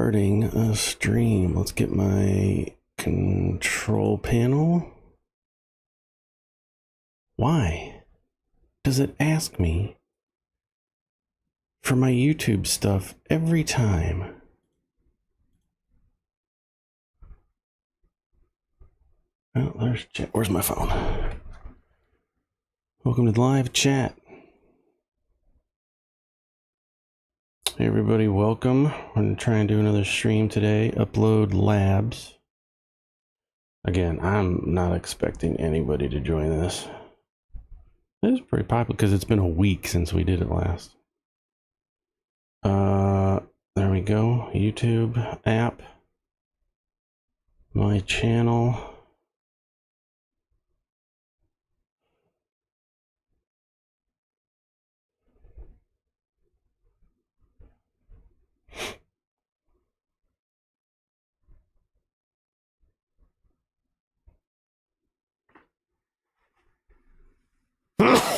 starting a stream. Let's get my control panel. Why does it ask me for my YouTube stuff every time? Oh, there's chat. Where's my phone? Welcome to the live chat. Hey everybody, welcome. We're going to try and do another stream today. Upload labs. Again, I'm not expecting anybody to join this. It's pretty popular because it's been a week since we did it last. There we go. YouTube app. My channel.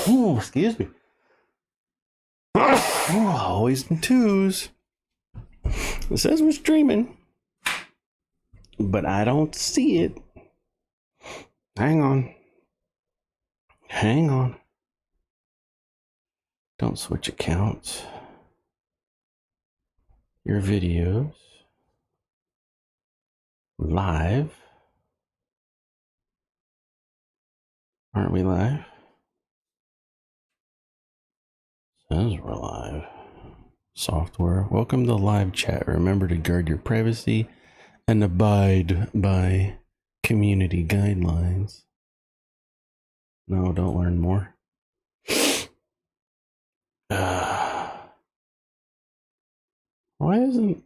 Ooh, excuse me. Always in twos. It says we're streaming, but I don't see it. Hang on. Hang on. Don't switch accounts. Your videos. Live. Aren't we live? Says we're live. Software. Welcome to live chat. Remember to guard your privacy and abide by community guidelines. No, don't learn more. Why isn't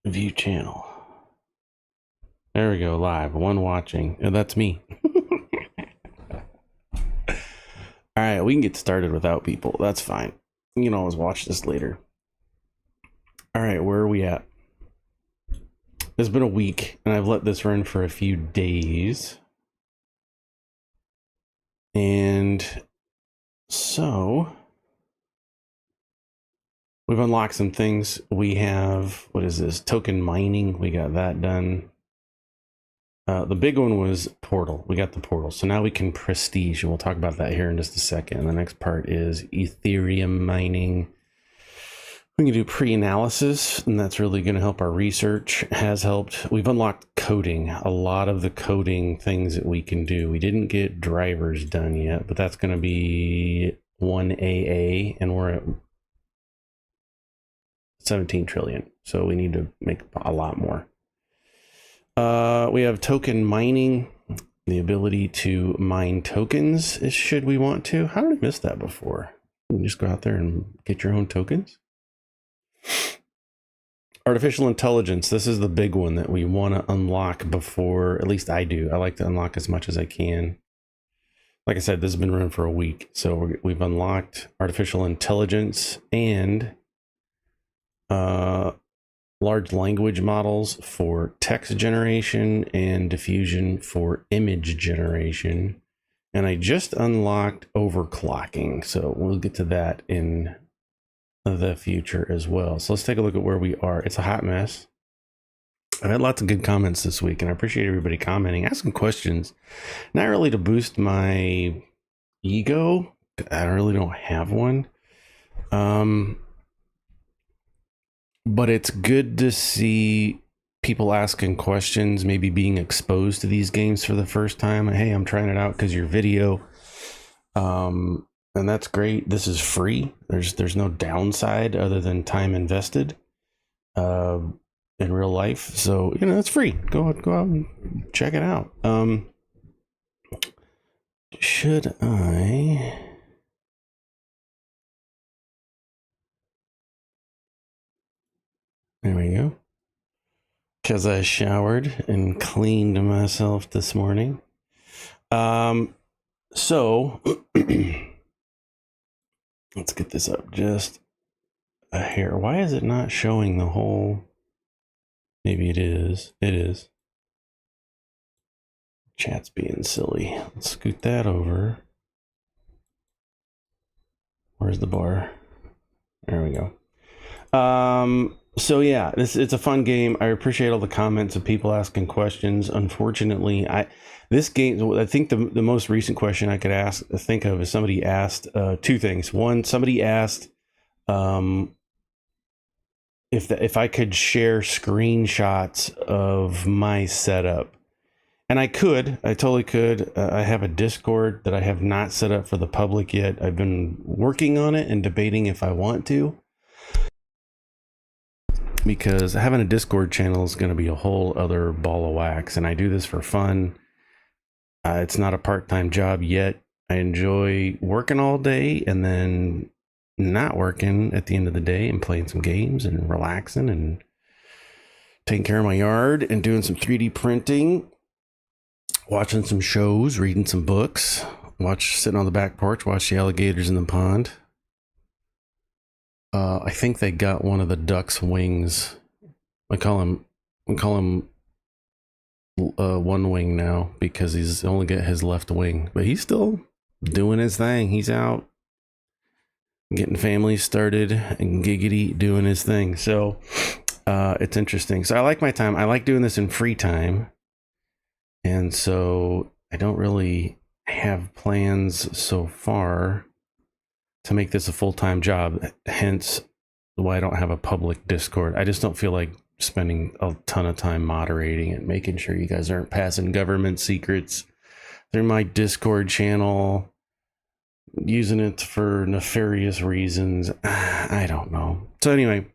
view channel? There we go, live. One watching. Oh, that's me. All right, we can get started without people. That's fine. You can always watch this later. All right, where are we at? It's been a week, and I've let this run for a few days. And so we've unlocked some things. We have, what is this? Token mining. We got that done. The big one was portal. We got the portal. So now we can prestige. And we'll talk about that here in just a second. And the next part is Ethereum mining. We can do pre-analysis, and that's really going to help our research. Has helped. We've unlocked coding. A lot of the coding things that we can do. We didn't get drivers done yet, but that's going to be 1AA, and we're at 17 trillion. So we need to make a lot more. We have token mining, the ability to mine tokens should we want to. How did I miss that before? You can just go out there and get your own tokens. Artificial intelligence. This is the big one that we want to unlock before, at least I do. I like to unlock as much as I can. Like I said, this has been running for a week. So we've unlocked artificial intelligence and large language models for text generation and diffusion for image generation. And I just unlocked overclocking. So we'll get to that in the future as well. So let's take a look at where we are. It's a hot mess. I've had lots of good comments this week, and I appreciate everybody commenting, asking questions. Not really to boost my ego. I really don't have one. But it's good to see people asking questions, maybe being exposed to these games for the first time. Hey, I'm trying it out because your video. And that's great. This is free. There's no downside other than time invested in real life. So, you know, it's free. Go out and check it out. Should I... There we go. Because I showered and cleaned myself this morning. So let's get this up just a hair. Why is it not showing the whole? Maybe it is. It is. Chat's being silly. Let's scoot that over. Where's the bar? There we go. So yeah, it's a fun game. I appreciate all the comments of people asking questions. Unfortunately, this game, I think the most recent question I could think of is somebody asked two things. One, somebody asked if I could share screenshots of my setup. And I totally could. I have a Discord that I have not set up for the public yet. I've been working on it and debating if I want to, because having a Discord channel is going to be a whole other ball of wax. And I do this for fun. It's not a part-time job yet. I enjoy working all day and then not working at the end of the day and playing some games and relaxing and taking care of my yard and doing some 3D printing, watching some shows, reading some books, sitting on the back porch, watch the alligators in the pond. I think they got one of the duck's wings. We call him one wing now because he's only got his left wing, but he's still doing his thing. He's out getting families started and giggity doing his thing. So it's interesting. So I like my time. I like doing this in free time. And so I don't really have plans so far to make this a full-time job. Hence why I don't have a public Discord. I just don't feel like spending a ton of time moderating it, making sure you guys aren't passing government secrets through my Discord channel, using it for nefarious reasons. I don't know. So anyway,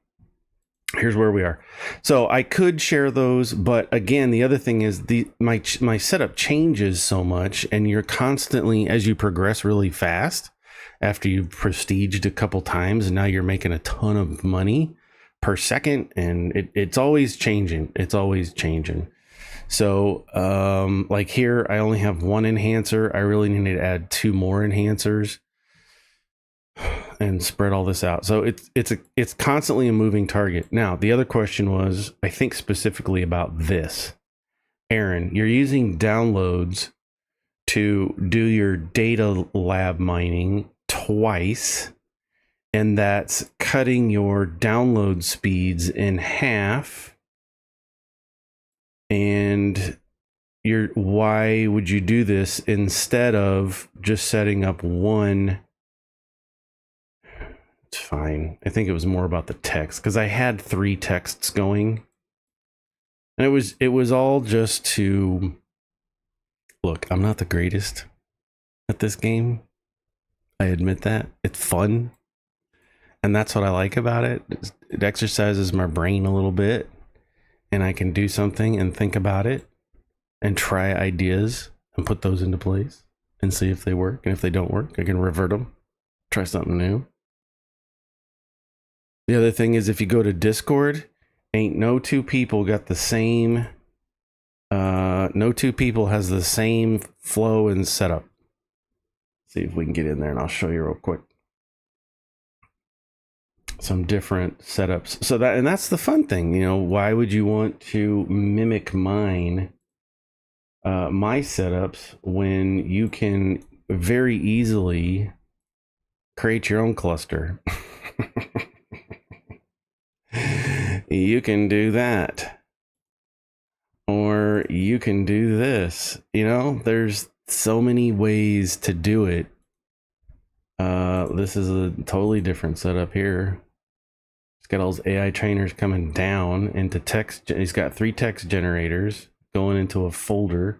here's where we are. So I could share those, but again, the other thing is my setup changes so much, and you're constantly, as you progress really fast, after you've prestiged a couple times, and now you're making a ton of money per second, and it's always changing. It's always changing. So like here, I only have one enhancer. I really need to add 2 more enhancers and spread all this out. So it's constantly a moving target. Now, the other question was, I think specifically about this. Aaron, you're using downloads to do your data lab mining twice, and that's cutting your download speeds in half. And why would you do this instead of just setting up one? It's fine. I think it was more about the text, because I had 3 texts going, and it was all just to look. I'm not the greatest at this game. I admit that. It's fun, and that's what I like about it. It exercises my brain a little bit, and I can do something and think about it and try ideas and put those into place and see if they work. And if they don't work, I can revert them, try something new. The other thing is, if you go to Discord, ain't no 2 people got the same, no 2 people has the same flow and setup. See if we can get in there, and I'll show you real quick some different setups. So that's the fun thing, why would you want to mimic my setups when you can very easily create your own cluster? You can do that, or you can do this. There's so many ways to do it. This is a totally different setup here. It's got all those AI trainers coming down into text. He's got 3 text generators going into a folder,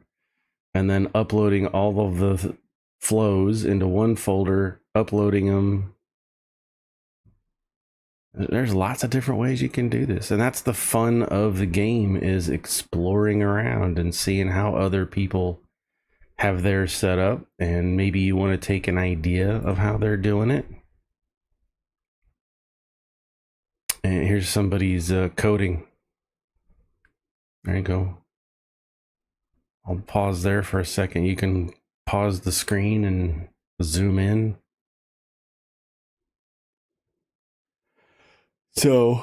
and then uploading all of the flows into one folder, uploading them. There's lots of different ways you can do this, and that's the fun of the game, is exploring around and seeing how other people have theirs set up, and maybe you want to take an idea of how they're doing it. And here's somebody's coding. There you go. I'll pause there for a second. You can pause the screen and zoom in. So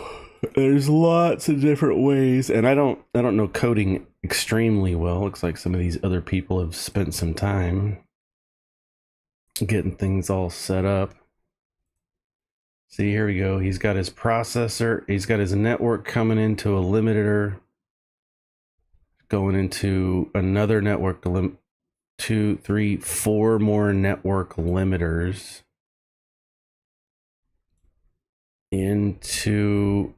there's lots of different ways, and I don't know coding extremely well. Looks like some of these other people have spent some time getting things all set up. See, here we go. He's got his processor. He's got his network coming into a limiter. Going into another network. 2, 3, 4 more network limiters. Into...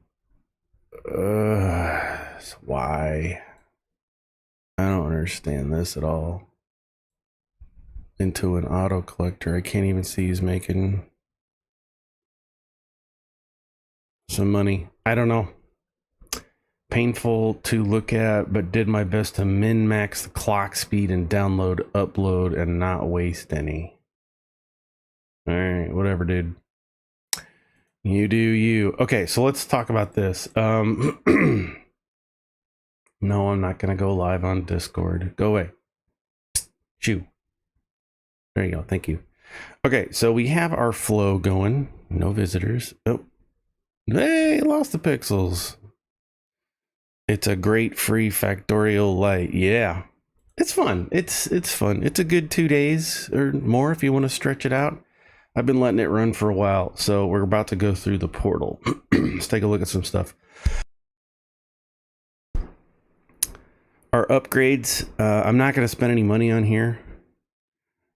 why? I don't understand this at all. Into an auto collector. I can't even see he's making some money. I don't know. Painful to look at, but did my best to min-max the clock speed and download, upload, and not waste any. All right, whatever, dude. You do you. Okay, so let's talk about this. No, I'm not going to go live on Discord. Go away. Shoo. There you go. Thank you. Okay, so we have our flow going. No visitors. Oh. Hey, lost the pixels. It's a great free factorial light. Yeah. It's fun. It's fun. It's a good 2 days or more if you want to stretch it out. I've been letting it run for a while, so we're about to go through the portal. Let's take a look at some stuff. Our upgrades, I'm not going to spend any money on here.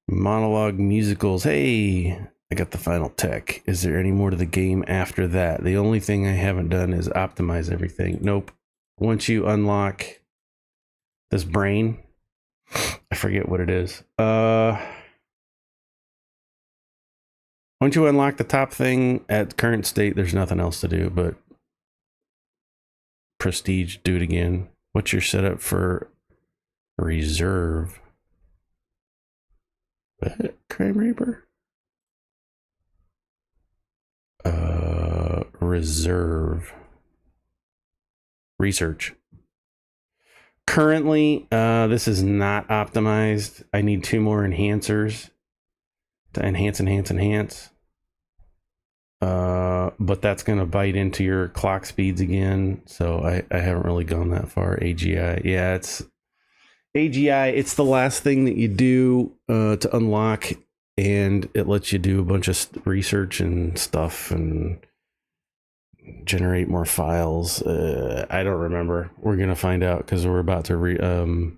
Monologue musicals. Hey, I got the final tech. Is there any more to the game after that? The only thing I haven't done is optimize everything. Nope. Once you unlock this brain, I forget what it is. Once you unlock the top thing at current state, there's nothing else to do but prestige, do it again. What's your setup for reserve? What? Crime Reaper? Reserve. Research. Currently, this is not optimized. I need 2 more enhancers to enhance. But that's going to bite into your clock speeds again. So I haven't really gone that far. AGI. Yeah, it's AGI. It's the last thing that you do to unlock, and it lets you do a bunch of research and stuff and generate more files. I don't remember. We're going to find out because we're about to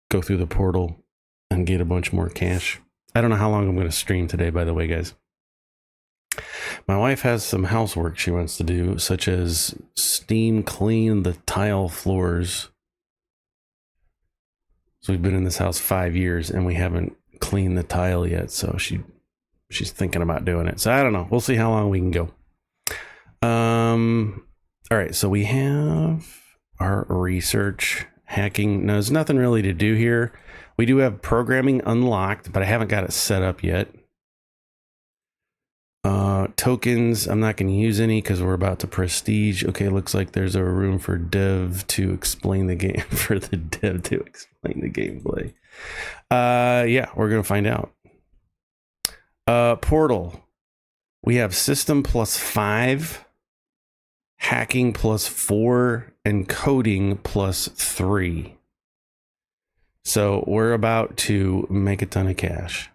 go through the portal and get a bunch more cash. I don't know how long I'm going to stream today, by the way, guys. My wife has some housework she wants to do, such as steam clean the tile floors. So we've been in this house 5 years and we haven't cleaned the tile yet. So she's thinking about doing it. So I don't know. We'll see how long we can go. All right. So we have our research hacking. Now, there's nothing really to do here. We do have programming unlocked, but I haven't got it set up yet. Tokens, I'm not going to use any because we're about to prestige. Okay, looks like there's a room for dev to explain the game, for the dev to explain the gameplay. Yeah, we're going to find out. Portal. We have system +5, hacking +4, and coding +3. So we're about to make a ton of cash.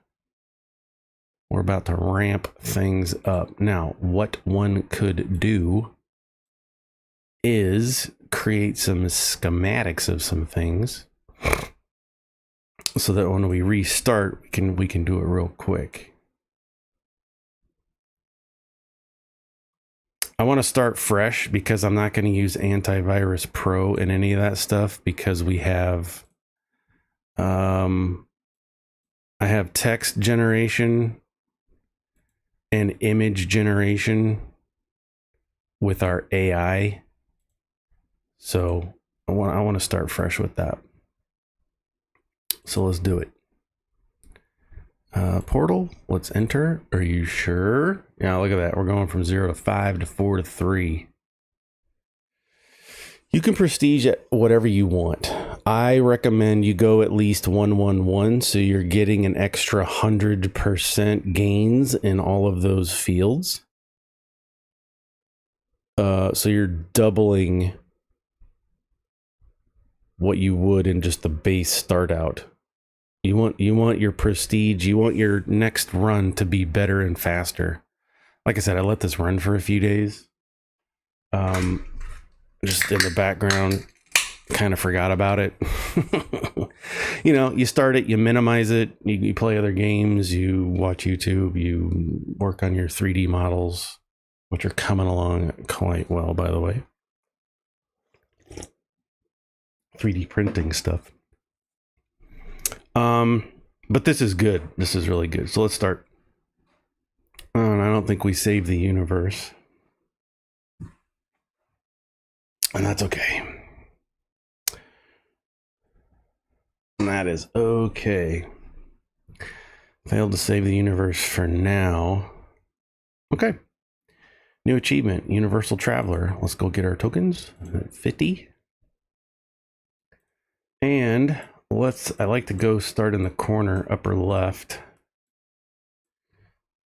We're about to ramp things up. Now, what one could do is create some schematics of some things so that when we restart, we can do it real quick. I want to start fresh because I'm not going to use Antivirus Pro and any of that stuff because we have I have text generation and image generation with our AI. So I want to start fresh with that. So let's do it. Portal, let's enter. Are you sure? Yeah, look at that. We're going from 0 to 5 to 4 to 3. You can prestige at whatever you want. I recommend you go at least 111, so you're getting an extra 100% gains in all of those fields. So you're doubling what you would in just the base start out. You want your prestige, you want your next run to be better and faster. like I said, I let this run for a few days. Just in the background, kind of forgot about it. You know, you start it, you minimize it, you play other games, you watch YouTube, you work on your 3D models, which are coming along quite well, by the way. 3D printing stuff. But this is good. This is really good. So let's start. And I don't think we saved the universe. And that's okay. And that is okay. Failed to save the universe for now. Okay. New achievement, Universal Traveler. Let's go get our tokens. 50. And I like to go start in the corner, upper left.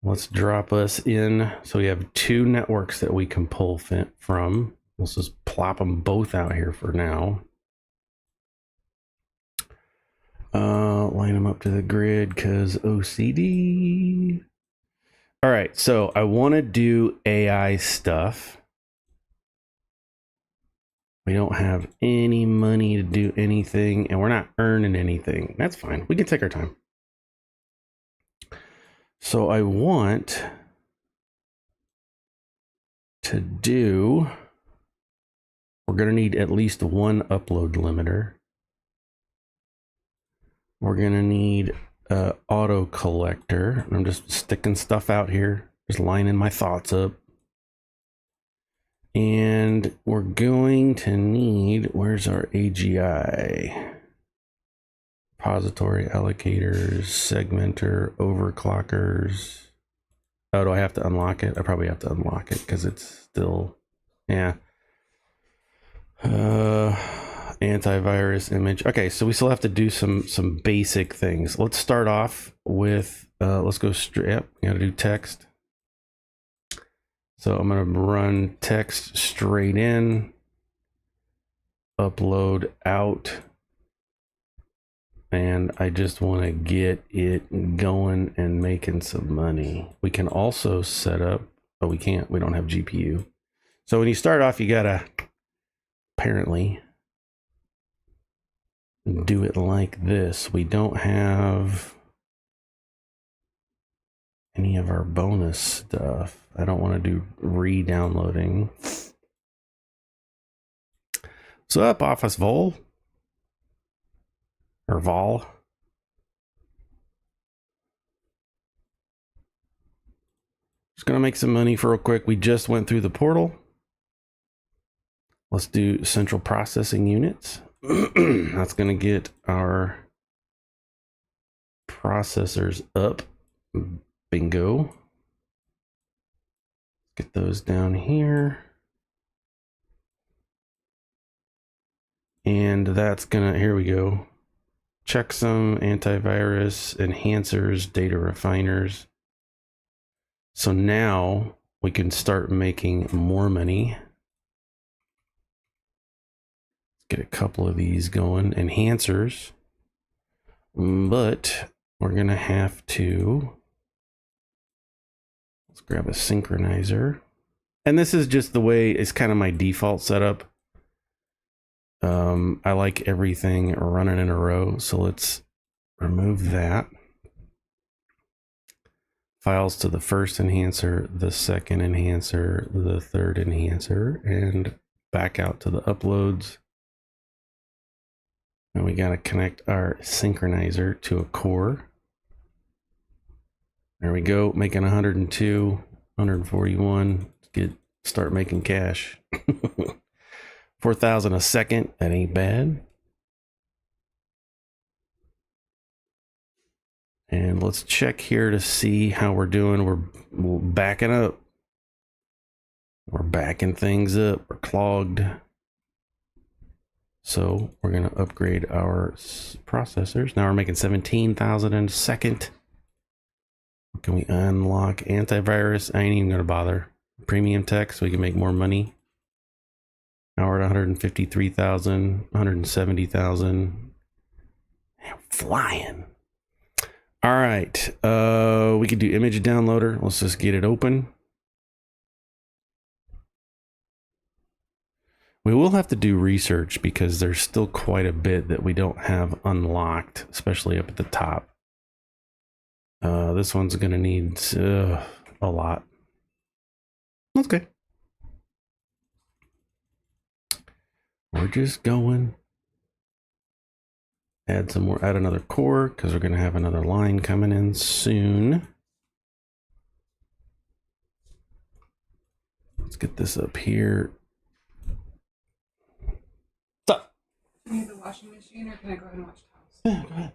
Let's drop us in. So we have 2 networks that we can pull from. Let's just plop them both out here for now. Line them up to the grid because OCD. All right, so I want to do AI stuff. We don't have any money to do anything, and we're not earning anything. That's fine. We can take our time. So I want to do, we're going to need at least 1 upload limiter. We're going to need an auto collector. I'm just sticking stuff out here, just lining my thoughts up. And we're going to need, where's our AGI? Repository allocators, segmenter, overclockers. Oh, do I have to unlock it? I probably have to unlock it because it's still, yeah. Antivirus image. Okay, so we still have to do some basic things. Let's start off with, let's go straight, yep, we gotta do text. So I'm going to run text straight in, upload out, and I just want to get it going and making some money. We can also set up, oh, we can't, we don't have GPU. So when you start off, you got to apparently do it like this. We don't have any of our bonus stuff. I don't want to do re-downloading. What's up, Office Vol? Or Vol? Just gonna make some money for real quick. We just went through the portal. Let's do central processing units. That's gonna get our processors up. Bingo. Get those down here. And that's gonna, here we go. Checksum, antivirus, enhancers, data refiners. So now we can start making more money. Get a couple of these going, enhancers. But we're gonna have to, let's grab a synchronizer. And this is just the way, it's kind of my default setup. I like everything running in a row. So let's remove that. Files to the first enhancer, the second enhancer, the third enhancer, and back out to the uploads. And we got to connect our synchronizer to a core. There we go, making 102, 141. Start making cash. 4,000 a second, that ain't bad. And let's check here to see how we're doing. We're backing up. We're backing things up. We're clogged. So we're going to upgrade our processors. Now we're making 17,000 in a second. Can we unlock antivirus? I ain't even going to bother. Premium tech so we can make more money. Now we're at 153,000, 170,000. Flying. All right. We could do image downloader. Let's just get it open. We will have to do research because there's still quite a bit that we don't have unlocked, especially up at the top. This one's going to need a lot. That's good. We're just going. Add some more, add another core because we're going to have another line coming in soon. Let's get this up here. Stop. Do you need the washing machine or can I go ahead and wash towels? Yeah, go ahead.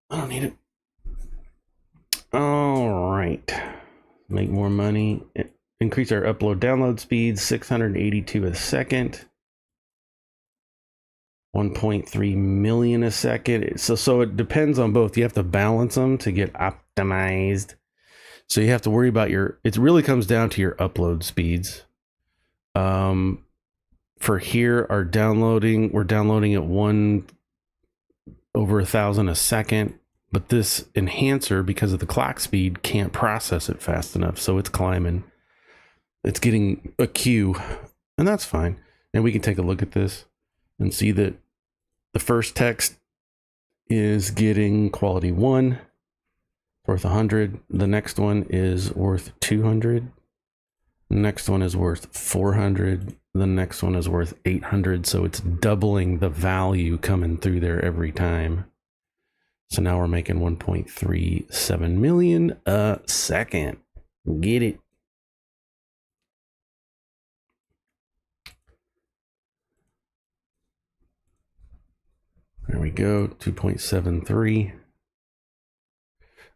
I don't need it. All right. Make more money. Increase our upload download speeds, 682 a second. 1.3 million a second. So it depends on both. You have to balance them to get optimized. So you have to worry about it really comes down to your upload speeds. For here, we're downloading at over 1,000 a second, but this enhancer, because of the clock speed, can't process it fast enough. So it's climbing. It's getting a queue, and that's fine. And we can take a look at this and see that the first text is getting quality 1, worth 100. The next one is worth 200. The next one is worth 400. The next one is worth 800. So it's doubling the value coming through there every time. So now we're making 1.37 million a second. Get it? There we go, 2.73.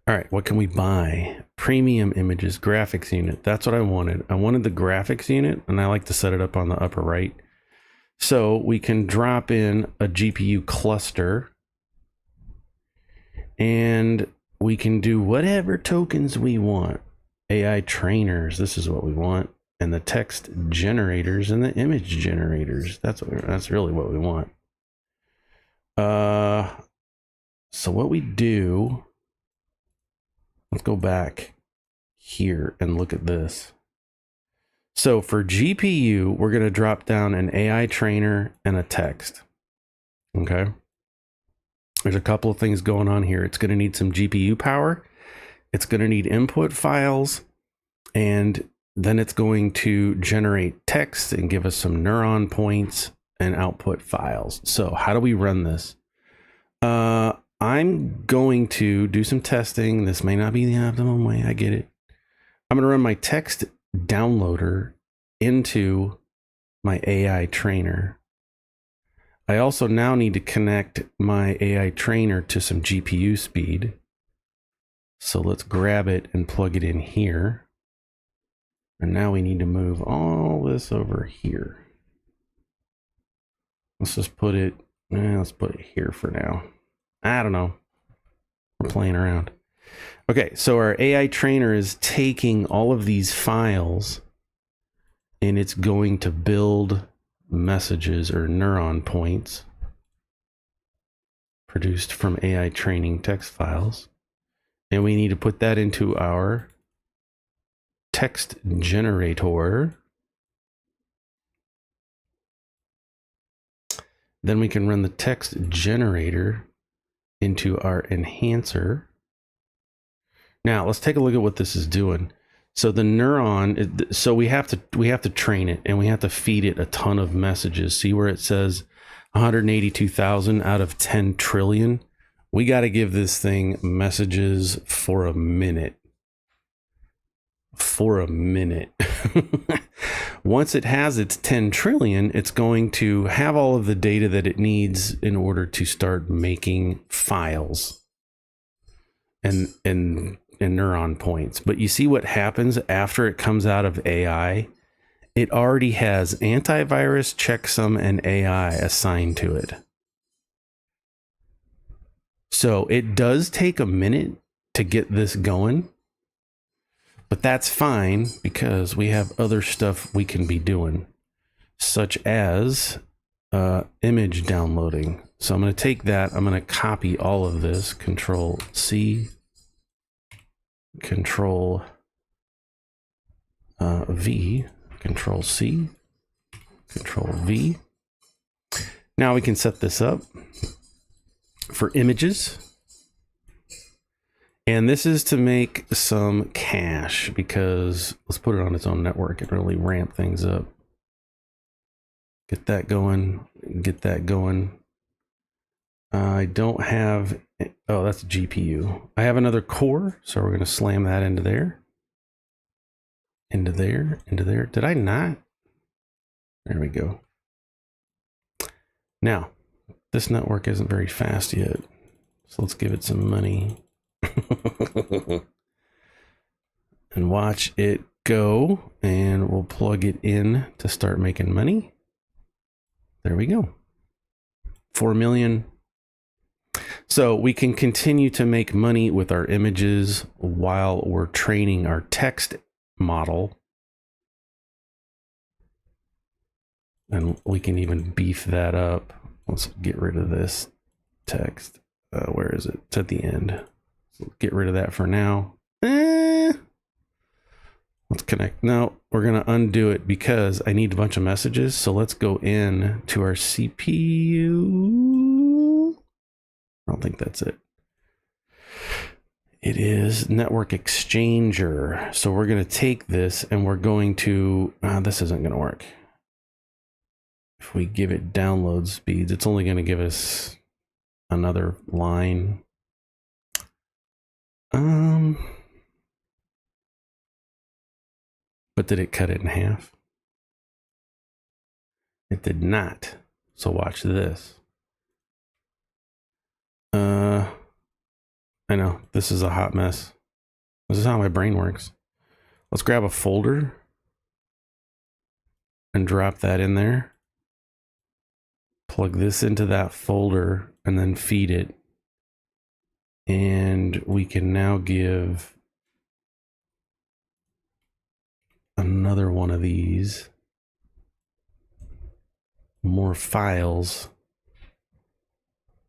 All right, what can we buy? Premium images, graphics unit. That's what I wanted. I wanted the graphics unit, and I like to set it up on the upper right. So we can drop in a GPU cluster, and we can do whatever tokens we want. AI trainers, this is what we want. And the text generators and the image generators. That's really what we want. So what we do, let's go back here and look at this. So for GPU, we're going to drop down an AI trainer and a text. Okay. There's a couple of things going on here. It's going to need some GPU power. It's going to need input files, and then it's going to generate text and give us some neuron points and output files. So how do we run this? I'm going to do some testing. This may not be the optimum way. I get it. I'm going to run my text downloader into my AI trainer. I also now need to connect my AI trainer to some GPU speed. So let's grab it and plug it in here. And now we need to move all this over here. Let's just put it, let's put it here for now. I don't know. We're playing around. Okay, so our AI trainer is taking all of these files and it's going to build messages or neuron points produced from AI training text files. And we need to put that into our text generator. Then we can run the text generator into our enhancer. Now let's take a look at what this is doing. So the neuron, so we have to train it, and we have to feed it a ton of messages. See where it says 182,000 out of 10 trillion? We got to give this thing messages for a minute. For a minute. Once it has its 10 trillion, it's going to have all of the data that it needs in order to start making files and neuron points. But you see what happens after it comes out of AI? It already has antivirus, checksum, and AI assigned to it. So it does take a minute to get this going, but that's fine because we have other stuff we can be doing, such as image downloading. So I'm going to take that. I'm going to copy all of this. Control C, Control V, Control C, Control V. Now we can set this up for images. And this is to make some cash, because let's put it on its own network and really ramp things up. Get that going. Get that going. I don't have, oh, that's a GPU. I have another core, so we're going to slam that into there. Into there, into there. Did I not? There we go. Now, this network isn't very fast yet, so let's give it some money. And watch it go, and we'll plug it in to start making money. There we go. 4 million. So we can continue to make money with our images while we're training our text model. And we can even beef that up. Let's get rid of this text. Where is it? It's at the end. So get rid of that for now. Let's connect. No, we're going to undo it because I need a bunch of messages. So let's go in to our CPU. I don't think that's it. It is network exchanger. So we're going to take this and we're going to, this isn't going to work. If we give it download speeds, it's only going to give us another line. But did it cut it in half? It did not. So watch this. I know this is a hot mess. This is how my brain works. Let's grab a folder and drop that in there. Plug this into that folder and then feed it. And we can now give another one of these more files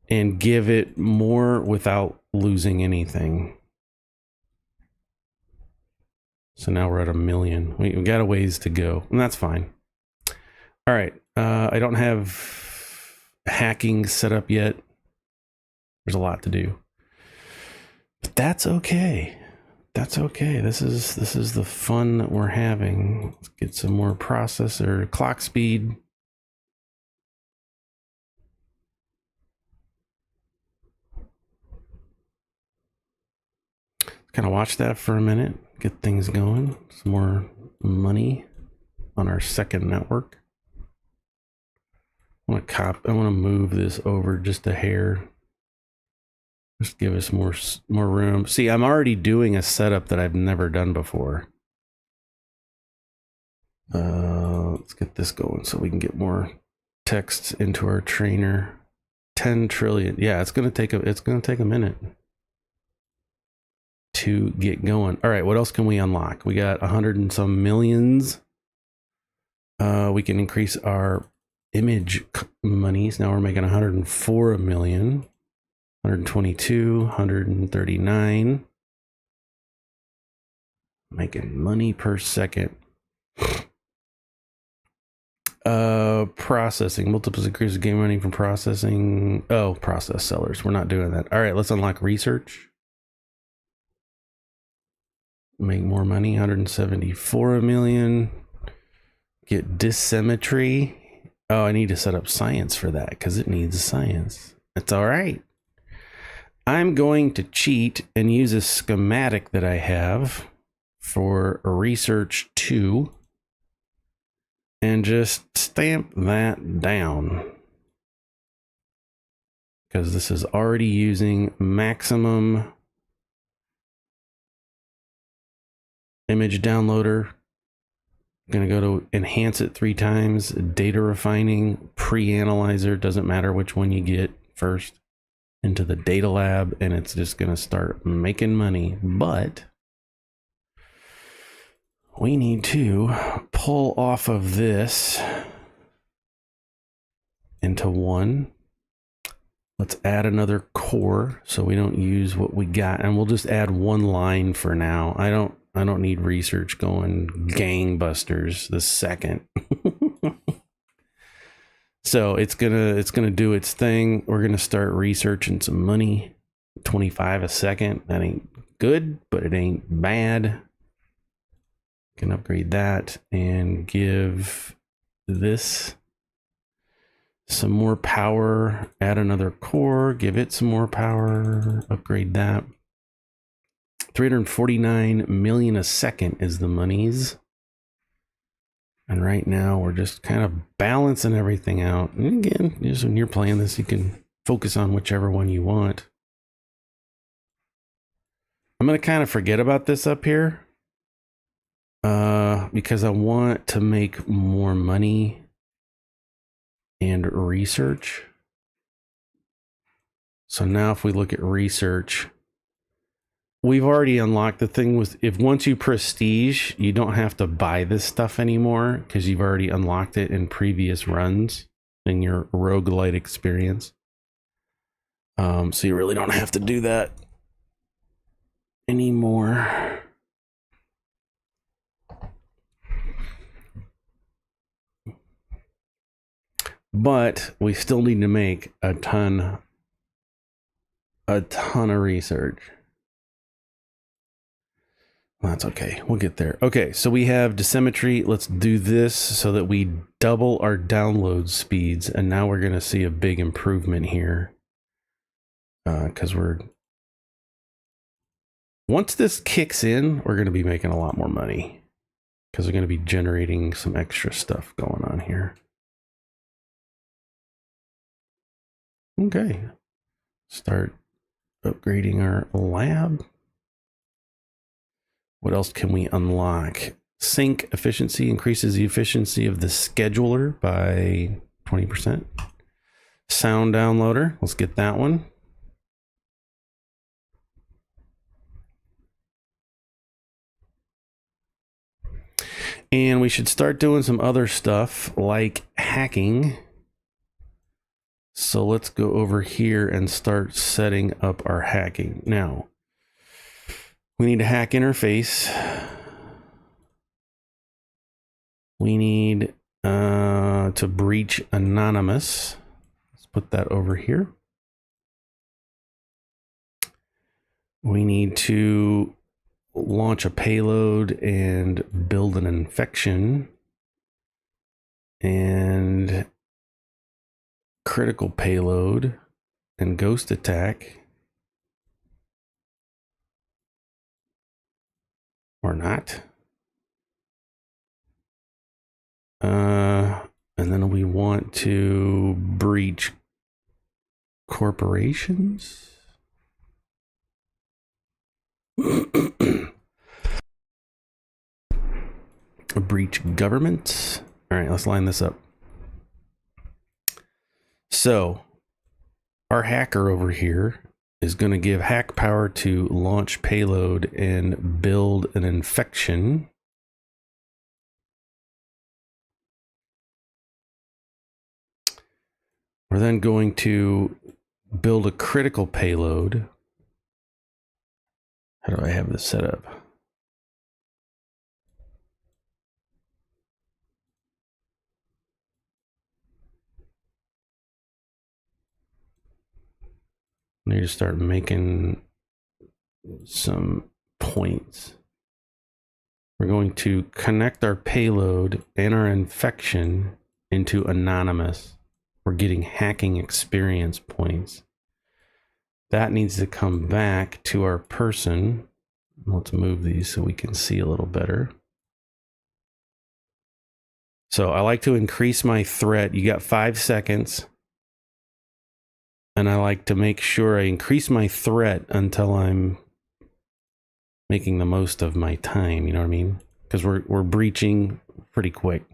and give it more without losing anything. So now we're at 1 million. We got a ways to go, and that's fine. All right. I don't have hacking set up yet. There's a lot to do, but that's okay. That's okay. This is the fun that we're having. Let's get some more processor clock speed. Kind of watch that for a minute, get things going. Some more money on our second network. I want to move this over just a hair. Just give us more room. See, I'm already doing a setup that I've never done before. Let's get this going so we can get more texts into our trainer. 10 trillion. Yeah, it's gonna take a minute to get going. All right, what else can we unlock? We got 100 and some millions. We can increase our image monies. Now we're making 104 million. 122, 139. Making money per second. Processing. Multiples increases game money from processing. Oh, process sellers. We're not doing that. All right, let's unlock research. Make more money. 174 million. Get dissymmetry. Oh, I need to set up science for that because it needs science. That's all right. I'm going to cheat and use a schematic that I have for research 2 and just stamp that down because this is already using maximum image downloader. I'm going to go to enhance it 3 times, data refining, pre-analyzer, doesn't matter which one you get first, into the data lab, and it's just going to start making money. But we need to pull off of this into one. Let's add another core so we don't use what we got, and we'll just add 1 line for now. I don't need research going gangbusters the second. So it's gonna do its thing. We're gonna start researching some money. 25 a second. That ain't good, but it ain't bad. Can upgrade that and give this some more power. Add another core. Give it some more power. Upgrade that. 349 million a second is the monies. And right now we're just kind of balancing everything out. And again, just when you're playing this, you can focus on whichever one you want. I'm going to kind of forget about this up here because I want to make more money and research. So now if we look at research, we've already unlocked the thing with, if once you prestige, you don't have to buy this stuff anymore because you've already unlocked it in previous runs in your roguelite experience. So you really don't have to do that anymore. But we still need to make a ton of research. That's okay. We'll get there. Okay, so we have dosimetry. Let's do this so that we double our download speeds. And now we're going to see a big improvement here. Because once this kicks in, we're going to be making a lot more money. Because we're going to be generating some extra stuff going on here. Okay. Start upgrading our lab. What else can we unlock? Sync efficiency increases the efficiency of the scheduler by 20%. Sound downloader, let's get that one. And we should start doing some other stuff like hacking. So let's go over here and start setting up our hacking. Now, we need a hack interface. We need to breach anonymous. Let's put that over here. We need to launch a payload and build an infection. And critical payload and ghost attack. Or not. And then we want to breach corporations. Breach government. All right, let's line this up. So our hacker over here is going to give hack power to launch payload and build an infection. We're then going to build a critical payload. How do I have this set up? I need to start making some points. We're going to connect our payload and our infection into anonymous. We're getting hacking experience points. That needs to come back to our person. Let's move these so we can see a little better. So I like to increase my threat. You got 5 seconds. And I like to make sure I increase my threat until I'm making the most of my time, you know what I mean? Because we're breaching pretty quick.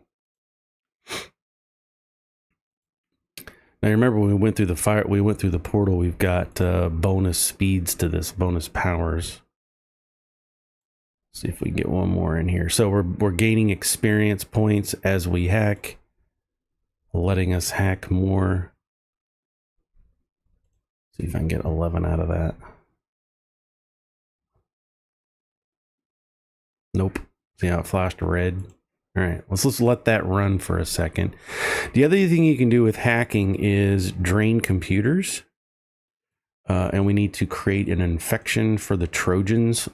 Now remember when we went through the fire, we went through the portal, we've got bonus speeds to this, bonus powers. See if we get one more in here. So we're gaining experience points as we hack, letting us hack more. See if I can get 11 out of that. Nope. See how it flashed red? All right, let's let that run for a second. The other thing you can do with hacking is drain computers. And we need to create an infection for the Trojans.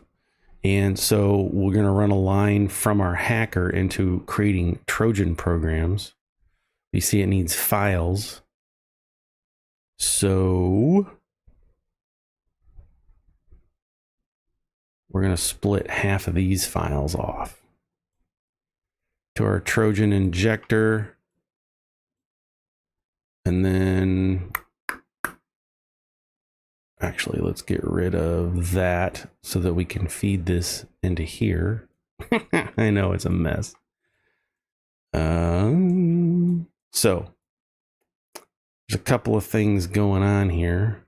And so we're going to run a line from our hacker into creating Trojan programs. You see it needs files. So we're going to split half of these files off to our Trojan injector. And then actually, let's get rid of that so that we can feed this into here. I know it's a mess. So there's a couple of things going on here.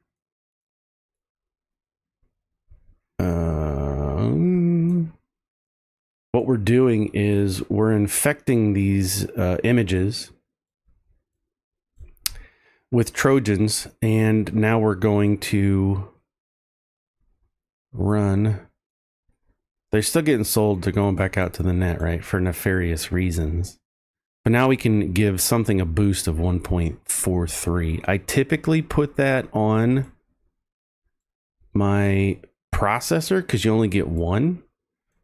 What we're doing is we're infecting these images with Trojans, and now we're going to run. They're still getting sold. They're going back out to the net, right, for nefarious reasons. But now we can give something a boost of 1.43. I typically put that on my processor because you only get one.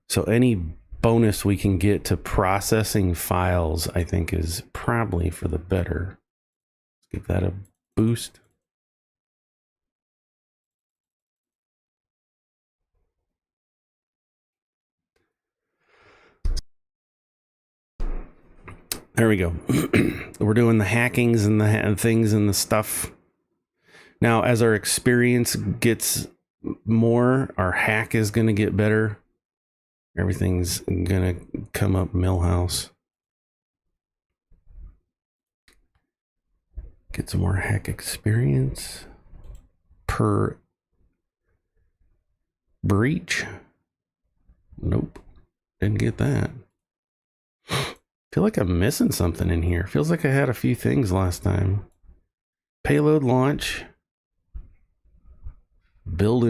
So any bonus we can get to processing files, I think, is probably for the better. Give that a boost. There we go. We're doing the hackings and the things and the stuff. Now, as our experience gets more, our hack is going to get better. Everything's going to come up Millhouse. Get some more hack experience per breach. Nope, didn't get that. Feel like I'm missing something in here. Feels like I had a few things last time. Payload launch. Build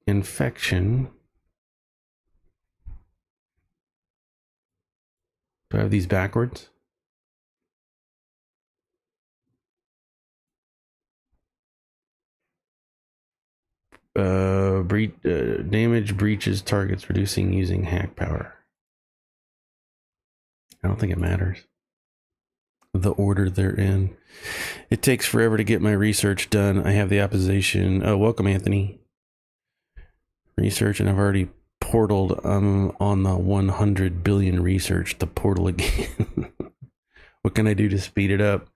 infection. Do I have these backwards? Damage breaches targets reducing using hack power. I don't think it matters the order they're in. It takes forever to get my research done. I have the opposition. Oh, welcome, Anthony. Research, and I've already portaled. I'm on the 100 billion research, the portal again. What can I do to speed it up?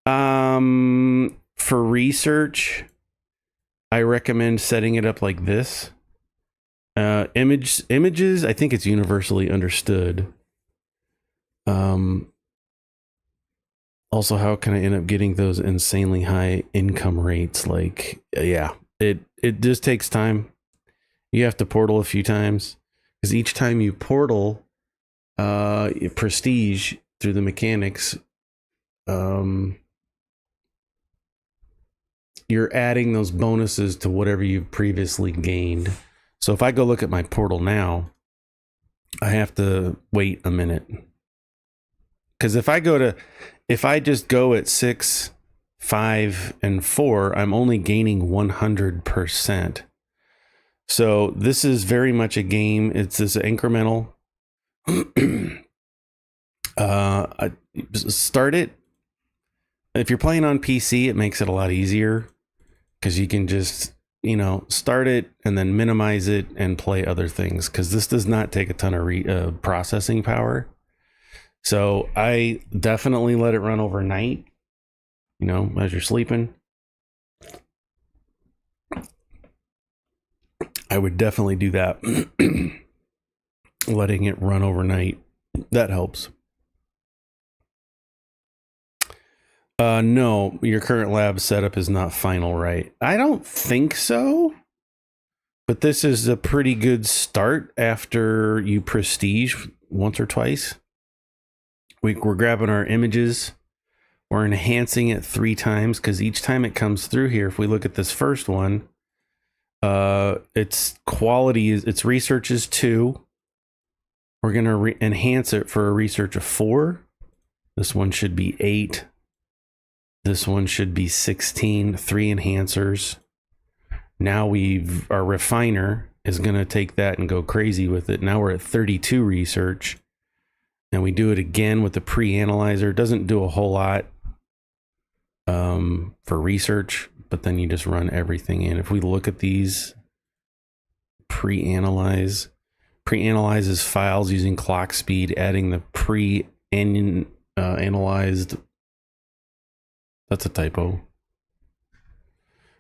For research, I recommend setting it up like this. Images, I think it's universally understood. Also, how can I end up getting those insanely high income rates? Like, yeah, it just takes time. You have to portal a few times, because each time you portal prestige through the mechanics, you're adding those bonuses to whatever you've previously gained. So if I go look at my portal now, I have to wait a minute. Because if I just go at 6, 5, and 4, I'm only gaining 100%. So this is very much a game. It's this incremental. Start it. If you're playing on PC, it makes it a lot easier because you can just, start it and then minimize it and play other things, because this does not take a ton of processing power. So I definitely let it run overnight, as you're sleeping. I would definitely do that. Letting it run overnight. That helps. No, your current lab setup is not final, right? I don't think so. But this is a pretty good start after you prestige once or twice. We're grabbing our images. We're enhancing it 3 times, because each time it comes through here, if we look at this first one, its quality is, its research is 2. We're going to enhance it for a research of 4. This one should be 8. This one should be 16, 3 enhancers. Now our refiner is going to take that and go crazy with it. Now we're at 32 research, and we do it again with the pre-analyzer. It doesn't do a whole lot for research, but then you just run everything in. If we look at these, pre-analyzes files using clock speed, adding the analyzed. That's a typo.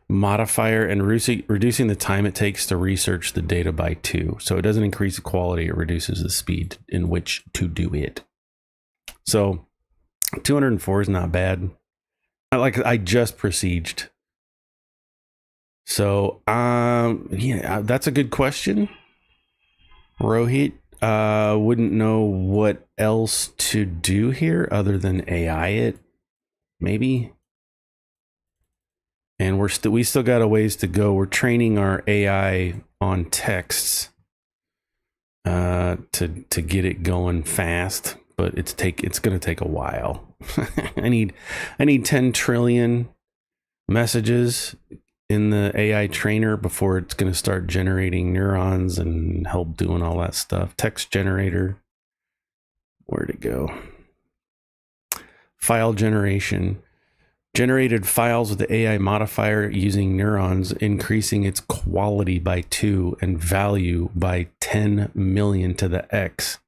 Modifier and reducing the time it takes to research the data by 2. So it doesn't increase the quality, it reduces the speed in which to do it. So 204 is not bad. I just prestiged. So yeah, that's a good question. Rohit, wouldn't know what else to do here other than AI it, maybe. And we still got a ways to go. We're training our AI on texts to get it going fast, but it's going to take a while. I need 10 trillion messages in the AI trainer before it's going to start generating neurons and help doing all that stuff. Text generator. Where'd it go? File generation. Generated files with the AI modifier using neurons, increasing its quality by 2 and value by 10 million to the X,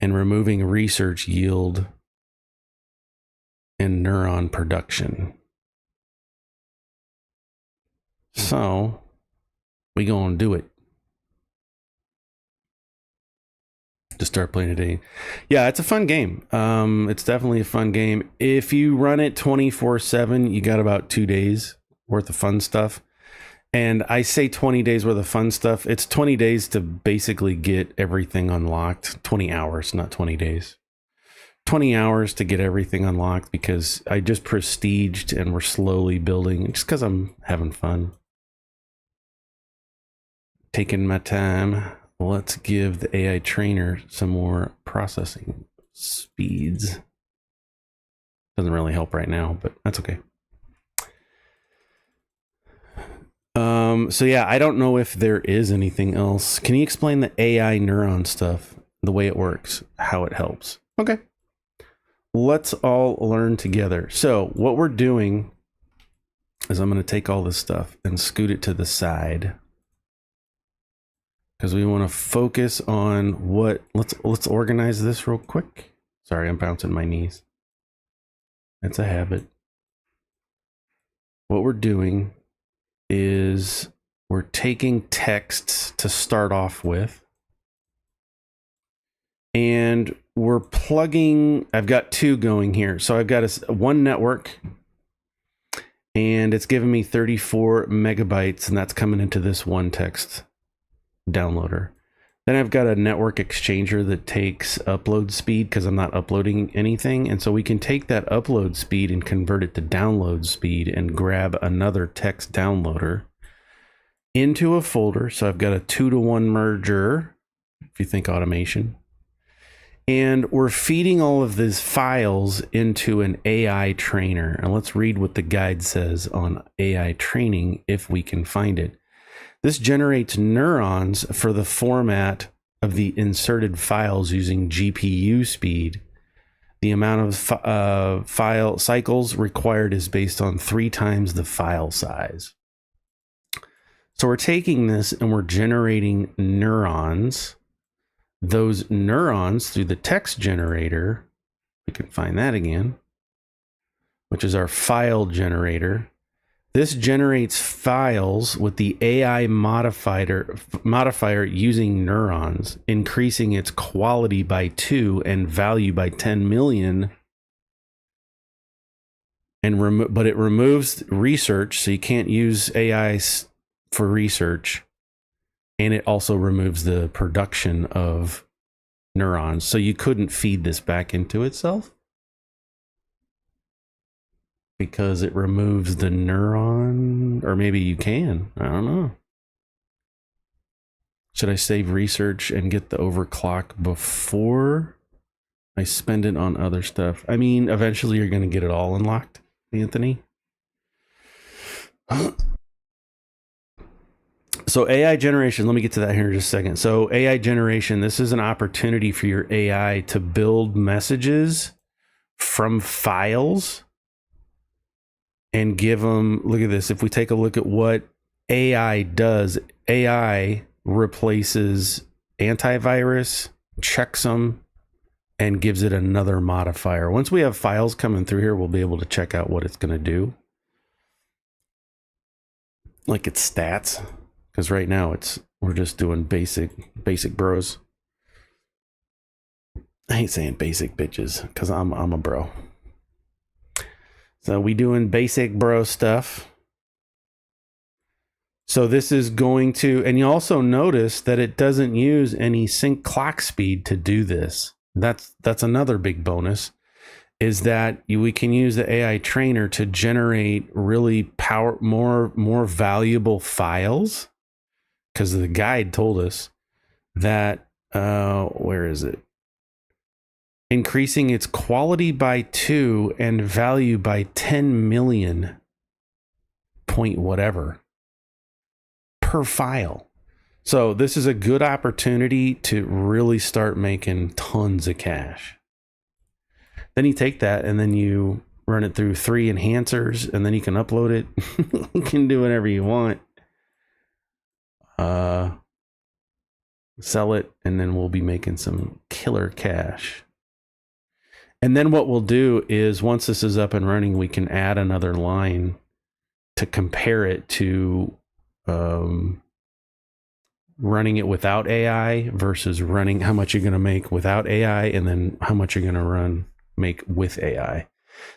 and removing research yield and neuron production. So we gonna do it. To start playing today. Yeah, it's a fun game. It's definitely a fun game. If you run it 24/7, you got about 2 days worth of fun stuff. And I say 20 days worth of fun stuff. It's 20 days to basically get everything unlocked. 20 hours, not 20 days. 20 hours to get everything unlocked because I just prestiged and we're slowly building just because I'm having fun. Taking my time. Let's give the AI trainer some more processing speeds. Doesn't really help right now, but that's okay. So yeah, I don't know if there is anything else. Can you explain the AI neuron stuff, the way it works, how it helps? Okay. Let's all learn together. So what we're doing is I'm going to take all this stuff and scoot it to the side. Because we want to focus on what, let's organize this real quick. Sorry, I'm bouncing my knees. It's a habit. What we're doing is we're taking texts to start off with. And we're plugging, I've got 2 going here. So I've got one network and it's giving me 34 megabytes and that's coming into this one text downloader. Then I've got a network exchanger that takes upload speed because I'm not uploading anything. And so we can take that upload speed and convert it to download speed and grab another text downloader into a folder. So I've got a 2-to-1 merger, if you think automation. And we're feeding all of these files into an AI trainer. And let's read what the guide says on AI training if we can find it. This generates neurons for the format of the inserted files using GPU speed. The amount of file cycles required is based on 3 times the file size. So we're taking this and we're generating neurons. Those neurons through the text generator, we can find that again, which is our file generator. This generates files with the AI modifier using neurons, increasing its quality by 2 and value by 10 million. But it removes research, so you can't use AI for research. And it also removes the production of neurons, so you couldn't feed this back into itself. Because it removes the neuron, or maybe you can, I don't know. Should I save research and get the overclock before I spend it on other stuff? I mean, eventually you're going to get it all unlocked, Anthony. So AI generation, let me get to that here in just a second. So AI generation, this is an opportunity for your AI to build messages from files and give them, look at this. If we take a look at what AI does, AI replaces antivirus, checks them, and gives it another modifier. Once we have files coming through here, we'll be able to check out what it's going to do. Like its stats. Because right now we're just doing basic bros. I hate saying basic bitches because I'm a bro. So we doing basic bro stuff. So this is going to, and you also notice that it doesn't use any sync clock speed to do this. That's another big bonus, is that we can use the AI trainer to generate really more valuable files. Because the guide told us that, where is it? Increasing its quality by 2 and value by 10 million point whatever per file. So this is a good opportunity to really start making tons of cash. Then you take that and then you run it through 3 enhancers and then you can upload it. You can do whatever you want. Sell it, and then we'll be making some killer cash. And then what we'll do is once this is up and running, we can add another line to compare it to running it without AI versus running how much you're going to make without AI and then how much you're going to make with AI.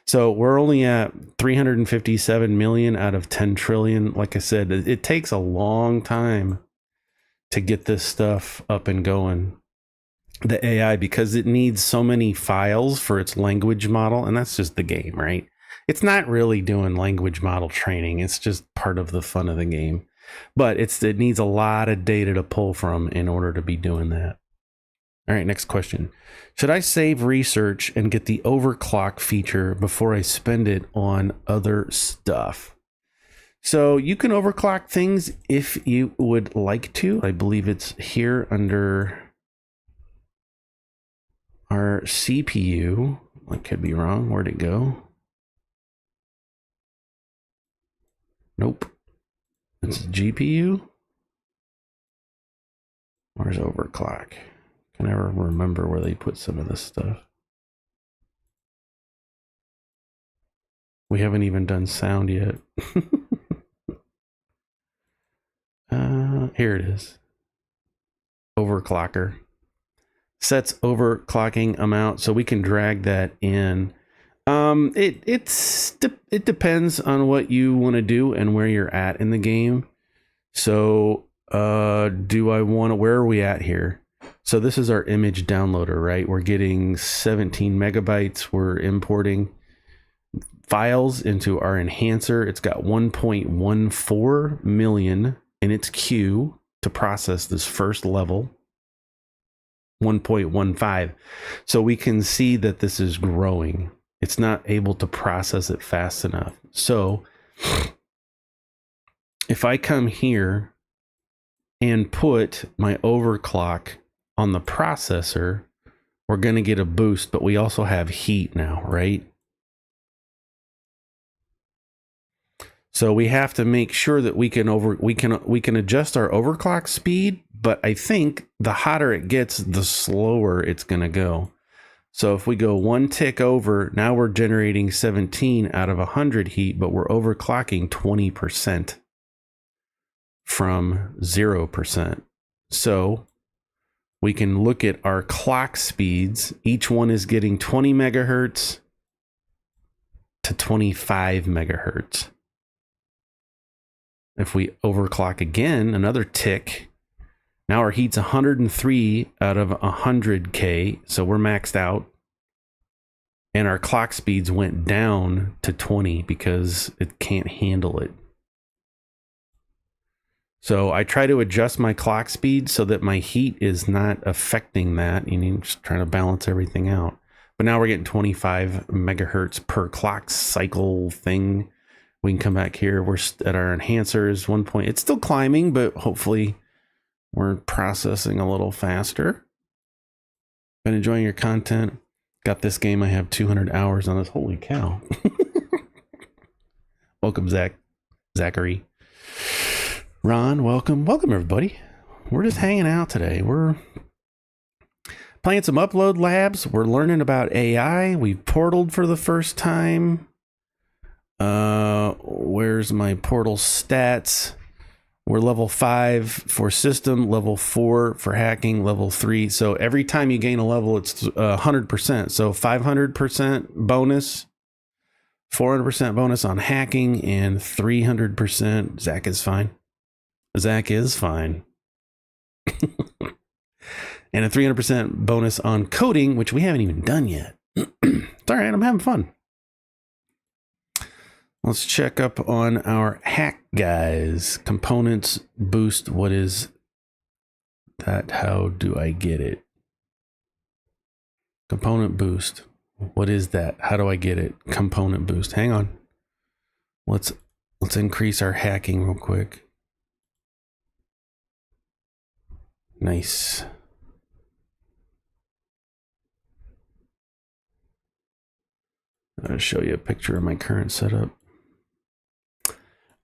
So we're only at 357 million out of 10 trillion. Like I said, it takes a long time to get this stuff up and going, the AI, because it needs so many files for its language model. And that's just the game, right? It's not really doing language model training. It's just part of the fun of the game. But it needs a lot of data to pull from in order to be doing that. All right, next question. Should I save research and get the overclock feature before I spend it on other stuff? So you can overclock things if you would like to. I believe it's here under our CPU. I could be wrong. Where'd it go? Nope. It's GPU. Where's overclock? Can never remember where they put some of this stuff. We haven't even done sound yet. Here it is. Overclocker. Sets overclocking amount, so we can drag that in. It depends on what you want to do and where you're at in the game. So where are we at here? So this is our image downloader, right? We're getting 17 megabytes. We're importing files into our enhancer. It's got 1.14 million in its queue to process this first level. 1.15. So we can see that this is growing. It's not able to process it fast enough. So if I come here and put my overclock on the processor, we're going to get a boost, but we also have heat now, right? So we have to make sure that we can adjust our overclock speed, but I think the hotter it gets, the slower it's going to go. So if we go one tick over, now we're generating 17 out of 100 heat, but we're overclocking 20% from 0%. So we can look at our clock speeds. Each one is getting 20 megahertz to 25 megahertz. If we overclock again, another tick, now our heat's 103 out of 100K, so we're maxed out. And our clock speeds went down to 20 because it can't handle it. So I try to adjust my clock speed so that my heat is not affecting that. You know, just trying to balance everything out. But now we're getting 25 megahertz per clock cycle thing. We can come back here. We're at our enhancers 1 point. It's still climbing, but hopefully we're processing a little faster. Been enjoying your content. Got this game. I have 200 hours on this. Holy cow. Welcome, Zachary. Ron, welcome. Welcome, everybody. We're just hanging out today. We're playing some upload labs. We're learning about AI. We've portaled for the first time. Where's my portal stats? We're level 5 for system, level 4 for hacking, level 3. So every time you gain a level, it's 100%. So 500% bonus, 400% bonus on hacking, and 300%. Zach is fine. Zach is fine. And a 300% bonus on coding, which we haven't even done yet. It's all right. I'm having fun. Let's check up on our hack guys. Components boost. What is that? How do I get it? Component boost. What is that? How do I get it? Component boost. Hang on. Let's increase our hacking real quick. Nice. I'll show you a picture of my current setup.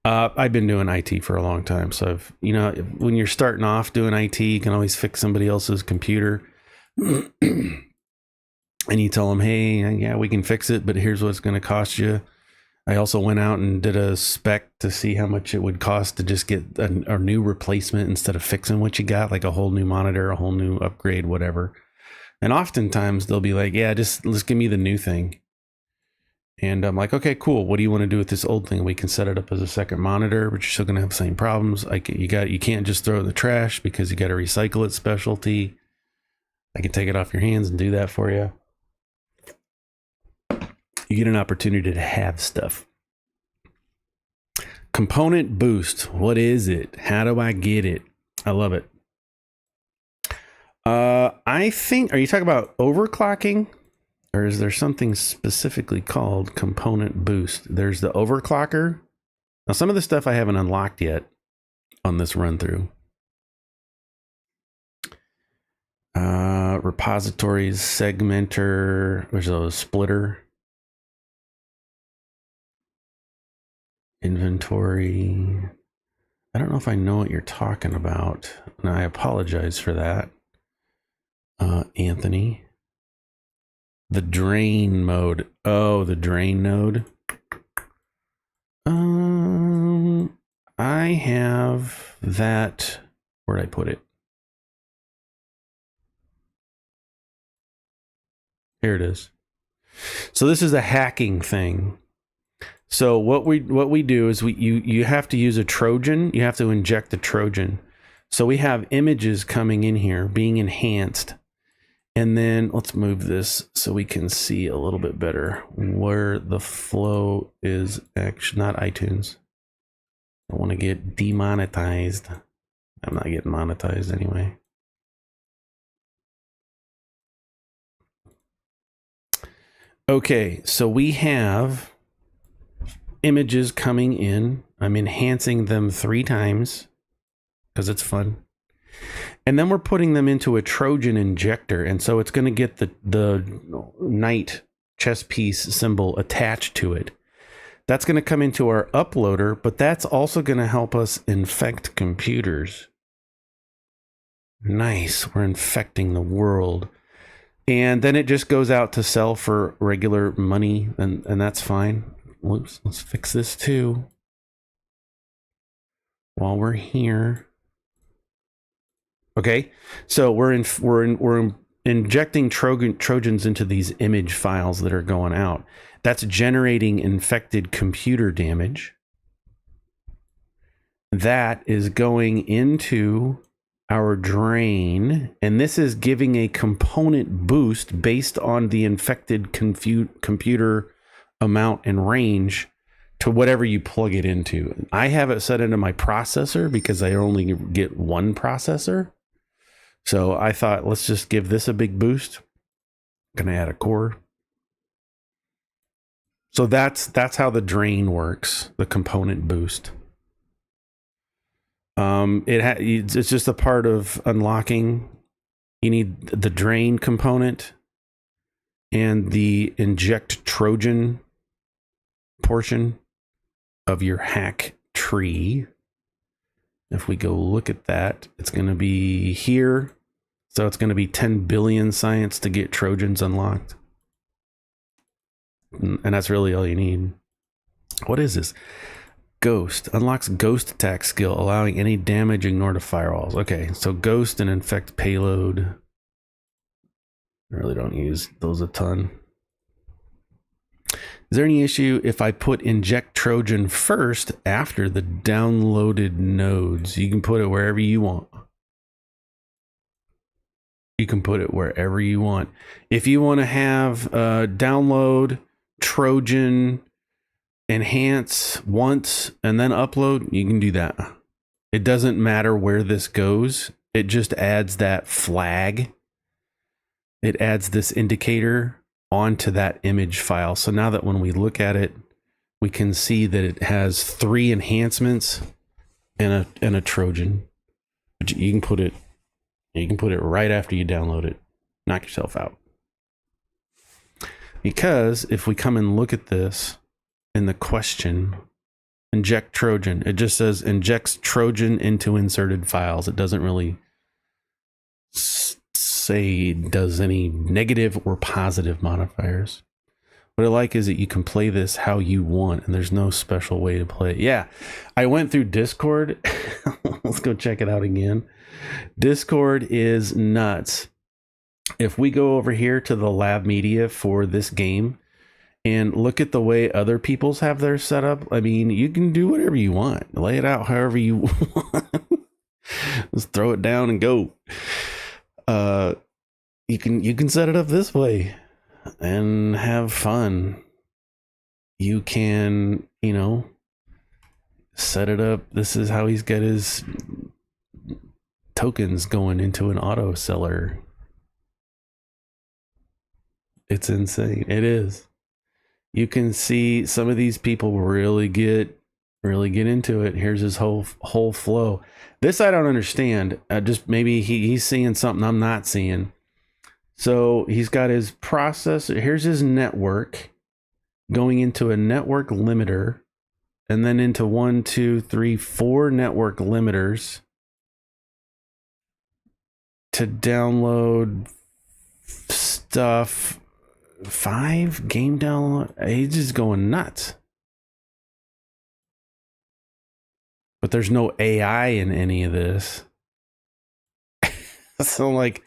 I've been doing IT for a long time, so when you're starting off doing IT, you can always fix somebody else's computer, and you tell them, "Hey, yeah, we can fix it, but here's what it's going to cost you." I also went out and did a spec to see how much it would cost to just get a new replacement instead of fixing what you got, like a whole new monitor, a whole new upgrade, whatever. And oftentimes they'll be like, "Yeah, just give me the new thing." And I'm like, okay, cool. What do you want to do with this old thing? We can set it up as a second monitor, but you're still going to have the same problems. You can't just throw it in the trash because you got to recycle it specialty. I can take it off your hands and do that for you. You get an opportunity to have stuff. Component boost. What is it? How do I get it? I love it. I think, are you talking about overclocking? Or is there something specifically called component boost? There's the overclocker. Now, some of the stuff I haven't unlocked yet on this run through. Repositories, segmenter, there's a splitter. Inventory. I don't know if I know what you're talking about, and I apologize for that. Anthony. The drain mode. Oh, the drain node. I have that. Where'd I put it? Here it is. So this is a hacking thing. So what we do is you have to use a Trojan. You have to inject a Trojan. So we have images coming in here being enhanced. And then let's move this so we can see a little bit better where the flow is. Actually, not iTunes. I want to get demonetized. I'm not getting monetized anyway. Okay, so we have images coming in. I'm enhancing them 3 times because it's fun. And then we're putting them into a Trojan injector. And so it's going to get the knight chess piece symbol attached to it. That's going to come into our uploader, but that's also going to help us infect computers. Nice. We're infecting the world. And then it just goes out to sell for regular money, and that's fine. Whoops, let's fix this too. While we're here. Okay, so we're injecting Trojans into these image files that are going out. That's generating infected computer damage. That is going into our drain, and this is giving a component boost based on the infected computer amount and range to whatever you plug it into. I have it set into my processor because I only get one processor. So I thought, let's just give this a big boost. Gonna add a core. So that's how the drain works, the component boost. It's just a part of unlocking. You need the drain component and the inject Trojan portion of your hack tree. If we go look at that, it's going to be here. So it's going to be 10 billion science to get Trojans unlocked. And that's really all you need. What is this? Ghost unlocks ghost attack skill, allowing any damage ignored to firewalls. Okay, so ghost and infect payload. I really don't use those a ton. Is there any issue if I put inject Trojan first after the downloaded nodes? You can put it wherever you want. You can put it wherever you want. If you want to have download Trojan enhance once and then upload, you can do that. It doesn't matter where this goes. It just adds that flag. It adds this indicator onto that image file. So now that when we look at it, we can see that it has 3 enhancements and a Trojan. But you can put it right after you download it. Knock yourself out. Because if we come and look at this in the question, inject Trojan, it just says injects Trojan into inserted files. It doesn't really say does any negative or positive modifiers. What I like is that you can play this how you want, and there's no special way to play it. Yeah, I went through Discord. Let's go check it out again. Discord is nuts. If we go over here to the lab media for this game and look at the way other people's have their setup, I mean, you can do whatever you want. Lay it out however you want. Just throw it down and go. You can set it up this way and have fun. You can, set it up. This is how he's got his tokens going into an auto seller. It's insane. It is. You can see some of these people really get into it. Here's his whole flow. This I don't understand. Just maybe he's seeing something I'm not seeing. So he's got his processor. Here's his network going into a network limiter, and then into 1, 2, 3, 4 network limiters to download stuff. 5 game download. He's just going nuts. But there's no AI in any of this. So like,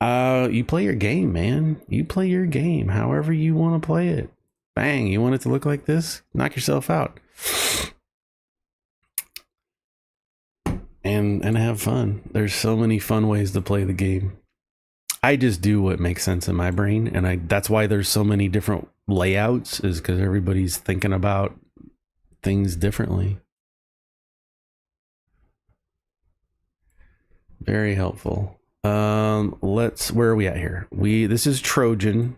you play your game, man. You play your game however you want to play it. Bang, you want it to look like this? Knock yourself out. And have fun. There's so many fun ways to play the game. I just do what makes sense in my brain, and that's why there's so many different layouts, is because everybody's thinking about things differently. Very helpful. Where are we at here? This is Trojan.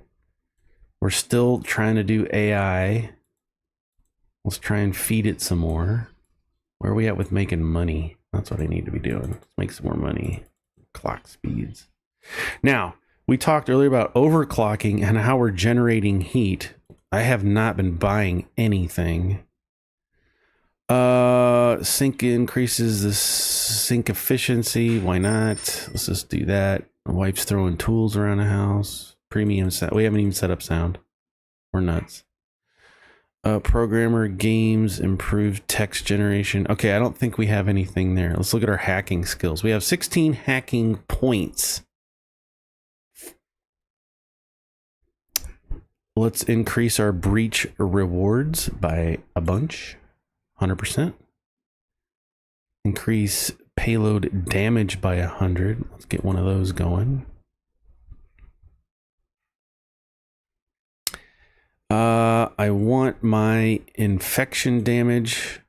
We're still trying to do AI. Let's try and feed it some more. Where are we at with making money? That's what I need to be doing. Let's make some more money. Clock speeds. Now, we talked earlier about overclocking and how we're generating heat. I have not been buying anything. Sync increases the sync efficiency. Why not? Let's just do that. My wife's throwing tools around the house. Premium set. We haven't even set up sound. We're nuts. Programmer games, improved text generation. Okay, I don't think we have anything there. Let's look at our hacking skills. We have 16 hacking points. Let's increase our breach rewards by a bunch. 100%. Increase payload damage by 100. Let's get one of those going. I want my infection damage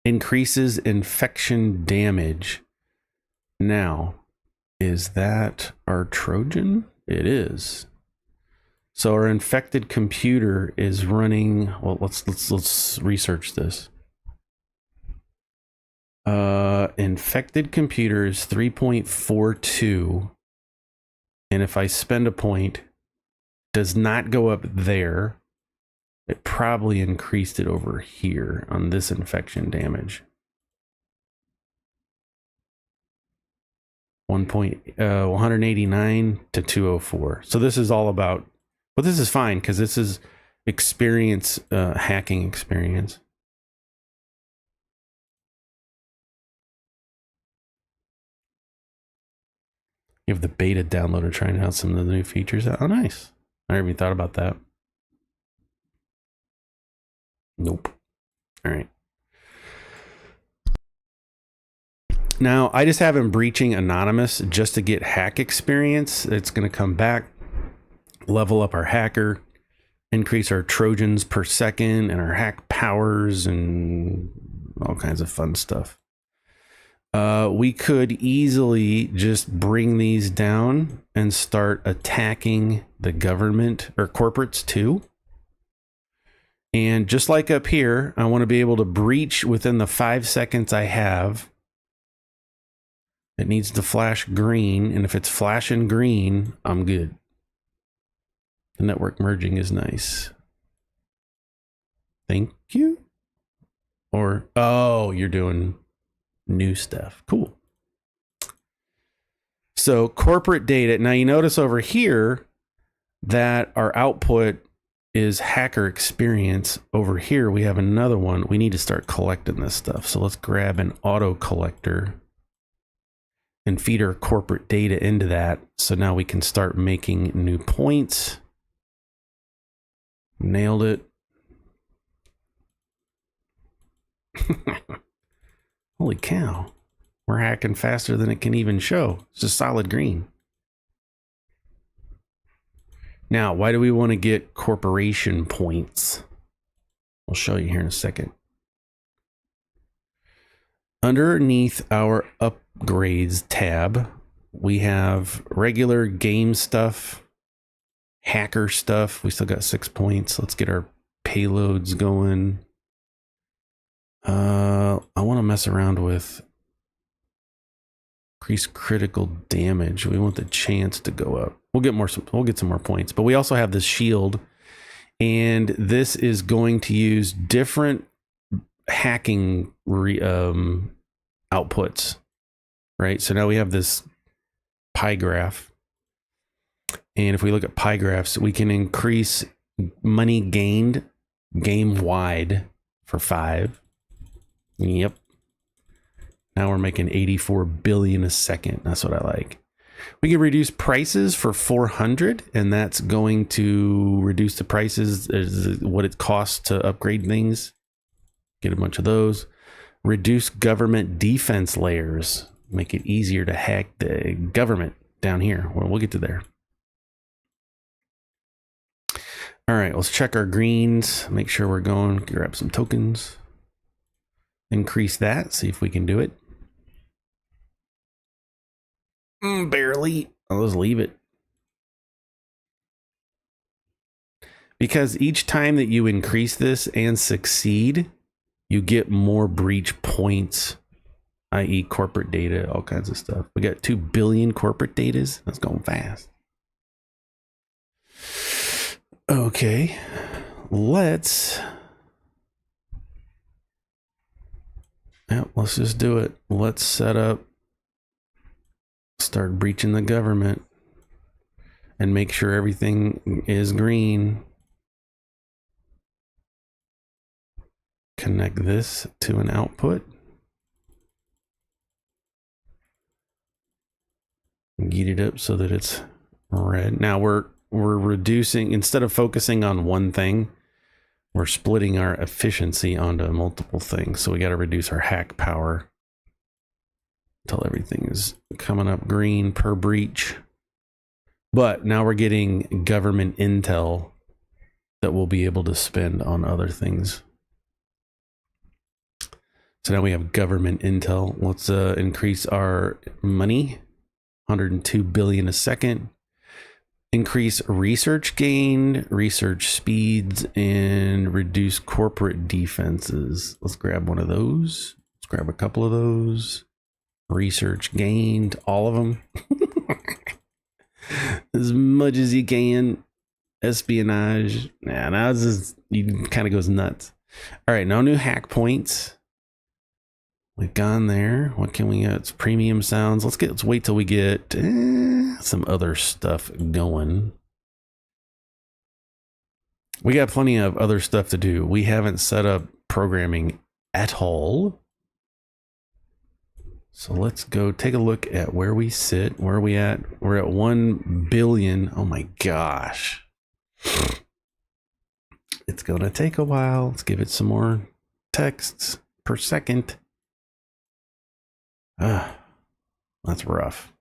increases infection damage. Now, is that our Trojan? It is. So our infected computer is running. Well, let's research this. Infected computer is 3.42, and if I spend a point, does not go up there. It probably increased it over here on this infection damage. 189 to 204. So this is all about, but this is fine because this is experience, hacking experience. You have the beta downloader trying out some of the new features. Oh, nice. I never even thought about that. Nope. All right. Now, I just have him breaching anonymous just to get hack experience. It's going to come back, level up our hacker, increase our Trojans per second and our hack powers and all kinds of fun stuff. We could easily just bring these down and start attacking the government or corporates too. And just like up here, I want to be able to breach within the 5 seconds I have. It needs to flash green, and if it's flashing green, I'm good. The network merging is nice. Thank you. Or, oh, you're doing new stuff. Cool. So corporate data. Now you notice over here that our output is hacker experience. Over here we have another one. We need to start collecting this stuff. So let's grab an auto collector and feed our corporate data into that. So now we can start making new points. Nailed it. Holy cow. We're hacking faster than it can even show. It's just solid green. Now, why do we want to get corporation points? I'll show you here in a second. Underneath our upgrades tab, we have regular game stuff, hacker stuff. We still got 6 points. Let's get our payloads going. I want to mess around with increase critical damage. We want the chance to go up. We'll get some more points, but we also have this shield, and this is going to use different hacking outputs, right? So now we have this pie graph, and if we look at pie graphs, we can increase money gained game wide for 5. Yep. Now we're making 84 billion a second. That's what I like. We can reduce prices for 400, and that's going to reduce the prices as what it costs to upgrade things. Get a bunch of those. Reduce government defense layers. Make it easier to hack the government down here. Well, we'll get to there. All right, let's check our greens. Make sure we're going. Grab some tokens. Increase that. See if we can do it. Barely. I'll just leave it. Because each time that you increase this and succeed, you get more breach points, i.e. corporate data, all kinds of stuff. We got 2 billion corporate datas. That's going fast. Okay. Let's just do it. Let's set up, start breaching the government and make sure everything is green. Connect this to an output. Get it up so that it's red. Now we're reducing, instead of focusing on one thing, we're splitting our efficiency onto multiple things. So we got to reduce our hack power until everything is coming up green per breach. But now we're getting government intel that we'll be able to spend on other things. So now we have government intel. Let's increase our money, 102 billion a second. Increase research gain, research speeds, and reduce corporate defenses. Let's grab one of those. Let's grab a couple of those. Research gained, all of them. As much as you can. Espionage. Nah, now this is, you kind of goes nuts. All right, no new hack points. We've gone there. What can we get? It's premium sounds. Let's wait till we get some other stuff going. We got plenty of other stuff to do. We haven't set up programming at all. So let's go take a look at where we sit. Where are we at? We're at 1 billion. Oh my gosh. It's gonna take a while. Let's give it some more texts per second. That's rough.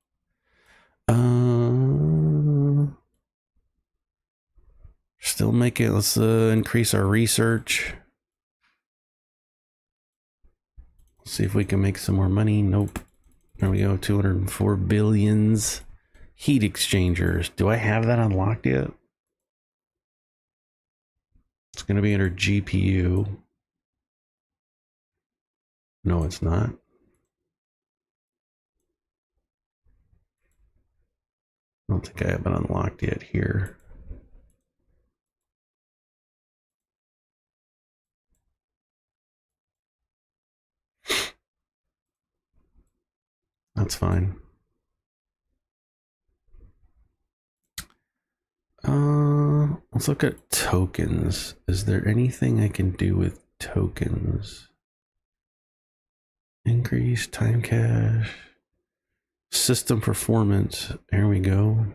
Still make it. Let's increase our research. See if we can make some more money. Nope. There we go. 204 billions. Heat exchangers. Do I have that unlocked yet? It's going to be under GPU. No, it's not. I don't think I have it unlocked yet here. That's fine. Let's look at tokens. Is there anything I can do with tokens? Increase time cache. System performance. Here we go.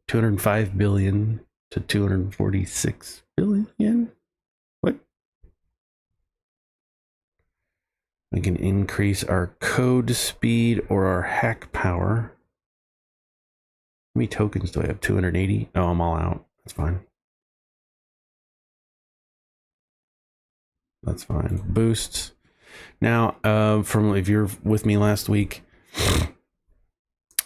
205 billion to 246 billion. What? We can increase our code speed or our hack power. How many tokens do I have? 280? Oh, I'm all out. That's fine. That's fine. Boosts. Now, from if you're with me last week,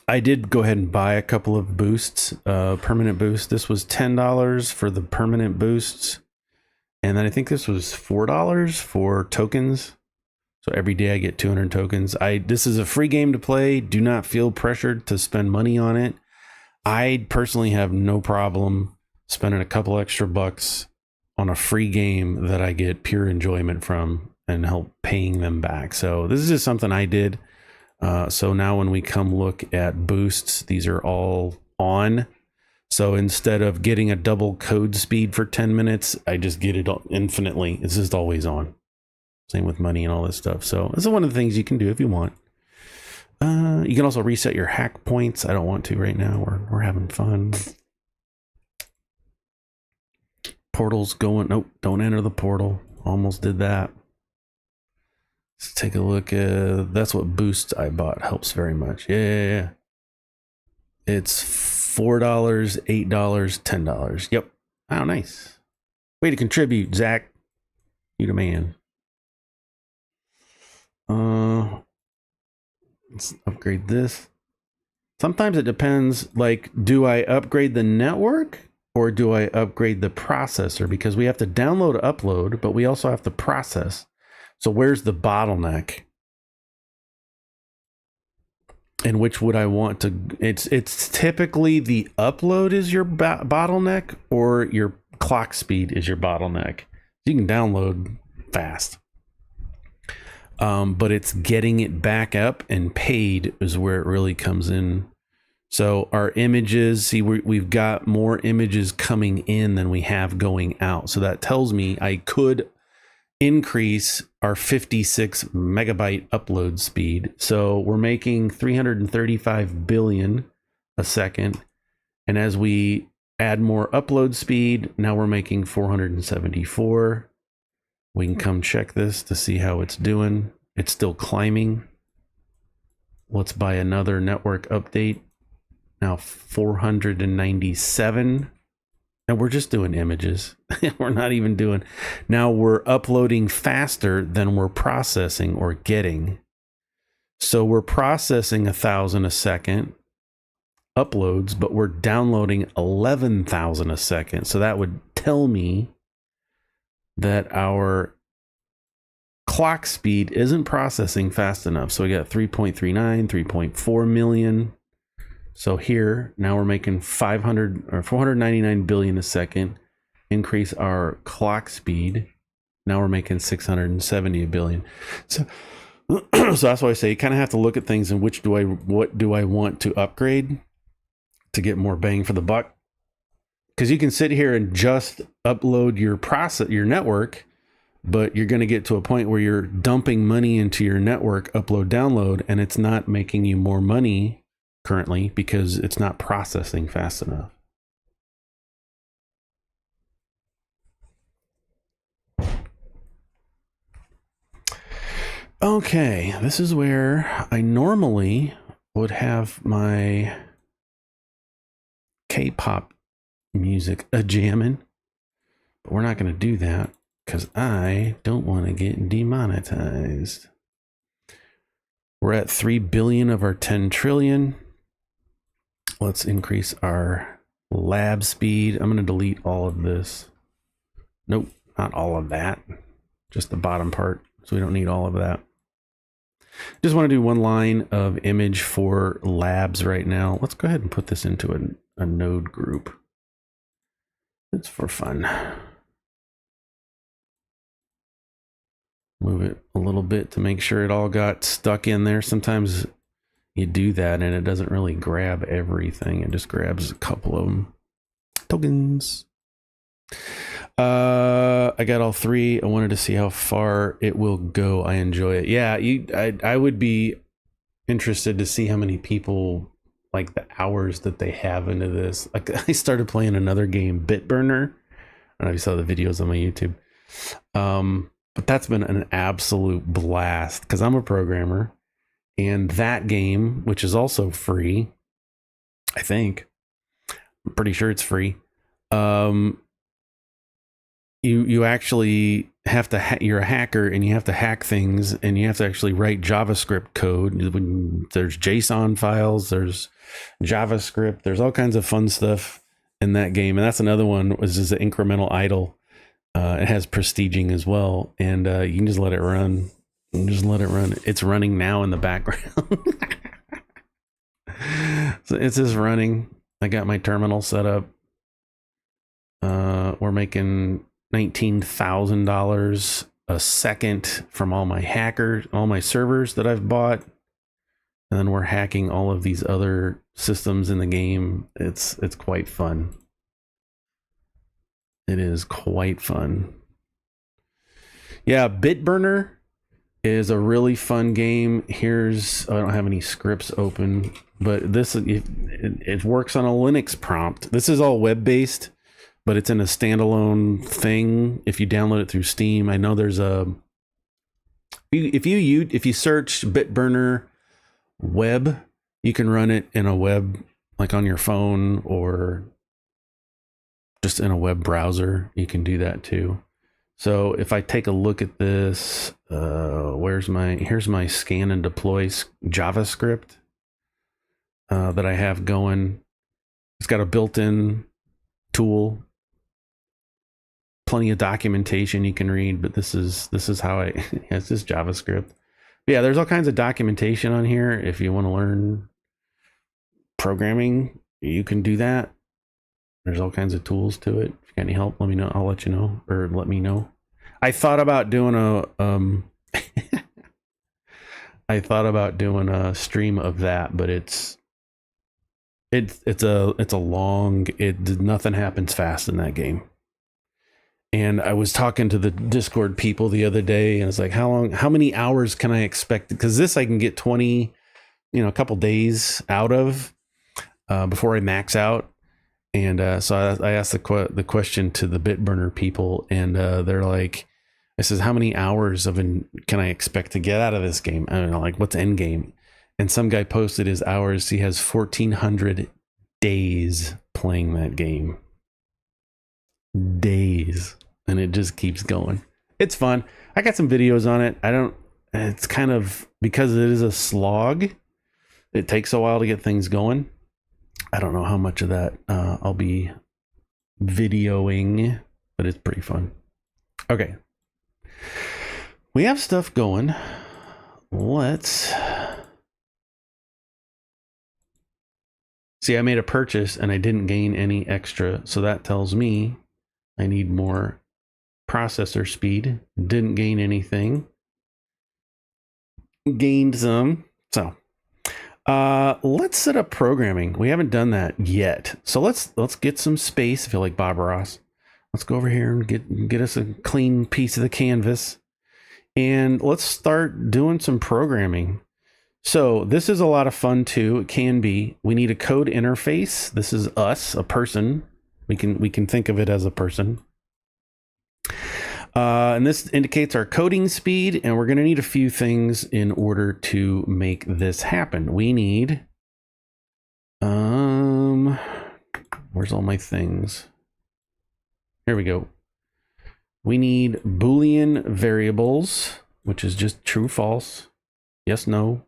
I did go ahead and buy a couple of boosts, permanent boosts. This was $10 for the permanent boosts. And then I think this was $4 for tokens. So every day I get 200 tokens. This is a free game to play. Do not feel pressured to spend money on it. I personally have no problem spending a couple extra bucks on a free game that I get pure enjoyment from and help paying them back. So this is just something I did. So now when we come look at boosts, these are all on. So instead of getting a double code speed for 10 minutes, I just get it infinitely. It's just always on. Same with money and all this stuff. So this is one of the things you can do if you want. You can also reset your hack points. I don't want to right now. We're having fun. Portal's going. Nope, don't enter the portal. Almost did that. Let's take a look at. That's what boosts I bought. Helps very much. Yeah. It's $4, $8, $10. Yep. Oh, nice. Way to contribute, Zach. You the man. Let's upgrade this. Sometimes it depends, like, do I upgrade the network or do I upgrade the processor? Because we have to download, upload, but we also have to process. So where's the bottleneck? And which would I want to? It's typically the upload is your bottleneck or your clock speed is your bottleneck. You can download fast. But it's getting it back up and paid is where it really comes in. So our images, see, we've got more images coming in than we have going out. So that tells me I could increase our 56 megabyte upload speed. So we're making 335 billion a second. And as we add more upload speed, now we're making 474. We can come check this to see how it's doing. It's still climbing. Let's buy another network update. Now 497 And we're just doing images. We're not even doing. Now we're uploading faster than we're processing or getting. So we're processing 1,000 a second uploads, but we're downloading 11,000 a second. So that would tell me that our clock speed isn't processing fast enough. So we got 3.39, 3.4 million. So here, now we're making 500 or 499 billion a second. Increase our clock speed. Now we're making 670 billion. So that's why I say you kind of have to look at things and what do I want to upgrade to get more bang for the buck? Because you can sit here and just upload your network, but you're going to get to a point where you're dumping money into your network, upload, download, and it's not making you more money currently because it's not processing fast enough. Okay, this is where I normally would have my K-pop music jamming, but we're not going to do that because I don't want to get demonetized. We're at 3 billion of our 10 trillion. Let's increase our lab speed. I'm going to delete all of this. Nope, not all of that. Just the bottom part. So we don't need all of that. Just want to do one line of image for labs right now. Let's go ahead and put this into a node group. It's for fun. Move it a little bit to make sure it all got stuck in there. Sometimes you do that and it doesn't really grab everything. It just grabs a couple of them. Tokens. I got all three. I wanted to see how far it will go. I enjoy it. Yeah, I would be interested to see how many people, like the hours that they have into this. Like I started playing another game, Bitburner. I don't know if you saw the videos on my YouTube. But that's been an absolute blast because I'm a programmer, and that game, which is also free, I think, I'm pretty sure it's free. You actually have to you're a hacker and you have to hack things and you have to actually write JavaScript code. There's JSON files, there's JavaScript, there's all kinds of fun stuff in that game. And that's another one, was just an incremental idle. It has prestiging as well, and you can just let it run. It's running now in the background. So it's just running. I got my terminal set up. We're making $19,000 a second from all my servers that I've bought, and then we're hacking all of these other systems in the game. It's quite fun. It is quite fun. Yeah, Bitburner is a really fun game. I don't have any scripts open, but it works on a Linux prompt. This is all web-based, but it's in a standalone thing. If you download it through Steam, I know there's if you search Bitburner web, you can run it in a web, like on your phone or just in a web browser. You can do that too. So if I take a look at this, here's my scan and deploy JavaScript that I have going. It's got a built-in tool, plenty of documentation you can read, but this is how it's just JavaScript. But yeah, there's all kinds of documentation on here. If you want to learn programming, you can do that. There's all kinds of tools to it. If you got any help, let me know. I'll let you know, or let me know. I thought about doing a stream of that, but nothing happens fast in that game. And I was talking to the Discord people the other day, and it's like, how many hours can I expect? Because this I can get 20, a couple days out of before I max out. And so I asked the question to the Bitburner people, and they're like, I says, how many hours can I expect to get out of this game? I don't know, like, what's end game? And some guy posted his hours. He has 1,400 days playing that game. days, and it just keeps going. It's fun. I got some videos on it. It's kind of, because it is a slog, it takes a while to get things going. I don't know how much of that I'll be videoing, but it's pretty fun. Okay. We have stuff going. Let's see. I made a purchase and I didn't gain any extra. So that tells me I need more processor speed. Didn't gain anything. Gained some. So let's set up programming. We haven't done that yet. So let's get some space. I feel like Bob Ross. Let's go over here and get us a clean piece of the canvas. And let's start doing some programming. So this is a lot of fun too. It can be. We need a code interface. This is us, a person. We can think of it as a person. And this indicates our coding speed, and we're going to need a few things in order to make this happen. We need, where's all my things? Here we go. We need Boolean variables, which is just true, false, yes, no.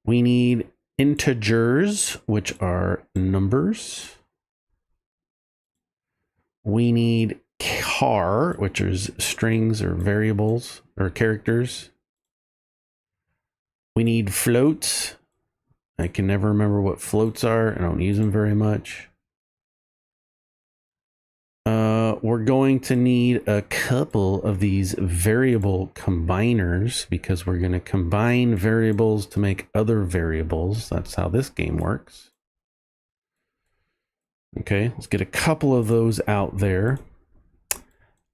We need integers, which are numbers. We need char, which is strings or variables or characters. We need floats. I can never remember what floats are. I don't use them very much. We're going to need a couple of these variable combiners because we're going to combine variables to make other variables. That's how this game works. Okay, let's get a couple of those out there.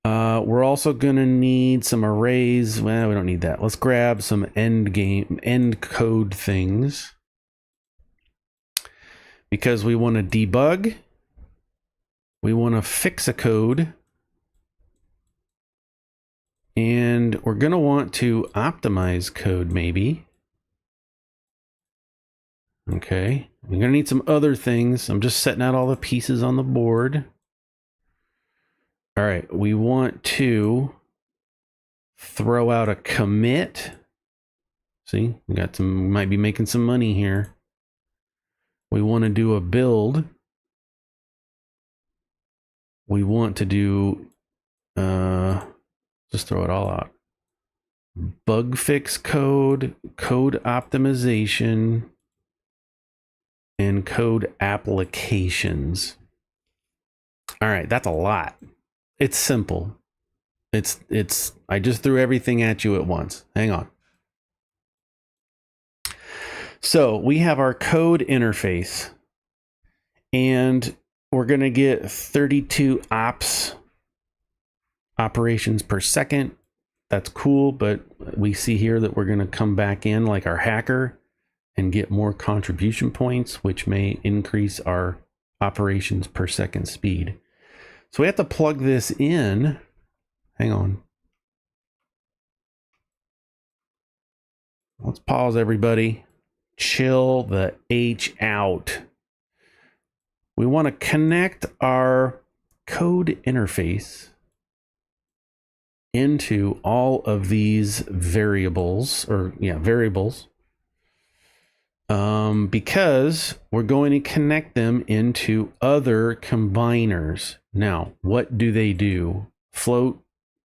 We're also going to need some arrays. Well, we don't need that. Let's grab some end code things because we want to debug. We want to fix a code. And we're going to want to optimize code maybe. Okay, we're going to need some other things. I'm just setting out all the pieces on the board. All right, we want to throw out a commit. See, we got some, might be making some money here. We want to do a build. We want to do, just throw it all out. Bug fix code, code optimization, and code applications. All right, that's a lot. It's simple. I just threw everything at you at once. Hang on. So we have our code interface, and we're going to get 32 operations per second. That's cool, but we see here that we're going to come back in like our hacker and get more contribution points, which may increase our operations per second speed. So we have to plug this in. Hang on. Let's pause, everybody. Chill the H out. We want to connect our code interface into all of these variables, because we're going to connect them into other combiners. Now, what do they do? Float,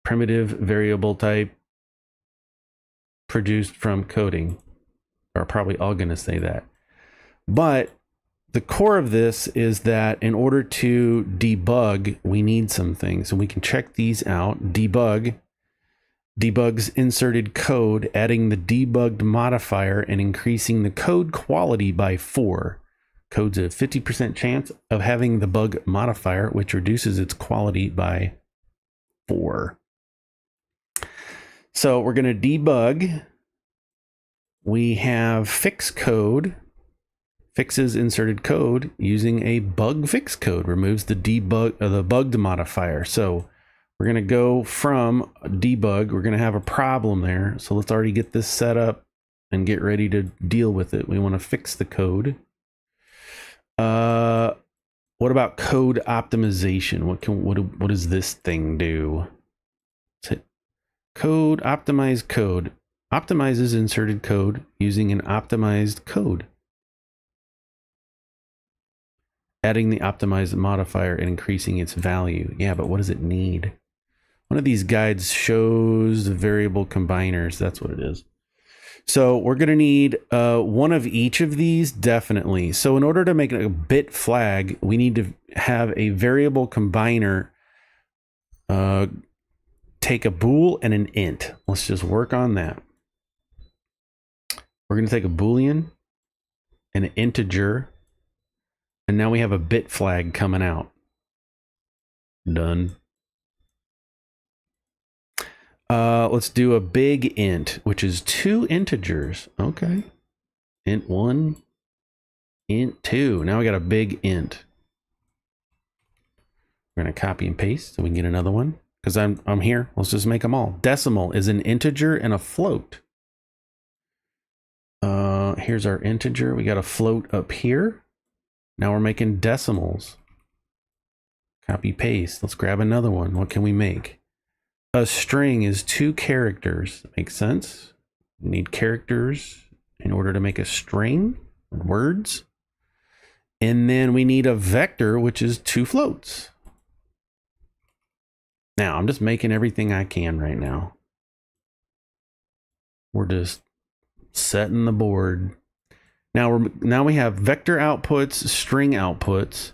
primitive variable type, produced from coding. Are probably all going to say that. But the core of this is that in order to debug, we need some things. And we can check these out. Debugs inserted code, adding the debugged modifier and increasing the code quality by 4. Code's a 50% chance of having the bug modifier, which reduces its quality by 4. So we're going to debug. We have fix code. Fixes inserted code using a bug fix code, removes the the bugged modifier. So we're going to go from debug. We're going to have a problem there. So let's already get this set up and get ready to deal with it. We want to fix the code. What What about code optimization? What does this thing do? Code, optimize code. Optimizes inserted code using an optimized code. Adding the optimized modifier and increasing its value. Yeah, but what does it need? One of these guides shows the variable combiners. That's what it is. So we're going to need one of each of these, definitely. So in order to make a bit flag, we need to have a variable combiner take a bool and an int. Let's just work on that. We're going to take a boolean and an integer, and now we have a bit flag coming out. Done. Let's do a big int, which is 2 integers. Okay. Int 1, int 2. Now we got a big int. We're going to copy and paste so we can get another one. Because I'm here. Let's just make them all. Decimal is an integer and a float. Here's our integer. We got a float up here. Now we're making decimals. Copy paste. Let's grab another one. What can we make? A string is 2 characters. Makes sense. We need characters in order to make a string, words. And then we need a vector, which is 2 floats. Now, I'm just making everything I can right now. We're just setting the board. Now we have vector outputs, string outputs,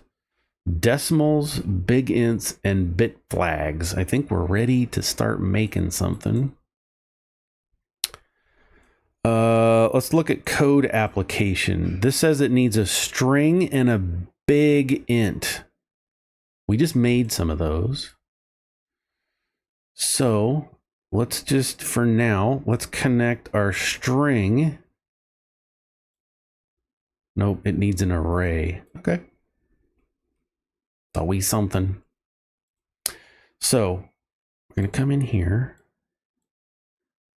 decimals, big ints, and bit flags. I think we're ready to start making something. Let's look at code application. This says it needs a string and a big int. We just made some of those. So let's just, for now, let's connect our string. Nope, it needs an array. Okay. Always something. So we're going to come in here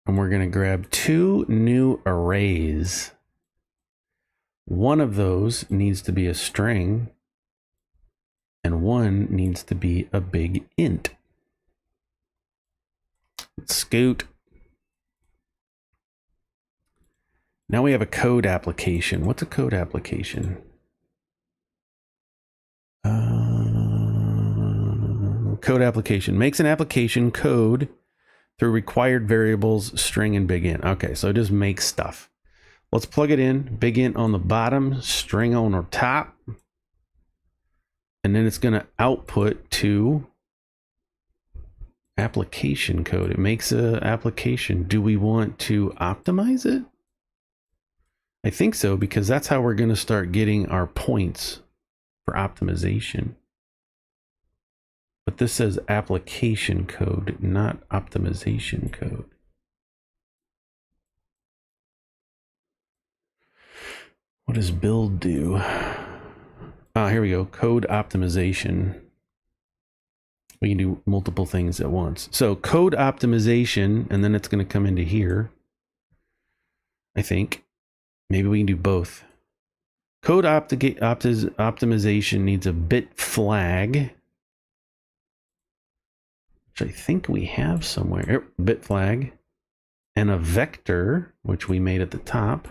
and we're going to grab 2 new arrays. One of those needs to be a string and one needs to be a big int. Scoot. Now we have a code application. What's a code application? Code application makes an application code through required variables, string and big int. Okay, so it just makes stuff. Let's plug it in. Big int on the bottom, string on the top, and then it's going to output to application code. It makes an application. Do we want to optimize it? I think so, because that's how we're going to start getting our points for optimization. But this says application code, not optimization code. What does build do? Ah, here we go. Code optimization. We can do multiple things at once. So code optimization, and then it's going to come into here. I think. Maybe we can do both. Code optimization needs a bit flag, which I think we have somewhere. Bit flag. And a vector, which we made at the top.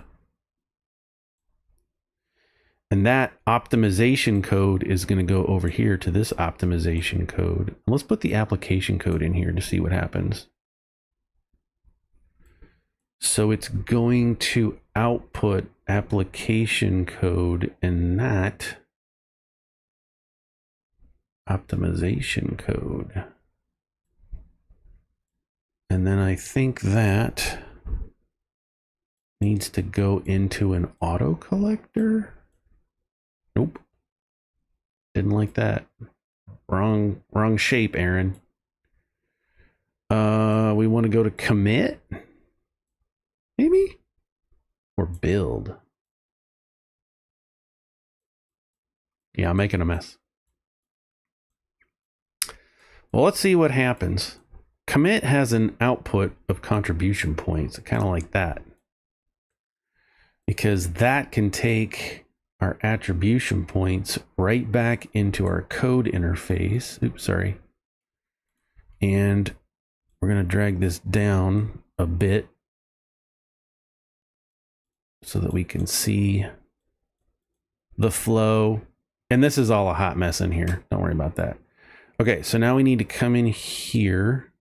And that optimization code is going to go over here to this optimization code. Let's put the application code in here to see what happens. So it's going to output application code and not optimization code. And then I think that needs to go into an auto collector. Nope. Didn't like that. Wrong shape, Aaron. We want to go to commit. Maybe? Or build. Yeah, I'm making a mess. Well, let's see what happens. Commit has an output of contribution points, kind of like that. Because that can take our attribution points right back into our code interface. Oops, sorry. And we're going to drag this down a bit so that we can see the flow. And this is all a hot mess in here. Don't worry about that. Okay, so now we need to come in here.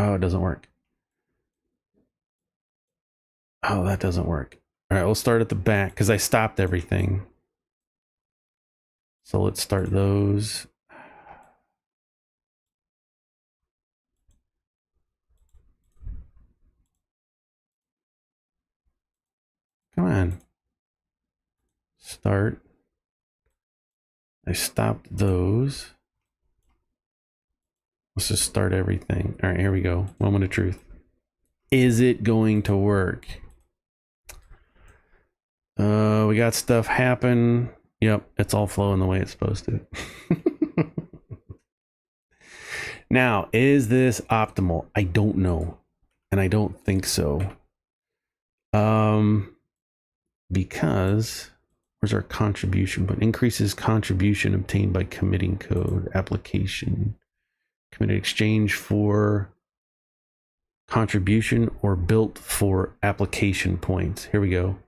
Oh, it doesn't work. Oh, that doesn't work. All right, we'll start at the back because I stopped everything. So let's start those. Come on. Start. I stopped those. Let's just start everything. All right, here we go. Moment of truth. Is it going to work? We got stuff happen. Yep, it's all flowing the way it's supposed to. Now, is this optimal? I don't know. And I don't think so. Because where's our contribution? But increases contribution obtained by committing code, application, committed exchange for contribution or built for application points. Here we go.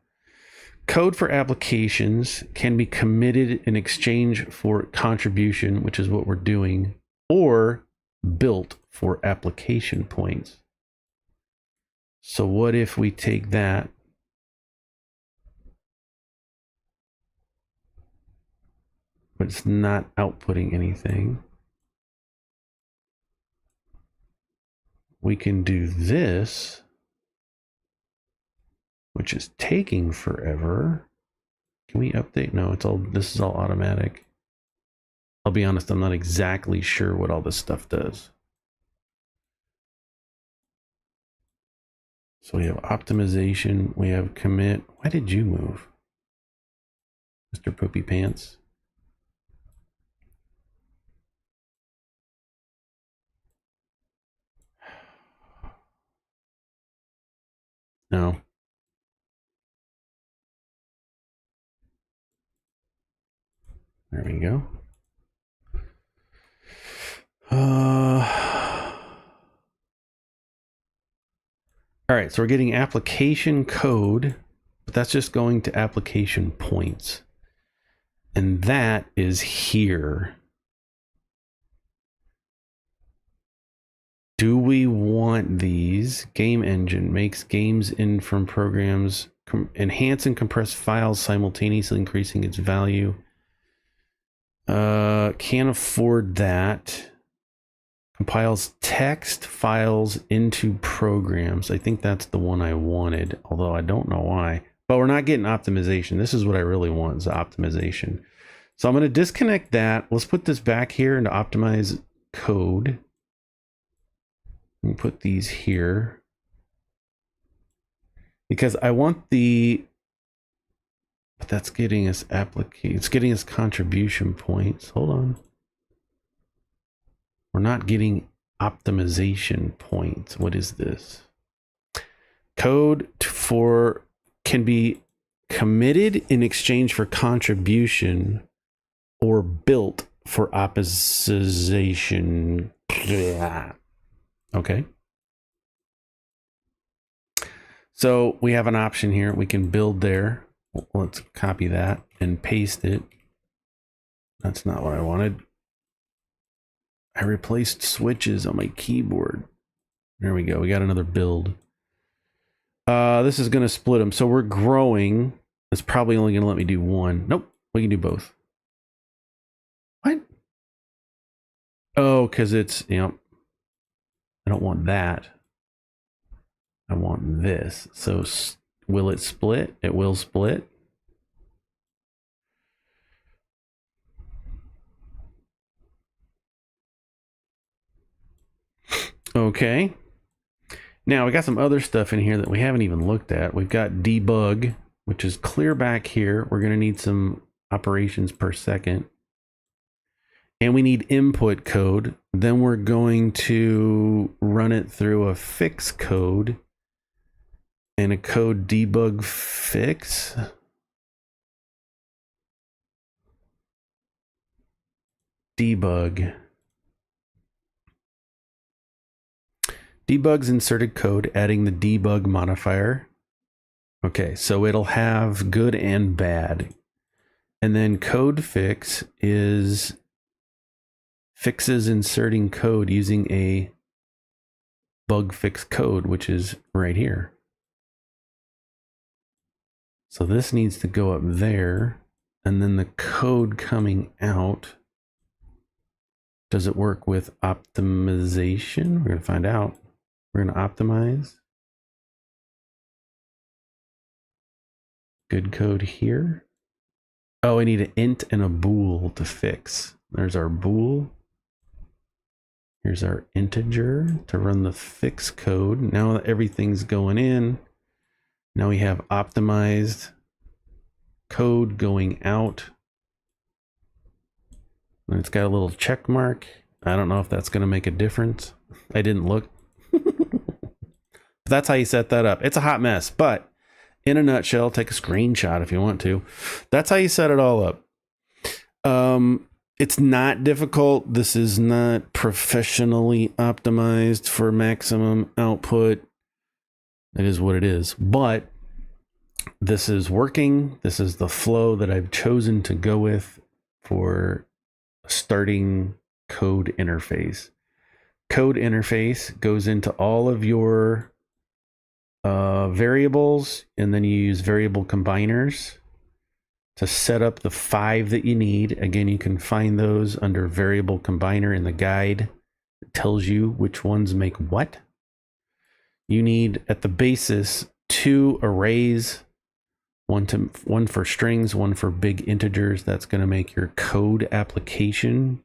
Code for applications can be committed in exchange for contribution, which is what we're doing, or built for application points. So what if we take that but it's not outputting anything? We can do this, which is taking forever. Can we update? No, it's all, this is all automatic. I'll be honest, I'm not exactly sure what all this stuff does. So we have optimization, we have commit. Why did you move, Mr. Poopy Pants? No. There we go. All right, so we're getting application code, but that's just going to application points. And that is here. Do we want these? Game engine makes games in from programs, enhance and compress files simultaneously, increasing its value. Can't afford that. Compiles text files into programs. I think that's the one I wanted, although I don't know why. But we're not getting optimization. This is what I really want, is optimization. So I'm going to disconnect that. Let's put this back here into optimize code. And put these here. Because I want the... But that's getting us application. It's getting us contribution points. Hold on. We're not getting optimization points. What is this? Code for can be committed in exchange for contribution or built for optimization. Okay. So we have an option here. We can build there. Let's copy that and paste it. That's not what I wanted. I replaced switches on my keyboard. There we go. We got another build. This is going to split them. So we're growing. It's probably only going to let me do one. Nope. We can do both. What? Oh, because it's, you know, I don't want that. I want this. So will it split? It will split. Okay. Now we got some other stuff in here that we haven't even looked at. We've got debug, which is clear back here. We're going to need some operations per second. And we need input code. Then we're going to run it through a fix code and a code debug fix. debug. Debug's inserted code, adding the debug modifier. Okay, so it'll have good and bad. And then code fix is fixes inserting code using a bug fix code, which is right here. So this needs to go up there. And then the code coming out, does it work with optimization? We're going to find out. We're going to optimize. Good code here. Oh, I need an int and a bool to fix. There's our bool. Here's our integer to run the fix code. Now that everything's going in, now we have optimized code going out. And it's got a little check mark. I don't know if that's going to make a difference. I didn't look. But that's how you set that up. It's a hot mess, but in a nutshell, take a screenshot if you want to. That's how you set it all up. It's not difficult. This is not professionally optimized for maximum output. It is what it is. But this is working. This is the flow that I've chosen to go with for starting code interface. Code interface goes into all of your variables, and then you use variable combiners to set up the 5 that you need. Again, you can find those under variable combiner in the guide. It tells you which ones make what. You need at the basis 2 arrays, one for strings, one for big integers. That's going to make your code application.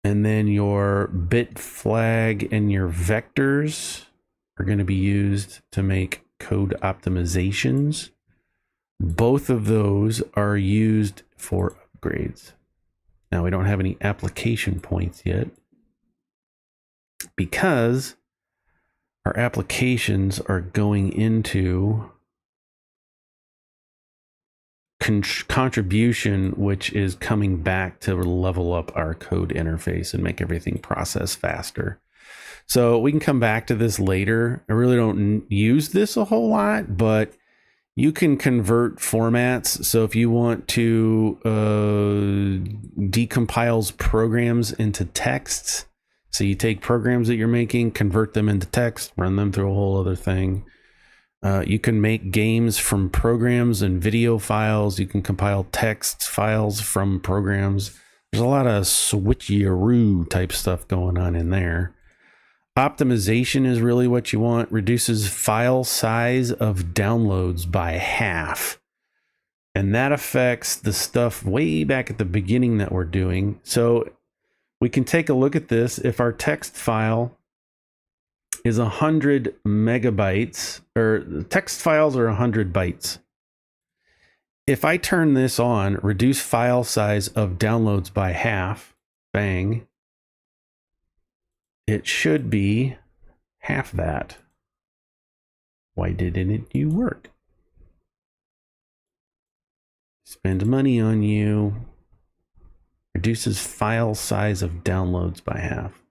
And then your bit flag and your vectors are going to be used to make code optimizations. Both of those are used for upgrades. Now we don't have any application points yet because our applications are going into contribution, which is coming back to level up our code interface and make everything process faster. So we can come back to this later. I really don't use this a whole lot, but you can convert formats. So if you want to decompile programs into texts, so you take programs that you're making, convert them into text, run them through a whole other thing. You can make games from programs and video files. You can compile text files from programs. There's a lot of switcheroo type stuff going on in there. Optimization is really what you want. Reduces file size of downloads by half. And that affects the stuff way back at the beginning that we're doing. So we can take a look at this. If our text file is 100 megabytes, or text files are 100 bytes. If I turn this on, reduce file size of downloads by half, bang, it should be half that. Why didn't it work? Spend money on you. Reduces file size of downloads by half.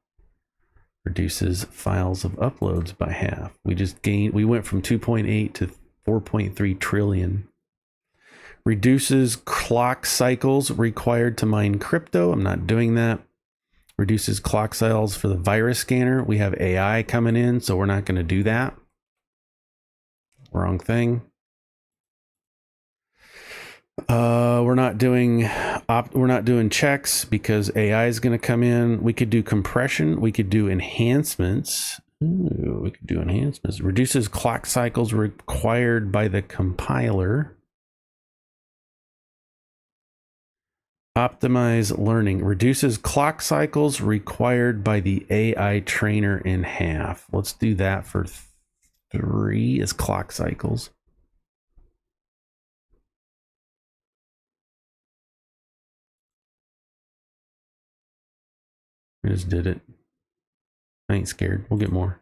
Reduces files of uploads by half. We went from 2.8 to 4.3 trillion. Reduces clock cycles required to mine crypto. I'm not doing that. Reduces clock cycles for the virus scanner. We have AI coming in, so we're not going to do that. Wrong thing. We're not doing checks because AI is going to come in. We could do compression. We could do enhancements. Ooh, we could do enhancements. Reduces clock cycles required by the compiler. Optimize learning. Reduces clock cycles required by the AI trainer in half. Let's do that for 3 as clock cycles. I just did it. I ain't scared. We'll get more.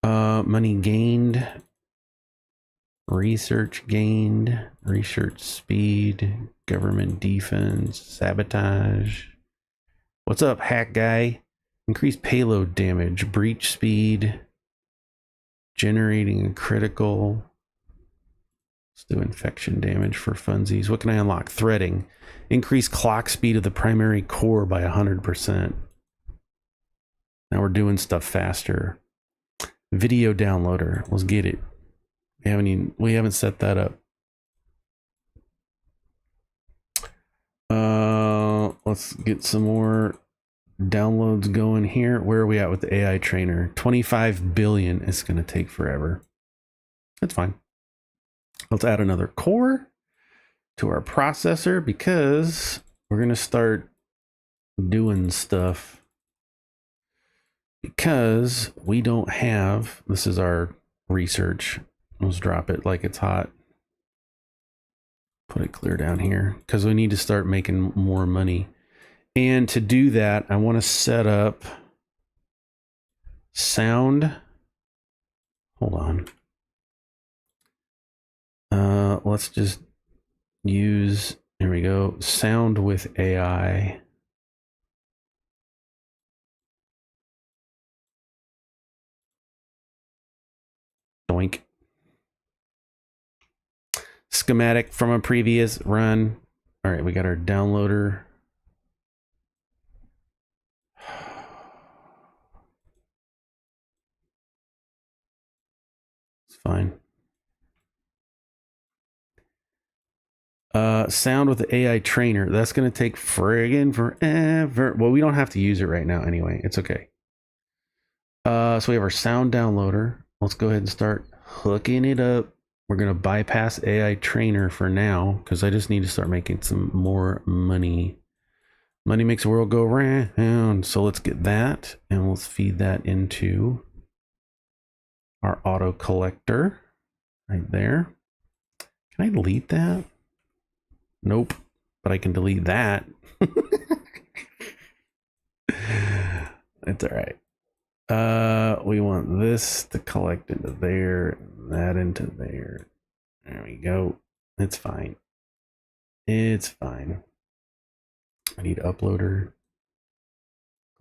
Money gained. research gained, research speed, government defense, sabotage. What's up, hack guy? Increased payload damage, breach speed, generating a critical. Let's do infection damage for funsies. What can I unlock? Threading. Increase clock speed of the primary core by 100%. Now we're doing stuff faster. Video downloader. Let's get it. We haven't set that up. Let's get some more downloads going here. Where are we at with the AI trainer? 25 billion. It's going to take forever. That's fine. Let's add another core to our processor because we're going to start doing stuff because we don't have, this is our research. Let's drop it like it's hot. Put it clear down here because we need to start making more money. And to do that, I want to set up sound. Hold on. Let's just use, here we go, sound with AI. Doink. Schematic from a previous run. All right, we got our downloader. It's fine. Sound with the AI trainer. That's going to take friggin' forever. Well, we don't have to use it right now anyway. It's okay. So we have our sound downloader. Let's go ahead and start hooking it up. We're going to bypass AI trainer for now because I just need to start making some more money. Money makes the world go round. So let's get that and let's feed that into our auto collector right there. Can I delete that? Nope, but I can delete that. It's all right. We want this to collect into there, that into there. There we go. It's fine. It's fine. I need uploader.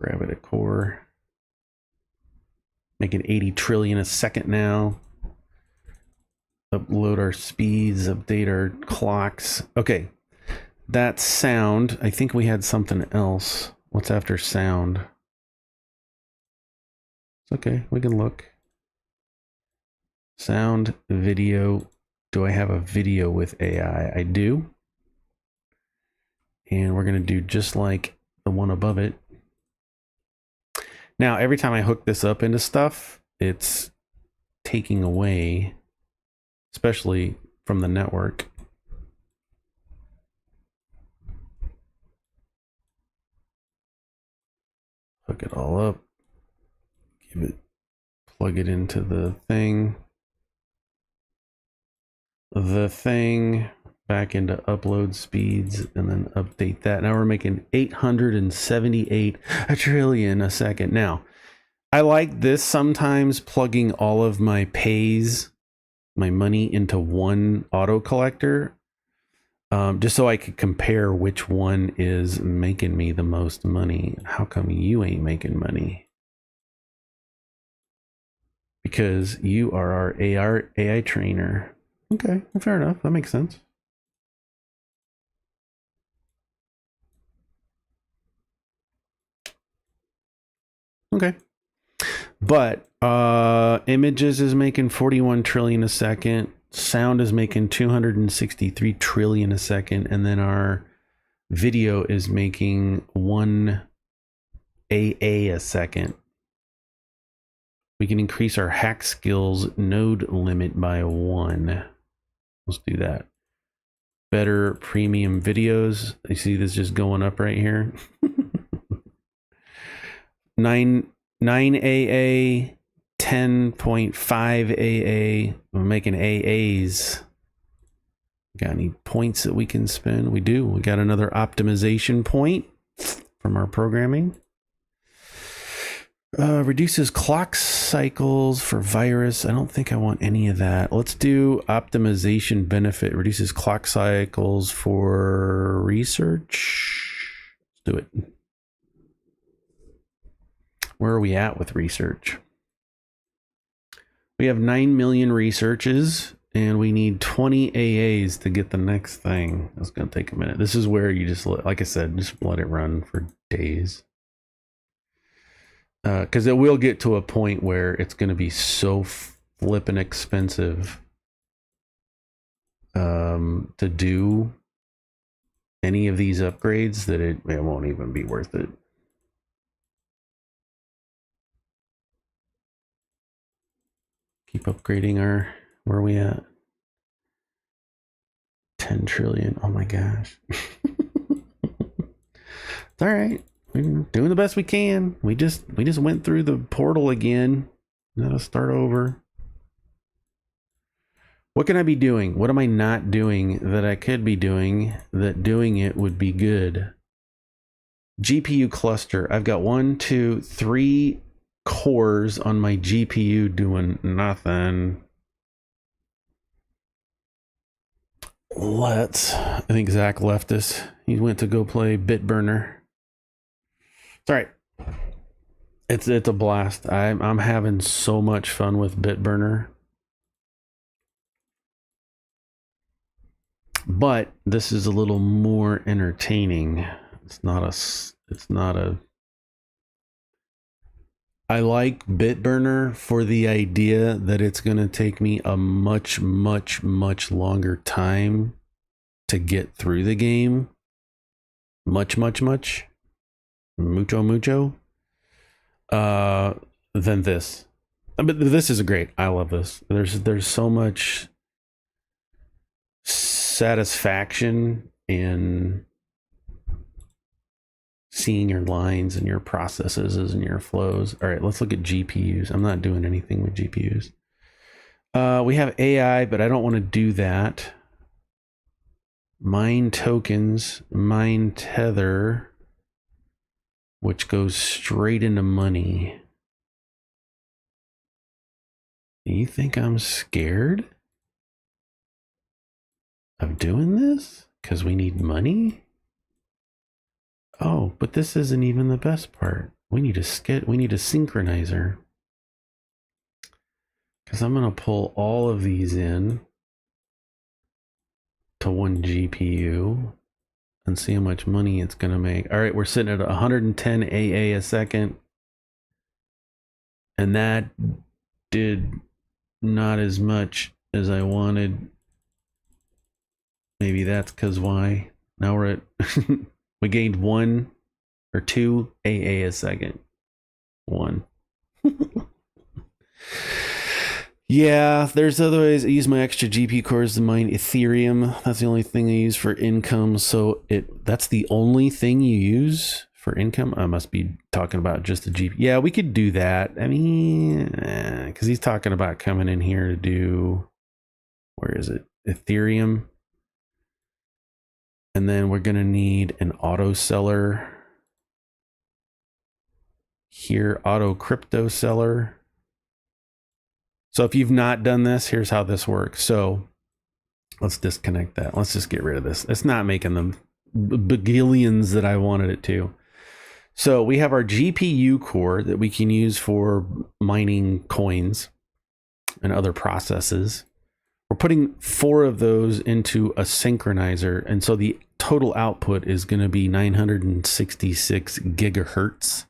Grab it a core. Making 80 trillion a second now. Upload our speeds, update our clocks. Okay, that's sound. I think we had something else. What's after sound? It's okay, we can look. Sound, video. Do I have a video with AI? I do. And we're going to do just like the one above it. Now, every time I hook this up into stuff, it's taking away, especially from the network. Hook it all up. Give it, plug it into the thing. Back into upload speeds, and then update that. Now we're making 878 trillion a second. Now, I like this sometimes, plugging all of my my money into one auto collector, just so I could compare which one is making me the most money. How come you ain't making money? Because you are our AI trainer. Okay, fair enough. That makes sense. Okay. But images is making 41 trillion a second. Sound is making 263 trillion a second. And then our video is making 1 AA a second. We can increase our hack skills node limit by 1. Let's do that. Better premium videos. You see this just going up right here. 9 AA, 10.5 AA. We're making AAs. Got any points that we can spend? We do. We got another optimization point from our programming. Reduces clock cycles for virus. I don't think I want any of that. Let's do optimization benefit. Reduces clock cycles for research. Let's do it. Where are we at with research? We have 9 million researches and we need 20 AAs to get the next thing. That's going to take a minute. This is where you just, like I said, just let it run for days. Because it will get to a point where it's going to be so flippin' expensive to do any of these upgrades that it won't even be worth it. Keep upgrading our, where are we at? 10 trillion. Oh my gosh. It's all right. We're doing the best we can. We just went through the portal again. Gotta start over. What can I be doing? What am I not doing that I could be doing that doing it would be good? GPU cluster. I've got 1, 2, 3 cores on my GPU doing nothing. I think Zach left us. He went to go play Bitburner. It's all right. It's a blast. I'm having so much fun with Bitburner. But this is a little more entertaining. I like Bitburner for the idea that it's going to take me a much longer time to get through the game. Mucho than this. But this is great. I love this. There's so much satisfaction in seeing your lines and your processes and your flows. All right, let's look at GPUs. I'm not doing anything with GPUs. We have AI, but I don't want to do that. Mine tokens, mine tether, which goes straight into money. Do you think I'm scared of doing this? Because we need money? Oh, but this isn't even the best part. We need a synchronizer. Because I'm going to pull all of these in to one GPU and see how much money it's going to make. All right, we're sitting at 110 AA a second. And that did not as much as I wanted. Maybe that's because why. Now we're at, we gained 1 or 2 AA a second. 1. Yeah, there's other ways. I use my extra GPU cores to mine Ethereum. That's the only thing I use for income. So that's the only thing you use for income? I must be talking about just the GPU. Yeah, we could do that. I mean, because he's talking about coming in here to do, where is it? Ethereum. And then we're going to need an auto seller. Here, auto crypto seller. So if you've not done this, here's how this works. So let's disconnect that. Let's just get rid of this. It's not making them bagillions that I wanted it to. So we have our GPU core that we can use for mining coins and other processes. We're putting 4 of those into a synchronizer. And so the total output is going to be 966 gigahertz.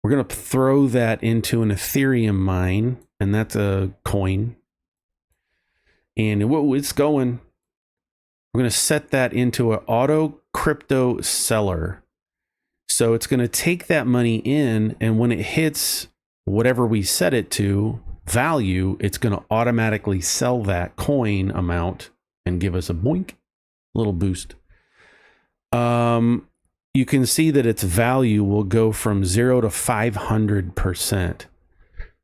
We're going to throw that into an Ethereum mine, and that's a coin. And it's going, we're going to set that into an auto crypto seller. So it's going to take that money in, and when it hits whatever we set it to, value, it's going to automatically sell that coin amount and give us a boink, little boost. You can see that its value will go from 0 to 500%.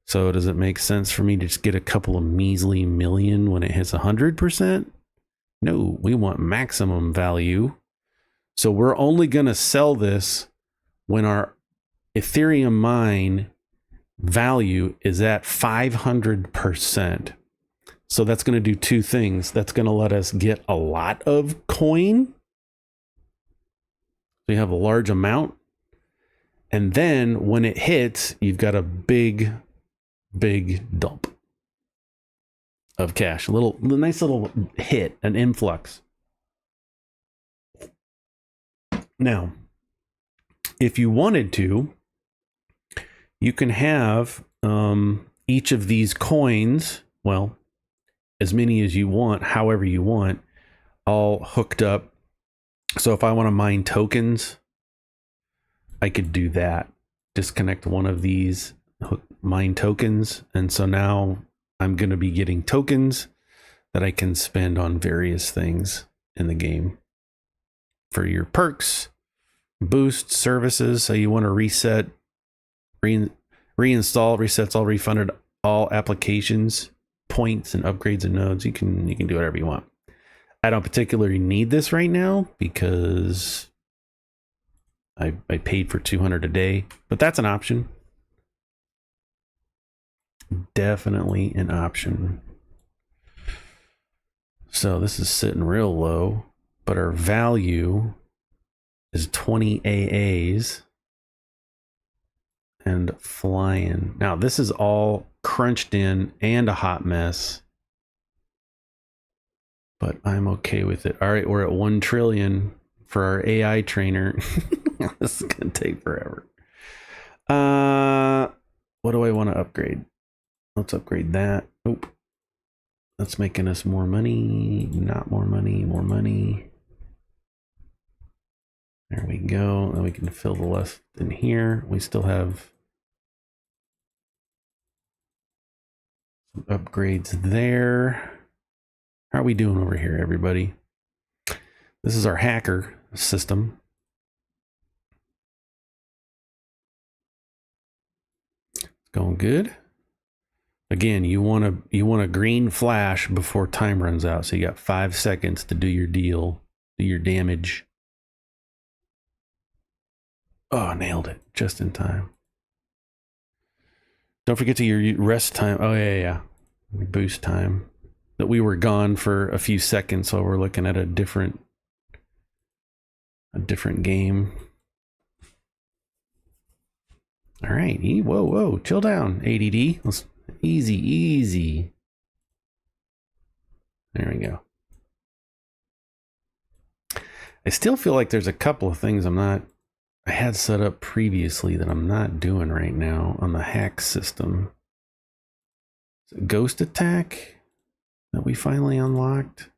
So does it make sense for me to just get a couple of measly million when it hits 100%? No, we want maximum value. So we're only going to sell this when our Ethereum mine value is at 500%. So that's going to do two things. That's going to let us get a lot of coin. So you have a large amount. And then when it hits, you've got a big dump of cash. A nice little hit, an influx. Now, if you wanted to, you can have each of these coins, well, as many as you want, however you want, all hooked up. So if I want to mine tokens, I could do that. Disconnect one of these, mine tokens. And so now I'm going to be getting tokens that I can spend on various things in the game for your perks, boost services. So you want to reset, reinstall, resets all refunded, all applications, points and upgrades and nodes. You can do whatever you want. I don't particularly need this right now because I paid for 200 a day, but that's an option. Definitely an option. So this is sitting real low, but our value is 20 AAs and flying. Now this is all crunched in and a hot mess, but I'm okay with it. All right, we're at 1 trillion for our AI trainer. This is gonna take forever. What do I want to upgrade? Let's upgrade that. Nope. That's making us more money. Not more money, more money. There we go. Then we can fill the left in here. We still have some upgrades there. How are we doing over here, everybody? This is our hacker system. It's going good. Again, you want a green flash before time runs out. So you got 5 seconds to do your deal, do your damage. Oh, nailed it just in time. Don't forget to your rest time. Oh yeah. Boost time. That we were gone for a few seconds, so we're looking at a different game. All right, whoa, chill down, ADD. Let's easy. There we go. I still feel like there's a couple of things I had set up previously that I'm not doing right now on the hack system. Ghost attack that we finally unlocked.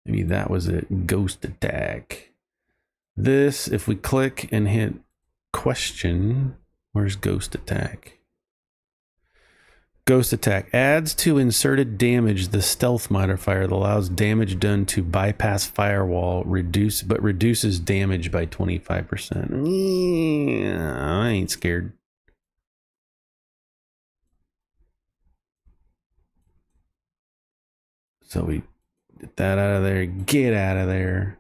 Maybe that was it. Ghost attack. This, if we click and hit question, where's ghost attack? Ghost attack adds to inserted damage the stealth modifier that allows damage done to bypass firewall, reduces damage by 25%. Yeah, I ain't scared. So we get that out of there. Get out of there.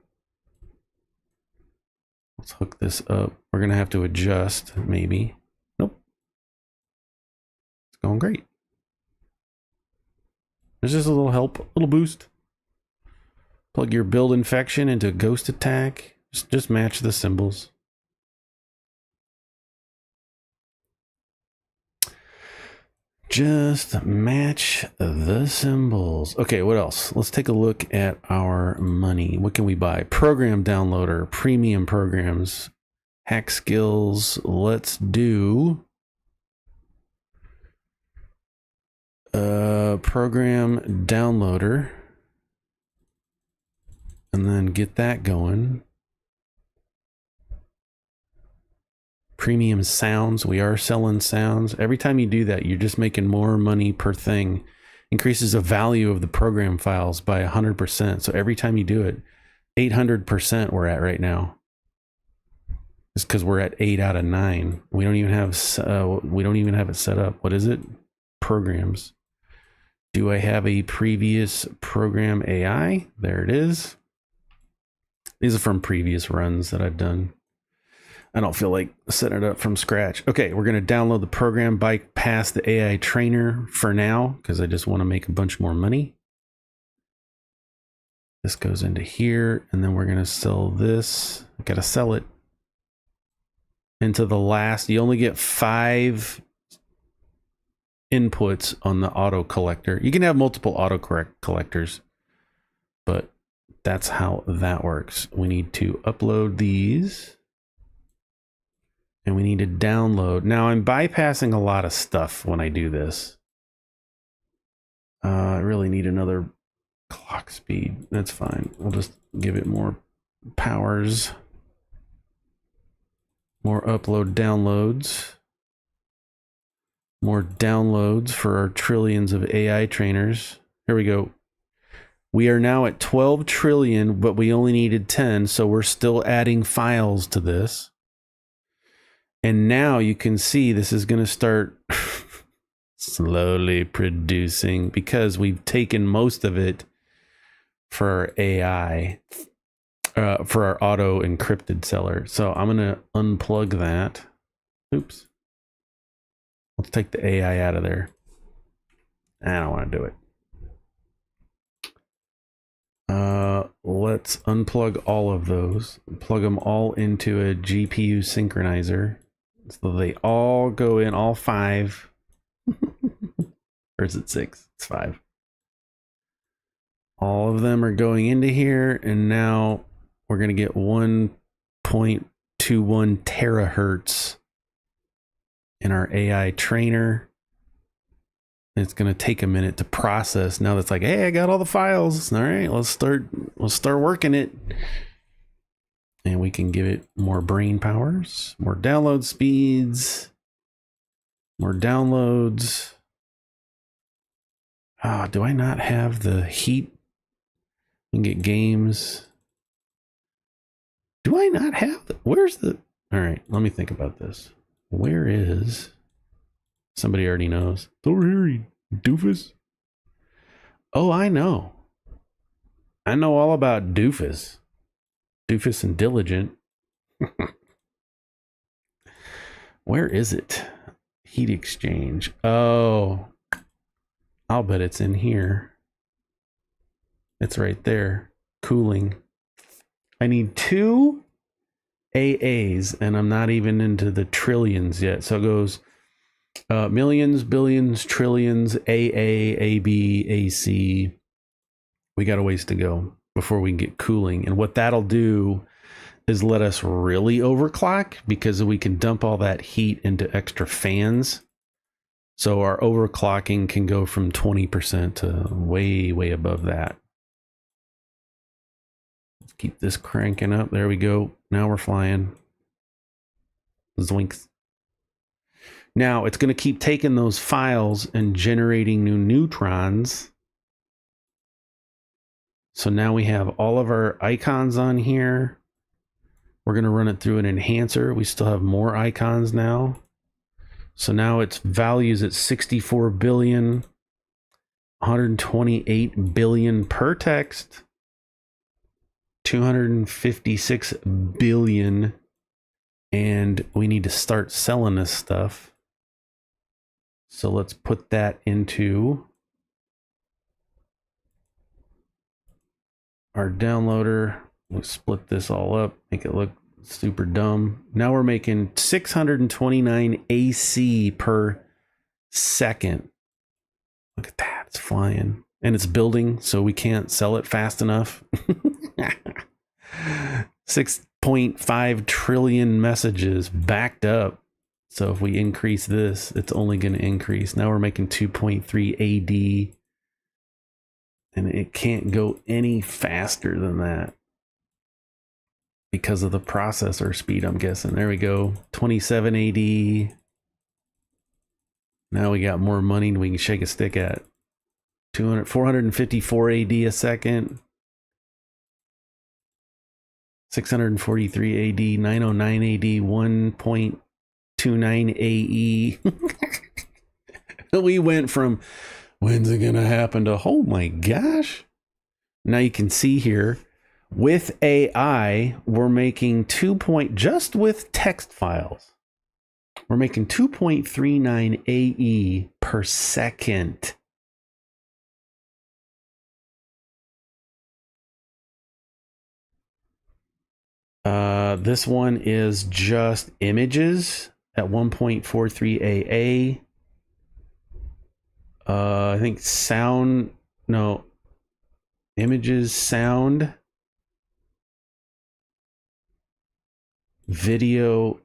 Let's hook this up. We're gonna have to adjust, maybe. Nope. It's going great. There's just a little help, a little boost. Plug your build infection into ghost attack. Just match the symbols. Just match the symbols. Okay, what else? Let's take a look at our money. What can we buy? Program downloader, premium programs, hack skills. Let's do program downloader and then get that going. Premium sounds. We are selling sounds. Every time you do that, you're just making more money per thing. Increases the value of the program files by 100%. So every time you do it, 800% we're at right now. It's because we're at 8 out of 9. We don't even have it set up. What is it? Programs. Do I have a previous program AI? There it is. These are from previous runs that I've done. I don't feel like setting it up from scratch. Okay, we're going to download the program, bypass the AI trainer for now, because I just want to make a bunch more money. This goes into here, and then we're going to sell this. Got to sell it into the last. You only get 5 inputs on the auto collector. You can have multiple auto collectors, but that's how that works. We need to upload these, and we need to download. Now I'm bypassing a lot of stuff when I do this. I really need another clock speed. That's fine. We'll just give it more powers, more upload downloads, more downloads for our trillions of AI trainers. Here we go. We are now at 12 trillion, but we only needed 10, so we're still adding files to this. And now you can see this is going to start slowly producing, because we've taken most of it for our AI, for our auto encrypted seller. So I'm going to unplug that. Oops. Let's take the AI out of there. I don't want to do it. Let's unplug all of those, plug them all into a GPU synchronizer, so they all go in, all 5. Or is it 6? It's 5. All of them are going into here, and now we're going to get 1.21 terahertz in our AI trainer. It's going to take a minute to process. Now that's like, hey, I got all the files. All right, let's start working it. And we can give it more brain powers, more download speeds, more downloads. Ah, do I not have the heat? You can get games. Do I not have the, where's the, all right, let me think about this. Where is, somebody already knows. It's over here, you doofus. Oh, I know. I know all about doofus. Doofus and diligent. Where is it? Heat exchange. Oh, I'll bet it's in here. It's right there. Cooling. I need 2 AAs, and I'm not even into the trillions yet. So it goes millions, billions, trillions, AA, AB, AC. We got a ways to go before we can get cooling. And what that'll do is let us really overclock, because we can dump all that heat into extra fans. So our overclocking can go from 20% to way, way above that. Let's keep this cranking up. There we go. Now we're flying. Zoinks. Now it's going to keep taking those files and generating new neutrons. So now we have all of our icons on here. We're going to run it through an enhancer. We still have more icons now. So now its values at 64 billion, 128 billion per text, 256 billion, and we need to start selling this stuff. So let's put that into our downloader. We'll split this all up, make it look super dumb. Now we're making 629 AC per second. Look at that, it's flying. And it's building, so we can't sell it fast enough. 6.5 trillion messages backed up. So if we increase this, it's only going to increase. Now we're making 2.3 AD. And it can't go any faster than that, because of the processor speed, I'm guessing. There we go. 27 AD. Now we got more money than we can shake a stick at. 454 AD a second. 643 AD, 909 AD, 1.29 AE. We went from, when's it gonna happen, to, oh my gosh. Now you can see here, With AI, we're making just with text files, we're making 2.39 AE per second. This one is just images at 1.43 AA. I think images, sound, video,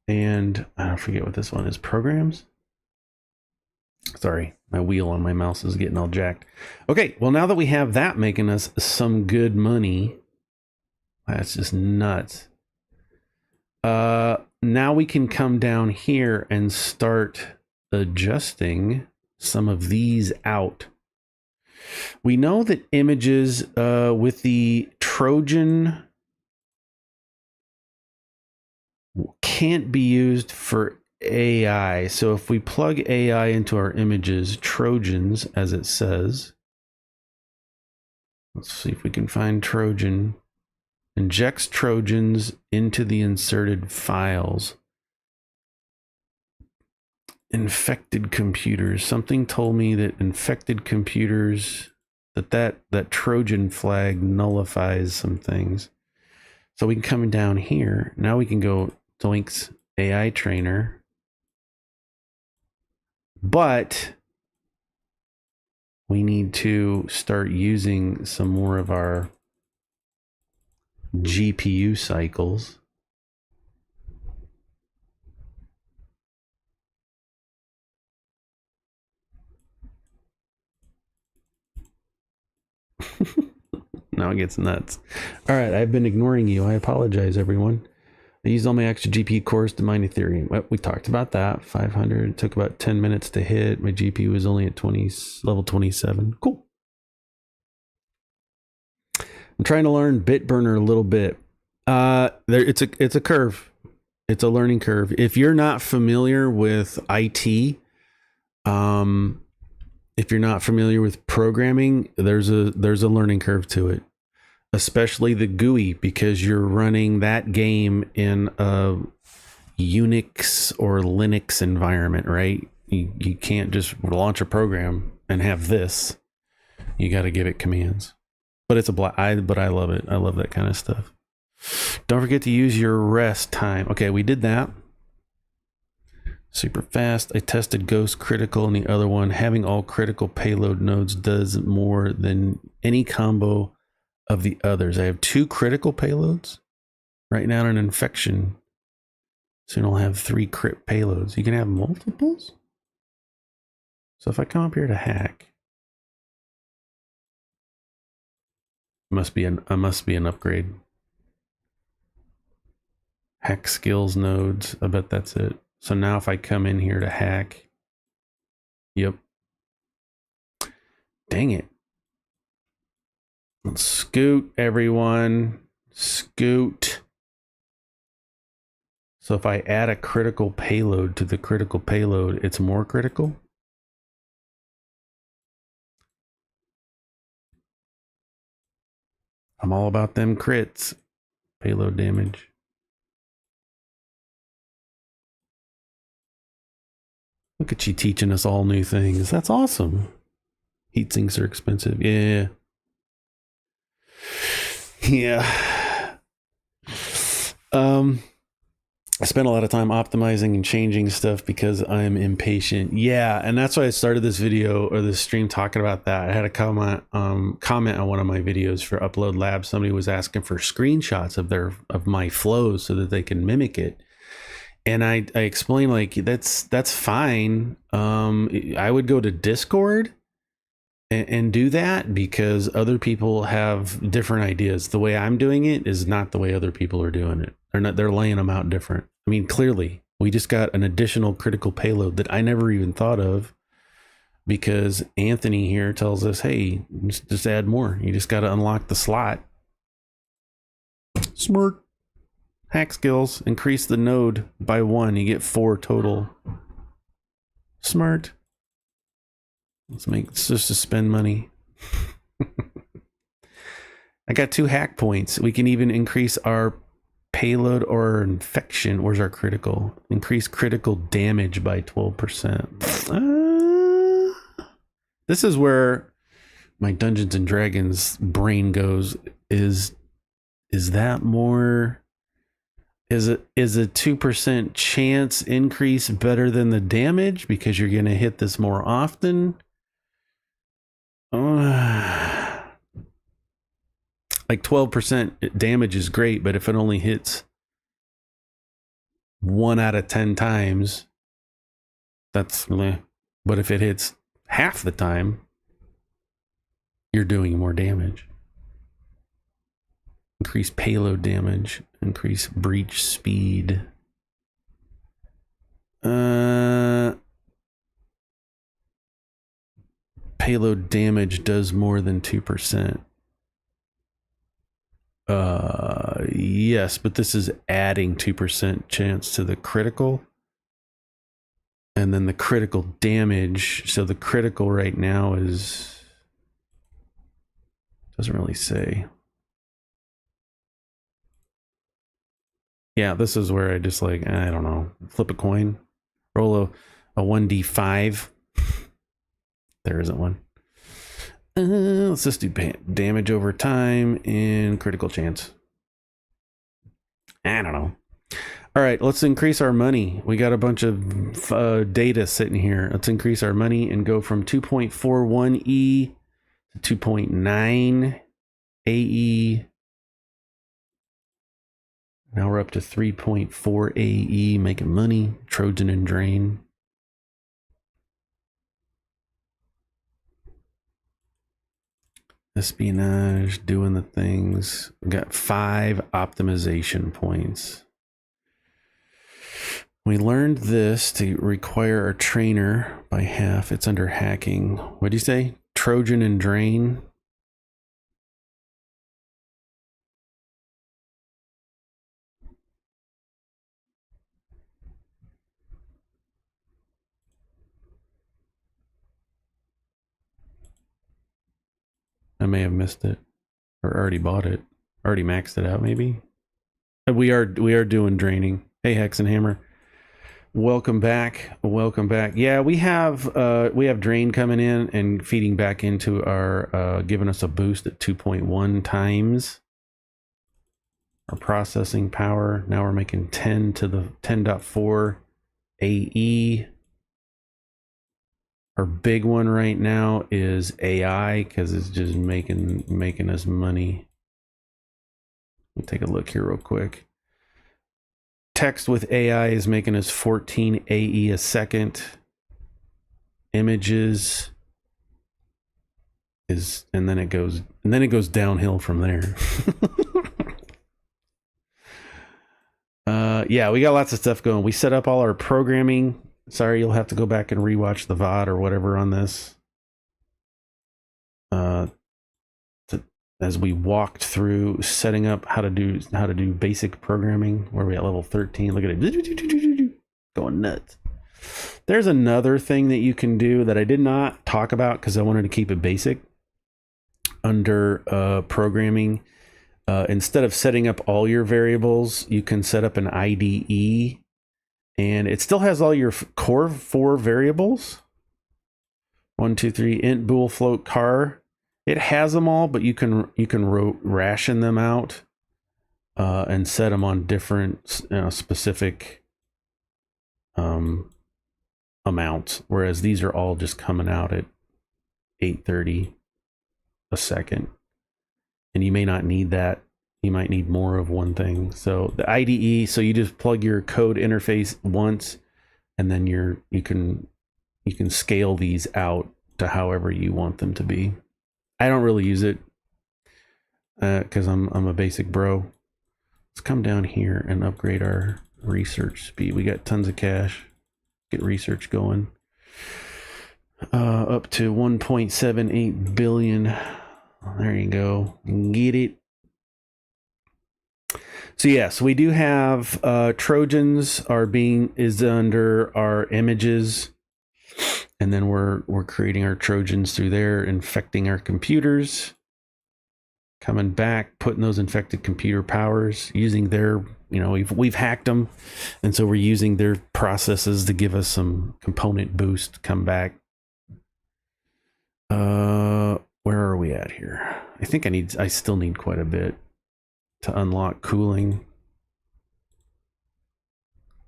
and I don't forget what this one is. Programs. Sorry, my wheel on my mouse is getting all jacked. Okay, well, now that we have that making us some good money, that's just nuts. Now we can come down here and start adjusting some of these out. We know that images with the Trojan can't be used for AI. So if we plug AI into our images, Trojans, as it says, let's see if we can find Trojan. Injects Trojans into the inserted files. Infected computers. Something told me that infected computers, that Trojan flag nullifies some things. So we can come down here. Now we can go to links AI trainer. But we need to start using some more of our GPU cycles. Now it gets nuts. All right, I've been ignoring you. I apologize, everyone. I used all my extra GPU cores to mine Ethereum. Well, we talked about that. 500 took about 10 minutes to hit. My GPU was only at level 27. Cool. I'm trying to learn Bitburner a little bit. It's a curve. It's a learning curve. If you're not familiar with IT, if you're not familiar with programming, there's a learning curve to it, especially the GUI, because you're running that game in a Unix or Linux environment, right? You can't just launch a program and have this. You got to give it commands. But I love it. I love that kind of stuff. Don't forget to use your rest time. Okay, we did that. Super fast. I tested Ghost Critical and the other one. Having all critical payload nodes does more than any combo of the others. I have 2 critical payloads right now in an infection. Soon I'll have 3 crit payloads. You can have multiples. So if I come up here to hack, must be an upgrade. Hack skills nodes. I bet that's it. So now if I come in here to hack, yep. Dang it. Let's scoot, everyone. Scoot. So if I add a critical payload to the critical payload, it's more critical. I'm all about them crits. Payload damage. Look at you teaching us all new things. That's awesome. Heat sinks are expensive. Yeah. I spent a lot of time optimizing and changing stuff because I'm impatient. Yeah, and that's why I started this video or this stream talking about that. I had a comment on one of my videos for Upload Lab. Somebody was asking for screenshots of my flows so that they can mimic it. And I explained, like, that's fine. I would go to Discord and do that because other people have different ideas. The way I'm doing it is not the way other people are doing it. They're laying them out different. I mean, clearly we just got an additional critical payload that I never even thought of because Anthony here tells us, hey, just add more. You just got to unlock the slot. Smart. Hack skills, increase the node by 1. You get 4 total. Smart. It's just to spend money. I got 2 hack points. We can even increase our payload or infection. Where's our critical? Increase critical damage by 12%. This is where my Dungeons and Dragons brain goes. Is that more? Is a 2% chance increase better than the damage because you're going to hit this more often? Like 12% damage is great, but if it only hits 1 out of 10 times, that's meh. But if it hits half the time, you're doing more damage. Increase payload damage, increase breach speed. Payload damage does more than 2%. Yes, but this is adding 2% chance to the critical. And then the critical damage. So the critical right now is, doesn't really say. Yeah, this is where I just like, I don't know, flip a coin, roll a 1d5. There isn't one. Let's just do damage over time and critical chance. I don't know. All right, let's increase our money. We got a bunch of data sitting here. Let's increase our money and go from 2.41 E to 2.9 AE. Now we're up to 3.4 AE, making money. Trojan and Drain. Espionage, doing the things. We got 5 optimization points. We learned this to require our trainer by half. It's under hacking. What do you say? Trojan and Drain. I may have missed it or already bought it. Already maxed it out maybe. We are doing draining. Hey Hex and Hammer. Welcome back. Welcome back. Yeah, we have drain coming in and feeding back into our giving us a boost at 2.1 times our processing power. Now we're making 10 to the 10.4 AE. Our big one right now is AI because it's just making us money. Let me take a look here real quick. Text with AI is making us 14 AE a second. Images is, and then it goes downhill from there. Yeah, we got lots of stuff going. We set up all our programming. Sorry, you'll have to go back and rewatch the VOD or whatever on this. As we walked through setting up how to do basic programming, where we at level 13. Look at it, going nuts. There's another thing that you can do that I did not talk about because I wanted to keep it basic. Under programming, instead of setting up all your variables, you can set up an IDE. And it still has all your core 4 variables. 1, 2, 3, int, bool, float, char. It has them all, but you can ration them out and set them on different specific amounts. Whereas these are all just coming out at 830 a second, and you may not need that. You might need more of one thing. So the IDE, so you just plug your code interface once, and then you can scale these out to however you want them to be. I don't really use it because I'm a basic bro. Let's come down here and upgrade our research speed. We got tons of cash. Get research going. Up to 1.78 billion. There you go. Get it. So yes, we do have Trojans is under our images, and then we're creating our Trojans through there, infecting our computers. coming back, putting those infected computer powers, using their, we've hacked them, and so we're using their processes to give us some component boost. Come back. Where are we at here? I think I still need quite a bit to unlock cooling.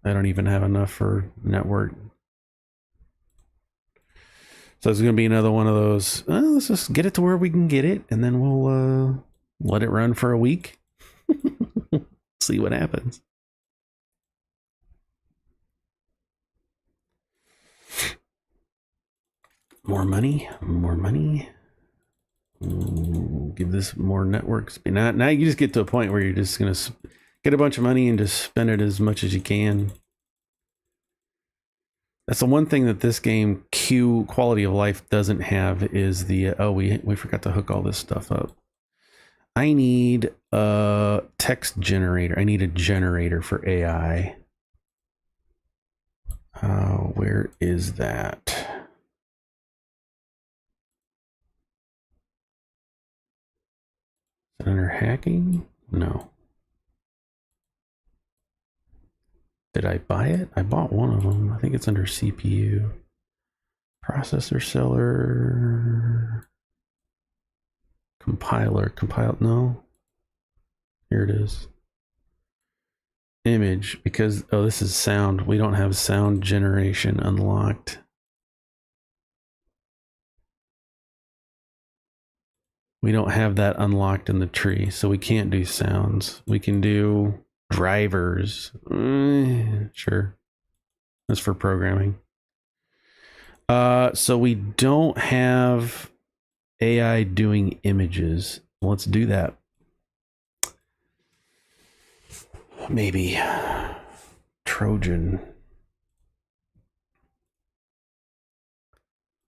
I don't even have enough for network. So it's going to be another one of those, let's just get it to where we can get it, and then we'll let it run for a week. See what happens. More money. Give this more network speed. Now you just get to a point where you're just going to get a bunch of money and just spend it as much as you can. That's the one thing that this game quality of life doesn't have is the we forgot to hook all this stuff up. I need a text generator. I need a generator for AI. Where is that? Is it under hacking? No. Did I buy it? I bought one of them. I think it's under CPU. Processor seller. Compiler. No. Here it is. Image. Because, this is sound. We don't have sound generation unlocked. We don't have that unlocked in the tree, so we can't do sounds. We can do drivers. Sure. That's for programming. So we don't have AI doing images. Let's do that. Maybe Trojan.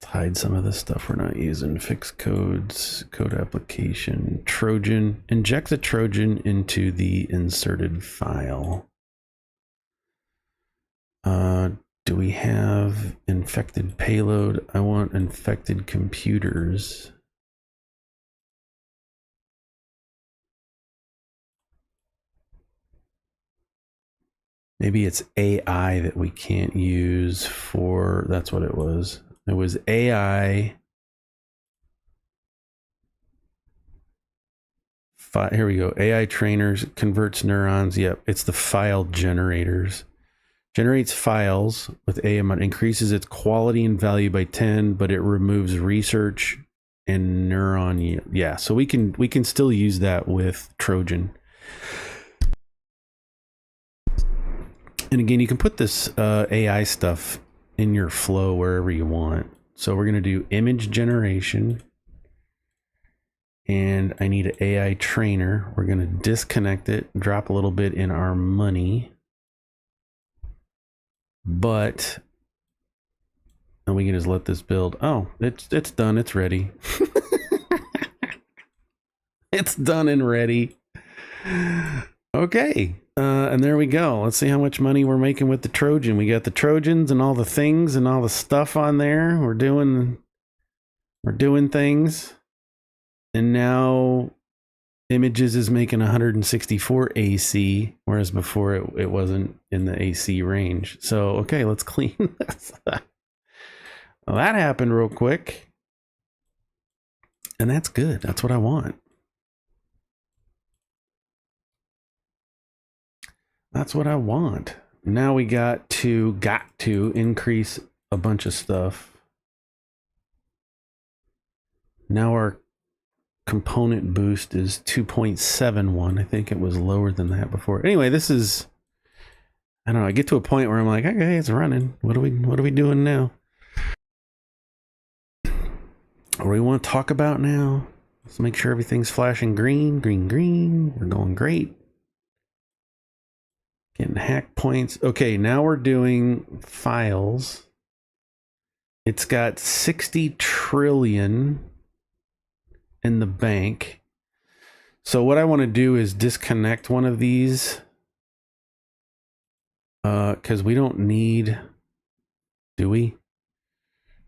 Hide some of the stuff we're not using. Fix codes, code application, Trojan. Inject the Trojan into the inserted file. Do we have infected payload? I want infected computers. Maybe it's AI that we can't use for, that's what it was. It was AI. Here we go. AI trainers, converts neurons. Yep, it's the file generators. Generates files with AMR, increases its quality and value by 10, but it removes research and neuron. Yeah, so we can still use that with Trojan. And again, you can put this AI stuff in your flow wherever you want. So we're going to do image generation. And I need an AI trainer. We're going to disconnect it, drop a little bit in our money. But, and we can just let this build. Oh, it's done. It's ready. It's done and ready. Okay. And there we go. Let's see how much money we're making with the Trojan. We got the Trojans and all the things and all the stuff on there. We're doing things. And now Images is making 164 AC, whereas before it wasn't in the AC range. So, okay, let's clean this. Well, that happened real quick. And that's good. That's what I want. That's what I want. Now we got to increase a bunch of stuff. Now our component boost is 2.71. I think it was lower than that before. Anyway, this is, I don't know, I get to a point where I'm like, okay, it's running. What are we doing now? What do we want to talk about now? Let's make sure everything's flashing green. We're going great. Getting hack points. Okay, now we're doing files. It's got 60 trillion in the bank. So what I want to do is disconnect one of these. Because we don't need, do we?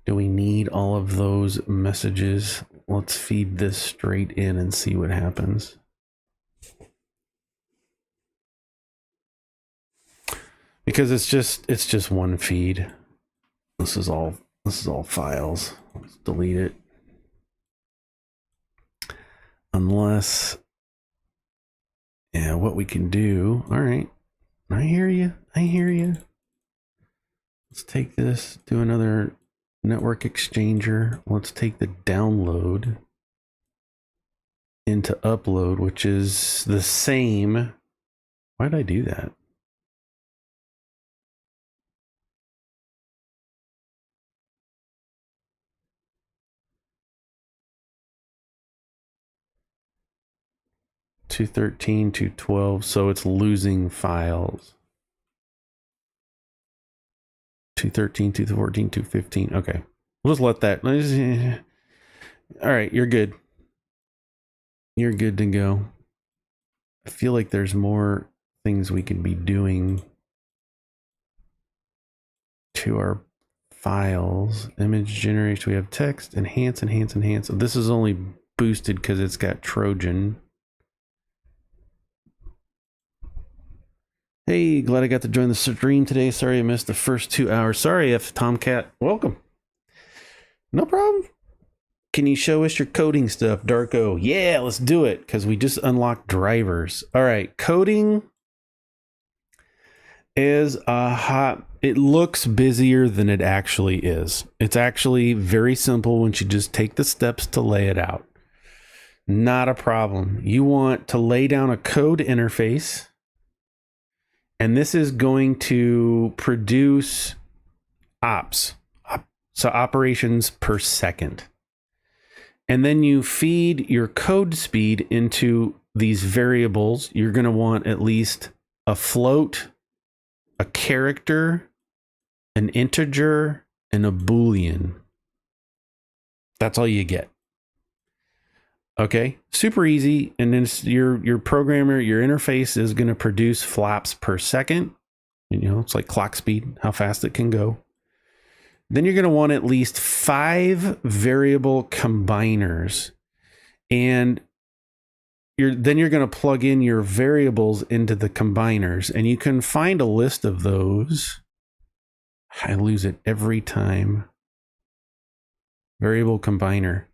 Do we need all of those messages? let's feed this straight in and see what happens. Because it's just one feed. This is all files. Let's delete it. Unless, yeah, what we can do. All right. I hear you. Let's take this, do another network exchanger. Let's take the download into upload, which is the same. Why did I do that? $213, $212, so it's losing files. $213, $214, $215. Okay, we'll just let that. All right, you're good. You're good to go. I feel like there's more things we can be doing to our files. Image generation. We have text, enhance. This is only boosted because it's got Trojan. Hey, glad I got to join the stream today. Sorry I missed the first 2 hours. Sorry, F Tomcat. Welcome. No problem. Can you show us your coding stuff, Darko? Yeah, let's do it, because we just unlocked drivers. All right, coding is it looks busier than it actually is. It's actually very simple once you just take the steps to lay it out. Not a problem. You want to lay down a code interface, and this is going to produce ops, so operations per second. And then you feed your code speed into these variables. You're going to want at least a float, a character, an integer, and a Boolean. That's all you get. Okay, super easy. And then your programmer, your interface is going to produce flops per second. You know, it's like clock speed, how fast it can go. Then you're going to want at least 5 variable combiners, and you're going to plug in your variables into the combiners, and you can find a list of those. I lose it every time. Variable combiner.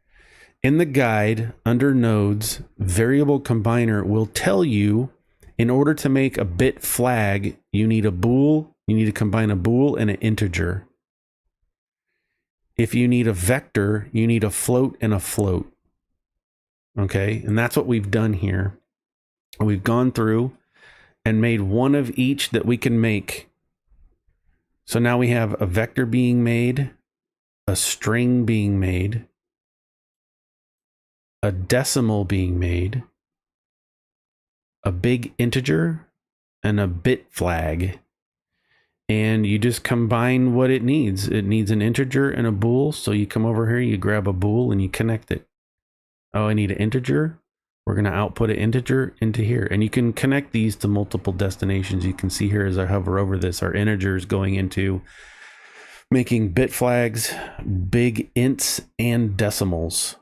In the guide under nodes, variable combiner will tell you in order to make a bit flag, you need a bool, you need to combine a bool and an integer. If you need a vector, you need a float and a float. Okay, and that's what we've done here. We've gone through and made one of each that we can make. So now we have a vector being made, a string being made, a decimal being made, a big integer, and a bit flag. And you just combine what it needs. It needs an integer and a bool. So you come over here, you grab a bool and you connect it. Oh, I need an integer. We're going to output an integer into here. And you can connect these to multiple destinations. You can see here as I hover over this, our integers going into making bit flags, big ints, and decimals.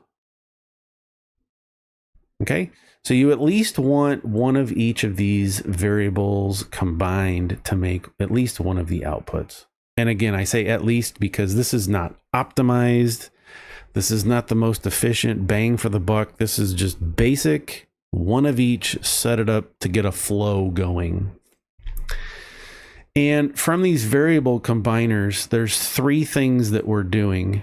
Okay. So you at least want one of each of these variables combined to make at least one of the outputs. And again, I say at least because this is not optimized. This is not the most efficient bang for the buck. This is just basic, one of each, set it up to get a flow going. And from these variable combiners, there's 3 things that we're doing.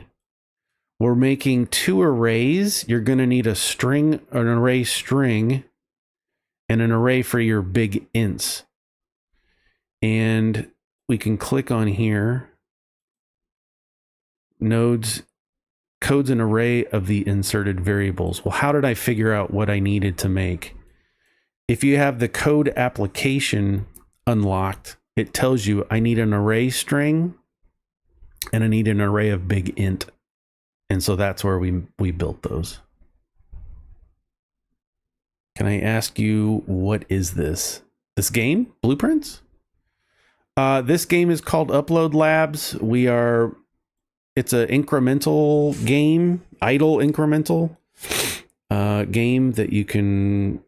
We're making 2 arrays. You're going to need a string, an array string, and an array for your big ints. And we can click on here. Nodes codes an array of the inserted variables. Well, how did I figure out what I needed to make? If you have the code application unlocked, it tells you I need an array string and I need an array of big int. And so that's where we built those. Can I ask you, what is this? This game? Blueprints? This game is called Upload Labs. We are it's an incremental game, idle incremental game that you can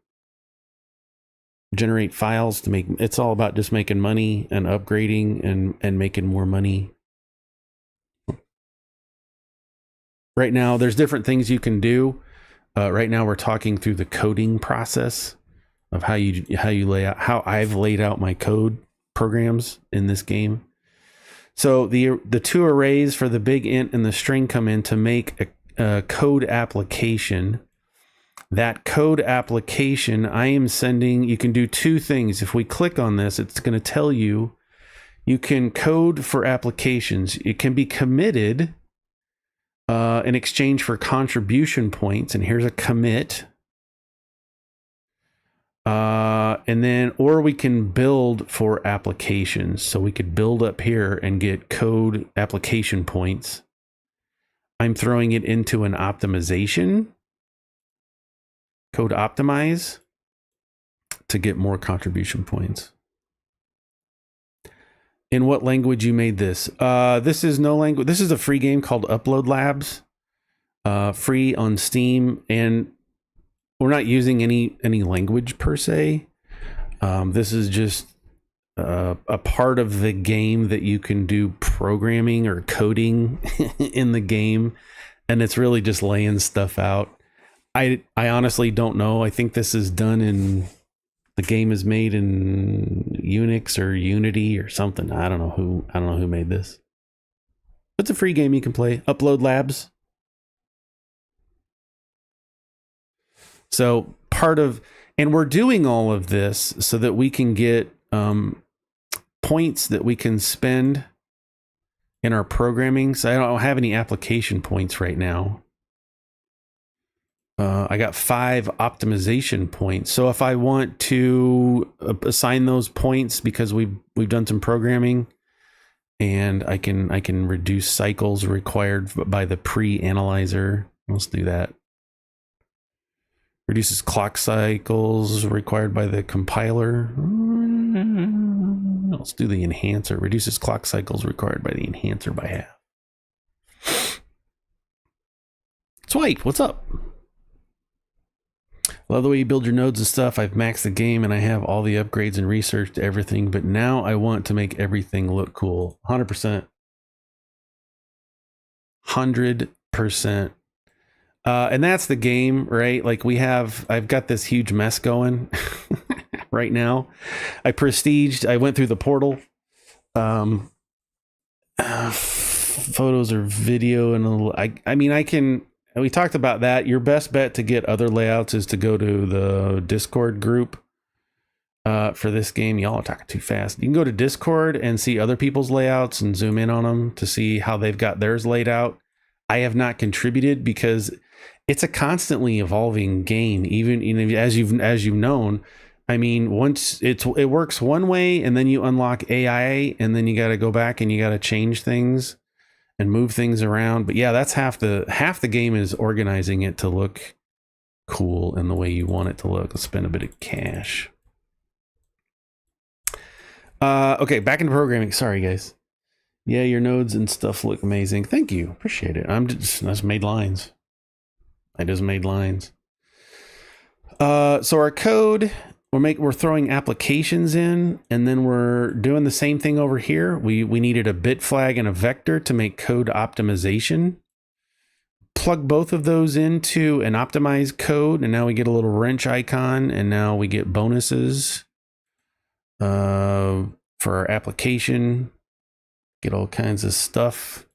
generate files to make. It's all about just making money and upgrading and making more money. Right now, there's different things you can do. Right now, we're talking through the coding process of how you lay out, how I've laid out my code programs in this game. So the two arrays for the big int and the string come in to make a code application. That code application, I am sending, you can do two things. If we click on this, it's going to tell you can code for applications. It can be committed in exchange for contribution points. And here's a commit. And then, or we can build for applications. So we could build up here and get code application points. I'm throwing it into an optimization, code optimize, to get more contribution points. In what language you made this? This is no language. This is a free game called Upload Labs, free on Steam, and we're not using any language per se. This is just a part of the game that you can do programming or coding in the game, and it's really just laying stuff out. I honestly don't know. I think this is done in, the game is made in Unix or Unity or something. I don't know who made this. It's a free game you can play. Upload Labs. So and we're doing all of this so that we can get points that we can spend in our programming. So I don't have any application points right now. I got 5 optimization points. So if I want to assign those points because we've done some programming, and I can reduce cycles required by the pre-analyzer. Let's do that. Reduces clock cycles required by the compiler. Let's do the enhancer. Reduces clock cycles required by the enhancer by half. Swipe, what's up? Love the way you build your nodes and stuff. I've maxed the game and I have all the upgrades and researched everything, but now I want to make everything look cool. 100%. 100%. And that's the game, right? Like I've got this huge mess going right now. I went through the portal. Photos or video and we talked about that. Your best bet to get other layouts is to go to the Discord group for this game. Y'all are talking too fast. You can go to Discord and see other people's layouts and zoom in on them to see how they've got theirs laid out. I have not contributed because it's a constantly evolving game. Even as you've known, once it works one way and then you unlock AI and then you got to go back and you got to change things and move things around. But yeah, that's half the game is organizing it to look cool in the way you want it to look. Let's spend a bit of cash. Okay, back into programming. Sorry, guys. Yeah, your nodes and stuff look amazing. Thank you. Appreciate it. I just made lines. So our code, we're throwing applications in, and then we're doing the same thing over here. We needed a bit flag and a vector to make code optimization. Plug both of those into an optimized code, and now we get a little wrench icon, and now we get bonuses for our application. Get all kinds of stuff.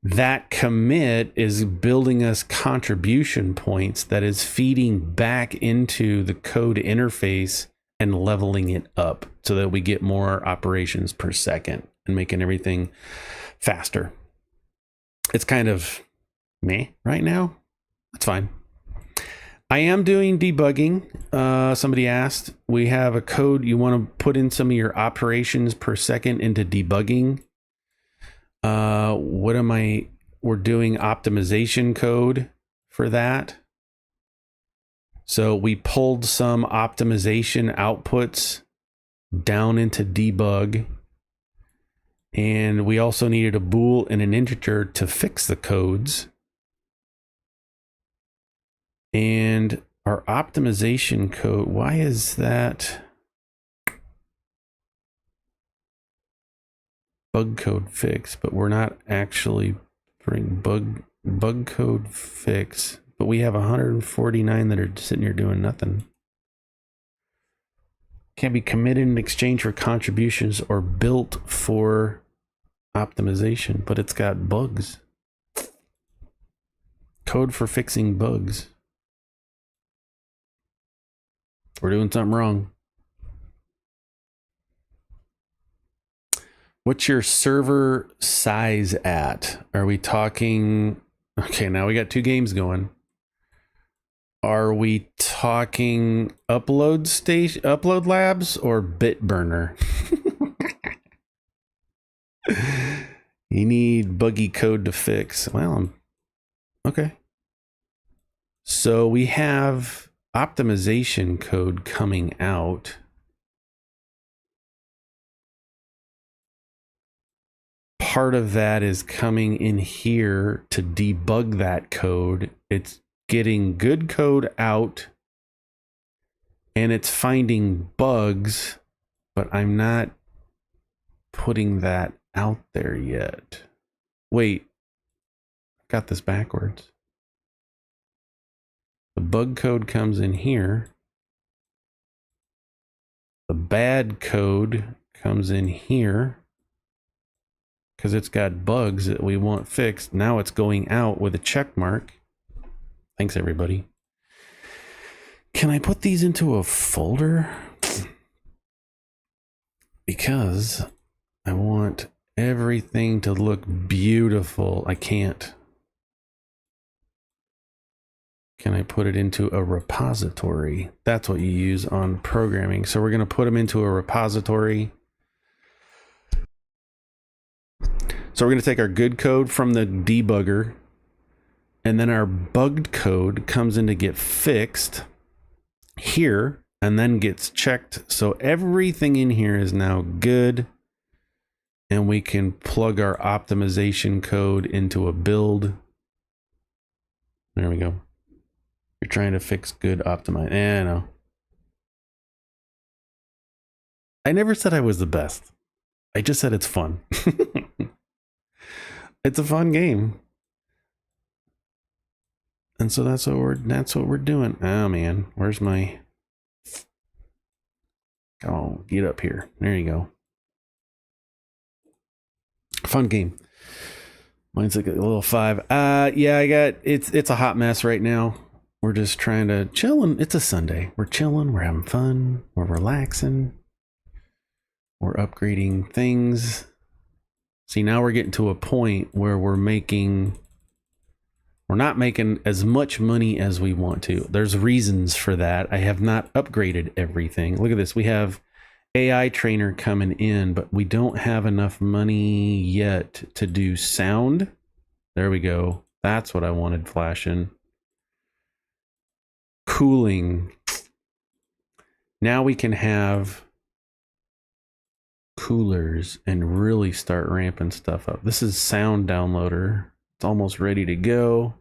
That commit is building us contribution points that is feeding back into the code interface and leveling it up so that we get more operations per second and making everything faster. It's kind of meh right now. That's fine. I am doing debugging. Somebody asked, we have a code. You want to put in some of your operations per second into debugging. We're doing optimization code for that. So we pulled some optimization outputs down into debug. And we also needed a bool and an integer to fix the codes. And our optimization code, why is that bug code fix? But we're not actually bring bug code fix. But we have 149 that are sitting here doing nothing. Can be committed in exchange for contributions or built for optimization, but it's got bugs. Code for fixing bugs. We're doing something wrong. What's your server size at? Are we talking... Okay, now we got 2 games going. Are we talking upload labs or BitBurner? You need buggy code to fix. Well, okay. So we have optimization code coming out. Part of that is coming in here to debug that code. It's getting good code out and it's finding bugs, but I'm not putting that out there yet. Wait, I got this backwards. The bug code comes in here. The bad code comes in here because it's got bugs that we want fixed. Now it's going out with a check mark. Thanks, everybody. Can I put these into a folder? Because I want everything to look beautiful. I can't. Can I put it into a repository? That's what you use on programming. So we're going to put them into a repository. So we're going to take our good code from the debugger, and then our bugged code comes in to get fixed here and then gets checked. So everything in here is now good. And we can plug our optimization code into a build. There we go. You're trying to fix good optimize. I know. I never said I was the best. I just said it's fun. It's a fun game. And so that's what we're doing. Oh man, where's my... Oh, get up here. There you go. Fun game. Mine's like a little 5. Yeah, I got it's a hot mess right now. We're just trying to chill, and it's a Sunday. We're chilling, we're having fun, we're relaxing, we're upgrading things. See, now we're getting to a point where we're not making as much money as we want to. There's reasons for that. I have not upgraded everything. Look at this. We have AI trainer coming in, but we don't have enough money yet to do sound. There we go. That's what I wanted flashing. Cooling. Now we can have coolers and really start ramping stuff up. This is sound downloader. It's almost ready to go.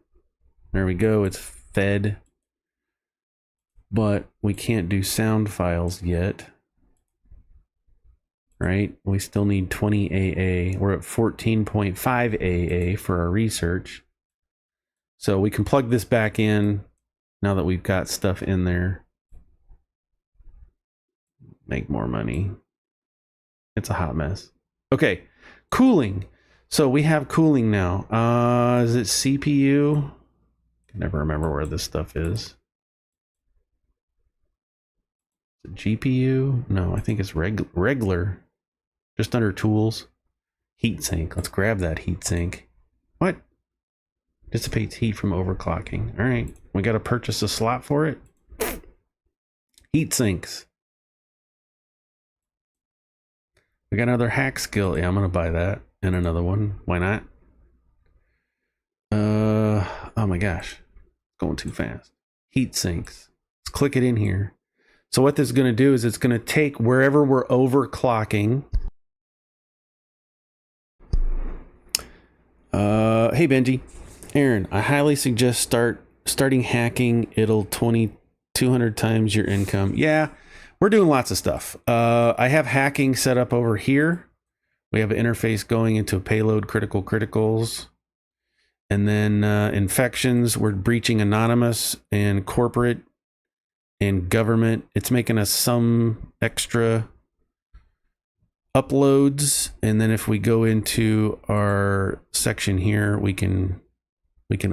There we go. It's fed. But we can't do sound files yet. Right? We still need 20 AA. We're at 14.5 AA for our research. So we can plug this back in now that we've got stuff in there. Make more money. It's a hot mess. Okay, cooling. So we have cooling now. Is it CPU? I can never remember where this stuff is. Is it GPU? No, I think it's regular. Just under tools. Heatsink. Let's grab that heatsink. What? Dissipates heat from overclocking. All right, we got to purchase a slot for it. Heatsinks. We got another hack skill. Yeah, I'm gonna buy that and another one. Why not? Oh my gosh, going too fast. Heat sinks. Let's click it in here. So what this is gonna do is it's gonna take wherever we're overclocking Hey Benji, Aaron, I highly suggest starting hacking. It'll 200 times your income. Yeah, we're doing lots of stuff. I have hacking set up over here. We have an interface going into payload criticals. And then infections, we're breaching anonymous and corporate and government. It's making us some extra uploads. And then if we go into our section here, we can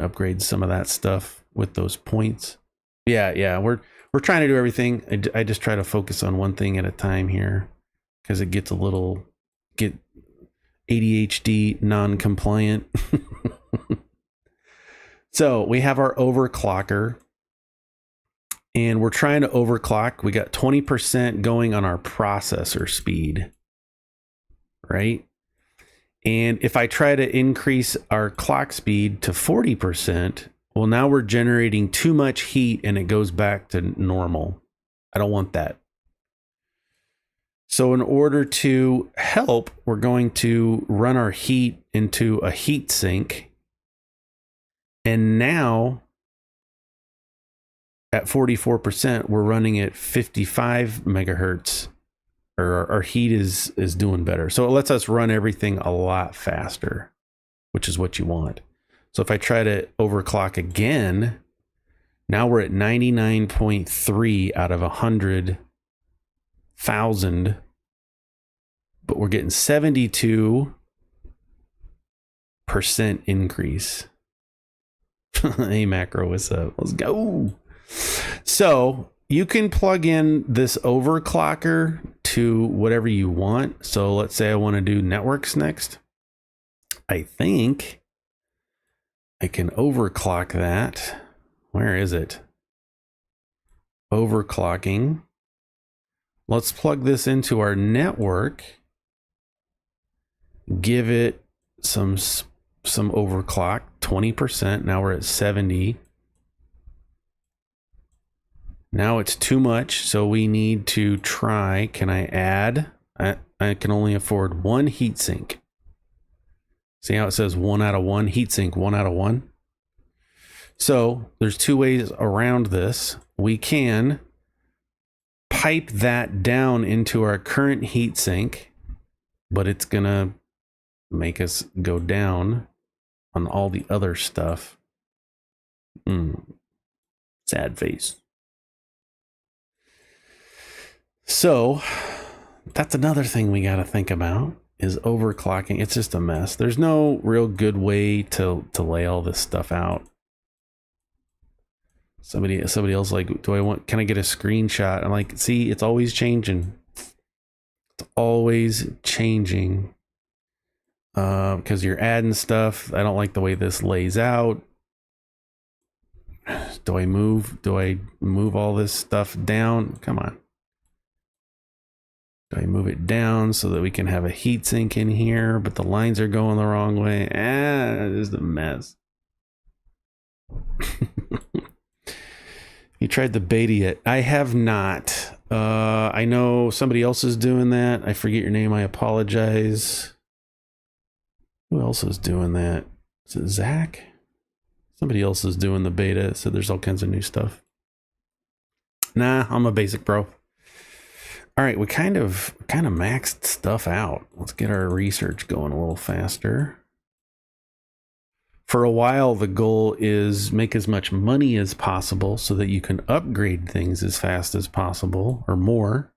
upgrade some of that stuff with those points. Yeah, we're trying to do everything. I just try to focus on one thing at a time here because it gets get ADHD non-compliant. So we have our overclocker and we're trying to overclock. We got 20% going on our processor speed, right? And if I try to increase our clock speed to 40%, well, now we're generating too much heat and it goes back to normal. I don't want that. So in order to help, we're going to run our heat into a heat sink. And now at 44%, we're running at 55 megahertz. Or our heat is doing better. So it lets us run everything a lot faster, which is what you want. So if I try to overclock again, now we're at 99.3 out of 100,000, but we're getting 72% increase. Hey macro, what's up? Let's go. So you can plug in this overclocker to whatever you want. So let's say I want to do networks next. I think I can overclock that. Where is it? Overclocking. Let's plug this into our network. Give it some overclock, 20%. Now we're at 70. Now it's too much, so we need to try. Can I add? I can only afford one heatsink. See how it says 1 out of 1? Heatsink 1 out of 1. So there's two ways around this. We can pipe that down into our current heatsink, but it's gonna make us go down on all the other stuff. Sad face. So that's another thing we got to think about is overclocking. It's just a mess. There's no real good way to lay all this stuff out. Somebody else like, can I get a screenshot? I'm like, see, it's always changing. It's always changing. Because you're adding stuff. I don't like the way this lays out. Do I move all this stuff down? Come on. Do I move it down so that we can have a heatsink in here, but the lines are going the wrong way? It is a mess. You tried the beta yet? I have not. I know somebody else is doing that. I forget your name. I apologize. Who else is doing that? Is it Zach? Somebody else is doing the beta, so there's all kinds of new stuff. Nah, I'm a basic pro. All right, we kind of maxed stuff out. Let's get our research going a little faster. For a while, the goal is make as much money as possible so that you can upgrade things as fast as possible or more.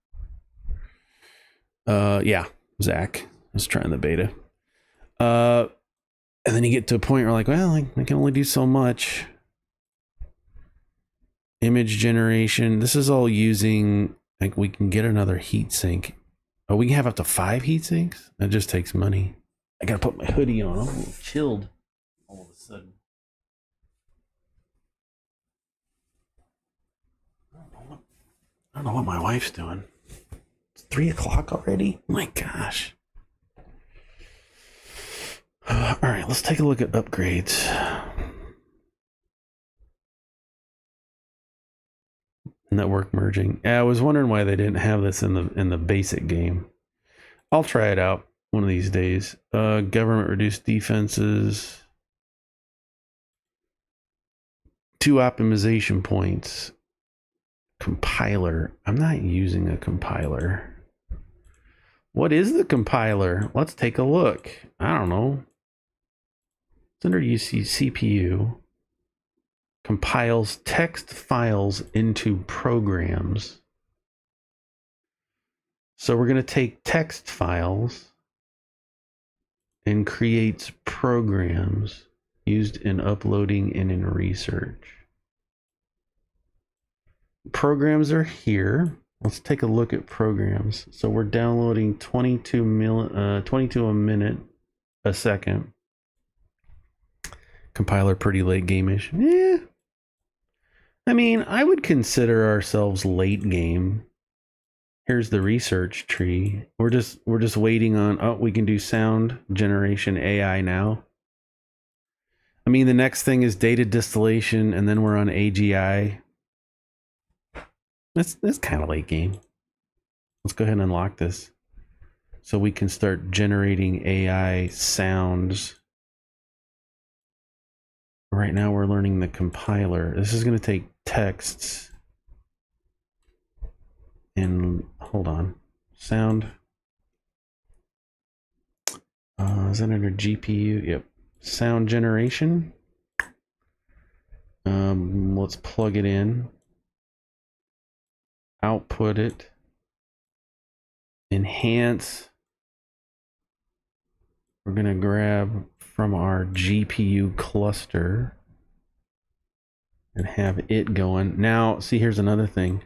Yeah, Zach is trying the beta. And then you get to a point where like, well, I can only do so much. Image generation. This is all using, like, we can get another heat sink. Oh, we can have up to 5 heat sinks? That just takes money. I gotta put my hoodie on. I'm a little chilled all of a sudden. I don't know what my wife's doing. It's 3 o'clock already? My gosh. All right, let's take a look at upgrades. Network merging. Yeah, I was wondering why they didn't have this in the basic game. I'll try it out one of these days. Government reduced defenses. 2 optimization points. Compiler. I'm not using a compiler. What is the compiler? Let's take a look. I don't know. It's under CPU. Compiles text files into programs. So we're going to take text files and creates programs used in uploading and in research. Programs are here. Let's take a look at programs. So we're downloading 22 a minute a second. Compiler pretty late game-ish. Yeah. I mean, I would consider ourselves late game. Here's the research tree. We're just waiting on, oh, we can do sound generation AI now. I mean, the next thing is data distillation, and then we're on AGI. That's kind of late game. Let's go ahead and unlock this so we can start generating AI sounds. Right now we're learning the compiler. This is going to take texts. And hold on. Sound. Is that under GPU? Yep. Sound generation. Let's plug it in. Output it. Enhance. We're going to grab from our GPU cluster and have it going. Now, see, here's another thing.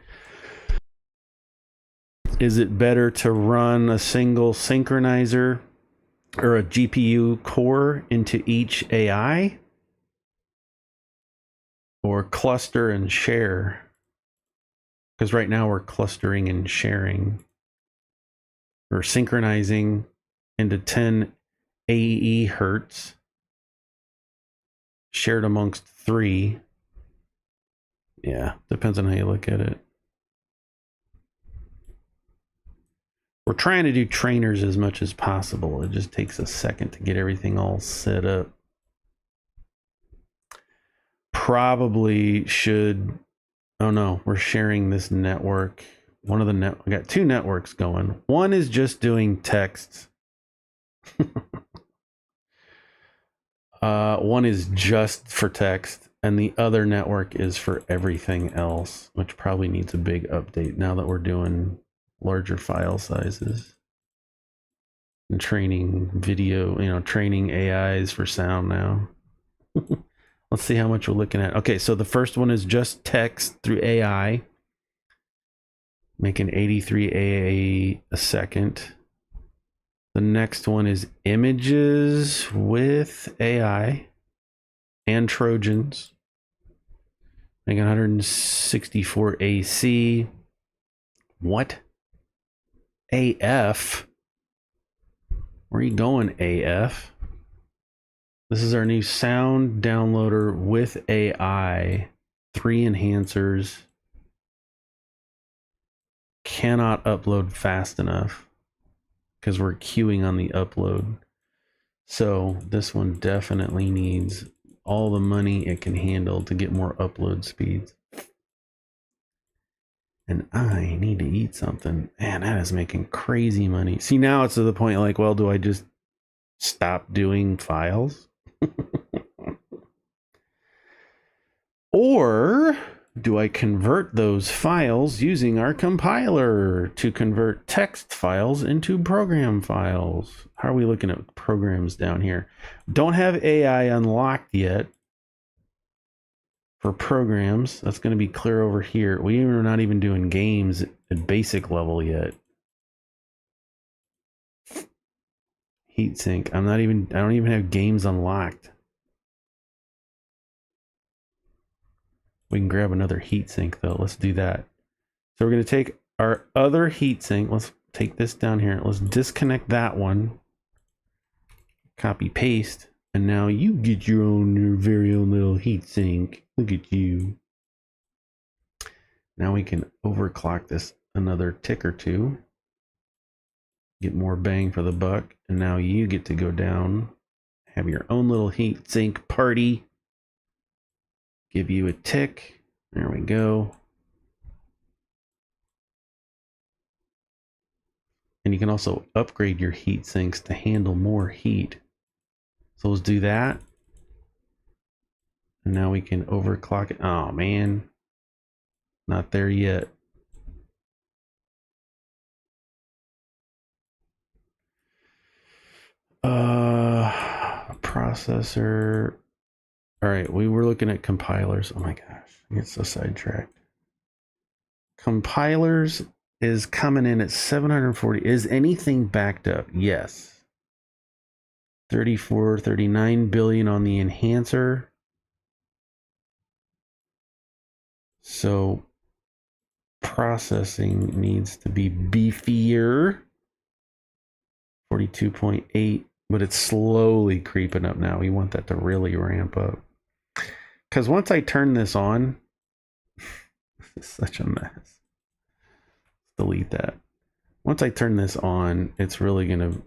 Is it better to run a single synchronizer or a GPU core into each AI, or cluster and share? Because right now we're clustering and sharing. We're synchronizing into 10 AE hertz, shared amongst 3. Yeah, depends on how you look at it. We're trying to do trainers as much as possible. It just takes a second to get everything all set up. Probably should, oh no, we're sharing this network. One of the we got 2 networks going. One is just doing text. One is just for text, and the other network is for everything else, which probably needs a big update now that we're doing larger file sizes and training video, training AIs for sound now. Let's see how much we're looking at. Okay, so the first one is just text through AI, making 83 AA a second. The next one is images with AI and Trojans, making 164 AC. What? AF? Where are you going, AF? This is our new sound downloader with AI. 3 enhancers. Cannot upload fast enough because we're queuing on the upload. So this one definitely needs all the money it can handle to get more upload speeds. And I need to eat something. Man, that is making crazy money. See, now it's to the point like, well, do I just stop doing files? Or do I convert those files using our compiler to convert text files into program files? How are we looking at programs down here? Don't have AI unlocked yet for programs. That's going to be clear over here. We are not even doing games at basic level yet. Heatsink. I don't even have games unlocked. We can grab another heatsink though. Let's do that. So we're going to take our other heatsink. Let's take this down here. Let's disconnect that one. Copy paste. And now you get your very own little heatsink. Look at you. Now we can overclock this another tick or 2. Get more bang for the buck. And now you get to go down. Have your own little heatsink party. give you a tick. There we go. And you can also upgrade your heat sinks to handle more heat. So let's do that. And now we can overclock it. Oh man, not there yet. Processor. All right, we were looking at compilers. Oh my gosh, I get so sidetracked. Compilers is coming in at 740. Is anything backed up? Yes. 34, 39 billion on the enhancer. So processing needs to be beefier. 42.8, but it's slowly creeping up now. We want that to really ramp up. Because once I turn this on, this is such a mess. Delete that. Once I turn this on, it's really going to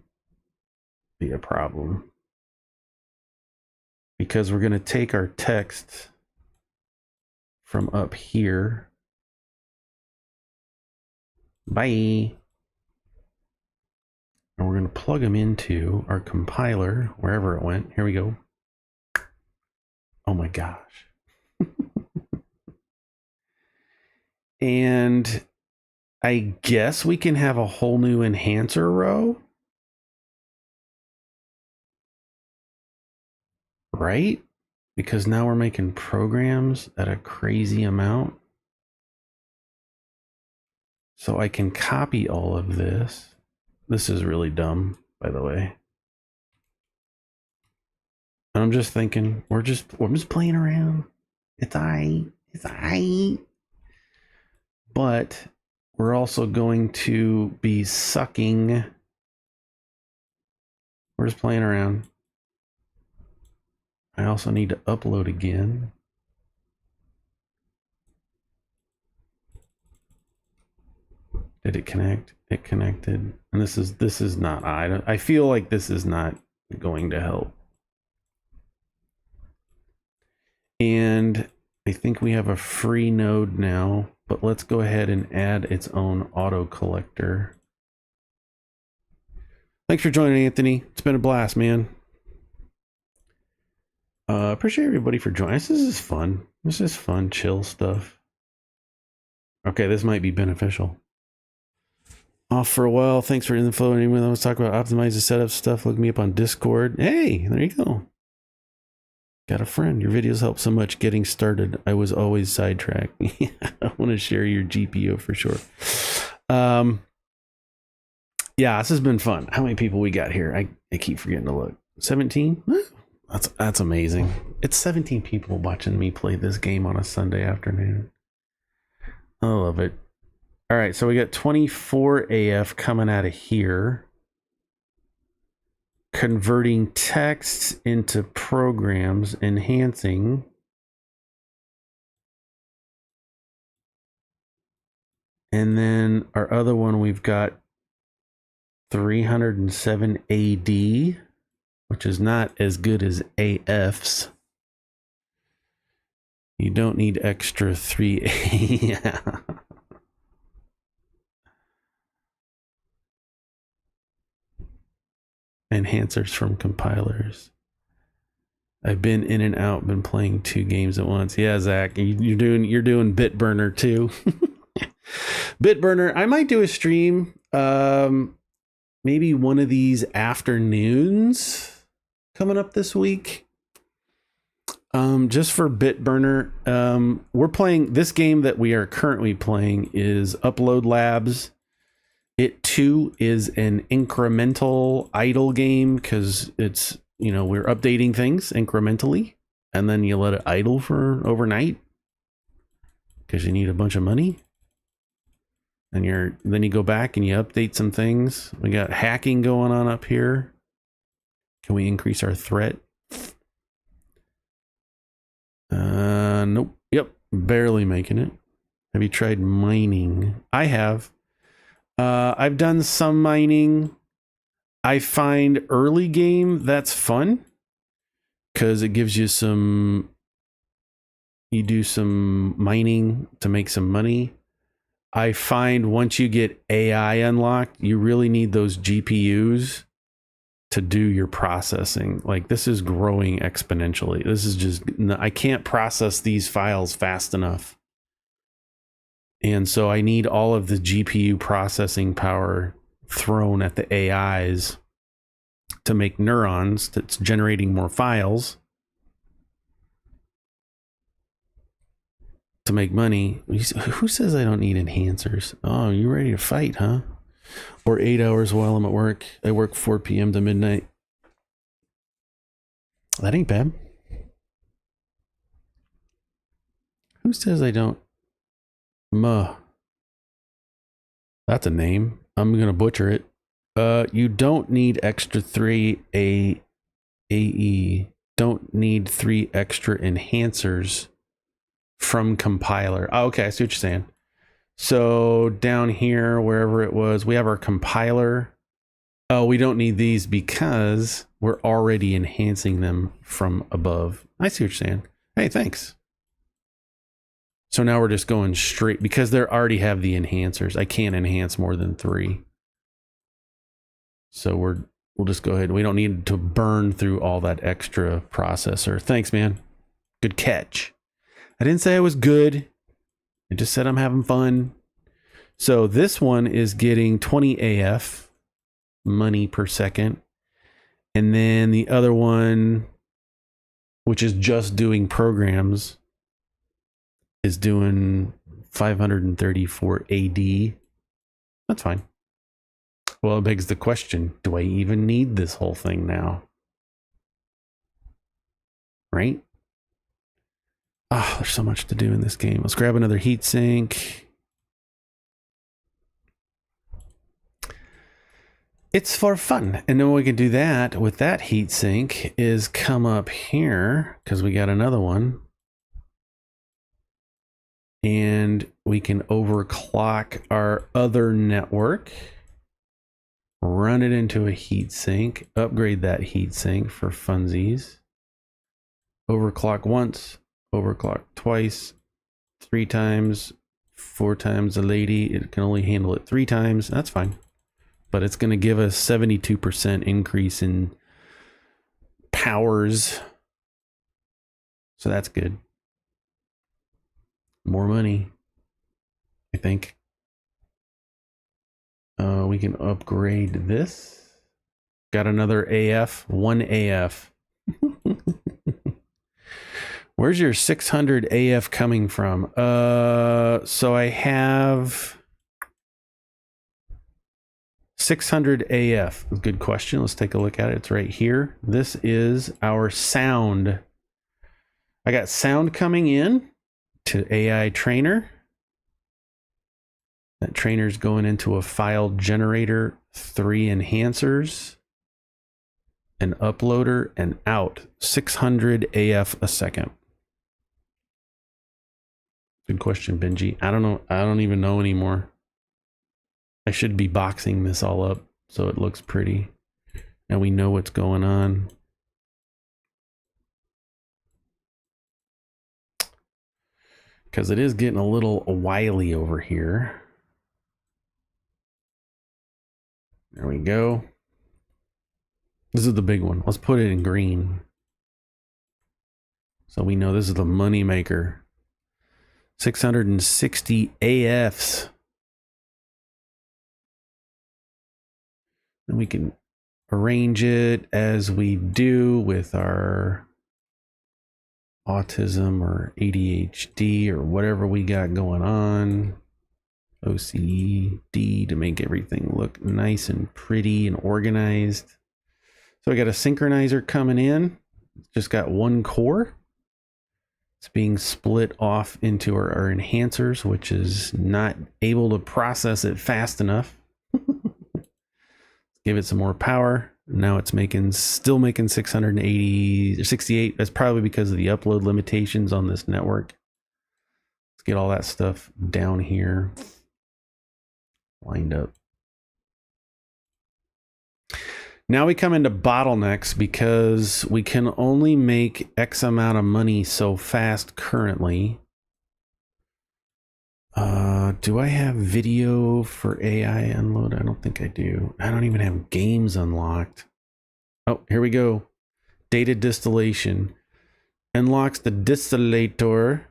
be a problem. Because we're going to take our text from up here. Bye. And we're going to plug them into our compiler, wherever it went. Here we go. Oh my gosh. And I guess we can have a whole new enhancer row. Right? Because now we're making programs at a crazy amount. So I can copy all of this. This is really dumb, by the way. I'm just thinking, we're just playing around. It's aight. But we're also going to be sucking. We're just playing around. I also need to upload again. Did it connect? It connected. And this is not, I feel like this is not going to help. And I think we have a free node now, but let's go ahead and add its own auto collector. Thanks for joining, Anthony. It's been a blast, man. Appreciate everybody for joining us. This is fun. This is fun, chill stuff. Okay, this might be beneficial. Off for a while. Thanks for info. Anyone that wants to talk about optimize the setup stuff, look me up on Discord. Hey, there you go. Got a friend. Your videos help so much getting started. I was always sidetracked. I want to share your GPU for sure. Yeah, this has been fun. How many people we got here? I keep forgetting to look. 17? That's amazing. It's 17 people watching me play this game on a Sunday afternoon. I love it. All right, so we got 24 AF coming out of here. Converting texts into programs, enhancing. And then our other one, we've got 307 AD, which is not as good as AF's. You don't need extra 3A. Yeah. Enhancers from compilers. I've been in and out, been playing 2 games at once. Yeah, Zach, you're doing BitBurner too. BitBurner, I might do a stream maybe one of these afternoons coming up this week. Just for BitBurner. We're playing this game that we are currently playing is Upload Labs. It too is an incremental idle game because it's, we're updating things incrementally and then you let it idle for overnight because you need a bunch of money. And then you go back and you update some things. We got hacking going on up here. Can we increase our threat? Nope. Yep. Barely making it. Have you tried mining? I have. I've done some mining. I find early game that's fun because it gives you some, you do some mining to make some money. I find once you get AI unlocked, you really need those GPUs to do your processing. Like, this is growing exponentially. This is just, I can't process these files fast enough. And so I need all of the GPU processing power thrown at the AIs to make neurons that's generating more files to make money. Who says I don't need enhancers? Oh, you ready to fight, huh? Or 8 hours while I'm at work. I work 4 p.m. to midnight. That ain't bad. Who says I don't? That's a name. I'm gonna butcher it. You don't need extra 3 AE. Don't need 3 extra enhancers from compiler. Oh, okay, I see what you're saying. So down here, wherever it was, we have our compiler. Oh, we don't need these because we're already enhancing them from above. I see what you're saying. Hey, thanks. So now we're just going straight because they already have the enhancers. I can't enhance more than 3. So we'll just go ahead. We don't need to burn through all that extra processor. Thanks, man. Good catch. I didn't say I was good. I just said I'm having fun. So this one is getting 20 AF money per second. And then the other one, which is just doing programs, is doing 534 AD. That's fine. Well, it begs the question, do I even need this whole thing now? Right? Ah, there's so much to do in this game. Let's grab another heatsink. It's for fun. And then we can do that with that heatsink is come up here because we got another one. And we can overclock our other network, run it into a heatsink, upgrade that heatsink for funsies. Overclock once, overclock twice, 3 times, 4 times a lady. It can only handle it 3 times. That's fine. But it's going to give us 72% increase in powers. So that's good. More money, I think. We can upgrade this. Got another AF, 1 AF. Where's your 600 AF coming from? So I have 600 AF. Good question. Let's take a look at it. It's right here. This is our sound. I got sound coming in to AI trainer. That trainer's going into a file generator, 3 enhancers, an uploader, and out 600 AF a second. Good question, Benji. I don't know. I don't even know anymore. I should be boxing this all up so it looks pretty and we know what's going on. Because it is getting a little wily over here. There we go. This is the big one. Let's put it in green. So we know this is the money maker. 660 AFs. And we can arrange it as we do with our autism or ADHD or whatever we got going on. OCD to make everything look nice and pretty and organized. So I got a synchronizer coming in. It's just got 1 core. It's being split off into our enhancers, which is not able to process it fast enough. Give it some more power. Now it's still making 680 or 68. That's probably because of the upload limitations on this network. Let's get all that stuff down here lined up. Now we come into bottlenecks because we can only make X amount of money so fast currently. Do I have video for AI unload? I don't think I do. I don't even have games unlocked. Oh, here we go. Data distillation. Unlocks the distillinator,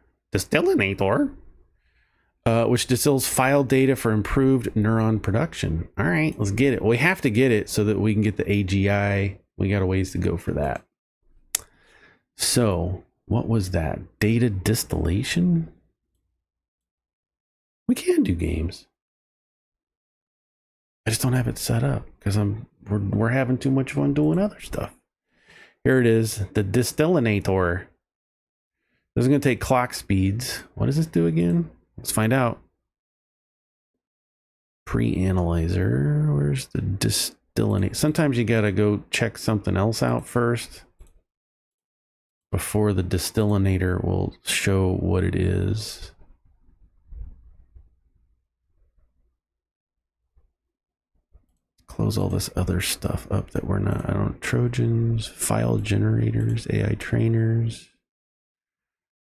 which distills file data for improved neuron production. All right, let's get it. We have to get it so that we can get the AGI. We got a ways to go for that. So what was that? Data distillation? We can do games. I just don't have it set up because we're having too much fun doing other stuff. Here it is, the distillinator. This is going to take clock speeds. What does this do again? Let's find out. Pre-analyzer. Where's the distillinator? Sometimes you got to go check something else out first before the distillinator will show what it is. Close all this other stuff up that we're not. I don't. Trojans, file generators, AI trainers,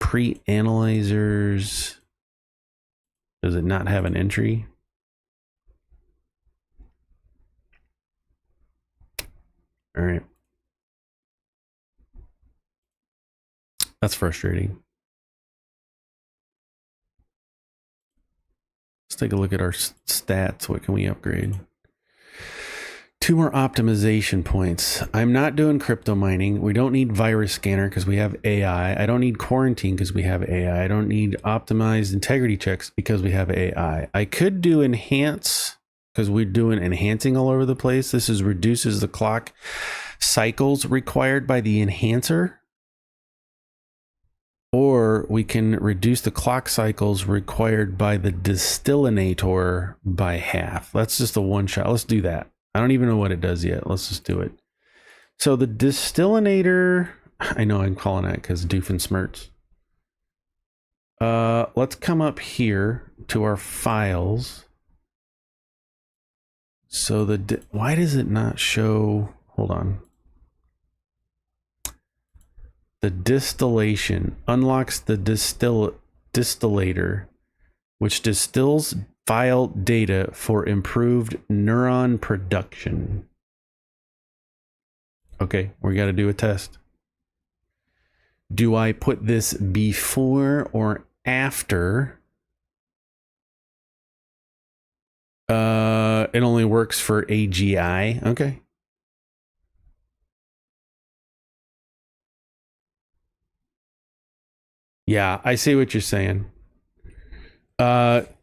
pre-analyzers. Does it not have an entry? All right. That's frustrating. Let's take a look at our stats. What can we upgrade? 2 more optimization points. I'm not doing crypto mining. We don't need virus scanner because we have AI. I don't need quarantine because we have AI. I don't need optimized integrity checks because we have AI. I could do enhance because we're doing enhancing all over the place. This reduces the clock cycles required by the enhancer. Or we can reduce the clock cycles required by the distillinator by half. That's just a one shot. Let's do that. I don't even know what it does yet. Let's just do it. So the distillinator, I know I'm calling that because Doofenshmirtz. Let's come up here to our files. So why does it not show? Hold on. The distillation unlocks the distillator, which distills file data for improved neuron production. Okay, we got to do a test. Do I put this before or after? It only works for AGI. Okay. Yeah, I see what you're saying.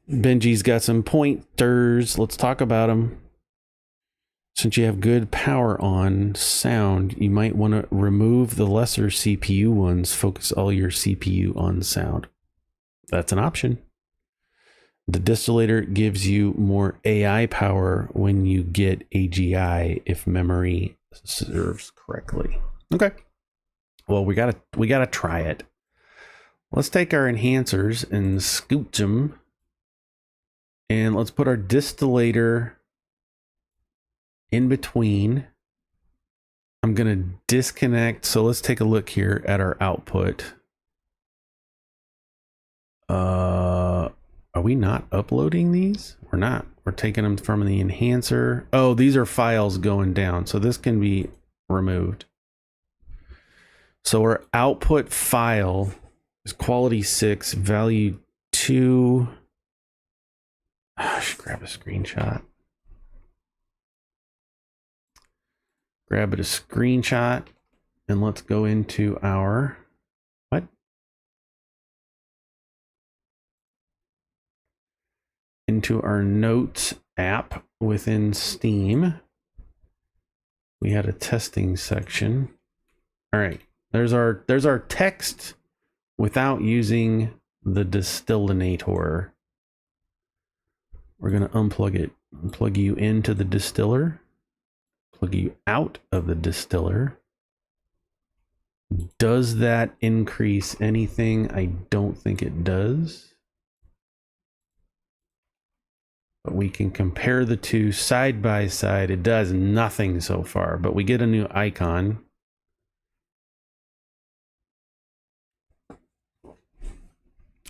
Benji's got some pointers. Let's talk about them. Since you have good power on sound, you might want to remove the lesser CPU ones. Focus all your CPU on sound. That's an option. The distillator gives you more AI power when you get AGI if memory serves correctly. Okay. Well, we gotta try it. Let's take our enhancers and scooch them. And let's put our distillator in between. I'm going to disconnect. So let's take a look here at our output. Are we not uploading these? We're not. We're taking them from the enhancer. Oh, these are files going down. So this can be removed. So our output file is quality 6, value 2. I should grab a screenshot. Grab it a screenshot and let's go into our what? Into our notes app within Steam. We had a testing section. All right, there's our text without using the distillinator. We're going to unplug it, plug you into the distiller, plug you out of the distiller. Does that increase anything? I don't think it does. But we can compare the two side by side. It does nothing so far, but we get a new icon.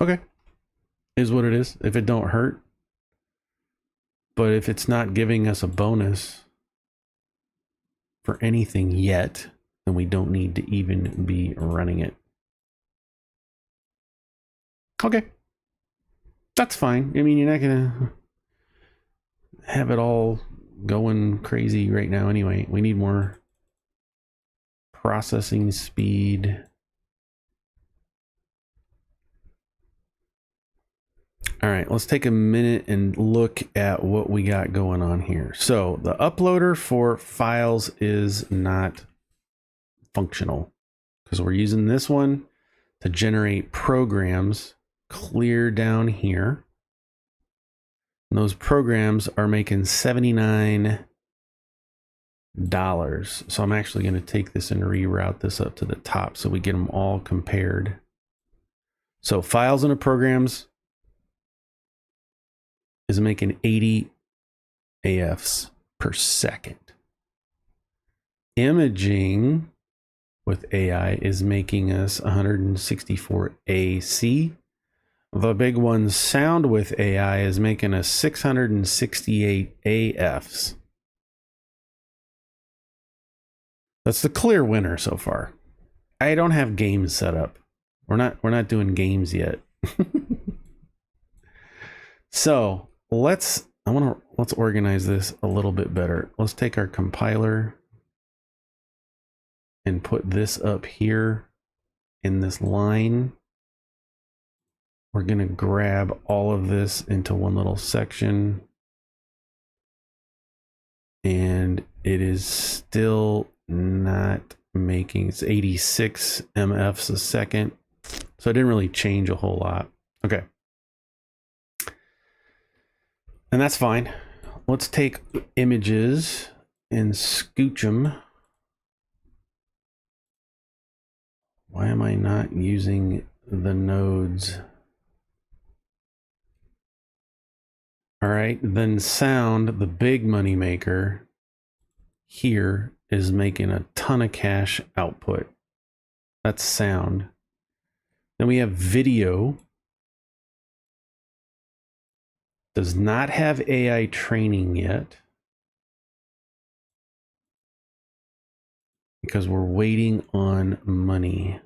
Okay, is what it is. If it don't hurt. But if it's not giving us a bonus for anything yet, then we don't need to even be running it. Okay. That's fine. I mean, you're not going to have it all going crazy right now anyway. We need more processing speed. All right, let's take a minute and look at what we got going on here. So the uploader for files is not functional because we're using this one to generate programs clear down here. And those programs are making $79. So I'm actually going to take this and reroute this up to the top so we get them all compared. So files and programs is making 80 AFs per second. Imaging with AI is making us 164 AC. The big one, sound with AI, is making us 668 AFs. That's the clear winner so far. I don't have games set up. We're not doing games yet. So let's organize this a little bit better. Let's take our compiler and put this up here in this line. We're going to grab all of this into one little section. And it is still not making, it's 86 MFs a second. So it didn't really change a whole lot. Okay. And that's fine. Let's take images and scooch them. Why am I not using the nodes? All right, then sound, the big money maker here, is making a ton of cash output. That's sound. Then we have video. Does not have AI training yet because we're waiting on money.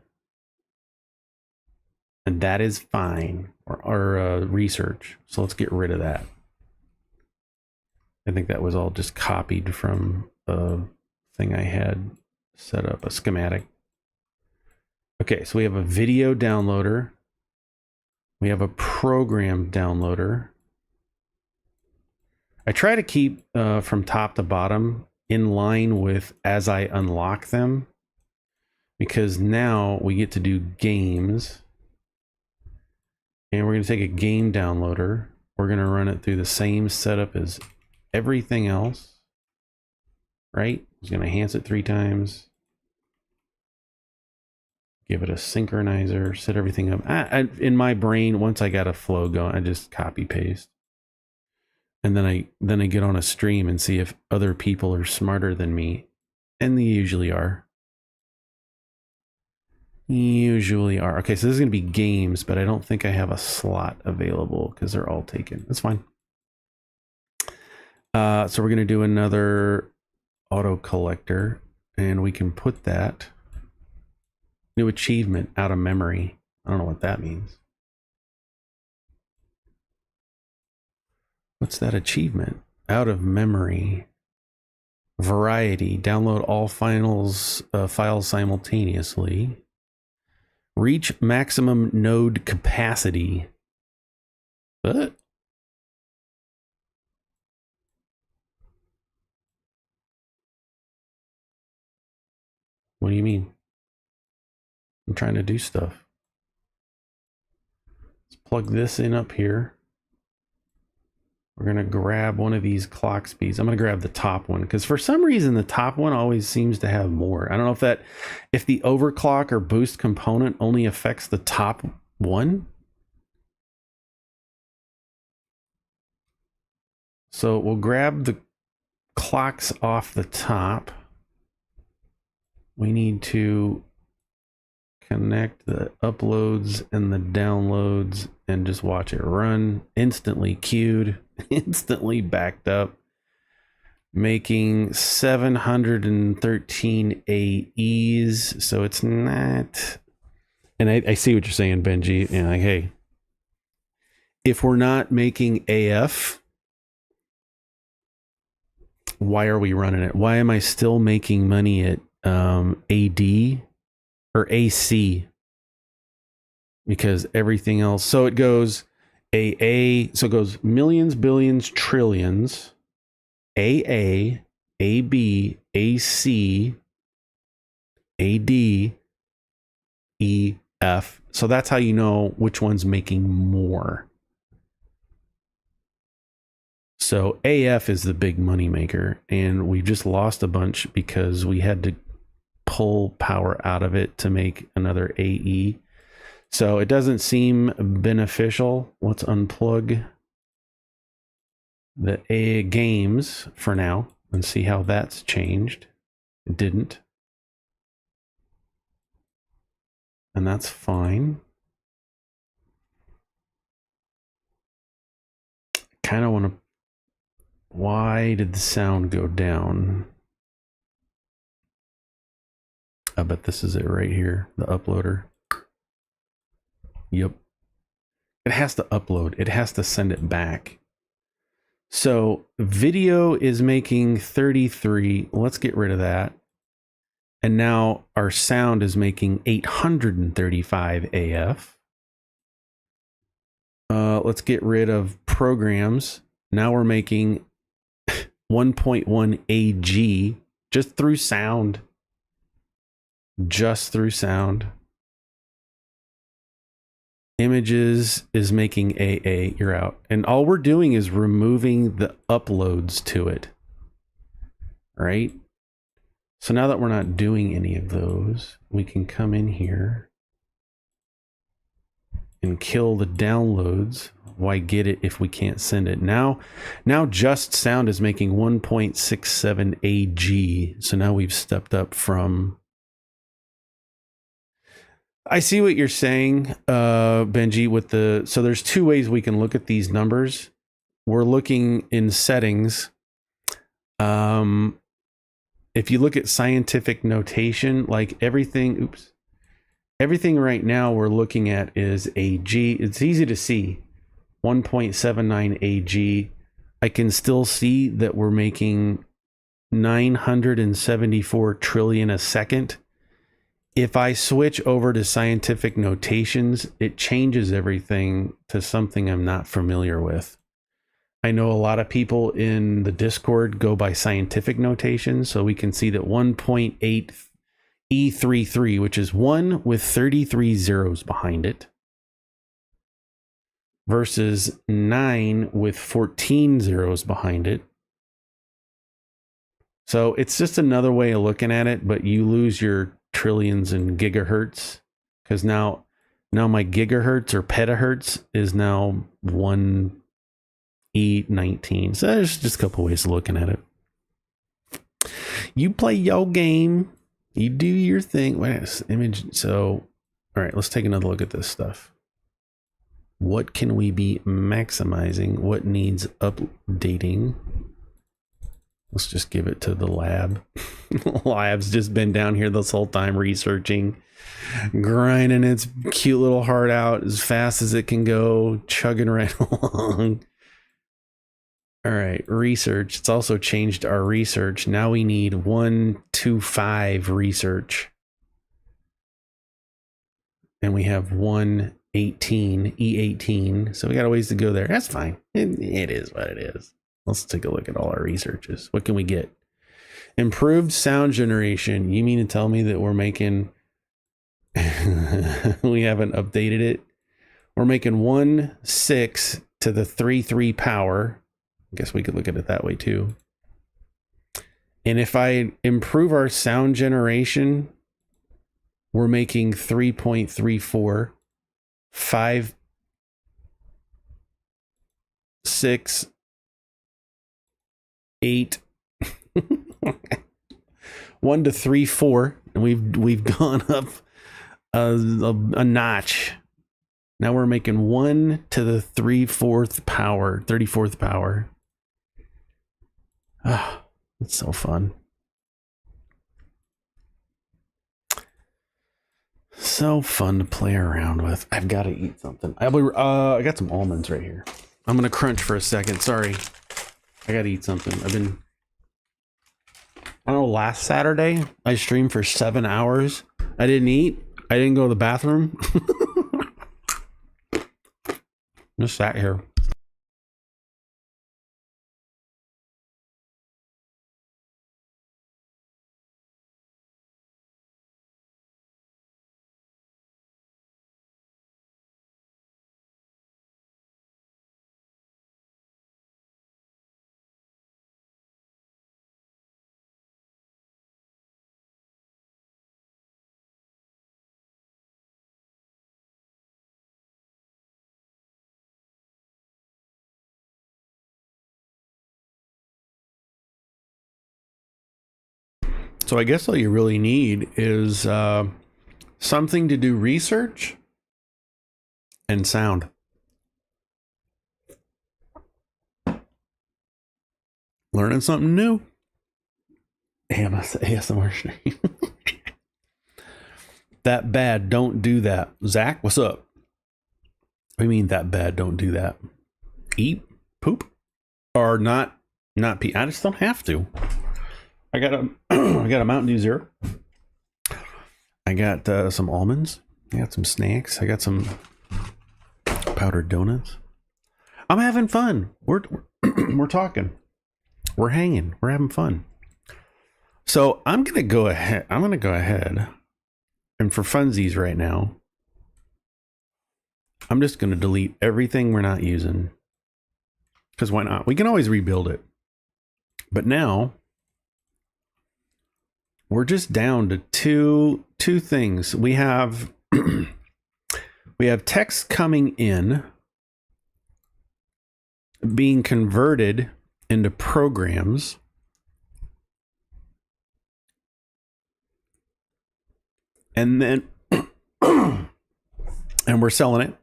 And that is fine, or research. So let's get rid of that. I think that was all just copied from a thing I had set up, a schematic. Okay, so we have a video downloader. We have a program downloader. I try to keep from top to bottom in line with as I unlock them, because now we get to do games. And we're going to take a game downloader. We're going to run it through the same setup as everything else, right? It's going to enhance it 3 times. Give it a synchronizer, set everything up. In my brain, once I got a flow going, I just copy paste. And then I get on a stream and see if other people are smarter than me. And they usually are. Okay, so this is going to be games, but I don't think I have a slot available because they're all taken. That's fine. So we're going to do another auto collector, and we can put that new achievement out of memory. I don't know what that means. What's that achievement? Out of memory. Variety. Download all files simultaneously. Reach maximum node capacity. What? What do you mean? I'm trying to do stuff. Let's plug this in up here. We're going to grab one of these clock speeds. I'm going to grab the top one because for some reason the top one always seems to have more. I don't know if the overclock or boost component only affects the top one. So we'll grab the clocks off the top. We need to connect the uploads and the downloads and just watch it run. Instantly queued, instantly backed up, making 713 AEs. So it's not, and I see what you're saying, Benji. And like, hey, if we're not making AF, why are we running it? Why am I still making money at AD or AC? Because everything else, so it goes AA, so it goes millions, billions, trillions, AA, AB, AC, AD, EF. So that's how you know which one's making more. So AF is the big money maker, and we just lost a bunch because we had to pull power out of it to make another AE. So it doesn't seem beneficial. Let's unplug the A games for now and see how that's changed. It didn't. And that's fine. Kind of want to, why did the sound go down? I bet this is it right here, the uploader. Yep. It has to upload. It has to send it back. So video is making 33. Let's get rid of that. And now our sound is making 835 AF. Let's get rid of programs. Now we're making 1.1 AG just through sound. Just through sound. Images is making AA. You're out. And all we're doing is removing the uploads to it. Right? So now that we're not doing any of those, we can come in here and kill the downloads. Why get it if we can't send it? Now just sound is making 1.67 AG. So now we've stepped up from... I see what you're saying, Benji, with the... So there's two ways we can look at these numbers. We're looking in settings. If you look at scientific notation, like everything right now we're looking at is AG. It's easy to see. 1.79 AG. I can still see that we're making 974 trillion a second. If I switch over to scientific notations, it changes everything to something I'm not familiar with. I know a lot of people in the Discord go by scientific notation, so we can see that 1.8 E33, which is 1 with 33 zeros behind it, versus 9 with 14 zeros behind it. So it's just another way of looking at it, but you lose your trillions and gigahertz, because now my gigahertz or petahertz is now 1 E19. So there's just a couple ways of looking at it. You play your game, you do your thing. Wait, image. So all right, let's take another look at this stuff. What can we be maximizing? What needs updating? Let's just give it to the lab. Lab's just been down here this whole time researching, grinding its cute little heart out as fast as it can go, chugging right along. All right, research. It's also changed our research. Now we need 125 research. And we have 118, E18. So we got a ways to go there. That's fine. It is what it is. Let's take a look at all our researches. What can we get? Improved sound generation. You mean to tell me that we're making... we haven't updated it? We're making 1.6 to the 3.3 power. I guess we could look at it that way too. And if I improve our sound generation, we're making 3.34, 5, 6, 8. 1 to 3, 4, and we've gone up a notch. Now we're making 1 to the 34th power. Ah, it's so fun. So fun to play around with. I've got to eat something. I got some almonds right here. I'm gonna crunch for a second. Sorry, I gotta eat something. I don't know, last Saturday I streamed for 7 hours. I didn't eat. I didn't go to the bathroom. Just sat here. So I guess all you really need is something to do research and sound. Learning something new. ASMR stream. That bad, don't do that. Zach, what's up? What do you mean that bad, don't do that? Eat, poop, or not pee. I just don't have to. I got a Mountain Dew Zero. I got some almonds. I got some snacks. I got some powdered donuts. I'm having fun. We're talking. We're hanging. We're having fun. So I'm gonna go ahead. And for funsies right now, I'm just gonna delete everything we're not using. Because why not? We can always rebuild it. But now we're just down to two things. We have text coming in being converted into programs, and then and we're selling it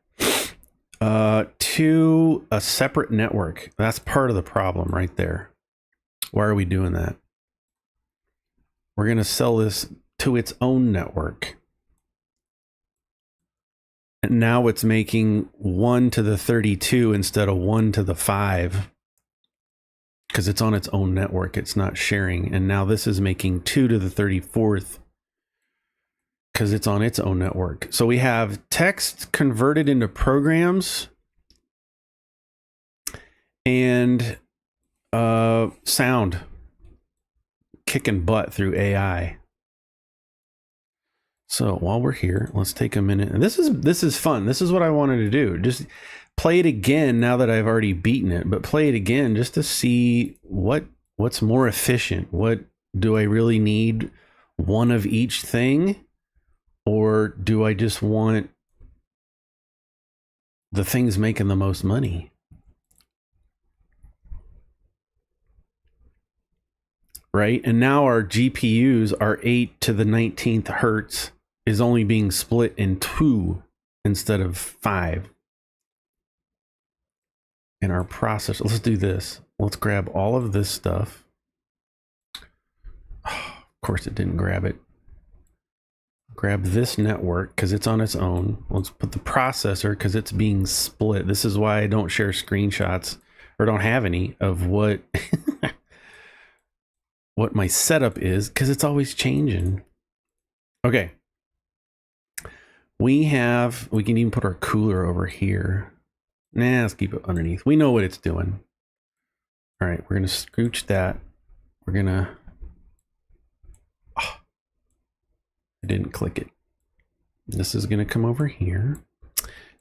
to a separate network. That's part of the problem right there. Why are we doing that? We're going to sell this to its own network. And now it's making 1 to the 32 instead of 1 to the 5. Because it's on its own network. It's not sharing. And now this is making 2 to the 34th. Because it's on its own network. So we have text converted into programs. And sound. Kicking butt through AI. So while we're here, let's take a minute. And this is fun. This is what I wanted to do. Just play it again now that I've already beaten it, but play it again just to see what's more efficient. What do I really need? One of each thing? Or do I just want the things making the most money? Right? And now our GPUs, our 8 to the 19th hertz, is only being split in 2 instead of 5. And our processor, let's do this. Let's grab all of this stuff. Oh, of course it didn't grab it. Grab this network because it's on its own. Let's put the processor because it's being split. This is why I don't share screenshots or don't have any of what what my setup is, because it's always changing. Okay. We can even put our cooler over here. Nah, let's keep it underneath. We know what it's doing. All right, we're going to scooch that. We're going to... Oh, I didn't click it. This is going to come over here.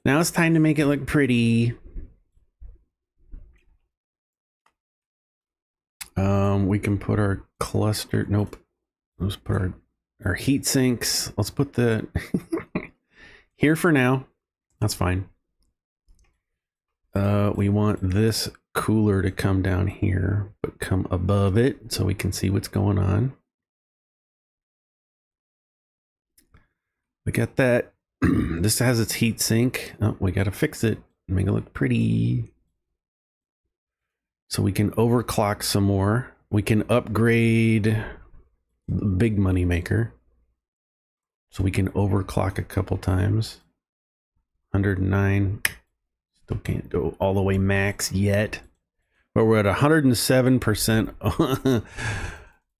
Now it's time to make it look pretty. We can put our cluster. Nope. Let's put our heat sinks. Let's put the here for now. That's fine. We want this cooler to come down here, but come above it so we can see what's going on. We got that. This has its heat sink. Oh, we got to fix it. Make it look pretty. So we can overclock some more. We can upgrade the big money maker. So we can overclock a couple times. 109. Still can't go all the way max yet. But we're at 107%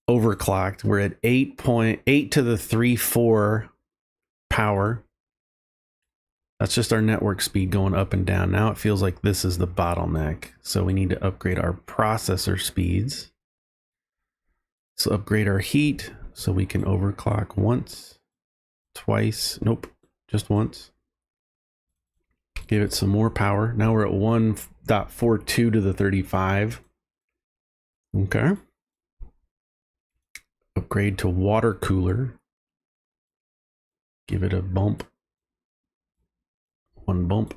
overclocked. We're at 8.8 to the 3.4 power. That's just our network speed going up and down. Now it feels like this is the bottleneck. So we need to upgrade our processor speeds. So upgrade our heat so we can overclock once, twice. Nope, just once. Give it some more power. Now we're at 1.42 to the 35. Okay. Upgrade to water cooler. Give it a bump. One bump.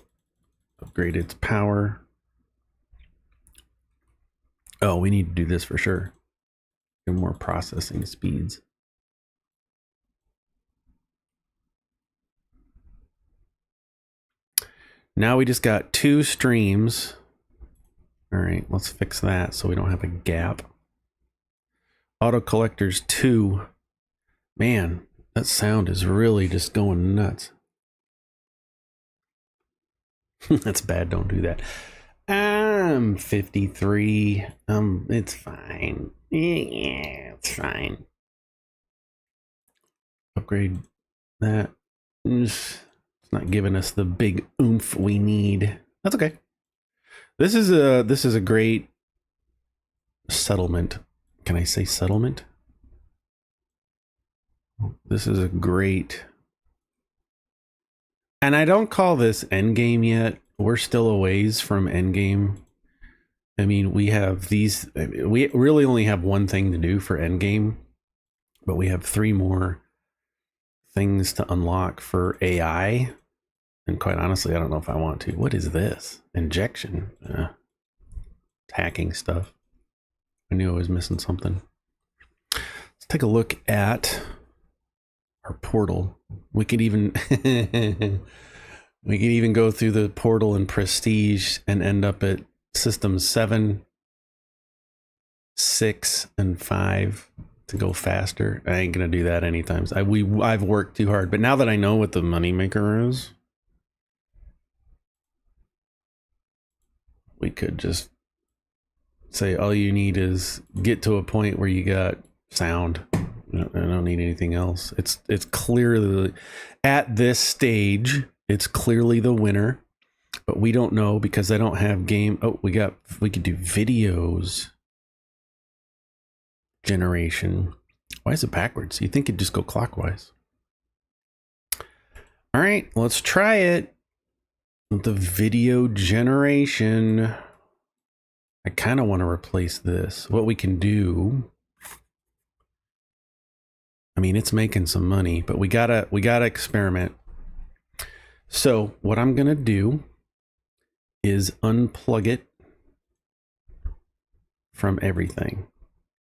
Upgrade its power. Oh, we need to do this for sure. Get more processing speeds. Now we just got 2 streams. All right, let's fix that so we don't have a gap. Auto collectors 2. Man, that sound is really just going nuts. That's bad, don't do that. I'm 53. It's fine. Yeah, it's fine. Upgrade that. It's not giving us the big oomph we need. That's okay. This is a great settlement. Can I say settlement? This is a great. And I don't call this endgame yet. We're still a ways from endgame. I mean, we have these. We really only have one thing to do for endgame, but we have 3 more things to unlock for AI. And quite honestly, I don't know if I want to. What is this? Injection. Hacking stuff. I knew I was missing something. Let's take a look at our portal. We could even go through the portal in Prestige and end up at systems 7, 6, and 5 to go faster. I ain't gonna do that anytime. I've worked too hard, but now that I know what the moneymaker is, we could just say all you need is get to a point where you got sound. I don't need anything else. It's clearly at this stage, it's clearly the winner, but we don't know because I don't have game. Oh, we could do videos generation. Why is it backwards? You think it'd just go clockwise. All right, let's try it. The video generation. I kind of want to replace this. What we can do. I mean, it's making some money, but we gotta experiment. So what I'm gonna do is unplug it from everything.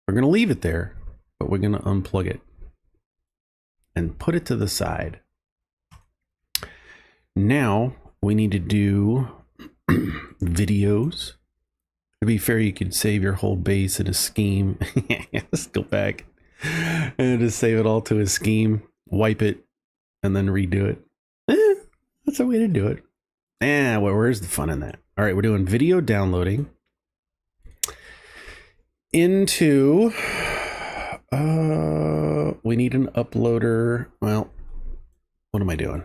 We're gonna leave it there, but we're gonna unplug it and put it to the side. Now we need to do videos. To be fair, you could save your whole base in a scheme. Let's go back and just save it all to a scheme, wipe it, and then redo it. That's a way to do it. Well, where's the fun in that? All right, we're doing video downloading into. We need an uploader. Well, what am I doing?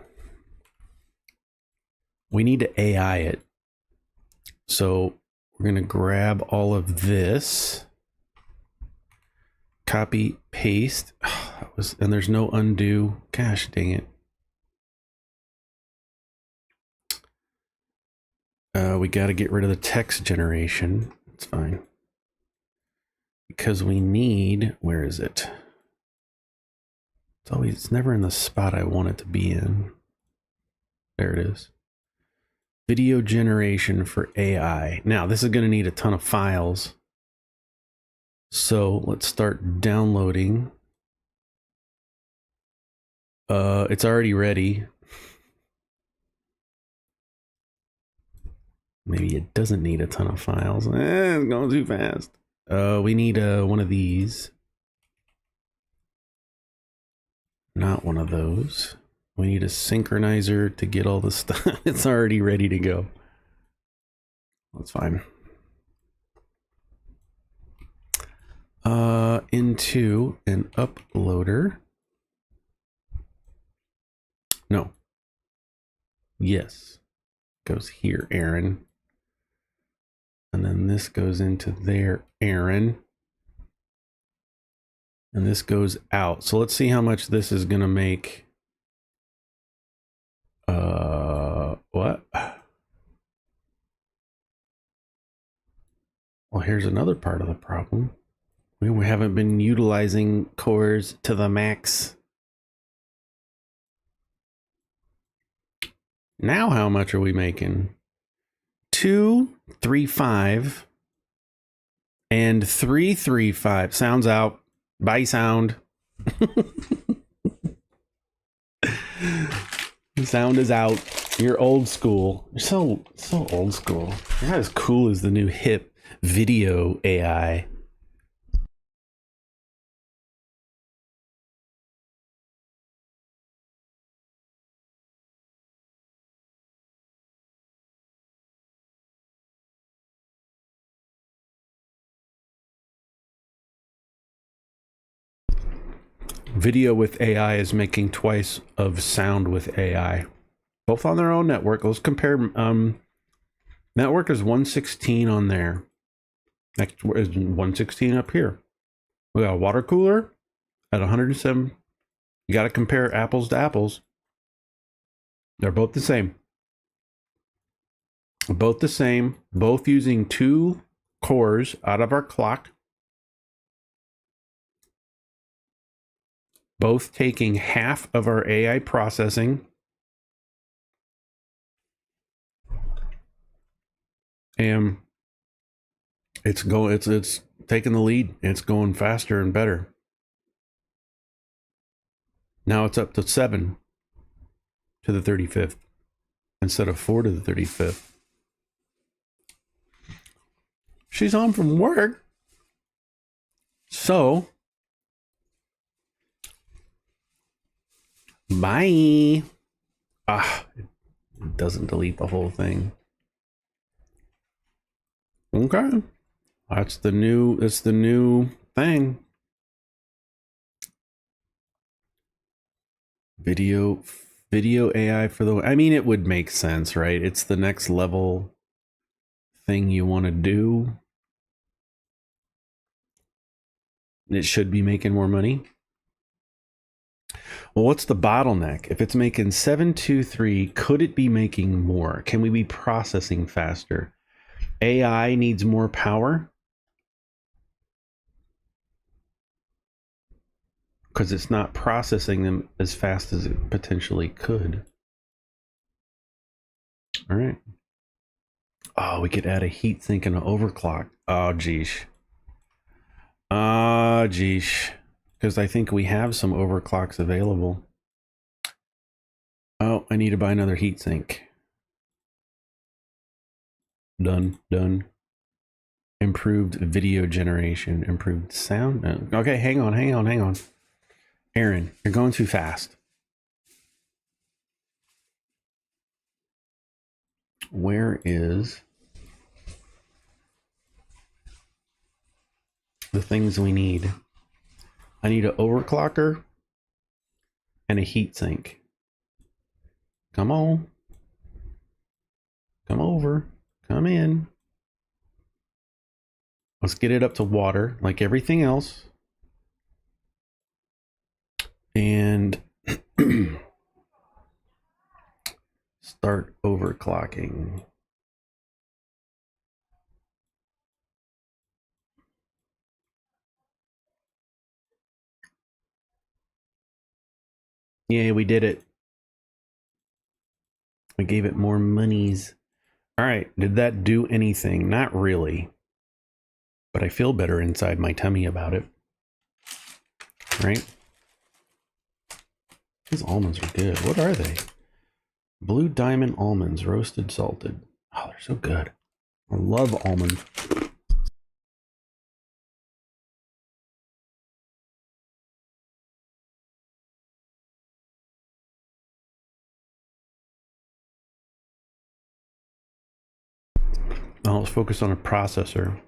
We need to AI it. So we're going to grab all of this, copy, paste. And there's no undo. Gosh dang it. We got to get rid of the text generation. It's fine. Because we need, where is it? It's never in the spot I want it to be in. There it is. Video generation for AI. Now, this is going to need a ton of files. So let's start downloading. It's already ready. Maybe it doesn't need a ton of files. It's going too fast. We need one of these. Not one of those. We need a synchronizer to get all the stuff. It's already ready to go. That's fine. Into an uploader. No. Yes. Goes here, Aaron. And then this goes into there, Aaron. And this goes out. So let's see how much this is going to make. What? Well, here's another part of the problem. We haven't been utilizing cores to the max. Now how much are we making? 235 and 335. Sounds out. Bye, sound. Sound is out. You're old school. You're so old school. You're not as cool as the new hip video AI. Video with AI is making twice of sound with AI. Both on their own network. Let's compare. Network is 116 on there. Next is 116 up here. We got a water cooler at 107. You got to compare apples to apples. They're both the same. Both the same. Both using 2 cores out of our clock. Both taking half of our AI processing. And it's taking the lead. It's going faster and better. Now it's up to 7 to the 35th instead of 4 to the 35th. She's home from work. So, bye. It doesn't delete the whole thing. Okay. It's the new thing. Video AI for the, I mean, it would make sense, right? It's the next level thing you want to do. It should be making more money. Well, what's the bottleneck? If it's making 723, could it be making more? Can we be processing faster? AI needs more power because it's not processing them as fast as it potentially could. All right. Oh, we could add a heatsink and an overclock. Oh, geesh. Because I think we have some overclocks available. Oh, I need to buy another heatsink. Done. Improved video generation, improved sound. Okay, hang on. Aaron, you're going too fast. Where is the things we need? I need an overclocker and a heatsink. Come on. Come over. Come in. Let's get it up to water like everything else. And start overclocking. Yeah, we did it. We gave it more monies. All right, did that do anything? Not really. But I feel better inside my tummy about it. Right? These almonds are good. What are they? Blue Diamond almonds, roasted, salted. Oh, they're so good. I love almonds. Now let's focus on a processor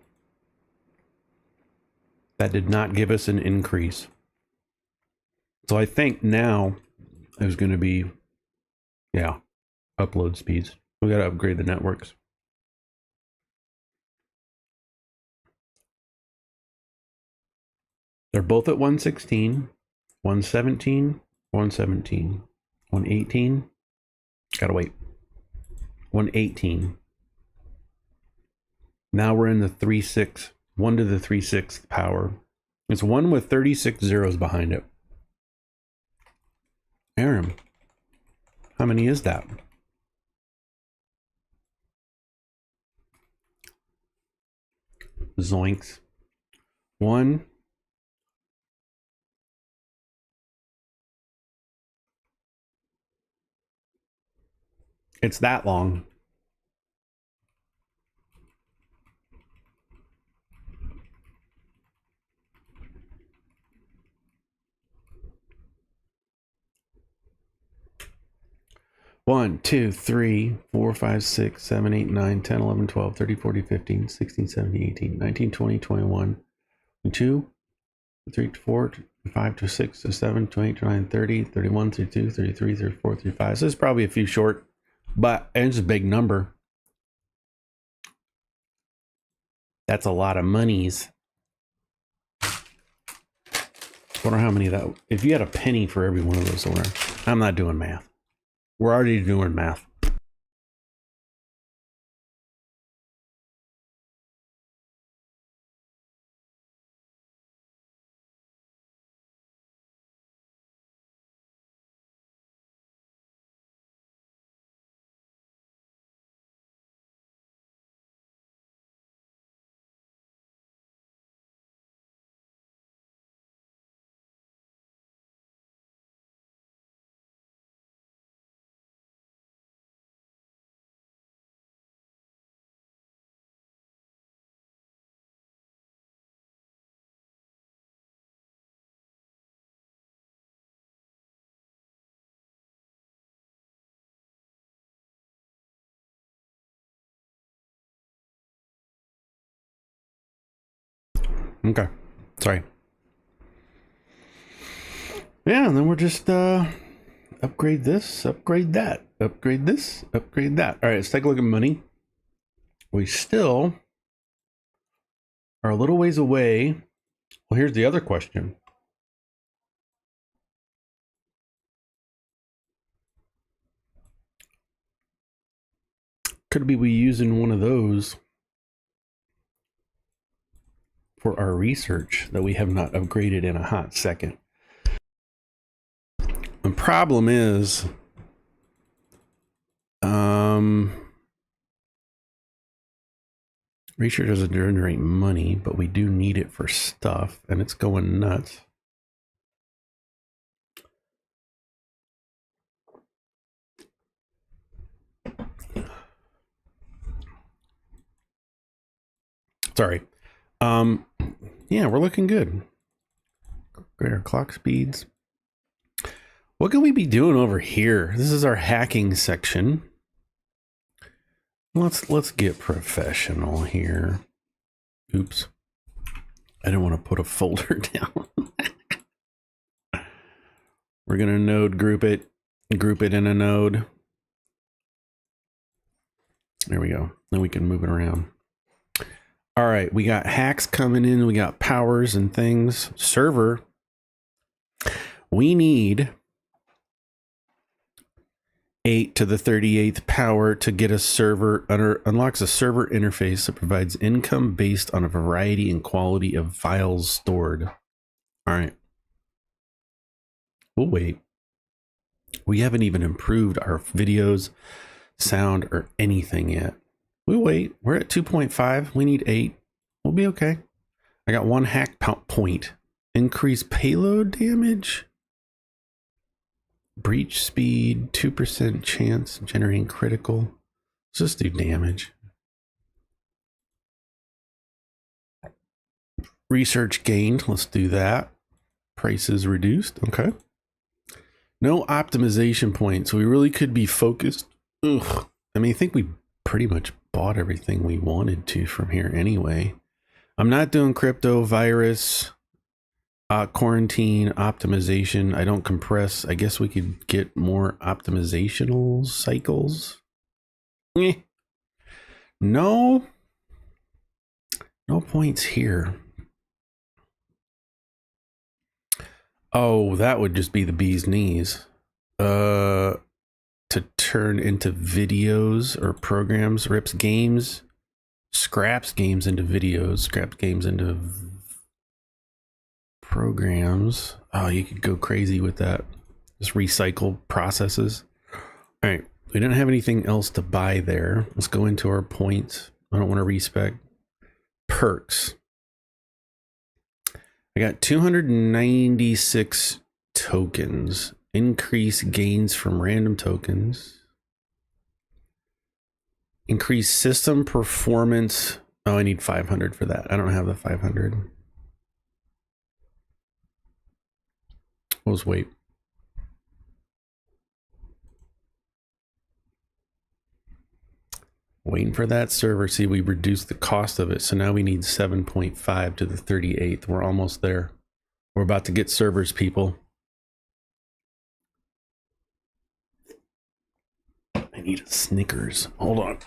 that did not give us an increase. So I think now there's going to be, yeah, upload speeds. We got to upgrade the networks. They're both at 116, 117, 117, 118. Gotta wait. 118. Now we're in the 3/6, 1 to the 3/6 power. It's 1 with 36 zeros behind it. Aaron, how many is that? Zoinks. 1. It's that long. One, 2, 3, 4, 5, 6, 7, 8, 9, 10, 11, 12, 13, 14, 15, 16, 17, 18, 19, 20, 21, 22, 3, 4, 5, 6, 7, 28, 29, 30, 31, 32, 33, 34, 35. So it's probably a few short, but it's a big number. That's a lot of monies. Wonder how many that, if you had a penny for every one of those somewhere. I'm not doing math. We're already doing math. Okay. Sorry. Yeah, and then we're just upgrade this, upgrade that, upgrade this, upgrade that. All right, let's take a look at money. We still are a little ways away. Well, here's the other question. Could we using one of those for our research that we have not upgraded in a hot second? The problem is, research doesn't generate money, but we do need it for stuff, and it's going nuts. Sorry. Yeah, we're looking good. Greater clock speeds. What can we be doing over here? This is our hacking section. Let's get professional here. Oops. I didn't want to put a folder down. We're going to node group it in a node. There we go. Then we can move it around. All right, we got hacks coming in. We got powers and things. Server. We need 8 to the 38th power to get a server, unlocks a server interface that provides income based on a variety and quality of files stored. All right. We'll wait. We haven't even improved our videos, sound, or anything yet. We wait. We're at 2.5. We need 8. We'll be okay. I got 1 hack point. Increase payload damage. Breach speed. 2% chance generating critical. Let's just do damage. Research gained. Let's do that. Prices reduced. Okay. No optimization points. We really could be focused. Ugh. I mean, I think we pretty much bought everything we wanted to from here anyway. I'm not doing crypto, virus, quarantine, optimization. I don't compress. I guess we could get more optimizational cycles. No. No points here. Oh, that would just be the bee's knees. To turn into videos or programs, rips games, scraps games into videos, scraps games into programs. Oh, you could go crazy with that. Just recycle processes. All right, we don't have anything else to buy there. Let's go into our points. I don't want to respec. Perks. I got 296 tokens. Increase gains from random tokens. Increase system performance. Oh, I need 500 for that. I don't have the 500. Let's wait. Waiting for that server. See, we reduced the cost of it. So now we need 7.5 to the 38th. We're almost there. We're about to get servers, people. I need a Snickers. Hold on.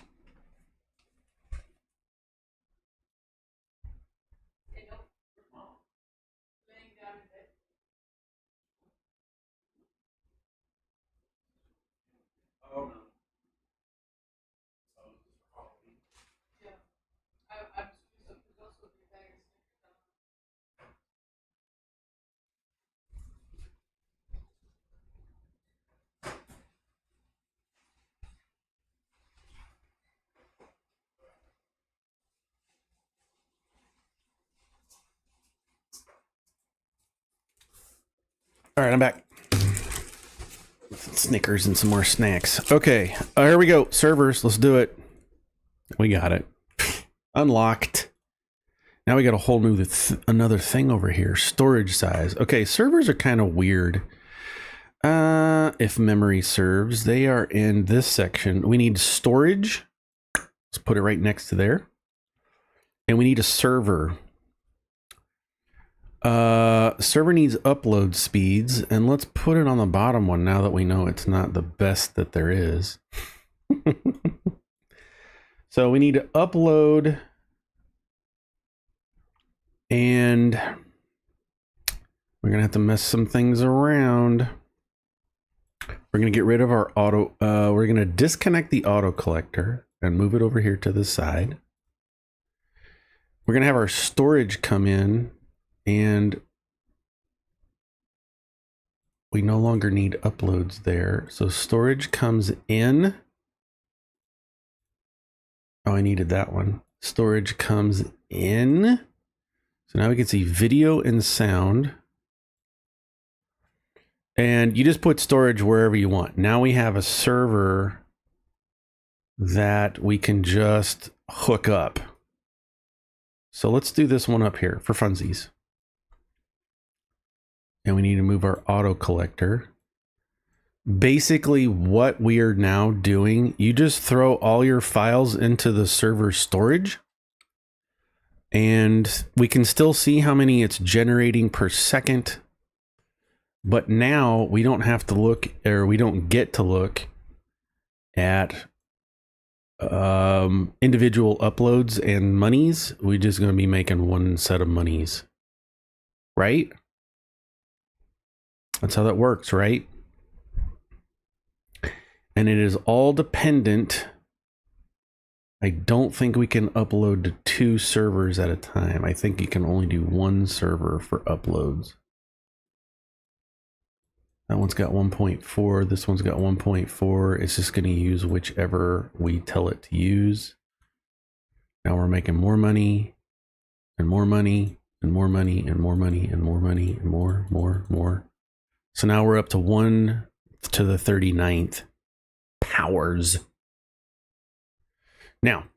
All right, I'm back. Snickers and some more snacks. Okay, here we go. Servers, let's do it. We got it. Unlocked. Now we got a whole new another thing over here. Storage size. Okay, servers are kind of weird. If memory serves, they are in this section. We need storage. Let's put it right next to there. And we need a server. Server needs upload speeds, and let's put it on the bottom one now that we know it's not the best that there is. So we need to upload, and we're gonna have to mess some things around. We're gonna get rid of our auto. We're gonna disconnect the auto collector and move it over here to the side. We're gonna have our storage come in. And we no longer need uploads there. So storage comes in. Oh, I needed that one. Storage comes in. So now we can see video and sound. And you just put storage wherever you want. Now we have a server that we can just hook up. So let's do this one up here for funsies. And we need to move our auto collector. Basically what we are now doing, you just throw all your files into the server storage, and we can still see how many it's generating per second. But now we don't have to look, or we don't get to look at individual uploads and monies. We're just going to be making one set of monies, right? That's how that works, right? And it is all dependent. I don't think we can upload to 2 servers at a time. I think you can only do 1 server for uploads. That one's got 1.4. This one's got 1.4. It's just going to use whichever we tell it to use. Now we're making more money and more money and more money and more money and more money and more. So now we're up to 1 to the 39th powers. Now,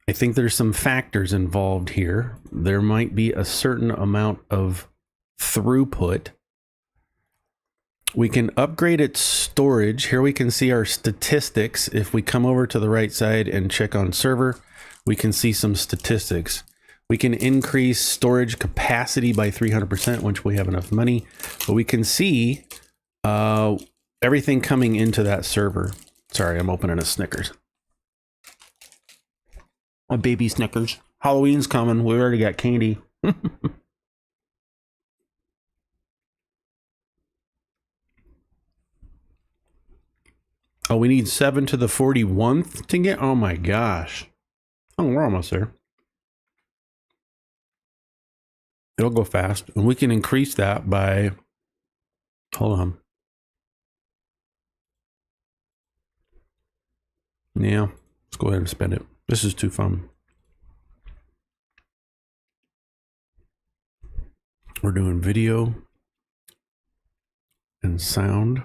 I think there's some factors involved here. There might be a certain amount of throughput. We can upgrade its storage. Here we can see our statistics. If we come over to the right side and check on server, we can see some statistics. We can increase storage capacity by 300% once we have enough money, but we can see everything coming into that server. Sorry, I'm opening a Snickers. A baby Snickers. Halloween's coming. We already got candy. Oh, we need 7 to the 41th to get. Oh my gosh. Oh, we're almost there. It'll go fast. And we can increase that by. Hold on. Yeah. Let's go ahead and spend it. This is too fun. We're doing video and sound.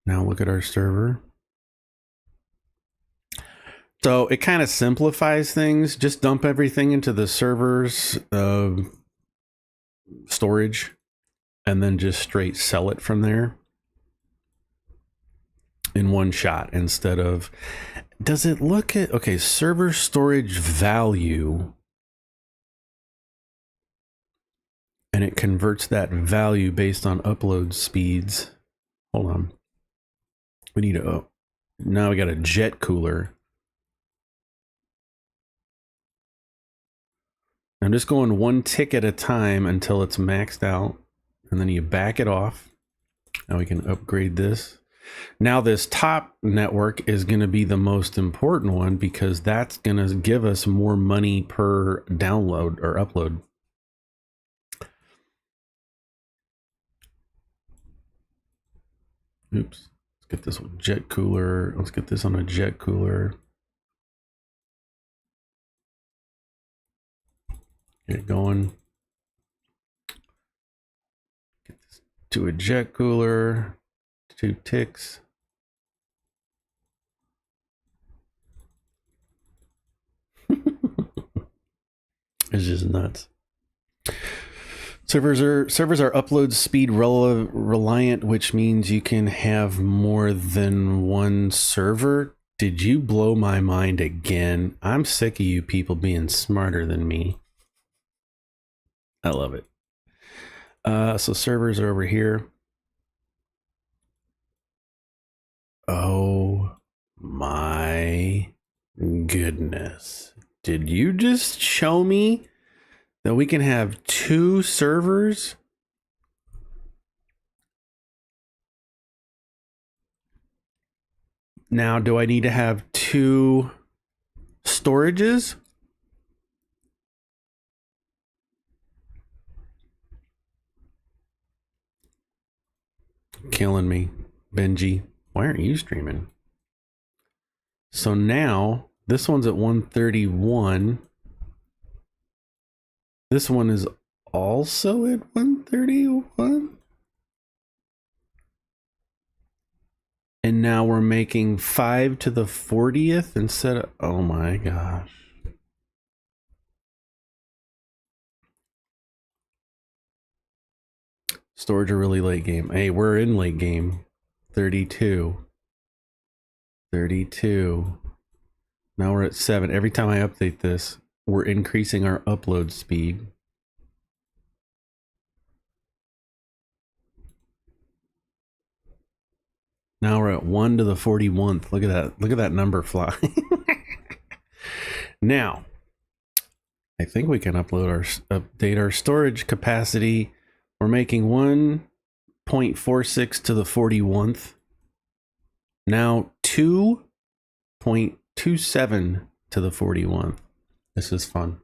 Now look at our server. So it kind of simplifies things. Just dump everything into the server's storage and then just straight sell it from there in one shot instead of. Does it look at, okay, server storage value, and it converts that value based on upload speeds. Hold on. We need a, now we got a jet cooler. I'm just going one tick at a time until it's maxed out, and then you back it off. Now we can upgrade this. Now this top network is going to be the most important one because that's going to give us more money per download or upload. Oops. Let's get this one jet cooler. Let's get this on a jet cooler. Get it going. Get this to a jet cooler. 2 ticks. It's just nuts. Servers are upload speed reliant, which means you can have more than one server. Did you blow my mind again? I'm sick of you people being smarter than me. I love it. So servers are over here. Oh my goodness. Did you just show me that we can have 2 servers? Now, do I need to have 2 storages? Killing me, Benji. Why aren't you streaming? So now this one's at 131. This one is also at 131. And now we're making 5 to the 40th instead of, oh my gosh. Storage are really late game. Hey, we're in late game. 32. Now we're at 7. Every time I update this, we're increasing our upload speed. Now we're at 1 to the 41th. Look at that. Look at that number fly. Now, I think we can update our storage capacity. We're making 1.46 to the 41th. Now 2.27 to the 41th. This is fun.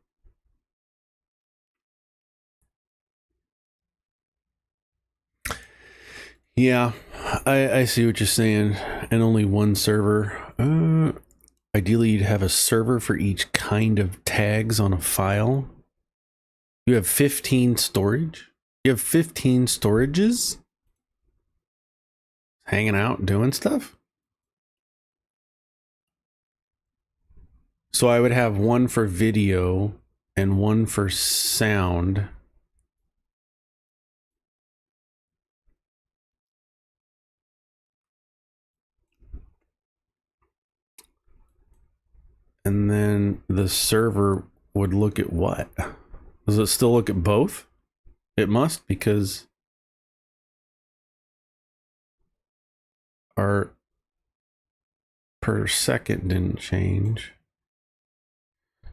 Yeah, I see what you're saying. And only one server. Ideally, you'd have a server for each kind of tags on a file. You have 15 storage? You have 15 storages? Hanging out, doing stuff? So I would have one for video and one for sound. And then the server would look at what? Does it still look at both? It must, because our per second didn't change.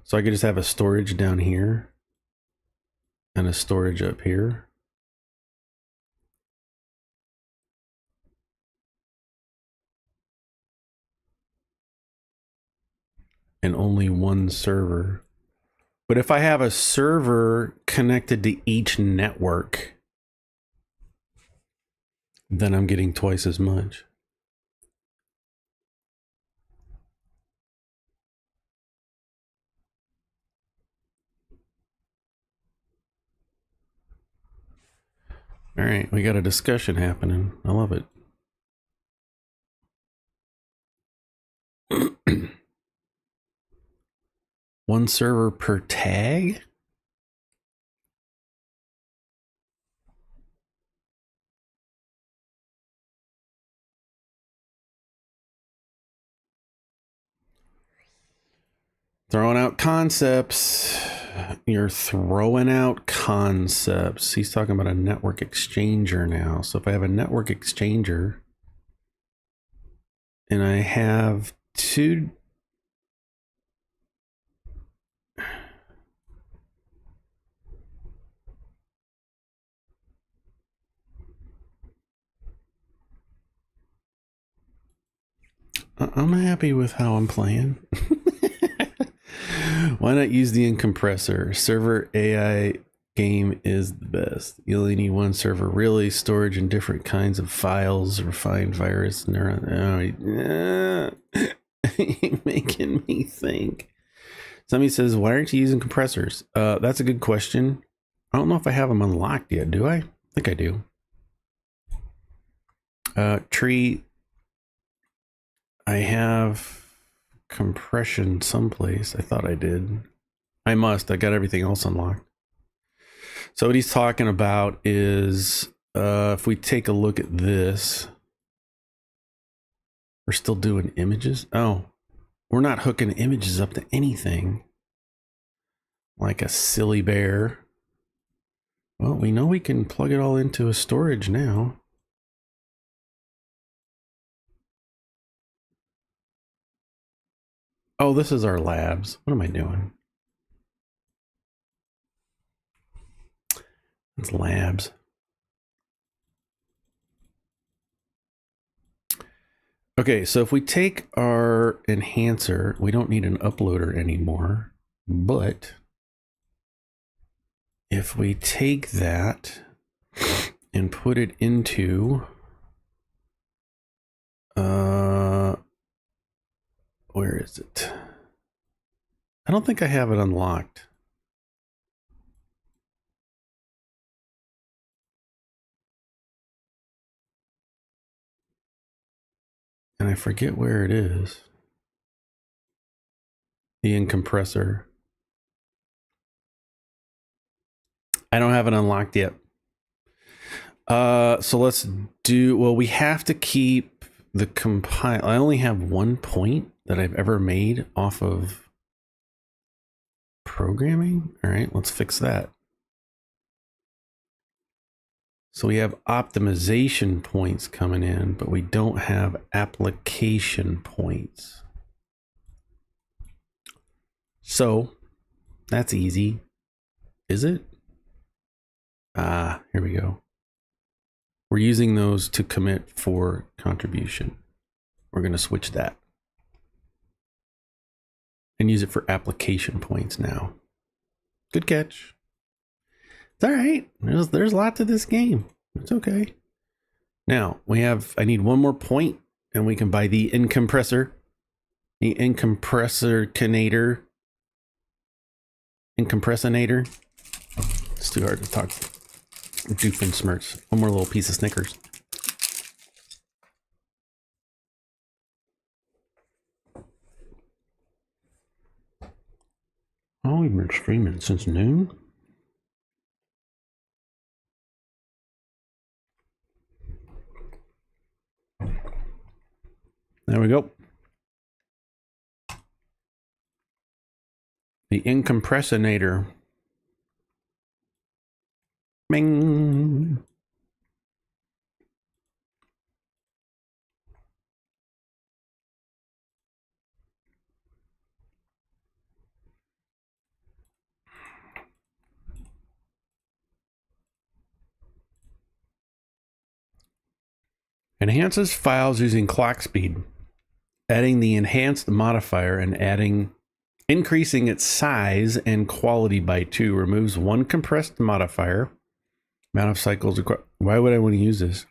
So I could just have a storage down here and a storage up here. And only one server. But if I have a server connected to each network, then I'm getting twice as much. All right, we got a discussion happening. I love it. One server per tag? Throwing out concepts. You're throwing out concepts. He's talking about a network exchanger now. So if I have a network exchanger and I have two... I'm happy with how I'm playing. Why not use the compressor? Server AI game is the best. You only need one server. Really, storage in different kinds of files, refined virus, neuron. You're making me think. Somebody says, why aren't you using compressors? That's a good question. I don't know if I have them unlocked yet. Do I? I think I do. Tree. I have compression someplace. I thought I did. I must. I got everything else unlocked. So what he's talking about is if we take a look at this, we're still doing images. Oh, we're not hooking images up to anything like a silly bear. Well, we know we can plug it all into a storage now. Oh, this is our labs. What am I doing? It's labs. Okay, so if we take our enhancer, we don't need an uploader anymore, but if we take that and put it into where is it? I don't think I have it unlocked. And I forget where it is. The compressor. I don't have it unlocked yet. So let's do, well, we have to keep the compile. I only have one point that I've ever made off of programming. All right, let's fix that. So we have optimization points coming in, but we don't have application points. So that's easy. Is it? Here we go. We're using those to commit for contribution. We're going to switch that and use it for application points now. Good catch. It's all right. There's a lot to this game. It's okay. Now I need one more point, and we can buy the incompressor. The incompressinator. It's too hard to talk. Doofenshmirtz. One more little piece of Snickers. Oh, we've been streaming since noon. There we go. The incompressinator. Bing. Enhances files using clock speed. Adding the enhanced modifier and increasing its size and quality by 2 removes one compressed modifier. Amount of cycles. Why would I want to use this?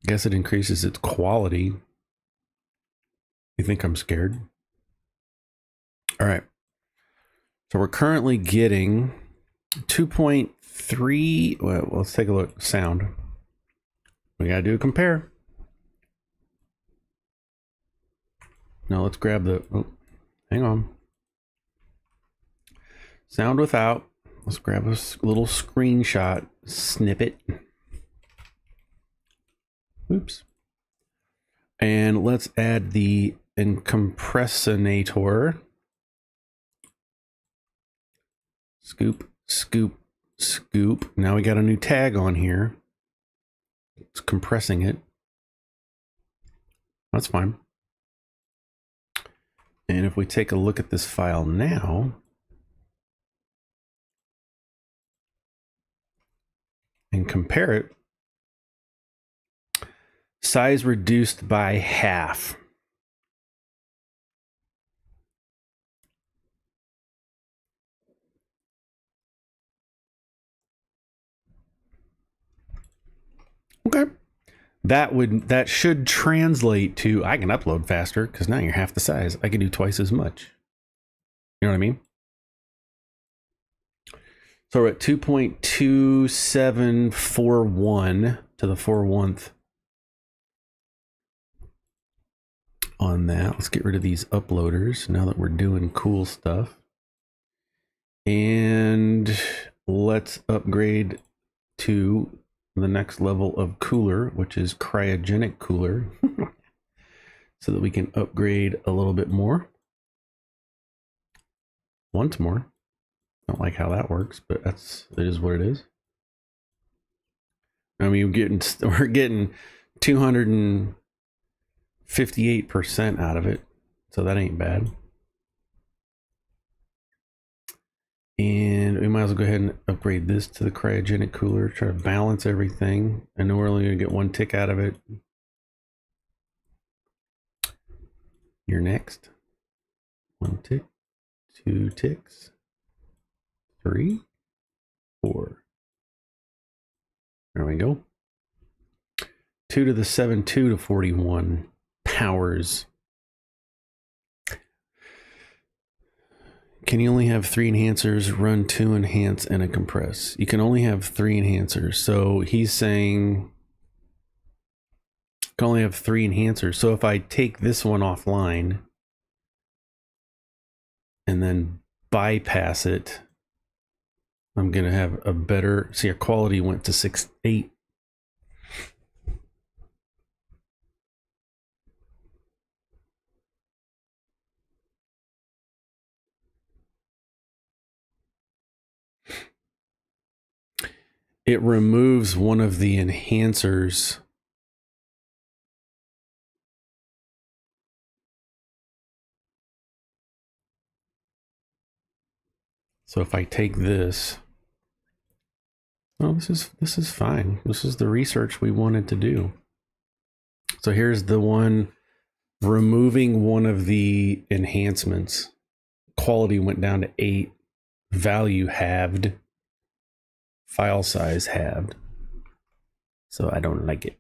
I guess it increases its quality. You think I'm scared? All right. So we're currently getting 2.3. Well, let's take a look. Sound. We got to do a compare. Now let's grab the... Oh, hang on. Sound without. Let's grab a little screenshot snippet. Oops. And let's add the incompressinator. Scoop, scoop, scoop. Now we got a new tag on here. It's compressing it. That's fine. And if we take a look at this file now, and compare it, size reduced by half. Okay. That should translate to I can upload faster because now you're half the size. I can do twice as much. You know what I mean? So we're at 2.2741 to the 4/1 on that. Let's get rid of these uploaders now that we're doing cool stuff. And let's upgrade to the next level of cooler, which is cryogenic cooler, so that we can upgrade a little bit more. Once more. Don't like how that works, but it is what it is. I mean, we're getting 258% out of it, so that ain't bad. And we might as well go ahead and upgrade this to the cryogenic cooler, try to balance everything. I know we're only going to get 1 tick out of it. You're next. 1 tick, 2 ticks, 3, 4. There we go. 2 to the 7, 2 to 41 powers. Can you only have 3 enhancers, run 2 enhance, and a compress? You can only have 3 enhancers. So he's saying you can only have 3 enhancers. So if I take this one offline and then bypass it, I'm going to have a better... See, our quality went to 6.8. It removes one of the enhancers. So if I take this, oh, this is fine. This is the research we wanted to do. So here's the one removing one of the enhancements. Quality went down to 8. value halved, file size halved. So I don't like it.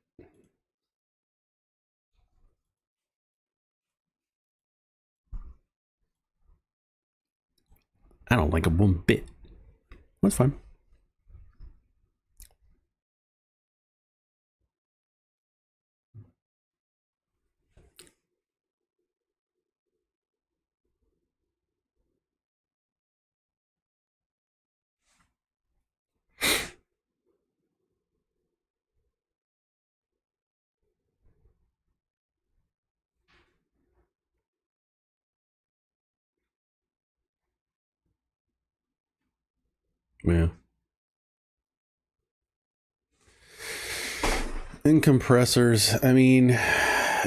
I don't like it one bit. That's fine. Yeah. And compressors, I mean,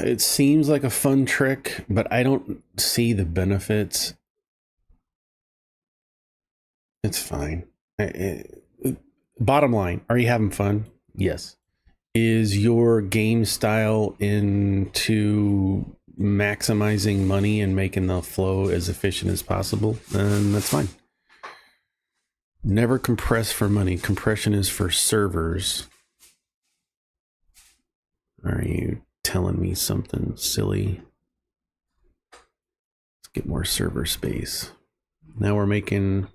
it seems like a fun trick, but I don't see the benefits. It's fine. Bottom line, are you having fun? Yes. Is your game style into maximizing money and making the flow as efficient as possible? Then that's fine. Never compress for money. Compression is for servers. Are you telling me something silly? Let's get more server space. Now we're making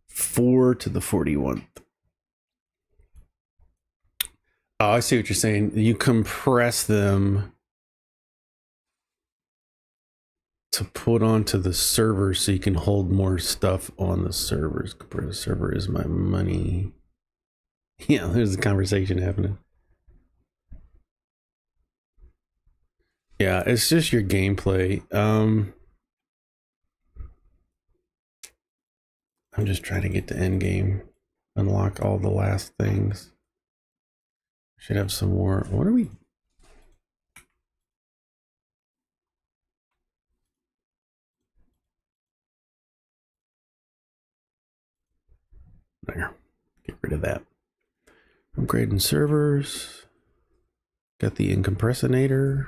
4 to the 41th. Oh, I see what you're saying. You compress them to put onto the server so you can hold more stuff on the servers. Compress server is my money. Yeah, there's a conversation happening. Yeah, it's just your gameplay. I'm just trying to get to end game. Unlock all the last things. Should have some more. What are we? There. Get rid of that. Upgrading servers. Got the incompressinator.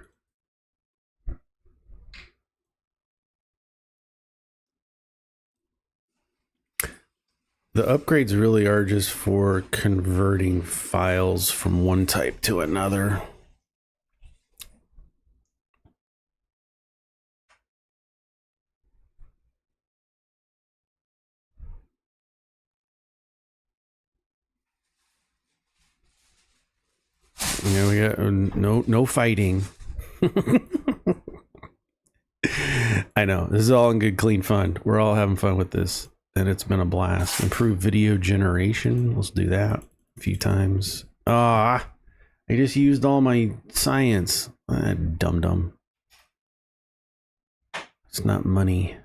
The upgrades really are just for converting files from one type to another. Yeah, we got no fighting. I know, this is all in good, clean fun. We're all having fun with this, and it's been a blast. Improve video generation. Let's do that a few times. I just used all my science. Dum-dum. It's not money.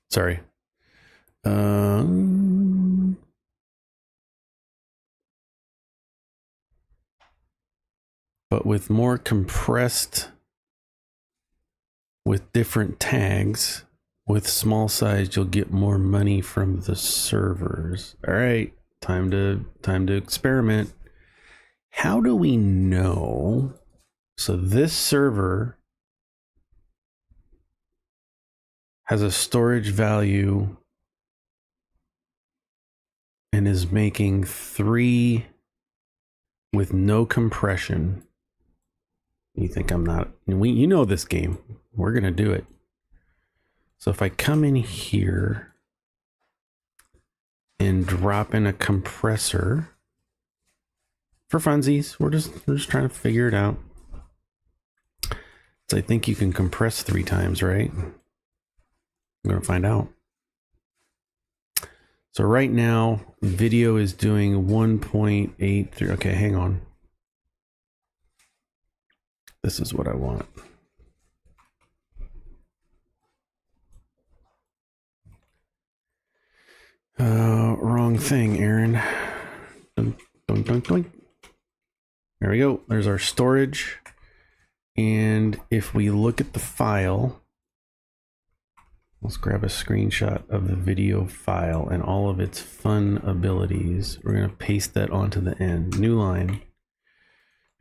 Sorry. But with more compressed, with different tags, with small size, you'll get more money from the servers. All right, time to experiment. How do we know? So this server has a storage value and is making 3 with no compression. You think I'm not? You know this game. We're gonna do it. So if I come in here and drop in a compressor for funsies, we're just trying to figure it out. So I think you can compress 3 times, right? I'm gonna find out. So right now, video is doing 1.83. Okay, hang on. This is what I want. Wrong thing, Aaron. Dun, dun, dun, dun. There we go. There's our storage. And if we look at the file, let's grab a screenshot of the video file and all of its fun abilities. We're going to paste that onto the end. New line.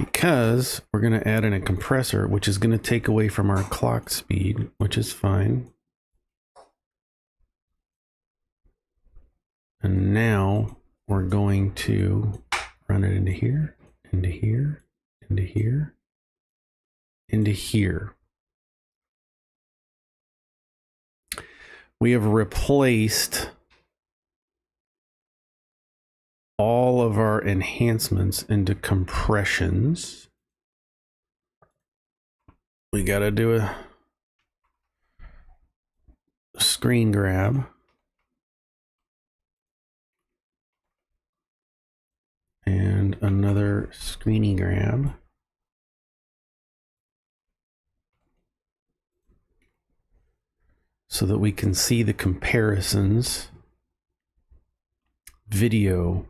because we're going to add in a compressor, which is going to take away from our clock speed, which is fine. And now we're going to run it into here, into here, into here, into here. We have replaced all of our enhancements into compressions. We got to do a screen grab. And another screeny grab. So that we can see the comparisons. Video.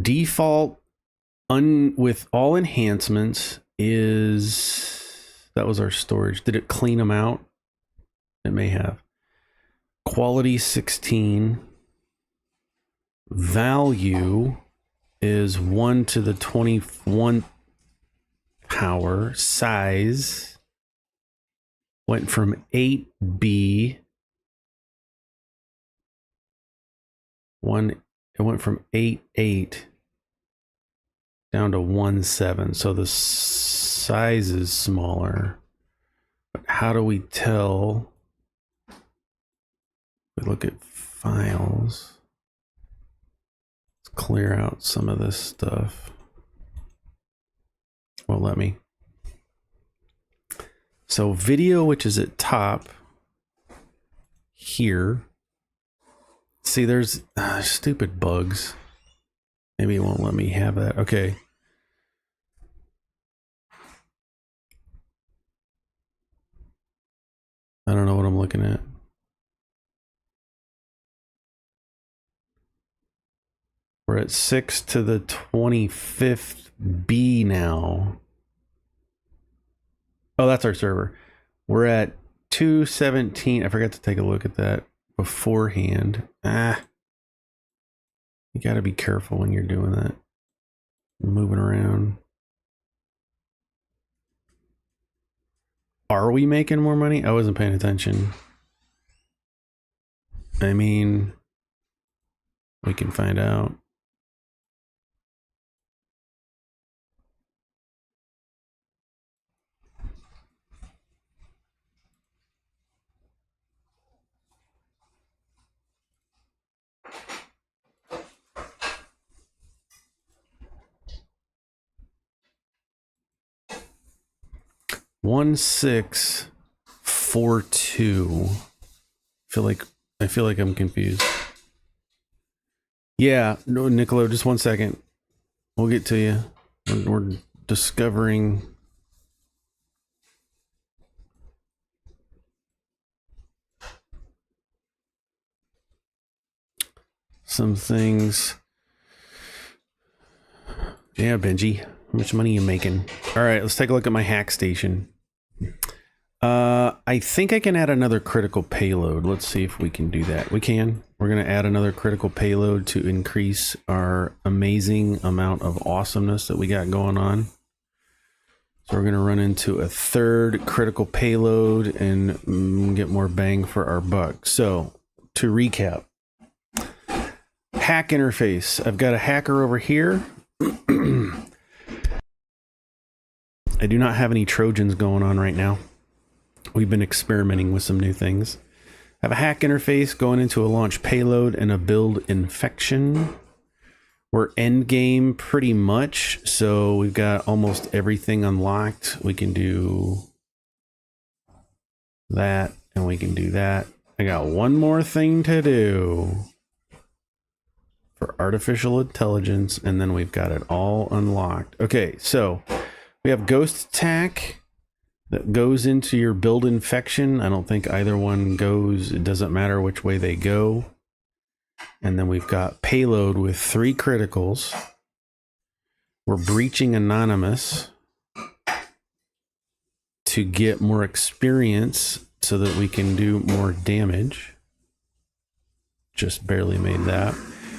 Default with all enhancements is, that was our storage. Did it clean them out? It may have. Quality 16. Value is 1 to the 21 power. Size went from 8B. It went from 8.8 down to 1.7. So the size is smaller. But how do we tell? We look at files. Clear out some of this stuff. Well, let me. So video, which is at top here. See, there's stupid bugs. Maybe it won't let me have that. Okay. I don't know what I'm looking at. We're at 6 to the 25th B now. Oh, that's our server. We're at 217. I forgot to take a look at that beforehand. You got to be careful when you're doing that. Moving around. Are we making more money? I wasn't paying attention. I mean, we can find out. One 642. I feel like I'm confused. Yeah, no, Niccolo, just 1 second. We'll get to you. We're discovering some things. Yeah, Benji, how much money are you making? All right, let's take a look at my hack station. I think I can add another critical payload. Let's see if we can do that. We can. We're going to add another critical payload to increase our amazing amount of awesomeness that we got going on. So we're going to run into a third critical payload and get more bang for our buck. So to recap, hack interface. I've got a hacker over here. I do not have any Trojans going on right now. We've been experimenting with some new things. I have a hack interface going into a launch payload and a build infection. We're end game pretty much, so we've got almost everything unlocked. We can do that, and we can do that. I got one more thing to do for artificial intelligence, and then we've got it all unlocked. Okay, so we have ghost attack that goes into your build infection. I don't think either one goes. It doesn't matter which way they go. And then we've got payload with 3 criticals. We're breaching anonymous to get more experience so that we can do more damage. Just barely made that.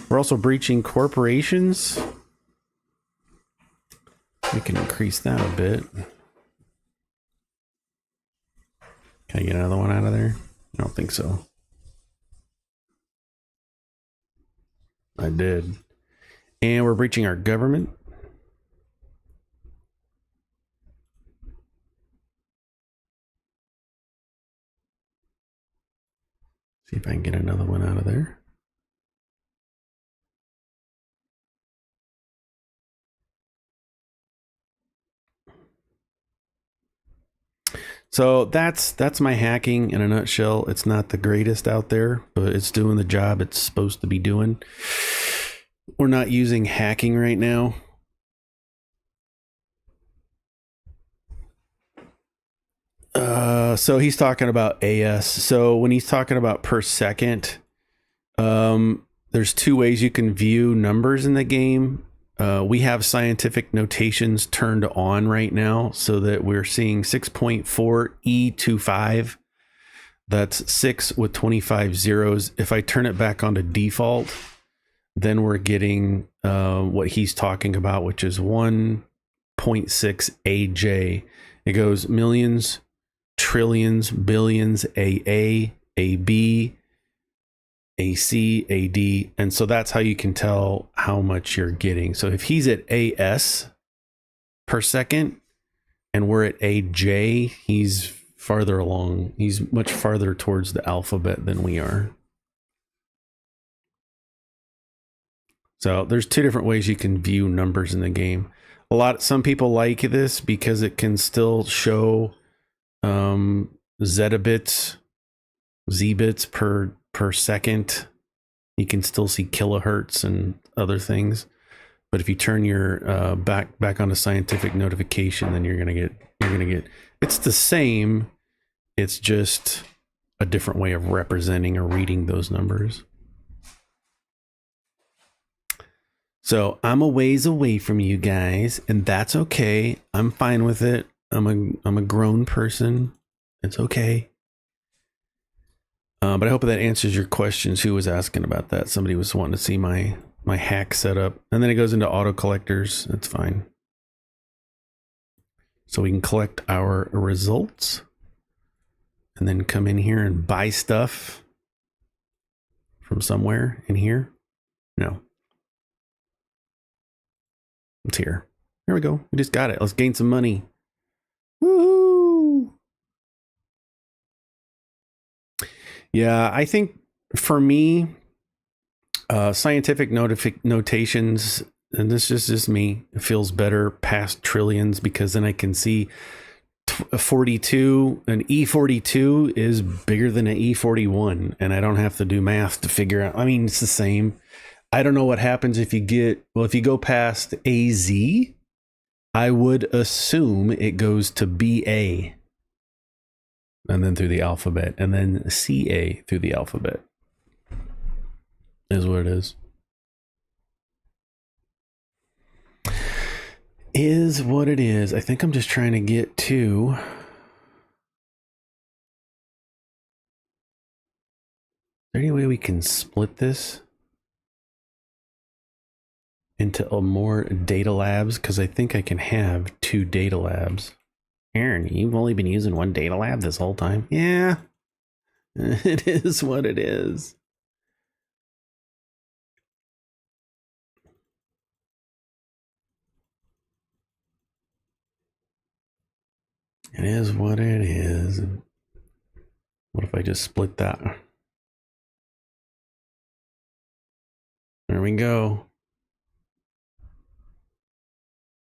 We're also breaching corporations. We can increase that a bit. Can I get another one out of there? I don't think so. I did. And we're breaching our government. See if I can get another one out of there. So that's my hacking in a nutshell. It's not the greatest out there, but it's doing the job it's supposed to be doing. We're not using hacking right now. So he's talking about AS. So when he's talking about per second, there's two ways you can view numbers in the game. We have scientific notations turned on right now so that we're seeing 6.4 E25. That's 6 with 25 zeros. If I turn it back onto default, then we're getting what he's talking about, which is 1.6 AJ. It goes millions, trillions, billions, AA, AB, AC, AD, and so that's how you can tell how much you're getting. So if he's at AS per second and we're at AJ, he's farther along. He's much farther towards the alphabet than we are. So there's two different ways you can view numbers in the game. Some people like this because it can still show zettabytes, z-bits per second. You can still see kilohertz and other things, but if you turn your back on a scientific notification, then you're gonna get it's the same, it's just a different way of representing or reading those numbers. So I'm a ways away from you guys, and that's okay. I'm fine with it. I'm a grown person. It's okay. But I hope that answers your questions. Who was asking about that? Somebody was wanting to see my hack setup. And then it goes into auto collectors. That's fine. So we can collect our results and then come in here and buy stuff from somewhere in here. No. It's here. Here we go. We just got it. Let's gain some money. Woo! Yeah, I think for me, scientific notations, and this is just me, it feels better past trillions because then I can see 42, an E42 is bigger than an E41, and I don't have to do math to figure out. I mean, it's the same. I don't know what happens if you go past AZ, I would assume it goes to BA and then through the alphabet, and then CA through the alphabet is what it is. Is what it is. I think I'm just trying to get to... Is there any way we can split this into a more data labs? Because I think I can have 2 data labs. Aaron, you've only been using 1 data lab this whole time. Yeah, it is what it is. It is what it is. What if I just split that? There we go.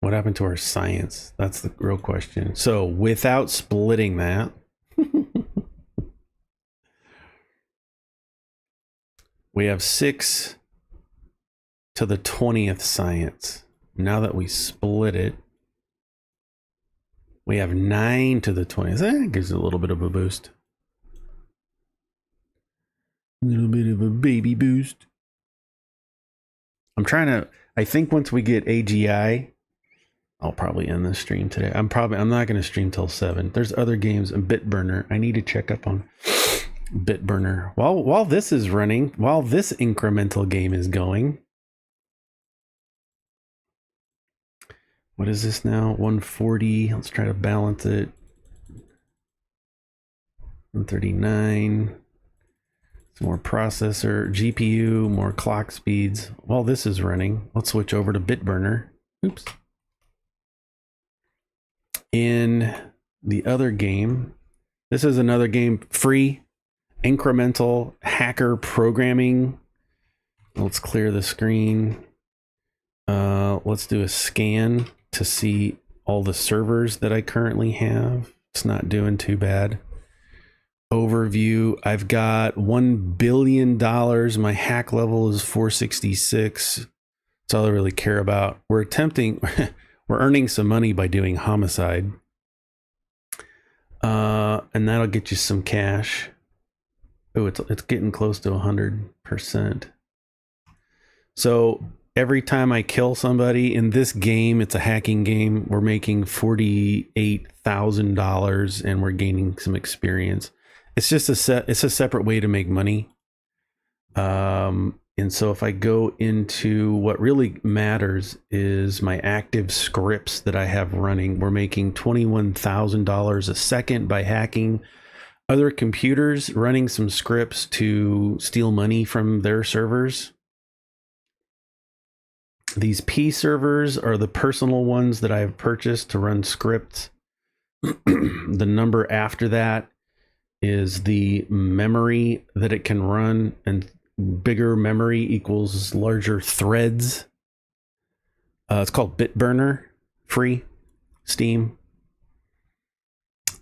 What happened to our science? That's the real question. So without splitting that, we have 6 to the 20th science. Now that we split it, we have 9 to the 20th. That gives it a little bit of a boost. A little bit of a baby boost. I think once we get AGI, I'll probably end this stream today. I'm not going to stream till 7. There's other games, BitBurner. I need to check up on BitBurner. While this is running, while this incremental game is going, What is this now? 140. Let's try to balance it. 139. Some more processor, GPU, more clock speeds. While this is running, let's switch over to BitBurner. Oops. In the other game, this is another game, free, incremental hacker programming. Let's clear the screen. Let's do a scan to see all the servers that I currently have. It's not doing too bad. Overview, I've got $1 billion. My hack level is 466. That's all I really care about. We're earning some money by doing homicide. And that'll get you some cash. Oh, it's getting close to 100%. So every time I kill somebody in this game, it's a hacking game, we're making $48,000 and we're gaining some experience. It's just it's a separate way to make money. And so if I go into what really matters is my active scripts that I have running, we're making $21,000 a second by hacking other computers, running some scripts to steal money from their servers. These P servers are the personal ones that I've purchased to run scripts. The number after that is the memory that it can run, and bigger memory equals larger threads. It's called BitBurner, free, Steam.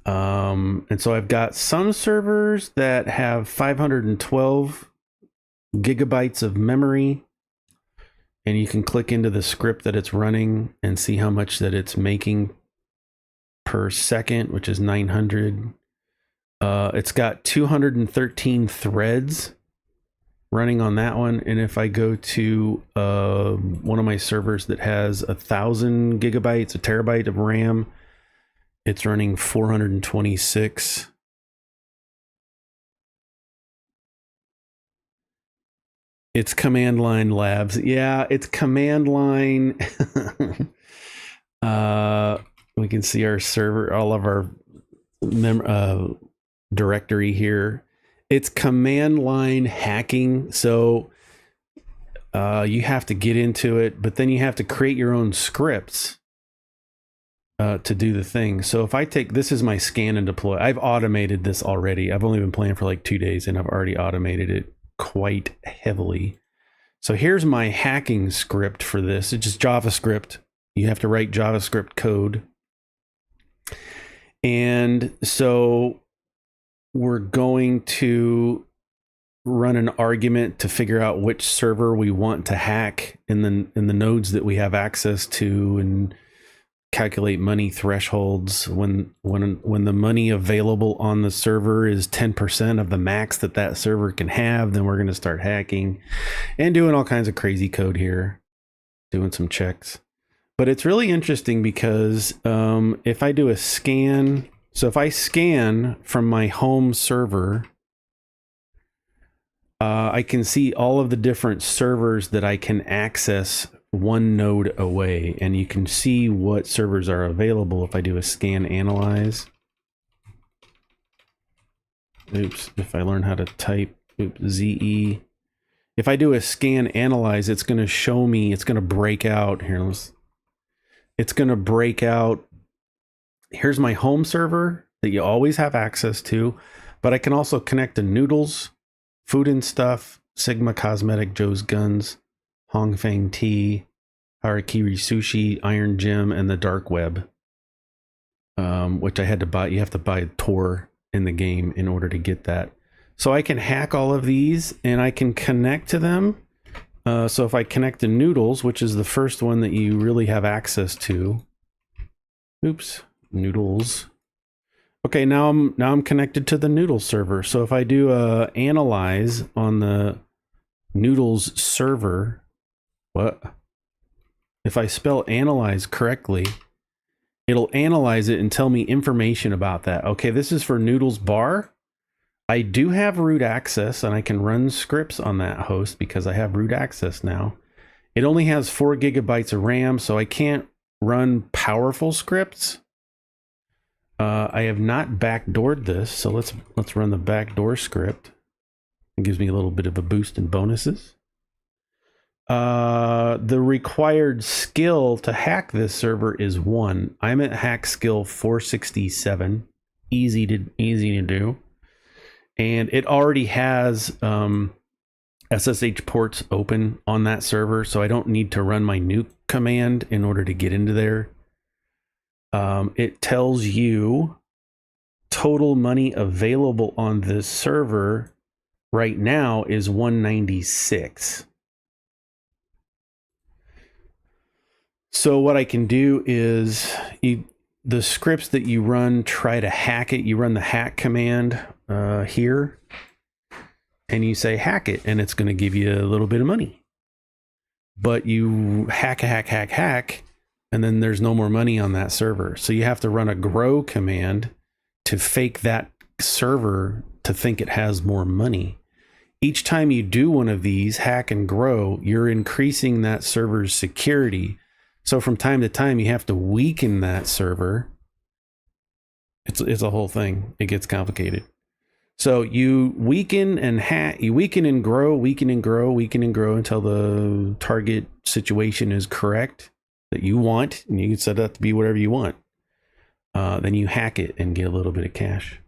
And so I've got some servers that have 512 gigabytes of memory, and you can click into the script that it's running and see how much that it's making per second, which is 900. It's got 213 threads running on that one. And if I go to one of my servers that has 1,000 gigabytes, a terabyte of RAM, it's running 426. It's command line labs. Yeah, it's command line. We can see our server, all of our directory here. It's command line hacking. So you have to get into it, but then you have to create your own scripts to do the thing. So if I take, this is my scan and deploy. I've automated this already. I've only been playing for like 2 days and I've already automated it quite heavily. So here's my hacking script for this. It's just JavaScript. You have to write JavaScript code. And so we're going to run an argument to figure out which server we want to hack in the nodes that we have access to, and calculate money thresholds. When the money available on the server is 10% of the max that server can have, then we're going to start hacking and doing all kinds of crazy code here, doing some checks. But it's really interesting because if I do a scan, so if I scan from my home server, I can see all of the different servers that I can access one node away, and you can see what servers are available if I do a scan analyze. Oops, if I learn how to type, ZE. If I do a scan analyze, it's going to show me, it's going to break out here. It's going to break out. Here's my home server that you always have access to, but I can also connect to Noodles, Food and Stuff, Sigma Cosmetic, Joe's Guns, Hong Feng Tea, Harakiri Sushi, Iron Gym, and the Dark Web, which I had to buy. You have to buy Tor in the game in order to get that. So I can hack all of these and I can connect to them. So if I connect to Noodles, which is the first one that you really have access to. Oops, Noodles. Okay, now I'm connected to the Noodles server. So if I do a analyze on the Noodles server, what? If I spell analyze correctly, it'll analyze it and tell me information about that. Okay, this is for Noodles bar. I do have root access and I can run scripts on that host because I have root access now. It only has 4 gigabytes of RAM, so I can't run powerful scripts. I have not backdoored this, so let's run the backdoor script. It gives me a little bit of a boost in bonuses. The required skill to hack this server is 1. I'm at hack skill 467. Easy to do. And it already has SSH ports open on that server, so I don't need to run my nuke command in order to get into there. It tells you total money available on this server right now is 196. So what I can do is the scripts that you run, try to hack it. You run the hack command here, and you say hack it, and it's going to give you a little bit of money. But you hack, and then there's no more money on that server. So you have to run a grow command to fake that server to think it has more money. Each time you do one of these, hack and grow, you're increasing that server's security. So from time to time, you have to weaken that server. It's a whole thing. It gets complicated. So you weaken and hack, you weaken and grow until the target situation is correct that you want, and you can set it up to be whatever you want. Then you hack it and get a little bit of cash.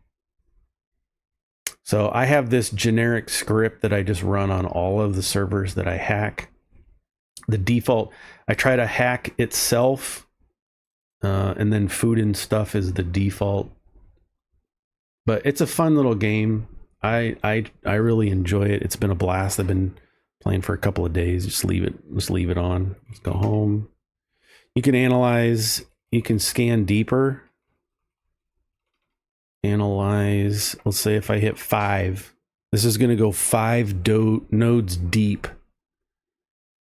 So I have this generic script that I just run on all of the servers that I hack. The default, I try to hack itself, and then food and stuff is the default. But it's a fun little game. I really enjoy it. It's been a blast. I've been playing for a couple of days. Just leave it on. Let's go home. You can analyze. You can scan deeper. Analyze. Let's say if I hit 5, this is going to go 5 nodes deep.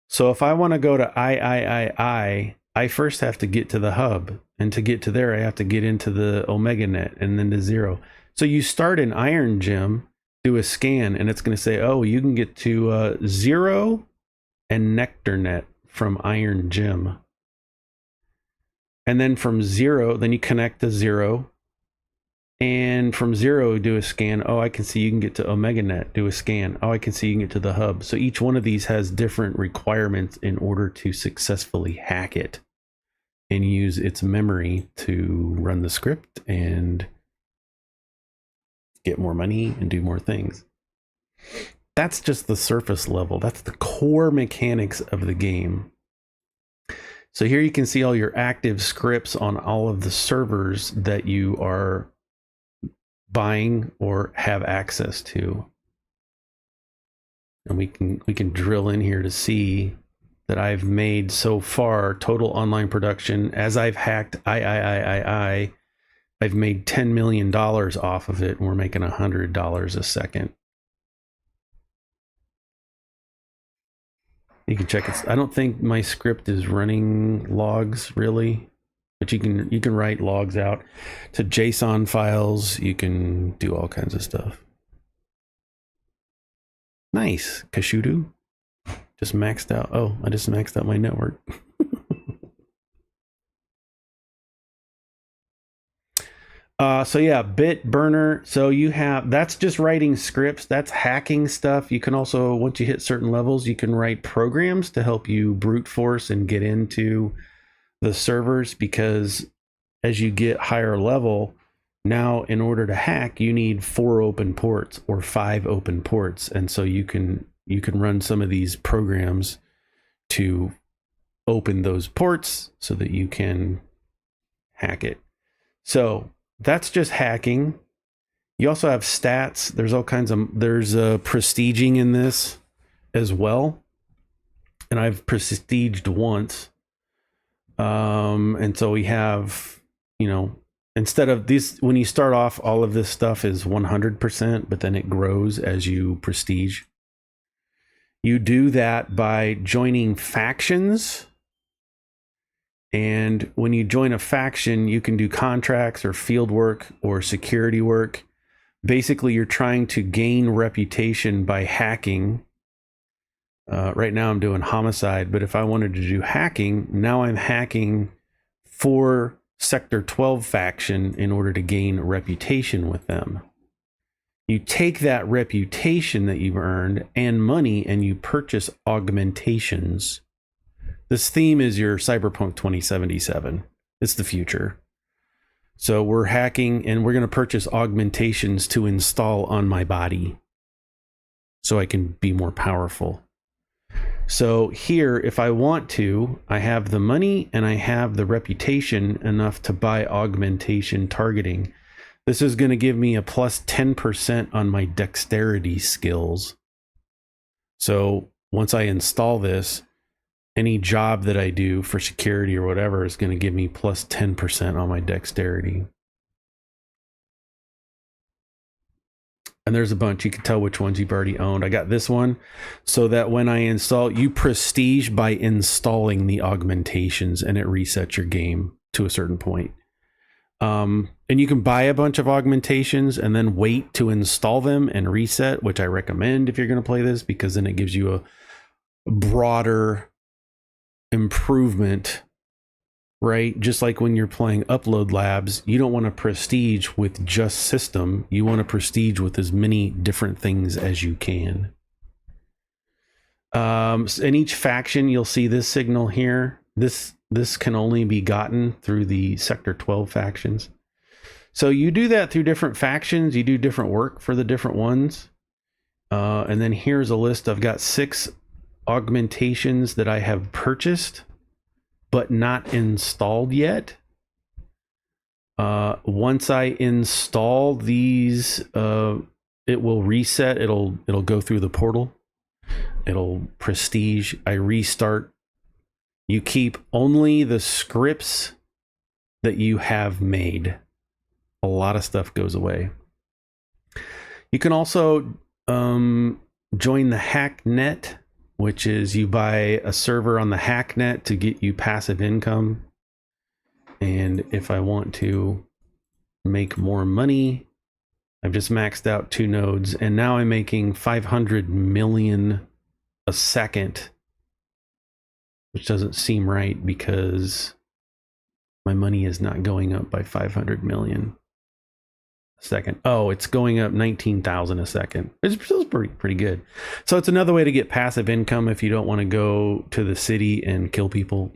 So if I want to go to I first have to get to the hub, and to get to there, I have to get into the Omega net and then to 0. So you start in Iron Gem, do a scan, and it's going to say, oh, you can get to 0 and Nectar net from Iron Gem. And then from 0, then you connect to 0. And from 0, do a scan. Oh, I can see you can get to Omega net, do a scan. Oh, I can see you can get to the hub. So each one of these has different requirements in order to successfully hack it and use its memory to run the script and get more money and do more things. That's just the surface level. That's the core mechanics of the game. So here you can see all your active scripts on all of the servers that you are buying or have access to. And we can drill in here to see that I've made so far total online production as I've hacked I've made $10 million off of it, and we're making $100 a second. You can check it. I don't think my script is running logs really, but you can write logs out to JSON files. You can do all kinds of stuff. Nice, Kashudu. Just maxed out. Oh, I just maxed out my network. So yeah, bit burner. So you have, that's just writing scripts. That's hacking stuff. You can also, once you hit certain levels, you can write programs to help you brute force and get into the servers, because as you get higher level, now in order to hack, you need 4 open ports or 5 open ports. And so you can run some of these programs to open those ports so that you can hack it. So that's just hacking. You also have stats. There's all kinds of, there's prestiging in this as well. And I've prestiged once. And so we have, you know, instead of these, when you start off, all of this stuff is 100%, but then it grows as you prestige. You do that by joining factions. And when you join a faction, you can do contracts or field work or security work. Basically, you're trying to gain reputation by hacking. Right now I'm doing homicide, but if I wanted to do hacking, now I'm hacking for Sector 12 faction in order to gain reputation with them. You take that reputation that you've earned and money and you purchase augmentations. This theme is your Cyberpunk 2077. It's the future. So we're hacking and we're going to purchase augmentations to install on my body so I can be more powerful. So here, if I want to, I have the money and I have the reputation enough to buy augmentation targeting. This is going to give me a plus 10% on my dexterity skills. So once I install this, any job that I do for security or whatever is going to give me plus 10% on my dexterity. And there's a bunch. You can tell which ones you've already owned. I got this one so that when I install, you prestige by installing the augmentations and it resets your game to a certain point. And you can buy a bunch of augmentations and then wait to install them and reset, which I recommend if you're going to play this, because then it gives you a broader improvement, right? Just like when you're playing Upload Labs, you don't want to prestige with just system. You want to prestige with as many different things as you can. In each faction, you'll see this signal here. This can only be gotten through the Sector 12 factions. So you do that through different factions. You do different work for the different ones. And then here's a list. I've got 6 augmentations that I have purchased but not installed yet. Once I install these, it will reset. It'll go through the portal. It'll prestige. I restart. You keep only the scripts that you have made. A lot of stuff goes away. You can also join the Hacknet, which is you buy a server on the Hacknet to get you passive income. And if I want to make more money, I've just maxed out 2 nodes and now I'm making 500 million a second, which doesn't seem right because my money is not going up by 500 million a second. Oh, it's going up 19,000 a second. It's still pretty good. So it's another way to get passive income if you don't want to go to the city and kill people.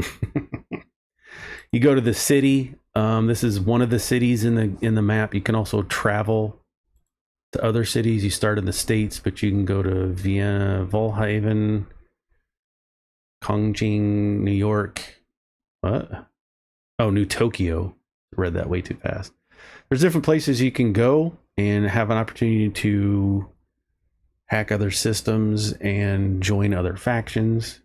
You go to the city. This is one of the cities in the map. You can also travel to other cities. You start in the States, but you can go to Vienna, Volhaven, Kongjing, New York. What? Oh, New Tokyo. Read that way too fast. There's different places you can go and have an opportunity to hack other systems and join other factions.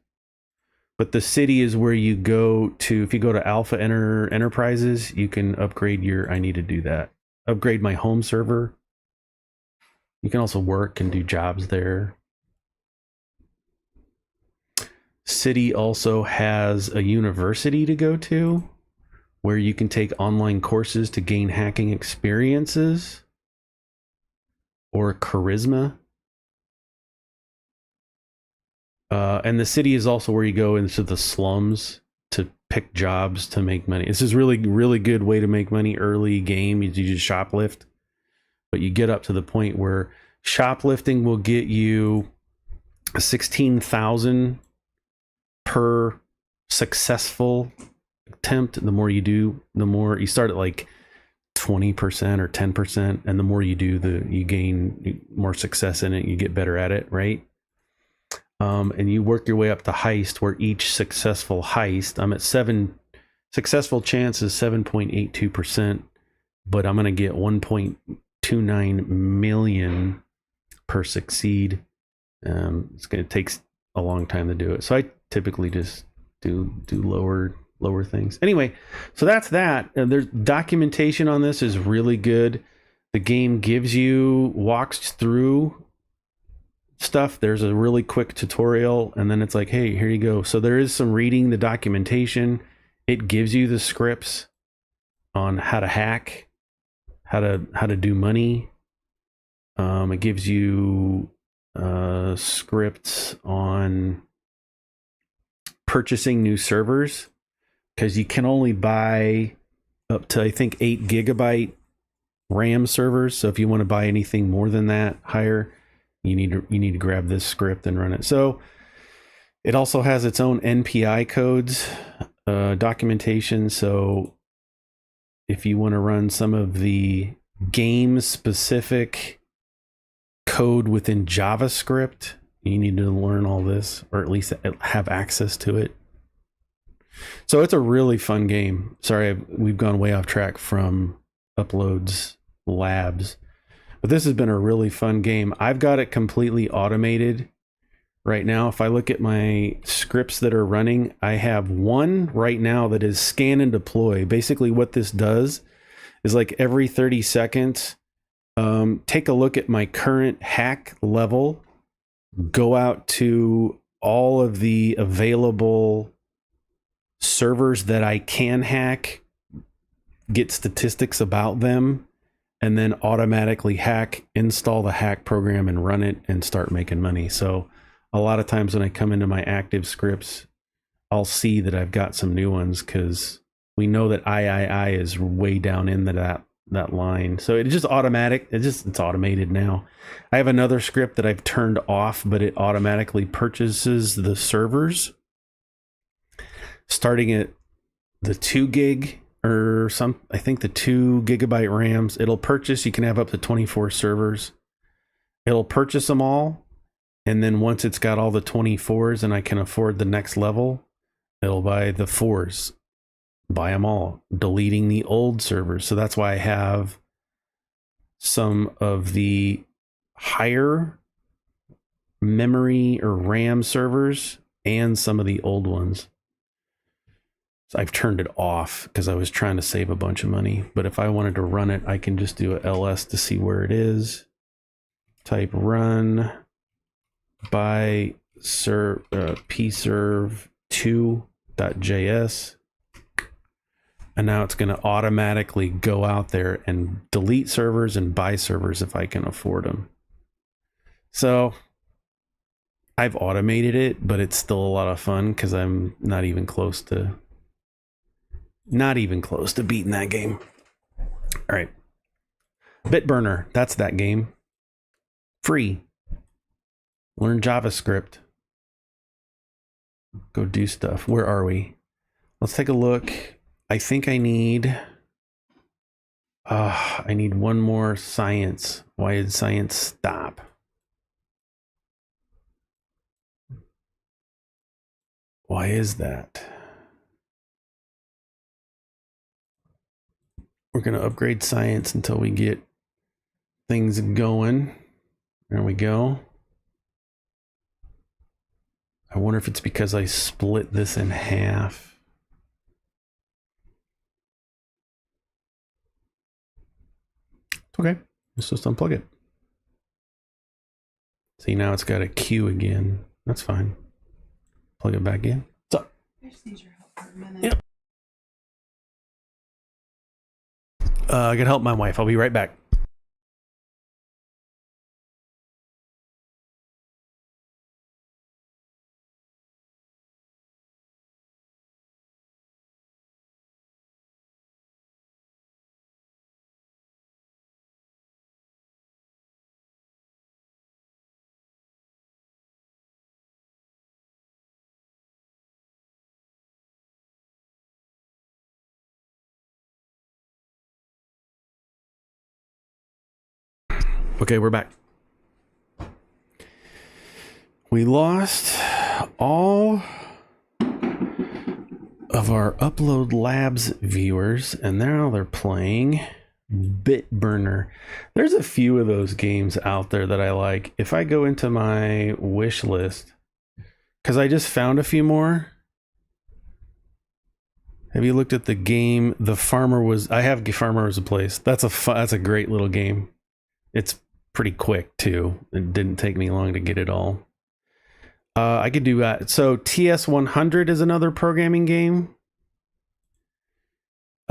But the city is where you go to. If you go to Alpha Enterprises, you can upgrade your, I need to do that. Upgrade my home server. You can also work and do jobs there. City also has a university to go to where you can take online courses to gain hacking experiences or charisma. And the city is also where you go into the slums to pick jobs to make money. This is really, really good way to make money early game. You just shoplift, but you get up to the point where shoplifting will get you 16,000 per successful attempt. The more you do, the more you start at like 20% or 10%, and the more you do, you gain more success in it. You get better at it, right? And you work your way up to heist, where each successful heist, I'm at 7 successful chances, 7.82%, but I'm going to get 1.29 million per succeed. It's going to take a long time to do it. So I typically just do lower things. Anyway, so that's that. There's documentation on this is really good. The game walks through stuff. There's a really quick tutorial, and then it's like, hey, here you go. So there is some reading the documentation. It gives you the scripts on how to hack, how to do money. It gives you scripts on purchasing new servers, because you can only buy up to, I think, 8 gigabyte RAM servers. So if you want to buy anything more than that, higher, you need to grab this script and run it. So it also has its own NPI codes, documentation. So if you want to run some of the game specific code within JavaScript, you need to learn all this, or at least have access to it. So it's a really fun game. Sorry, we've gone way off track from Uploads Labs, but this has been a really fun game. I've got it completely automated right now. If I look at my scripts that are running, I have one right now that is scan and deploy. Basically what this does is, like, every 30 seconds, take a look at my current hack level, go out to all of the available servers that I can hack, get statistics about them, and then automatically hack, install the hack program and run it and start making money. So a lot of times when I come into my active scripts, I'll see that I've got some new ones, because we know that III is way down into that line. So it's just automatic. It's automated now. I have another script that I've turned off, but it automatically purchases the servers starting at the 2 gig or I think the 2 gigabyte RAMs. It'll purchase, you can have up to 24 servers. It'll purchase them all. And then once it's got all the 24s and I can afford the next level, it'll buy the 4s. Buy them all, deleting the old servers. So that's why I have some of the higher memory or RAM servers and some of the old ones. So I've turned it off because I was trying to save a bunch of money. But if I wanted to run it, I can just do a ls to see where it is. Type run by pserve2.js. And now it's going to automatically go out there and delete servers and buy servers if I can afford them. So I've automated it, but it's still a lot of fun because I'm not even close to beating that game. All right. Bitburner, that's that game. Free. Learn JavaScript. Go do stuff. Where are we? Let's take a look. I think I need one more science. Why did science stop? Why is that? We're going to upgrade science until we get things going. There we go. I wonder if it's because I split this in half. Okay, let's just unplug it. See, now it's got a Q again. That's fine. Plug it back in. What's up? I just need your help for a minute. Yep. I can help my wife. I'll be right back. Okay, we're back. We lost all of our Upload Labs viewers, and now they're playing Bitburner. There's a few of those games out there that I like. If I go into my wish list, because I just found a few more. Have you looked at the game? I have Farmer Was a Place. That's a great little game. It's pretty quick too. It didn't take me long to get it all. I could do that. So TS100 is another programming game.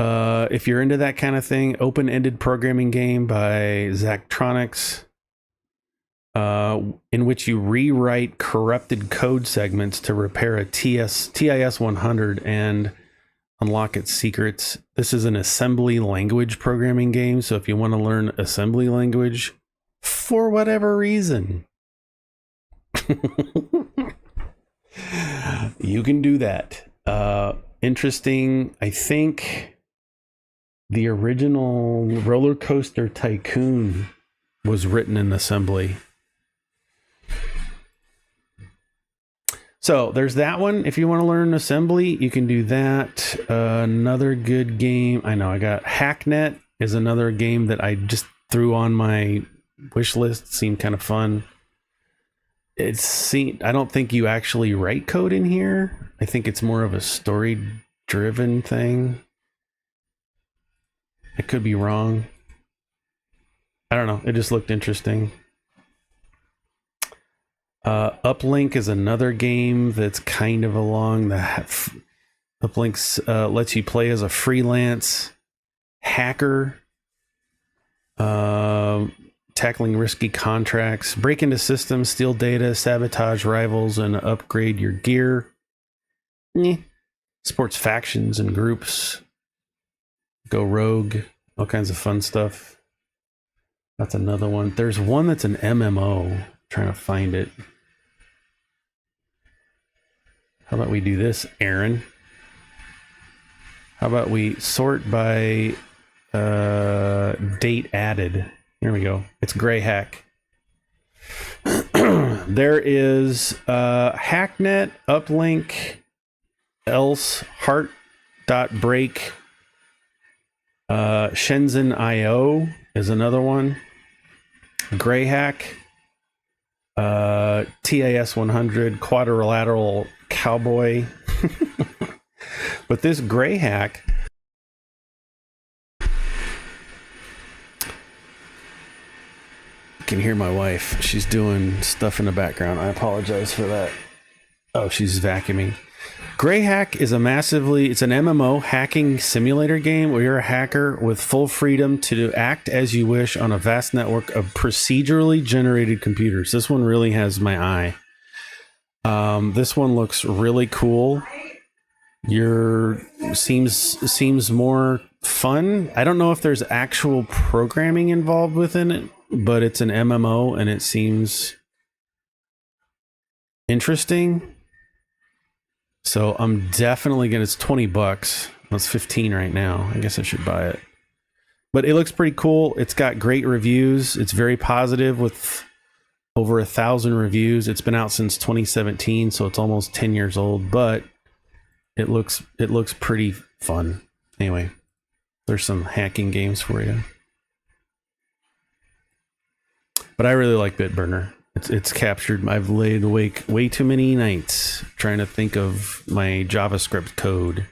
If you're into that kind of thing, open-ended programming game by Zachtronics, in which you rewrite corrupted code segments to repair a TIS100 and unlock its secrets. This is an assembly language programming game. So if you want to learn assembly language for whatever reason, you can do that. Interesting. I think the original Roller Coaster Tycoon was written in assembly. So there's that one. If you want to learn assembly, you can do that. Another good game. I know I got Hacknet is another game that I just threw on my wish list. Seemed kind of fun. I don't think you actually write code in here. I think it's more of a story-driven thing. I could be wrong. I don't know. It just looked interesting. Uplink is another game that's kind of along the... Uplinks lets you play as a freelance hacker. Tackling risky contracts, break into systems, steal data, sabotage rivals, and upgrade your gear. Sports factions and groups. Go rogue. All kinds of fun stuff. That's another one. There's one that's an MMO. I'm trying to find it. How about we do this, Aaron? How about we sort by date added? Here we go. It's Gray Hack. There is Hacknet, Uplink, Else, Heart.break, Shenzhen IO is another one. Gray Hack, TAS 100, Quadrilateral Cowboy. But this Gray Hack, can hear my wife. She's doing stuff in the background. I apologize for that. Oh, she's vacuuming. Gray Hack is it's an MMO hacking simulator game where you're a hacker with full freedom to act as you wish on a vast network of procedurally generated computers. This one really has my eye. This one looks really cool. Seems more fun. I don't know if there's actual programming involved within it, but it's an MMO and it seems interesting. So I'm definitely gonna, it's $20. That's 15 right now. I guess I should buy it. But it looks pretty cool. It's got great reviews. It's very positive with over 1,000 reviews. It's been out since 2017, so it's almost 10 years old, but it looks pretty fun. Anyway, there's some hacking games for you. But I really like Bitburner. It's captured. I've laid awake way too many nights trying to think of my JavaScript code.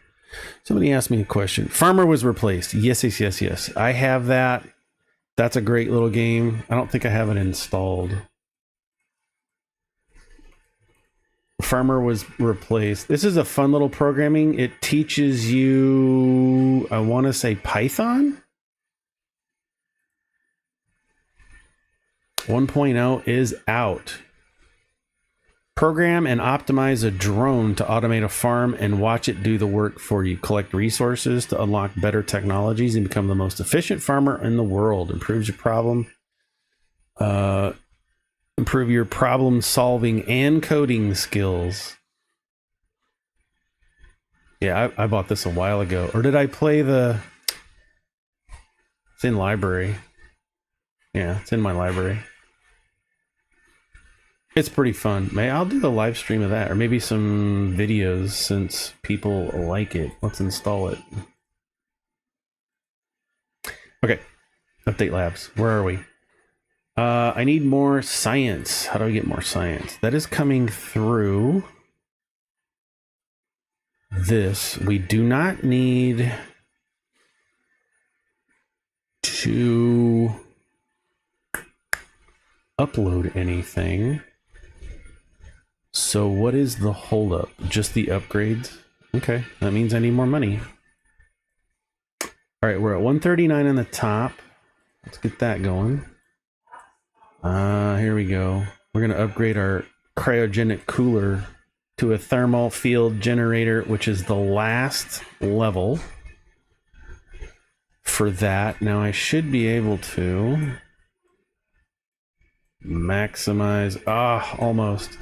Somebody asked me a question. Farmer was replaced. Yes. I have that. That's a great little game. I don't think I have it installed. Farmer was replaced. This is a fun little programming. It teaches you, I want to say Python. 1.0 is out. Program and optimize a drone to automate a farm and watch it do the work for you. Collect resources to unlock better technologies and become the most efficient farmer in the world. Improve your problem solving and coding skills. Yeah, I bought this a while ago. Or did I play it's in library. Yeah, it's in my library. It's pretty fun. I'll do a live stream of that, or maybe some videos since people like it. Let's install it. Okay, Update Labs. Where are we? I need more science. How do I get more science? That is coming through this. We do not need to upload anything. So what is the holdup? Just the upgrades? Okay, that means I need more money. All right, we're at 139 on the top. Let's get that going. Here we go. We're going to upgrade our cryogenic cooler to a thermal field generator, which is the last level for that. Now I should be able to maximize. Almost.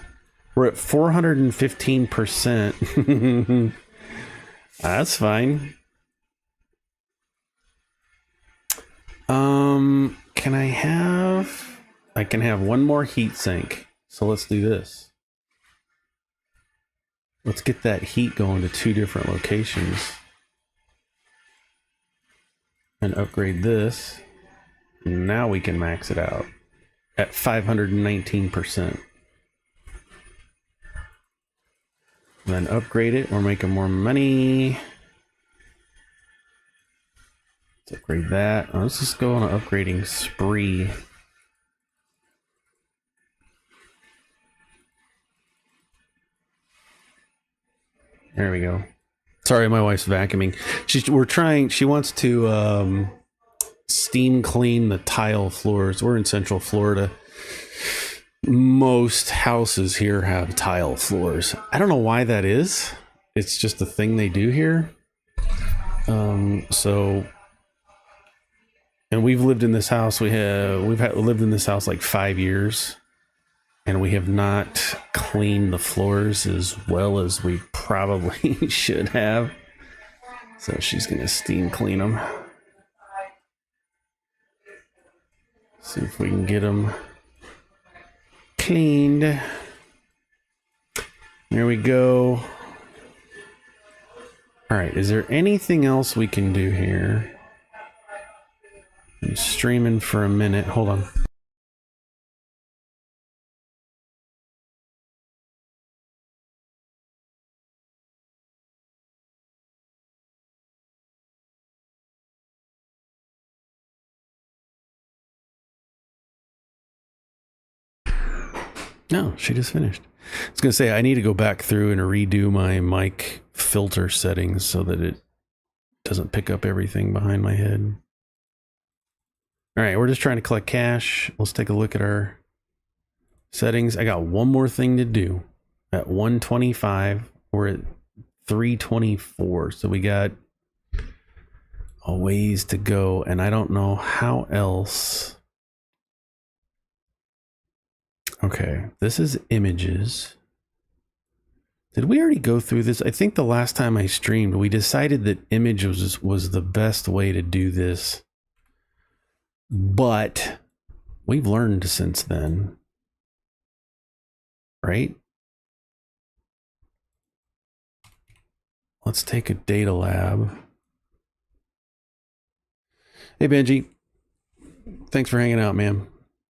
We're at 415%. That's fine. Can I can have one more heat sink. So let's do this. Let's get that heat going to 2 different locations. And upgrade this. Now we can max it out at 519%. Then upgrade it. We're making more money. Let's upgrade that. Let's just go on an upgrading spree. There we go. Sorry, my wife's vacuuming. She wants to steam clean the tile floors. We're in Central Florida. Most houses here have tile floors. I don't know why that is. It's just a thing they do here. And we've lived in this house. Lived in this house like 5 years, and we have not cleaned the floors as well as we probably should have. So she's gonna steam clean them. See if we can get them cleaned. There we go. All right, is there anything else we can do here? I'm streaming for a minute. Hold on. No, she just finished. I was going to say, I need to go back through and redo my mic filter settings so that it doesn't pick up everything behind my head. All right, we're just trying to collect cash. Let's take a look at our settings. I got one more thing to do. At 125, we're at 324. So we got a ways to go, and I don't know how else. Okay, this is images. Did we already go through this? I think the last time I streamed, we decided that images was the best way to do this. But we've learned since then, right? Let's take a data lab. Hey, Benji. Thanks for hanging out, man.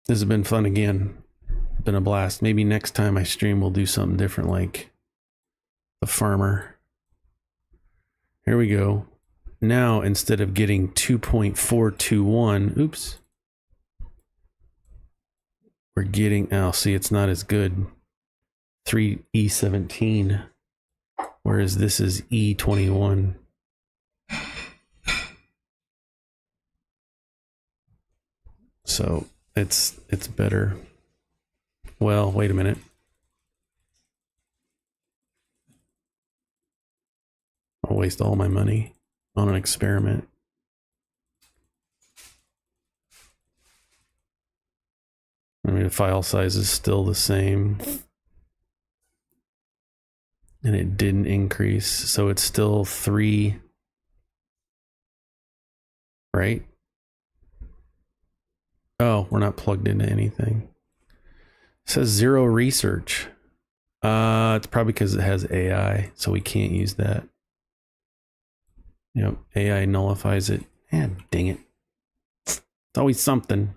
This has been fun again. Been a blast. Maybe next time I stream, we'll do something different, like the farmer. Here we go. Now, instead of getting 2.421, oops, we're getting, see, it's not as good. 3E17, whereas this is E21. So it's better. Well, wait a minute. I'll waste all my money on an experiment. I mean, the file size is still the same. And it didn't increase, so it's still 3, right? Oh, we're not plugged into anything. It says 0 research. It's probably because it has AI, so we can't use that. Yep, AI nullifies it. Dang it. It's always something.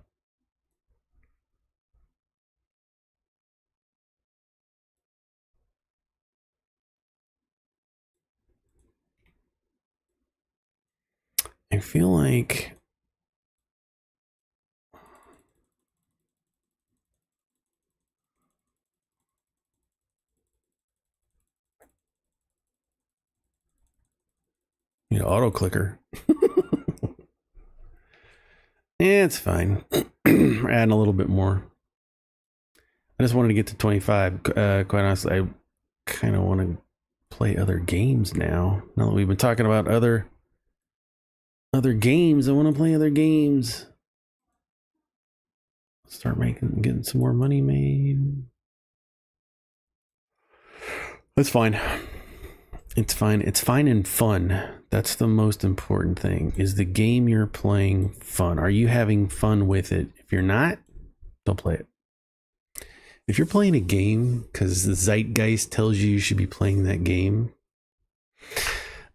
I feel like auto clicker. Yeah, it's fine. We're adding a little bit more. I just wanted to get to 25. Quite honestly, I kind of want to play other games now. Now that we've been talking about other games, I want to play other games. Start getting some more money made. That's fine. It's fine. It's fine and fun. That's the most important thing. Is the game you're playing fun? Are you having fun with it? If you're not, don't play it. If you're playing a game because the zeitgeist tells you should be playing that game,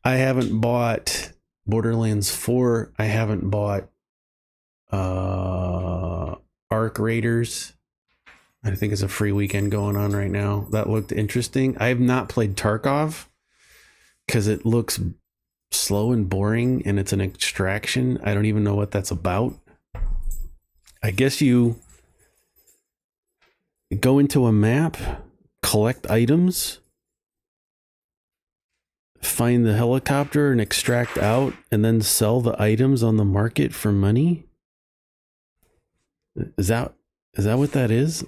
I haven't bought Borderlands 4. I haven't bought Arc Raiders. I think it's a free weekend going on right now. That looked interesting. I have not played Tarkov because it looks slow and boring and it's an extraction. I don't even know what that's about. I guess you go into a map, collect items, find the helicopter and extract out, and then sell the items on the market for money. Is that what that is?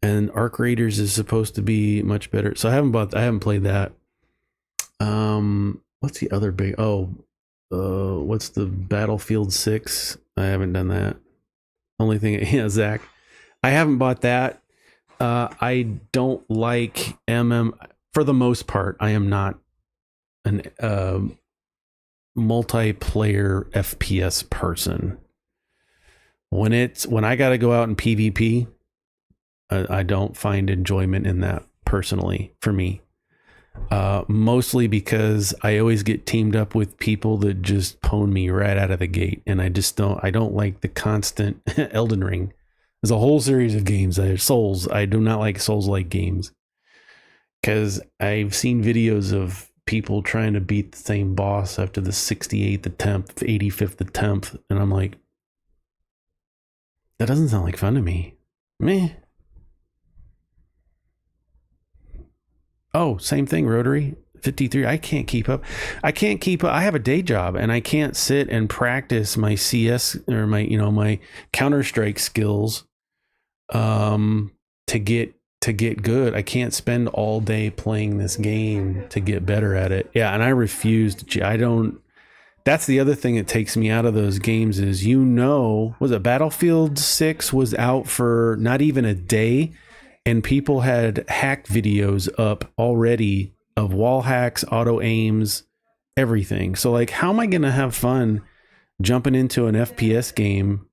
And Arc Raiders is supposed to be much better. So I haven't played that. What's the other big? What's the Battlefield 6? I haven't done that. Only thing, yeah, Zach. I haven't bought that. I don't like for the most part. I am not an multiplayer FPS person. When I got to go out in PvP, I don't find enjoyment in that personally for me. Mostly because I always get teamed up with people that just pwn me right out of the gate, and I don't like the constant Elden Ring. There's a whole series of games. Souls. I do not like Souls-like games because I've seen videos of people trying to beat the same boss after the 68th attempt, 85th attempt, and I'm like, that doesn't sound like fun to me. Meh. Oh, same thing, Rotary 53. I can't keep up. I have a day job and I can't sit and practice my CS or my Counter-Strike skills to get good. I can't spend all day playing this game to get better at it. Yeah, and I refuse to. That's the other thing that takes me out of those games is, was it Battlefield 6 was out for not even a day, and people had hack videos up already of wall hacks, auto aims, everything. So like, how am I going to have fun jumping into an FPS game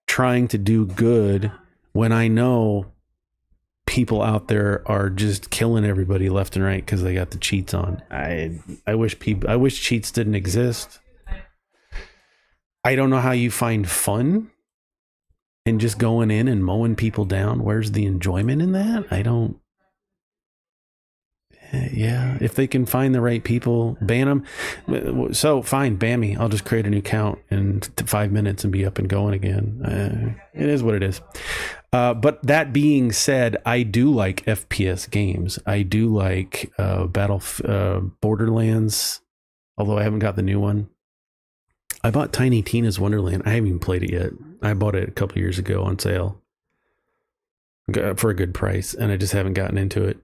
trying to do good when I know people out there are just killing everybody left and right because they got the cheats on? I wish cheats didn't exist. I don't know how you find fun in just going in and mowing people down. Where's the enjoyment in that? I don't. Yeah, if they can find the right people, ban them. So fine, ban me. I'll just create a new account in 5 minutes and be up and going again. It is what it is. But that being said, I do like FPS games. I do like Borderlands, although I haven't got the new one. I bought Tiny Tina's Wonderland. I haven't even played it yet. I bought it a couple years ago on sale for a good price, and I just haven't gotten into it.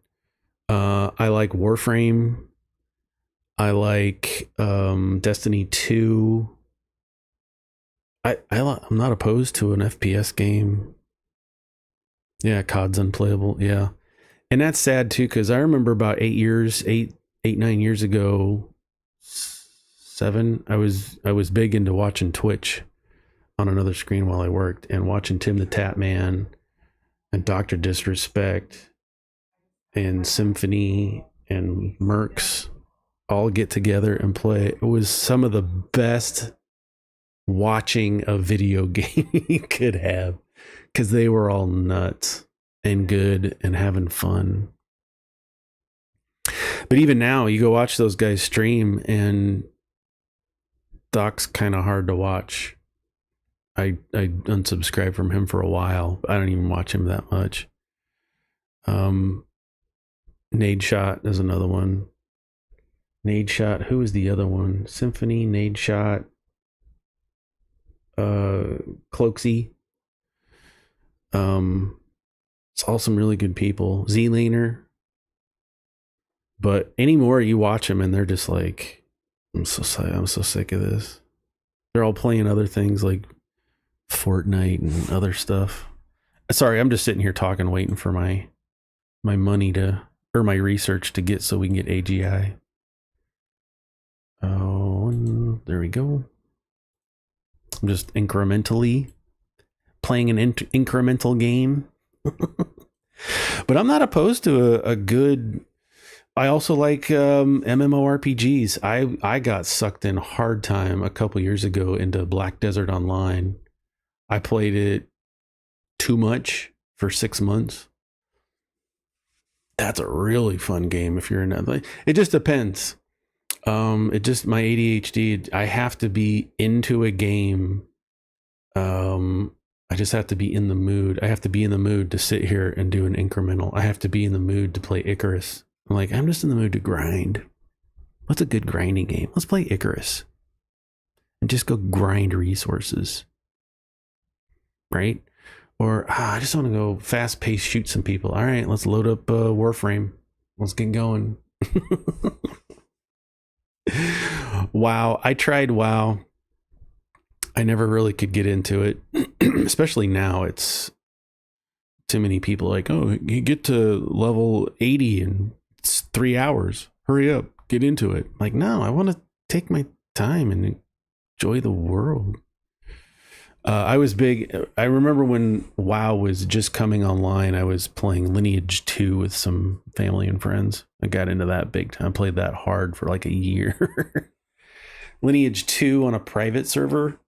I like Warframe. I like Destiny 2. I'm not opposed to an FPS game. Yeah, COD's unplayable. Yeah, and that's sad too, because I remember about 9 years ago, 7. I was big into watching Twitch on another screen while I worked, and watching Tim the Tap Man and Dr. Disrespect and Symphony and Mercs all get together and play. It was some of the best watching a video game you could have, because they were all nuts and good and having fun. But even now, you go watch those guys stream, and Doc's kind of hard to watch. I unsubscribed from him for a while. I don't even watch him that much. Nade Shot is another one. Nade Shot. Who is the other one? Symphony, Nade Shot, Cloaksy. It's all some really good people. Z-Laner. But anymore, you watch them and they're just like, I'm so sick of this. They're all playing other things like Fortnite and other stuff. Sorry, I'm just sitting here talking, waiting for my money to, or my research to get so we can get AGI. Oh, and there we go. I'm just incrementally playing an incremental game. But I'm not opposed to a good... I also like MMORPGs. I got sucked in hard time a couple years ago into Black Desert Online. I played it too much for 6 months. That's a really fun game if you're in that. It just depends. It just, my ADHD, I have to be into a game. I just have to be in the mood. I have to be in the mood to sit here and do an incremental. I have to be in the mood to play Icarus. I'm like, I'm just in the mood to grind. What's a good grinding game? Let's play Icarus. And just go grind resources. Right? Or, I just want to go fast-paced, shoot some people. All right, let's load up Warframe. Let's get going. WoW. I tried WoW. I never really could get into it. Especially now, it's too many people like, oh, you get to level 80 and it's 3 hours. Hurry up, get into it. Like, no, I want to take my time and enjoy the world. I was big. I remember when WoW was just coming online, I was playing Lineage 2 with some family and friends. I got into that big time. Played that hard for like a year. Lineage 2 on a private server.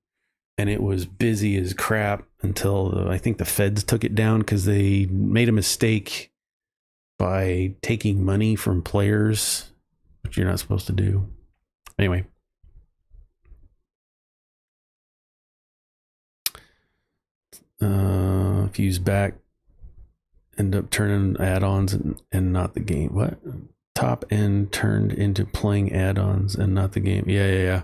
And it was busy as crap until I think the feds took it down because they made a mistake by taking money from players, which you're not supposed to do. Anyway. Fuse back, end up turning add-ons and not the game. What? Top end turned into playing add-ons and not the game. Yeah.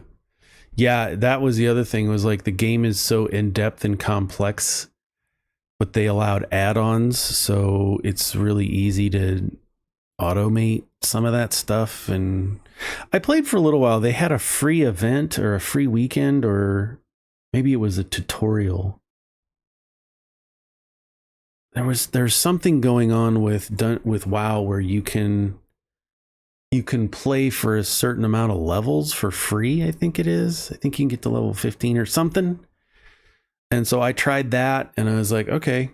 Yeah, that was the other thing, was like the game is so in-depth and complex, but they allowed add-ons, so it's really easy to automate some of that stuff. And I played for a little while. They had a free event or a free weekend, or maybe it was a tutorial. There's something going on with WoW where you can play for a certain amount of levels for free. I think it is. I think you can get to level 15 or something. And so I tried that and I was like, okay,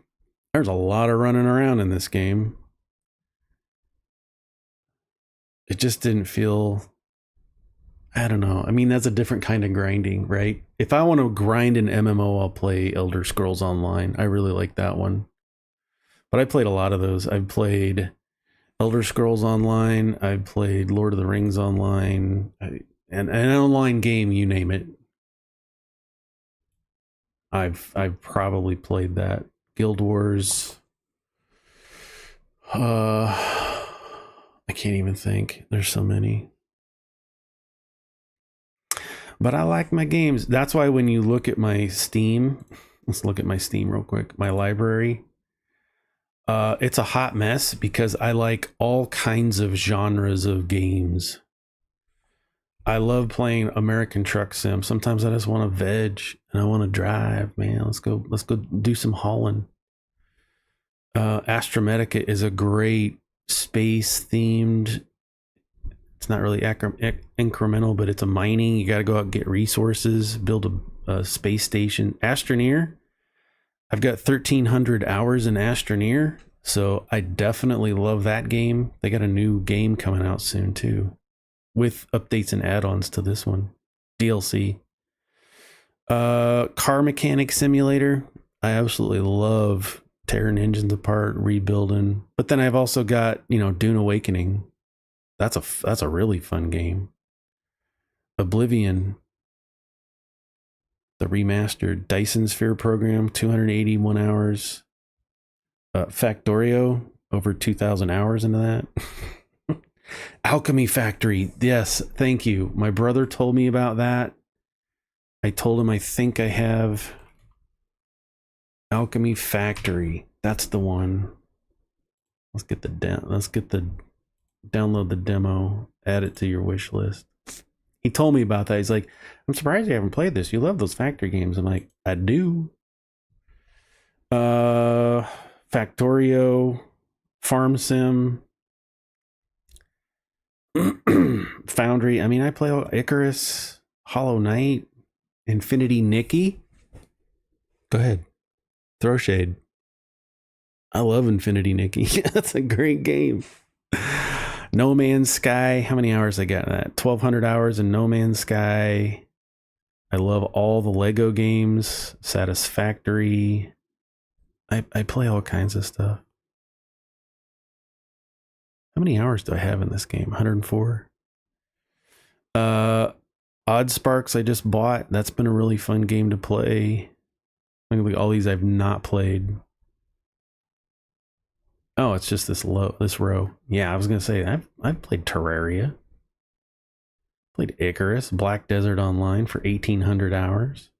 there's a lot of running around in this game. It just didn't feel, I don't know. I mean, that's a different kind of grinding, right? If I want to grind an MMO, I'll play Elder Scrolls Online. I really like that one. But I played a lot of those. I've played Elder Scrolls Online. I've played Lord of the Rings Online. And an online game, you name it. I've probably played that. Guild Wars. I can't even think. There's so many. But I like my games. That's why when you look at my Steam, let's look at my Steam real quick. My library. It's a hot mess because I like all kinds of genres of games. I love playing American Truck Sim. Sometimes I just want to veg and I want to drive, man. Let's go do some hauling. Astromedica is a great space themed. It's not really incremental, but it's a mining. You got to go out and get resources, build a space station. Astroneer. I've got 1,300 hours in Astroneer, so I definitely love that game. They got a new game coming out soon too, with updates and add-ons to this one. DLC. Car Mechanic Simulator. I absolutely love tearing engines apart, rebuilding. But then I've also got, Dune Awakening. That's a really fun game. Oblivion. The remastered Dyson Sphere program, 281 hours. Factorio, over 2,000 hours into that. Alchemy Factory, yes, thank you. My brother told me about that. I told him I think I have Alchemy Factory. That's the one. Let's get the download the demo, add it to your wish list. He told me about that. He's like, I'm surprised you haven't played this. You love those factory games. I'm like, I do. Factorio, Farm Sim, Foundry. I mean, I play Icarus, Hollow Knight, Infinity Nikki. Go ahead. Throw shade. I love Infinity Nikki. That's a great game. No Man's Sky. How many hours I got in that? 1,200 hours in No Man's Sky. I love all the Lego games. Satisfactory. I play all kinds of stuff. How many hours do I have in this game? 104. Odd Sparks I just bought. That's been a really fun game to play. Look at all these I've not played. Oh, it's just this row. Yeah, I was gonna say I've played Terraria. Played Icarus, Black Desert Online for 1,800 hours.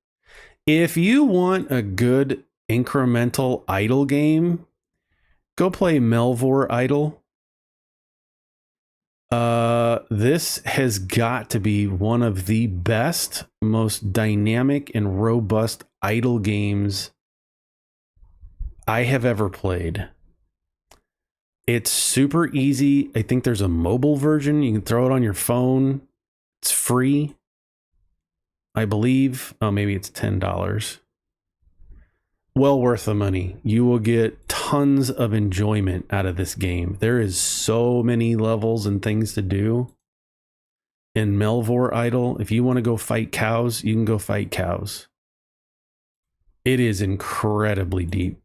If you want a good incremental idle game, go play Melvor Idle. This has got to be one of the best, most dynamic and robust idle games I have ever played. It's super easy. I think there's a mobile version. You can throw it on your phone. It's free, I believe. Oh, maybe it's $10. Well worth the money. You will get tons of enjoyment out of this game. There is so many levels and things to do in Melvor Idle. If you want to go fight cows, you can go fight cows. It is incredibly deep.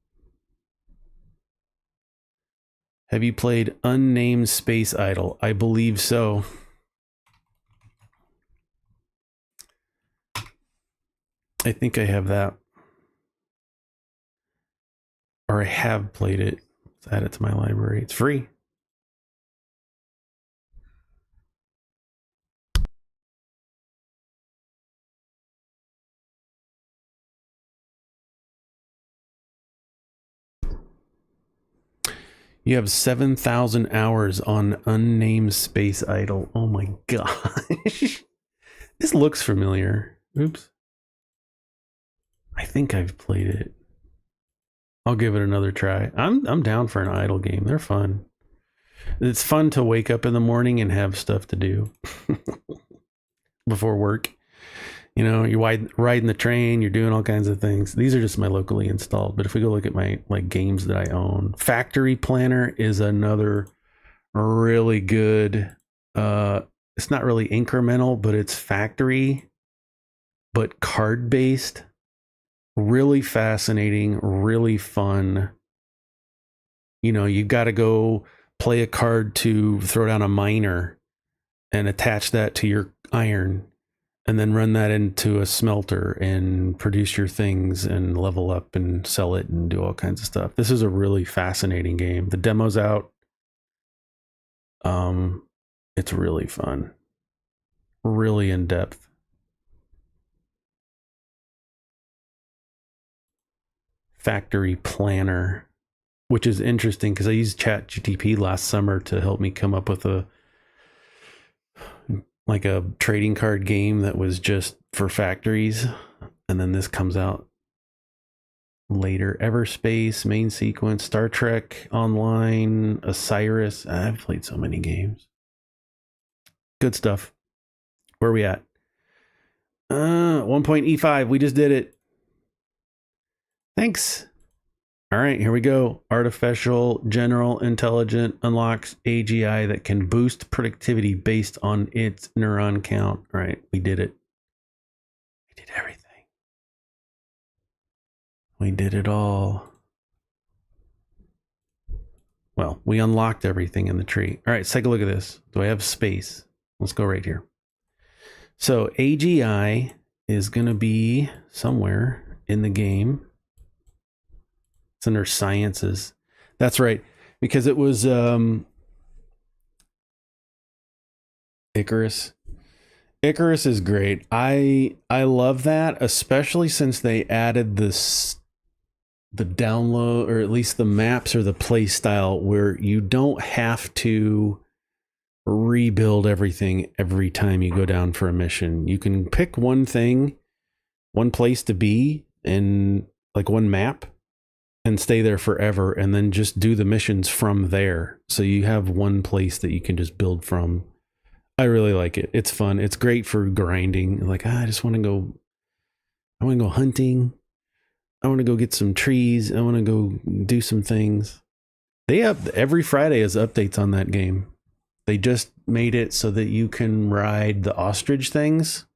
Have you played Unnamed Space Idle? I believe so. I think I have that. Or I have played it. Let's add it to my library. It's free. You have 7,000 hours on Unnamed Space Idle. Oh my gosh. This looks familiar. Oops. I think I've played it. I'll give it another try. I'm down for an idle game. They're fun. It's fun to wake up in the morning and have stuff to do before work. You know, you're riding the train, you're doing all kinds of things. These are just my locally installed. But if we go look at my games that I own, Factory Planner is another really good. It's not really incremental, but it's factory, but card based. Really fascinating, really fun. You know, you got to go play a card to throw down a miner and attach that to your iron and then run that into a smelter and produce your things and level up and sell it and do all kinds of stuff. This is a really fascinating game. The demo's out. It's really fun. Really in depth. Factory Planner, which is interesting because I used ChatGPT last summer to help me come up with a trading card game that was just for factories, and then this comes out later. Everspace, Main Sequence, Star Trek Online, Osiris. I've played so many games. Good stuff. Where are we at? 1.E5. We just did it. Thanks. All right, here we go. Artificial General Intelligence unlocks AGI that can boost productivity based on its neuron count. All right, we did it. We did everything. We did it all. Well, we unlocked everything in the tree. All right, let's take a look at this. Do I have space? Let's go right here. So AGI is going to be somewhere in the game. It's under sciences. That's right, because it was Icarus. Icarus is great. I love that, especially since they added download, or at least the maps or the play style, where you don't have to rebuild everything every time you go down for a mission. You can pick one thing, one place to be in, like one map, and stay there forever, and then just do the missions from there. So you have one place that you can just build from. I really like it. It's fun. It's great for grinding. Like, I just want to go hunting. I want to go get some trees. I want to go do some things. Every Friday is updates on that game. They just made it so that you can ride the ostrich things.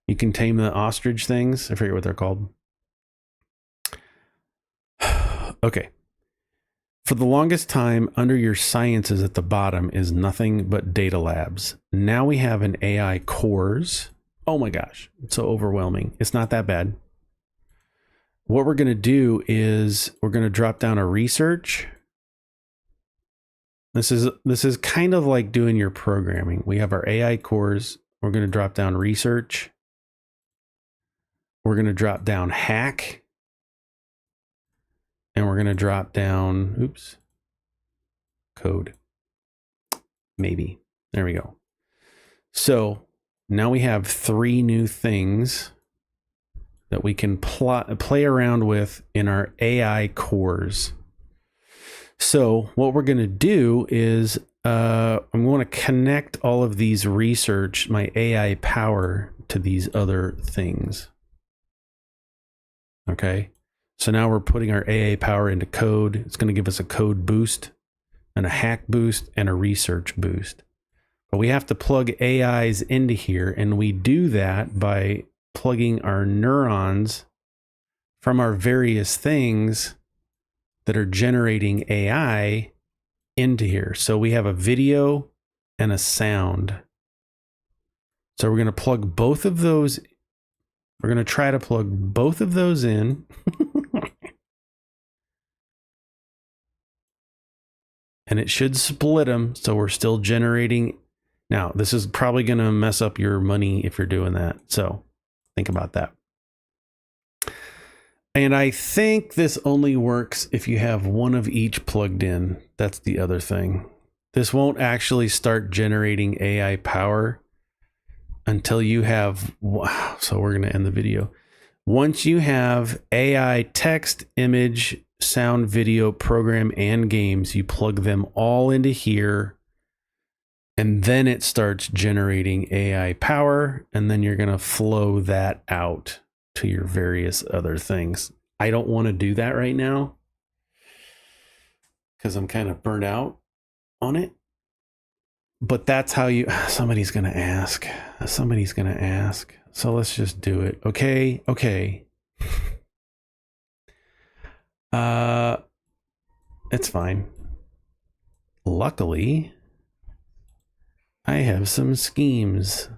You can tame the ostrich things. I forget what they're called. Okay. For the longest time, under your sciences at the bottom is nothing but data labs. Now we have an AI cores. Oh my gosh, it's so overwhelming. It's not that bad. What we're going to do is we're going to drop down a research. This is kind of like doing your programming. We have our AI cores. We're going to drop down research. We're going to drop down hack. And we're going to drop down, code. Maybe. There we go. So now we have 3 new things that we can play around with in our AI cores. So what we're going to do is I'm going to connect all of these research, my AI power, to these other things. Okay. So now we're putting our AA power into code. It's going to give us a code boost and a hack boost and a research boost. But we have to plug AIs into here, and we do that by plugging our neurons from our various things that are generating AI into here. So we have a video and a sound. So we're going to plug both of those. We're going to try to plug both of those in. And it should split them, so we're still generating. Now, this is probably going to mess up your money if you're doing that. So think about that. And I think this only works if you have one of each plugged in. That's the other thing. This won't actually start generating AI power until you have, so we're going to end the video. Once you have AI text, image, sound, video, program, and games, you plug them all into here, and then it starts generating AI power, and then you're going to flow that out to your various other things. I don't want to do that right now because I'm kind of burnt out on it. But that's how somebody's going to ask. Somebody's going to ask. So let's just do it. Okay. It's fine. Luckily, I have some schemes.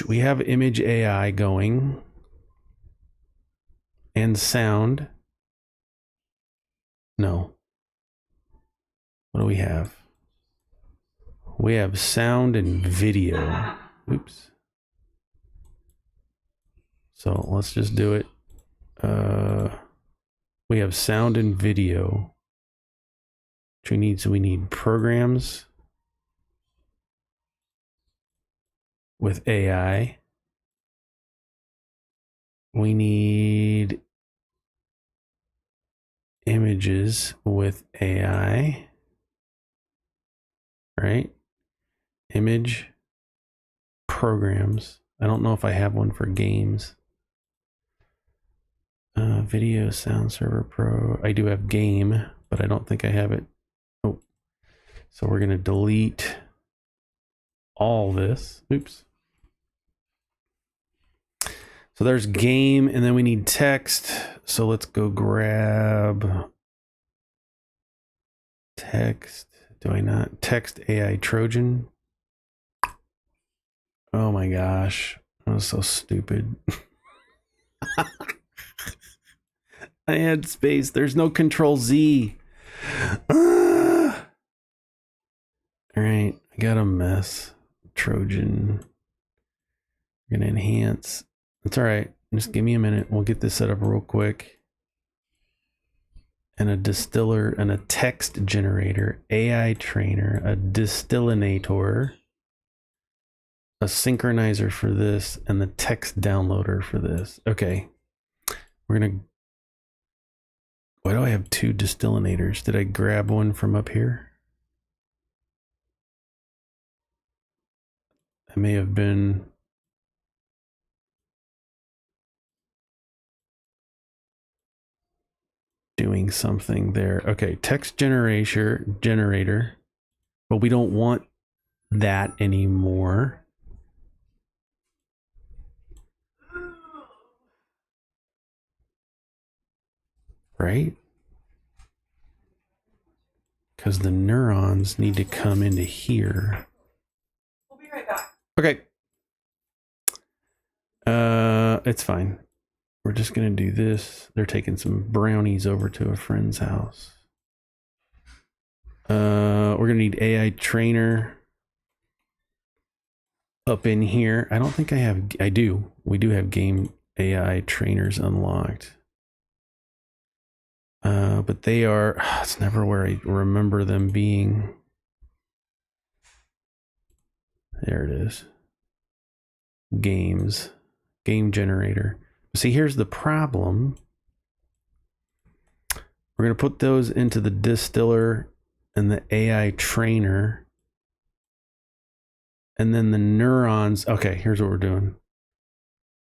We have image AI going and sound. No. What do we have? We have sound and video. Oops. So let's just do it. We have sound and video. Which we need programs with AI. We need images with AI. Right? Image programs. I don't know if I have one for games. Video sound server pro. I do have game, but I don't think I have it. Oh, so we're going to delete all this. Oops. So there's game, and then we need text. So let's go grab text. Do I not? Text AI Trojan. Oh my gosh. That was so stupid. I had space. There's no Control Z. All right. I got a mess. Trojan. I'm going to enhance. That's all right. Just give me a minute. We'll get this set up real quick. And a distiller and a text generator, AI trainer, a distillinator, a synchronizer for this, and the text downloader for this. Okay. We're going to... Why do I have two distillinators? Did I grab one from up here? I may have been... doing something there. Okay, text generator, but we don't want that anymore. Right? Because the neurons need to come into here. We'll be right back. Okay. It's fine. We're just gonna do this. They're taking some brownies over to a friend's house. We're gonna need AI trainer up in here. I don't think I have. I do. We do have game AI trainers unlocked. But they are. It's never where I remember them being. There it is. Games. Game generator. See, here's the problem. We're going to put those into the distiller and the AI trainer. And then the neurons. Okay, here's what we're doing.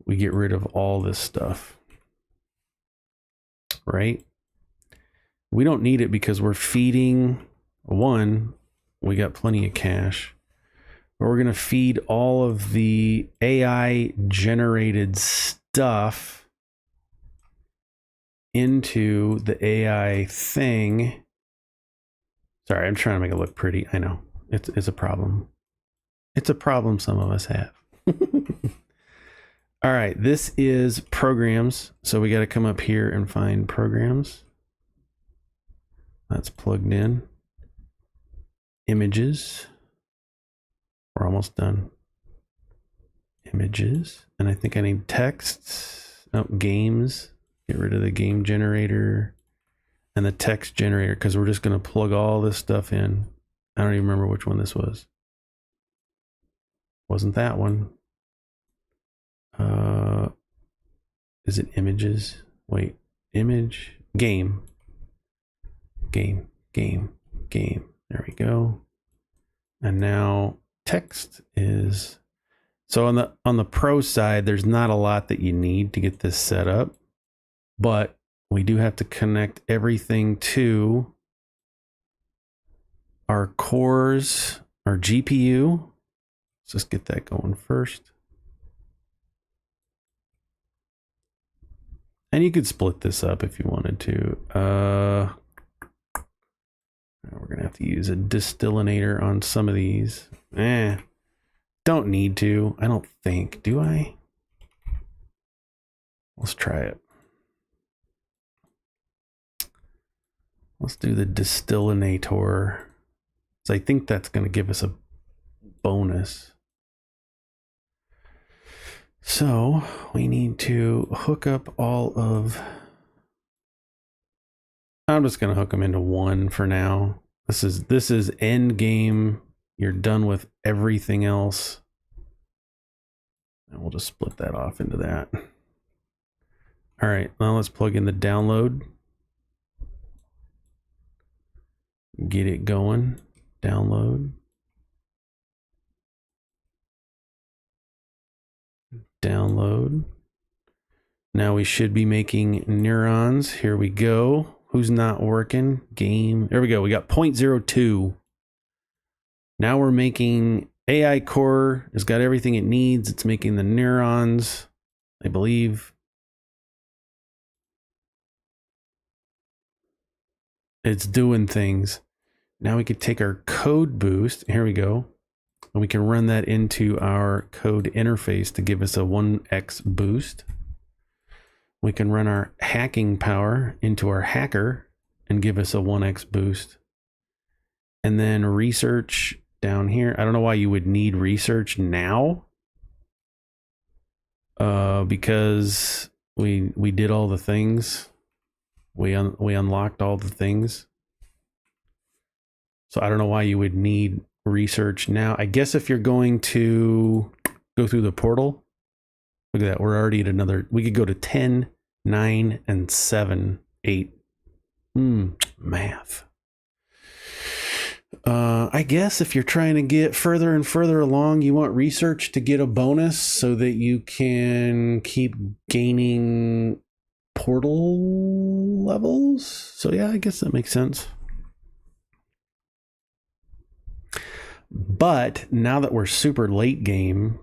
We get rid of all this stuff. Right? We don't need it because we're feeding, one, we got plenty of cache. But we're going to feed all of the AI generated stuff into the AI thing. Sorry, I'm trying to make it look pretty. I know it's a problem. It's a problem some of us have. All right, this is programs. So we got to come up here and find programs. That's plugged in. Images. We're almost done. Images. And I think I need texts. Oh, games. Get rid of the game generator and the text generator because we're just going to plug all this stuff in. I don't even remember which one this was. Wasn't that one. Is it images? Wait, image, game. Game. There we go. And now text is, so on the pro side, there's not a lot that you need to get this set up, but we do have to connect everything to our cores, our GPU. Let's just get that going first. And you could split this up if you wanted to. We're going to have to use a distillinator on some of these. Don't need to. I don't think. Do I? Let's try it. Let's do the distillinator. So I think that's going to give us a bonus. So we need to hook up all of... I'm just going to hook them into one for now. This is end game. You're done with everything else. And we'll just split that off into that. All right, now let's plug in the download. Get it going. Download. Download. Now we should be making neurons. Here we go. Who's not working? Game. There we go. We got 0.02. Now we're making AI core. It's got everything it needs. It's making the neurons, I believe. It's doing things. Now we could take our code boost. Here we go. And we can run that into our code interface to give us a 1x boost. We can run our hacking power into our hacker and give us a 1x boost. And then research down here. I don't know why you would need research now. because we did all the things. We unlocked all the things. So I don't know why you would need research now. I guess if you're going to go through the portal, look at that. We're already at another. We could go to 10, 9, and 7, 8. Math. I guess if you're trying to get further and further along, you want research to get a bonus so that you can keep gaining portal levels. So yeah, I guess that makes sense. But now that we're super late game,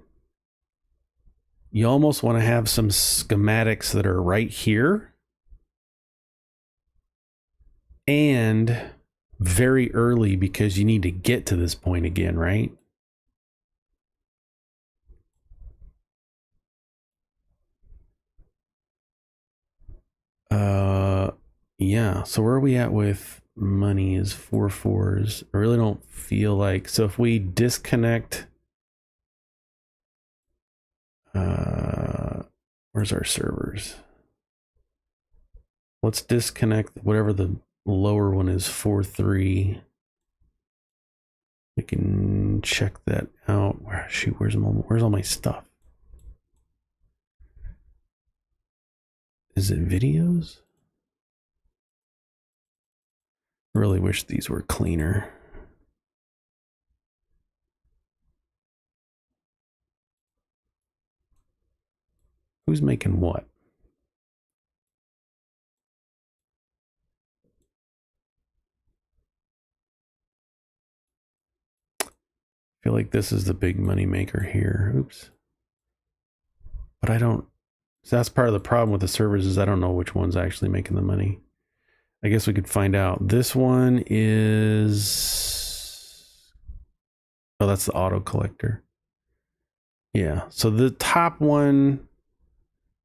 you almost want to have some schematics that are right here and very early, because you need to get to this point again, right? Yeah, so where are we at with money is 4 4s. I really don't feel like, so if we disconnect, where's our servers? Let's disconnect whatever the lower one is, 4 3. We can check that out. Shoot, where's all my stuff? Is it videos? I really wish these were cleaner. Who's making what? I feel like this is the big money maker here. Oops. But I don't. So that's part of the problem with the servers, is I don't know which one's actually making the money. I guess we could find out. This one is, oh, that's the auto collector. Yeah, so the top one,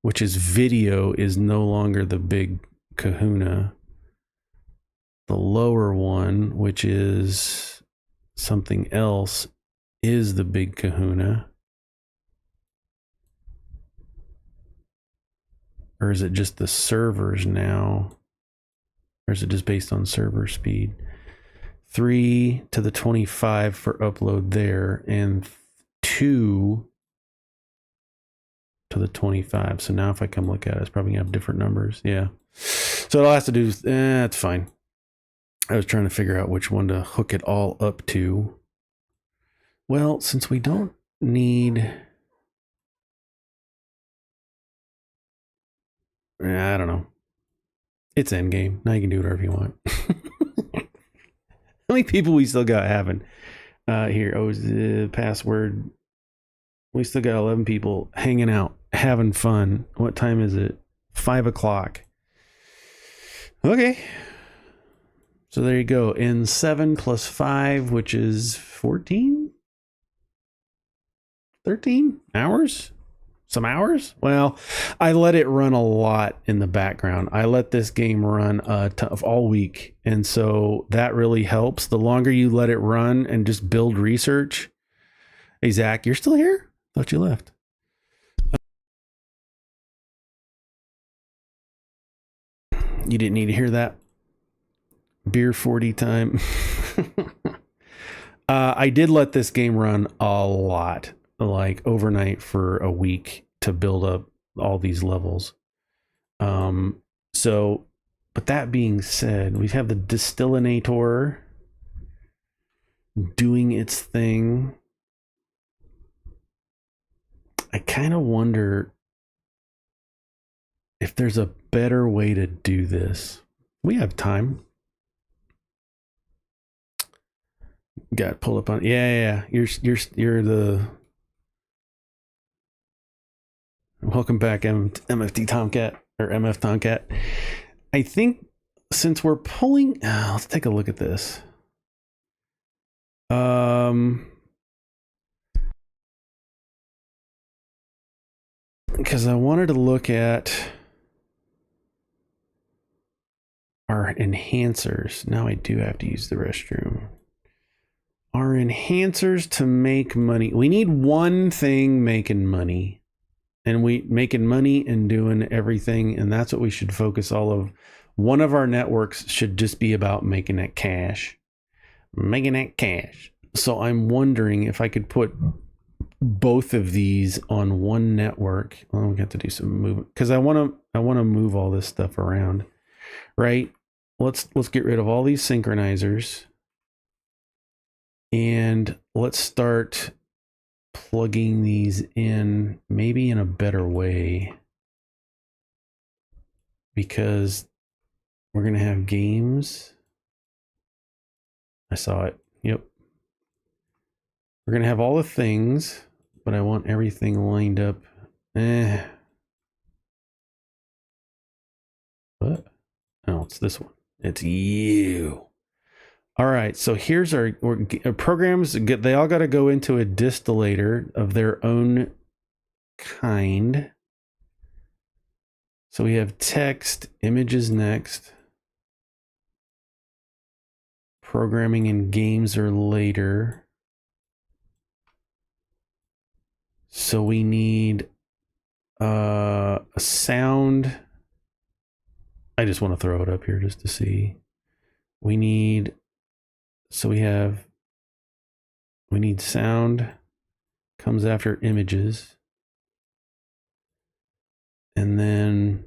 which is video, is no longer the big kahuna. The lower one, which is something else, is the big kahuna. Or is it just the servers now? Or is it just based on server speed? 3 to the 25 for upload there, and 2 to the 25. So now if I come look at it, it's probably gonna have different numbers. Yeah. So it all has to do with, it's fine. I was trying to figure out which one to hook it all up to. Well, since we don't need, I don't know. It's endgame. Now you can do whatever you want. How many people we still got having? Here, the password. We still got 11 people hanging out, having fun. What time is it? 5 o'clock. Okay. So there you go. In 7 plus 5, which is 14? 13 hours? Some hours? Well, I let it run a lot in the background. I let this game run all week. And so that really helps. The longer you let it run and just build research. Hey, Zach, you're still here? Thought you left. You didn't need to hear that. Beer 40 time. I did let this game run a lot, like overnight for a week, to build up all these levels. So, but that being said, we have the distillinator doing its thing. I kind of wonder if there's a better way to do this. We have time. Got pulled up on. Yeah. You're the. Welcome back, MFT Tomcat, or MF Tomcat. I think since we're pulling, let's take a look at this. Because I wanted to look at our enhancers. Now I do have to use the restroom. Our enhancers to make money. We need one thing making money. and we making money and doing everything. And that's what we should focus all of. One of our networks should just be about making that cash. So I'm wondering if I could put both of these on one network. Well, we got to do some movement because I want to move all this stuff around, right? Let's get rid of all these synchronizers and let's start plugging these in maybe in a better way, because we're going to have games. I saw it. Yep. We're going to have all the things, but I want everything lined up. What? Oh, it's this one. It's you. All right. So here's our programs. They all got to go into a distillator of their own kind. So we have text, images next. Programming and games are later. So we need a sound. I just want to throw it up here just to see. We need sound, comes after images. And then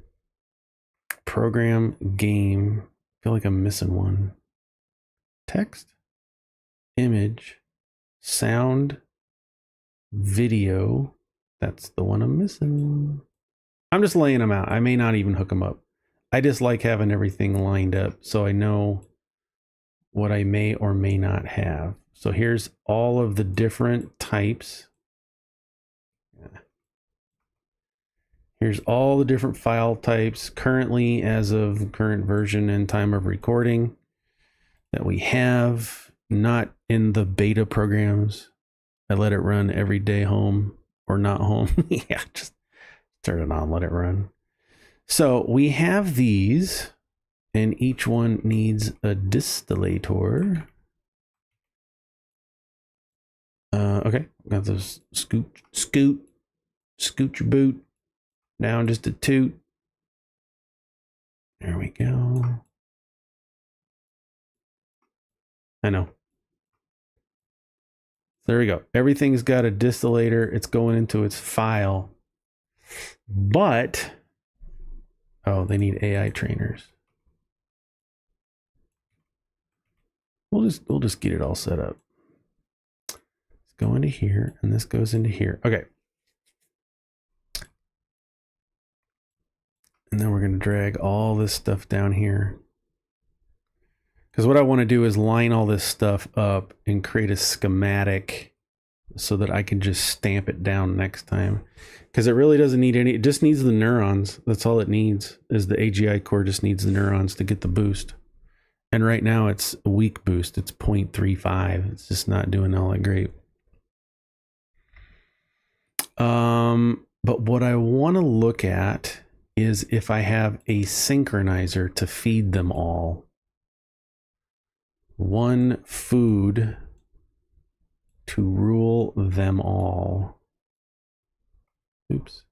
program, game. I feel like I'm missing one. Text, image, sound, video. That's the one I'm missing. I'm just laying them out. I may not even hook them up. I just like having everything lined up so I know what I may or may not have. So here's all of the different types. Here's all the different file types currently as of current version and time of recording that we have, not in the beta programs. I let it run every day, home or not home. Yeah, just turn it on, let it run. So we have these, and each one needs a distillator. Okay, got those scoot your boot down just a toot. There we go. I know. There we go. Everything's got a distillator. It's going into its file. But, oh, they need AI trainers. We'll just get it all set up. Let's go into here, and this goes into here. Okay. And then we're going to drag all this stuff down here. Because what I want to do is line all this stuff up and create a schematic so that I can just stamp it down next time. Because it really doesn't need any, it just needs the neurons. That's all it needs, is the AGI core just needs the neurons to get the boost. And right now it's a weak boost. It's 0.35. It's just not doing all that great. But what I want to look at is if I have a synchronizer to feed them all. One food to rule them all. Oops.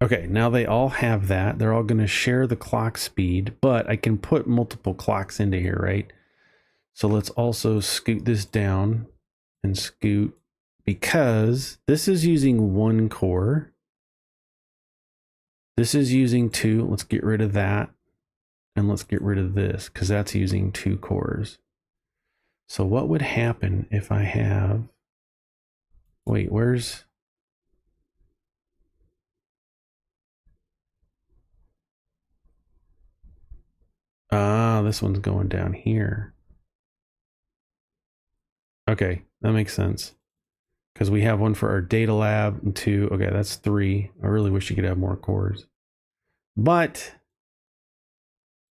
Okay, now they all have that. They're all going to share the clock speed, but I can put multiple clocks into here, right? So let's also scoot this down and scoot, because this is using one core. This is using two. Let's get rid of that. And let's get rid of this, because that's using two cores. So what would happen if I have, wait, where's, this one's going down here. Okay, that makes sense. Because we have one for our data lab and two. Okay, that's three. I really wish you could have more cores. But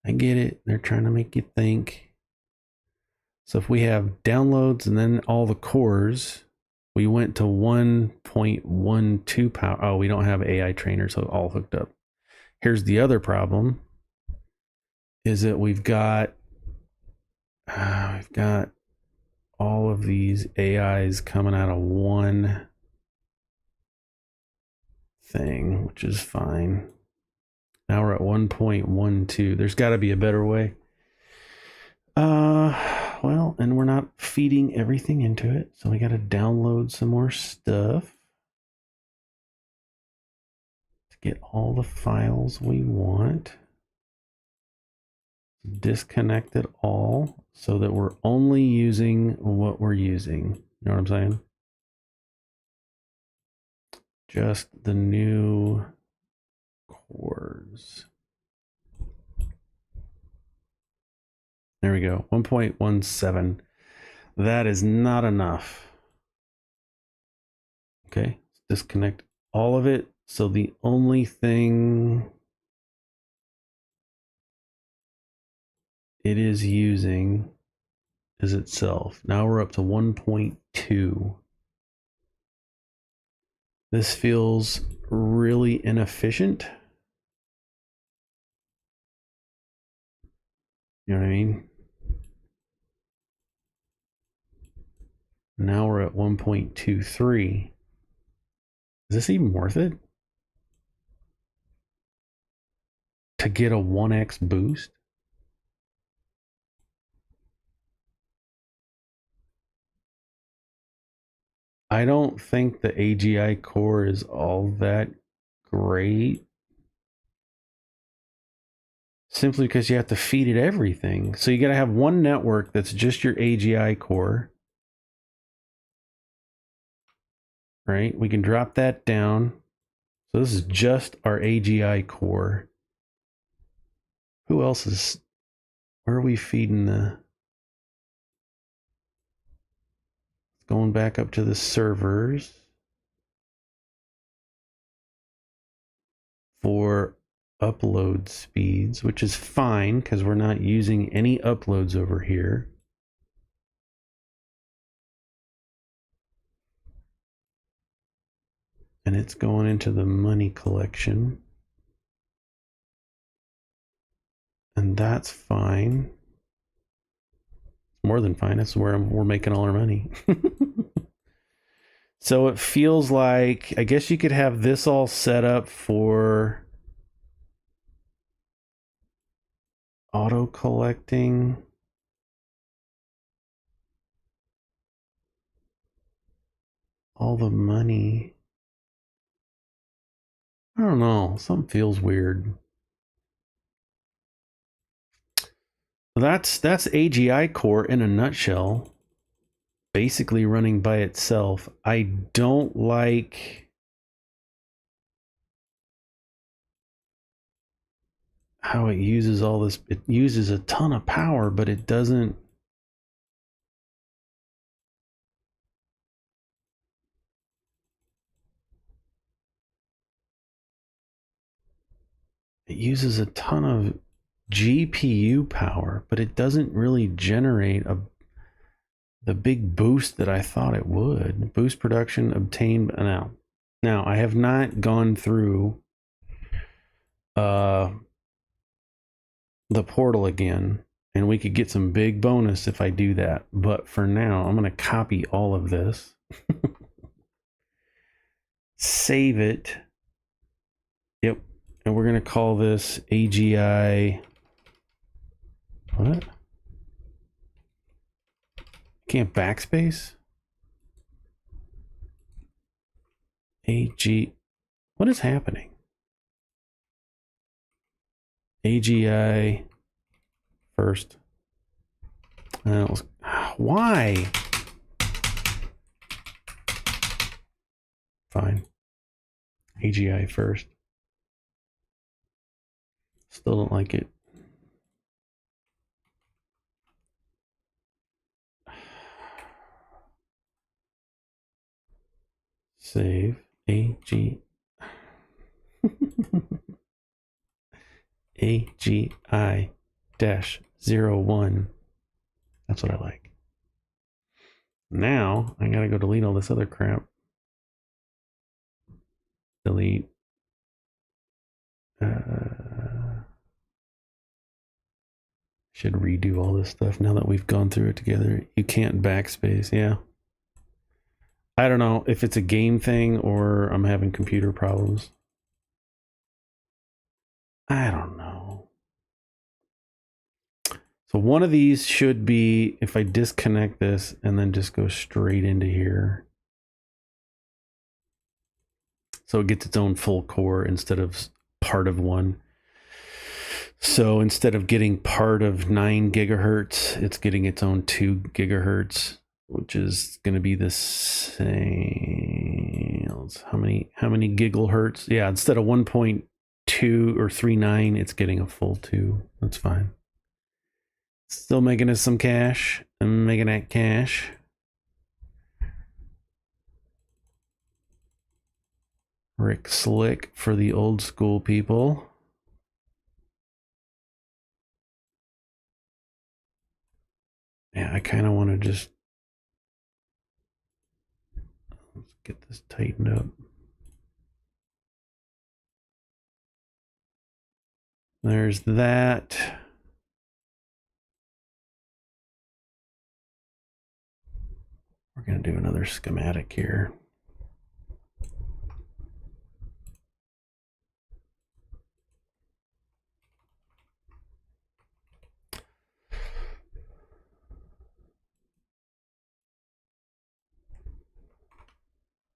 I get it. They're trying to make you think. So if we have downloads and then all the cores, we went to 1.12 power. Oh, we don't have AI trainers all hooked up. Here's the other problem. Is that we've got all of these AIs coming out of one thing, which is fine. Now we're at 1.12. There's got to be a better way. Well, and we're not feeding everything into it, so we got to download some more stuff to get all the files we want. Disconnect it all so that we're only using what we're using. You know what I'm saying? Just the new cores. There we go, 1.17. That is not enough. Okay, disconnect all of it. So the only thing it is using is itself. Now we're up to 1.2. This feels really inefficient. You know what I mean? Now we're at 1.23. Is this even worth it? To get a 1x boost? I don't think the AGI core is all that great. Simply because you have to feed it everything. So you got to have one network that's just your AGI core. Right? We can drop that down. So this is just our AGI core. Who else is... Where are we feeding the... Going back up to the servers. For upload speeds, which is fine because we're not using any uploads over here. And it's going into the money collection. And that's fine. It's more than fine. That's where we're making all our money. So it feels like, I guess you could have this all set up for auto collecting. All the money. I don't know. Something feels weird. That's AGI core in a nutshell. Basically running by itself. I don't like how it uses all this. It uses a ton of power, but it doesn't. It uses a ton of GPU power, but it doesn't really generate the big boost that I thought it would. Boost production obtained now. Now I have not gone through the portal again, and we could get some big bonus if I do that. But for now, I'm going to copy all of this, save it. Yep, and we're going to call this AGI. What? Can't backspace? AG. What is happening? AGI first. Why? Fine. AGI first. Still don't like it. Save AG. AGI -01. That's what I like. Now I gotta go delete all this other crap. Delete. Should redo all this stuff now that we've gone through it together. You can't backspace, yeah. I don't know if it's a game thing or I'm having computer problems. I don't know. So one of these should be, if I disconnect this and then just go straight into here. So it gets its own full core instead of part of one. So instead of getting part of 9 gigahertz, it's getting its own 2 gigahertz, which is going to be the same. How many gigahertz? Yeah, instead of 1.2 or 3.9, it's getting a full 2. That's fine. Still making us some cash. I'm making that cash. Rick Slick for the old school people. Yeah, I kind of want to just let's get this tightened up. There's that. We're going to do another schematic here.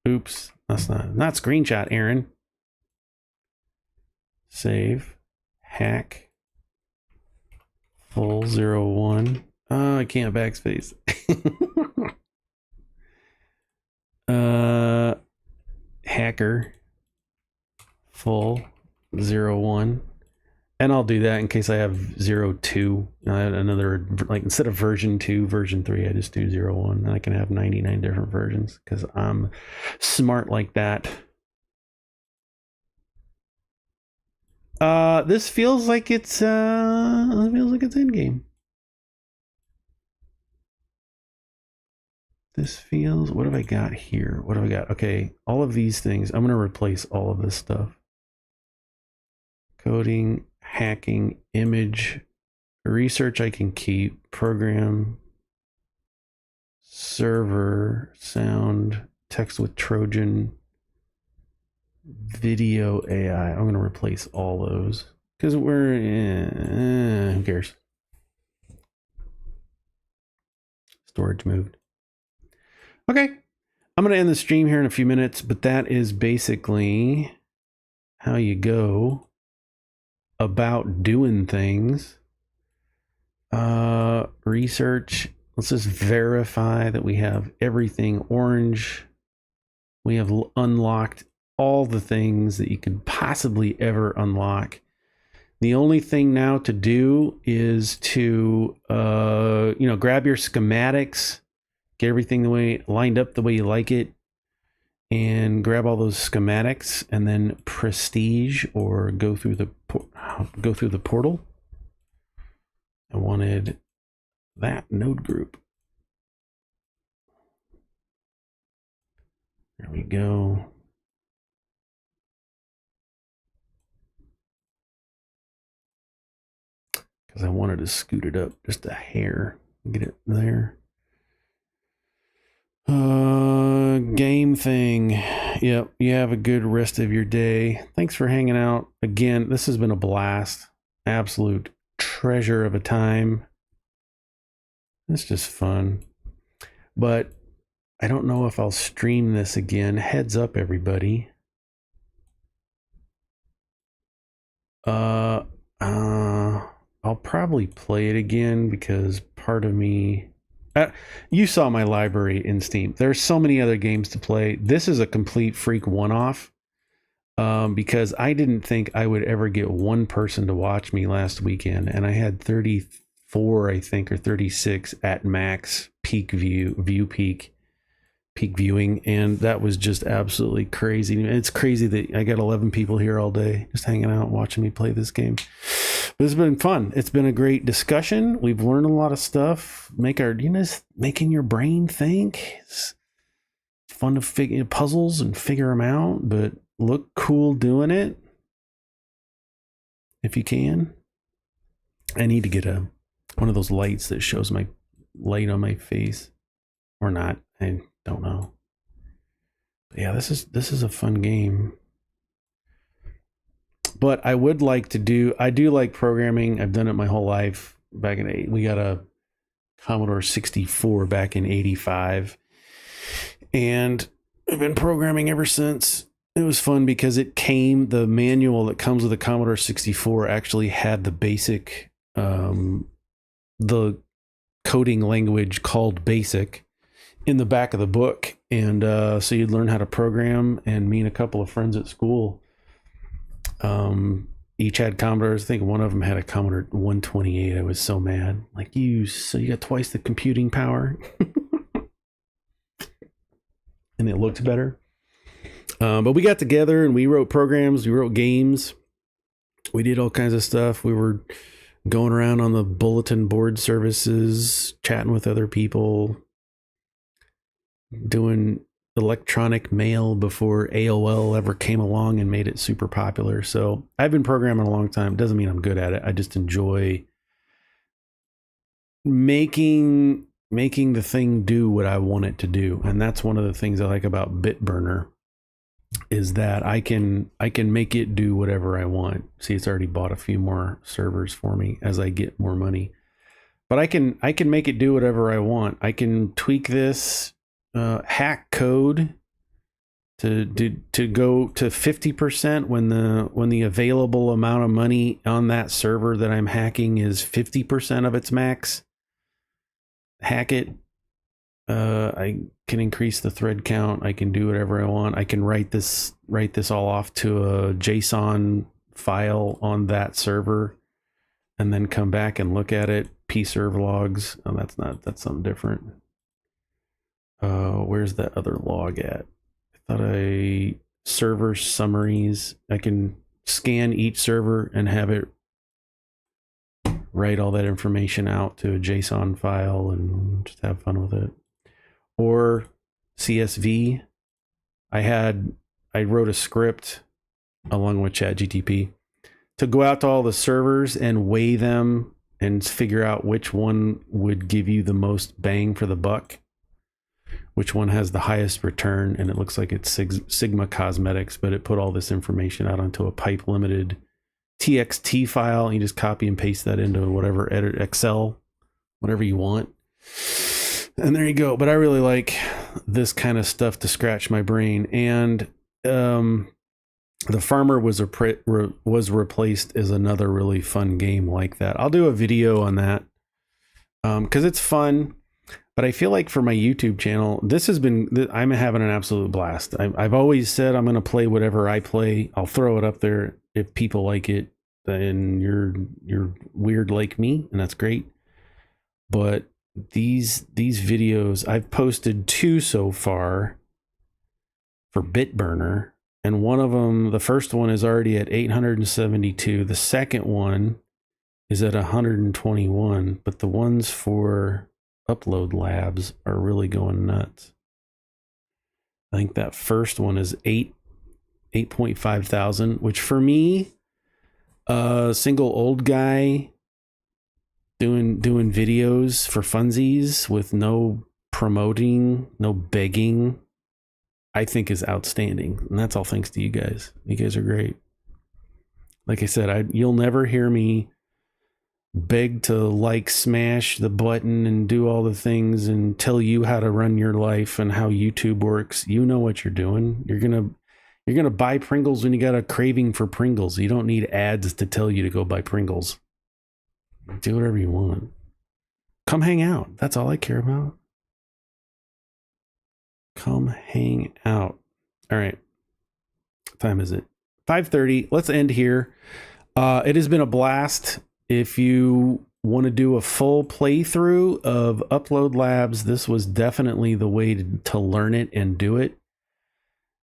Oops, that's not screenshot, Aaron. Save, hack, full 01. Oh, I can't backspace. Hacker, full 01. And I'll do that in case I have 02. Another, like instead of version 2, version 3, I just do 01. And I can have 99 different versions because I'm smart like that. This feels like it's in game. This feels, what have I got here? What have I got? Okay, all of these things, I'm going to replace all of this stuff. Coding, hacking, image, research I can keep, program, server, sound, text with Trojan, video AI. I'm going to replace all those because we're, who cares? Storage moved. Okay, I'm going to end the stream here in a few minutes, but that is basically how you go about doing things. Research. Let's just verify that we have everything orange. We have unlocked all the things that you could possibly ever unlock. The only thing now to do is to, grab your schematics, get everything the way lined up the way you like it, and grab all those schematics, and then prestige or go through the portal. I wanted that node group. There we go. Because I wanted to scoot it up just a hair, get it there. Game thing. Yep, you have a good rest of your day. Thanks for hanging out. Again, this has been a blast. Absolute treasure of a time. It's just fun. But I don't know if I'll stream this again. Heads up, everybody. I'll probably play it again because part of me... you saw my library in Steam. There's so many other games to play. This is a complete freak one-off because I didn't think I would ever get one person to watch me last weekend, and I had 34, I think, or 36 at max peak peak viewing, and that was just absolutely crazy. It's crazy that I got 11 people here all day just hanging out watching me play this game. But it's been fun. It's been a great discussion. We've learned a lot of stuff. Making your brain think. It's fun to figure puzzles and figure them out, but look cool doing it if you can. I need to get a one of those lights that shows my light on my face, or not. I don't know. But yeah, this is a fun game. But I would like to do. I do like programming. I've done it my whole life. Back in we got a Commodore 64 back in '85, and I've been programming ever since. It was fun because the manual that comes with the Commodore 64 actually had the basic, the coding language called BASIC in the back of the book. And so you'd learn how to program, and me and a couple of friends at school, each had Commodores. I think one of them had a Commodore 128. I was so mad. Like, so you got twice the computing power. And it looked better. But we got together and we wrote programs, we wrote games, we did all kinds of stuff. We were going around on the bulletin board services, chatting with other people, doing electronic mail before AOL ever came along and made it super popular. So I've been programming a long time. Doesn't mean I'm good at it. I just enjoy making the thing do what I want it to do. And that's one of the things I like about BitBurner, is that I can make it do whatever I want. See, it's already bought a few more servers for me as I get more money. But I can make it do whatever I want. I can tweak this, hack code to go to 50% when the available amount of money on that server that I'm hacking is 50% of its max. Hack it. I can increase the thread count. I can do whatever I want. I can write this all off to a JSON file on that server and then come back and look at it. pserv logs. Oh, that's something different. Where's that other log at? I thought server summaries. I can scan each server and have it write all that information out to a JSON file and just have fun with it. Or CSV. I wrote a script along with ChatGTP to go out to all the servers and weigh them and figure out which one would give you the most bang for the buck, which one has the highest return. And it looks like it's Sigma Cosmetics, but it put all this information out onto a pipe limited TXT file. You just copy and paste that into whatever Excel, whatever you want. And there you go. But I really like this kind of stuff to scratch my brain. And The Farmer was replaced as another really fun game like that. I'll do a video on that because it's fun. But I feel like for my YouTube channel, I'm having an absolute blast. I've always said I'm going to play whatever I play. I'll throw it up there if people like it. And you're weird like me, and that's great. But these videos, I've posted 2 so far for BitBurner, and one of them, the first one is already at 872. The second one is at 121, but the ones for Upload Labs are really going nuts. I think that first one is 8.5 thousand, which for me, a single old guy doing videos for funsies with no promoting, no begging, I think is outstanding. And that's all thanks to you guys. You guys are great. Like I said, you'll never hear me beg to smash the button and do all the things and tell you how to run your life and how YouTube works. You know what you're doing. You're gonna buy Pringles when you got a craving for Pringles. You don't need ads to tell you to go buy Pringles. Do whatever you want. Come hang out. That's all I care about. Come hang out. All right. What time is it? 5:30. Let's end here. It has been a blast. If you want to do a full playthrough of Upload Labs, this was definitely the way to learn it and do it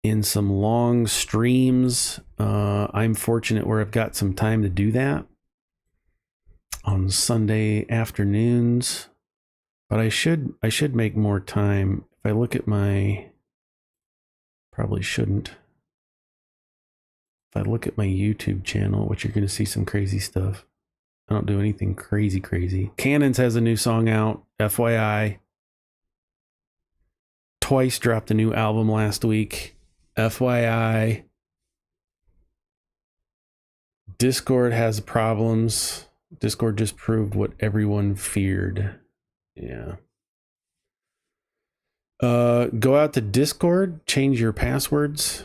in some long streams. I'm fortunate where I've got some time to do that on Sunday afternoons, but I should make more time. If I look at probably shouldn't. If I look at my YouTube channel, which you're going to see some crazy stuff. I don't do anything crazy. Cannons has a new song out, FYI. Twice dropped a new album last week, FYI. Discord has problems. Discord just proved what everyone feared. Yeah. Go out to Discord, change your passwords.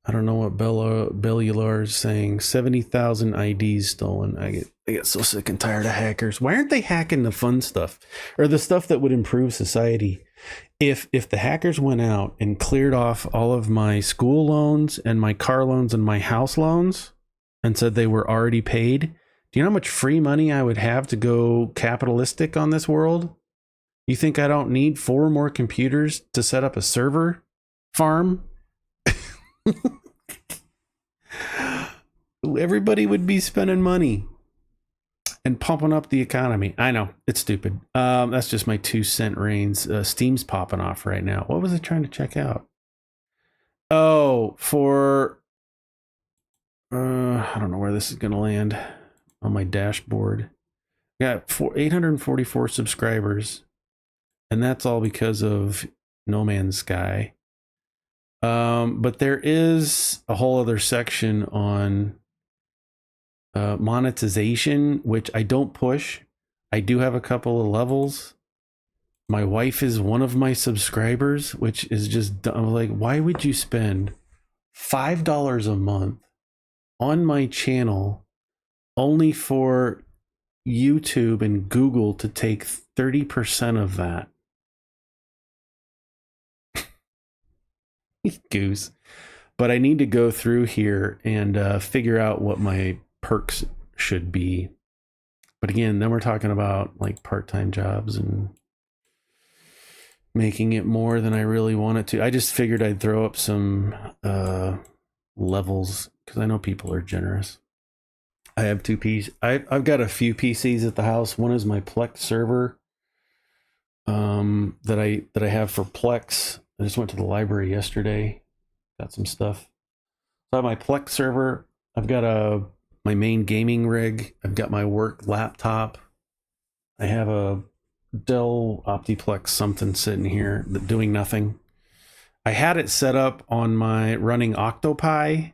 I don't know what Bellular is saying. 70,000 IDs stolen. I get so sick and tired of hackers. Why aren't they hacking the fun stuff or the stuff that would improve society? If the hackers went out and cleared off all of my school loans and my car loans and my house loans and said they were already paid, do you know how much free money I would have to go capitalistic on this world? You think I don't need 4 more computers to set up a server farm? Everybody would be spending money and pumping up the economy. I know, it's stupid. That's just my 2-cent reigns. Steam's popping off right now. What was I trying to check out? Oh, for I don't know where this is gonna land on my dashboard. Got 844 subscribers, and that's all because of No Man's Sky. But there is a whole other section on monetization, which I don't push. I do have a couple of levels. My wife is one of my subscribers, which is just, I'm like, why would you spend $5 a month on my channel only for YouTube and Google to take 30% of that? Goose. But I need to go through here and figure out what my perks should be. But again, then we're talking about like part-time jobs and making it more than I really wanted to. I just figured I'd throw up some levels because I know people are generous. I have 2 PCs. I've got a few PCs at the house. One is my Plex server that I have for Plex. I just went to the library yesterday, got some stuff. So I have my Plex server. I've got my main gaming rig. I've got my work laptop. I have a Dell Optiplex something sitting here doing nothing. I had it set up on my running Octopi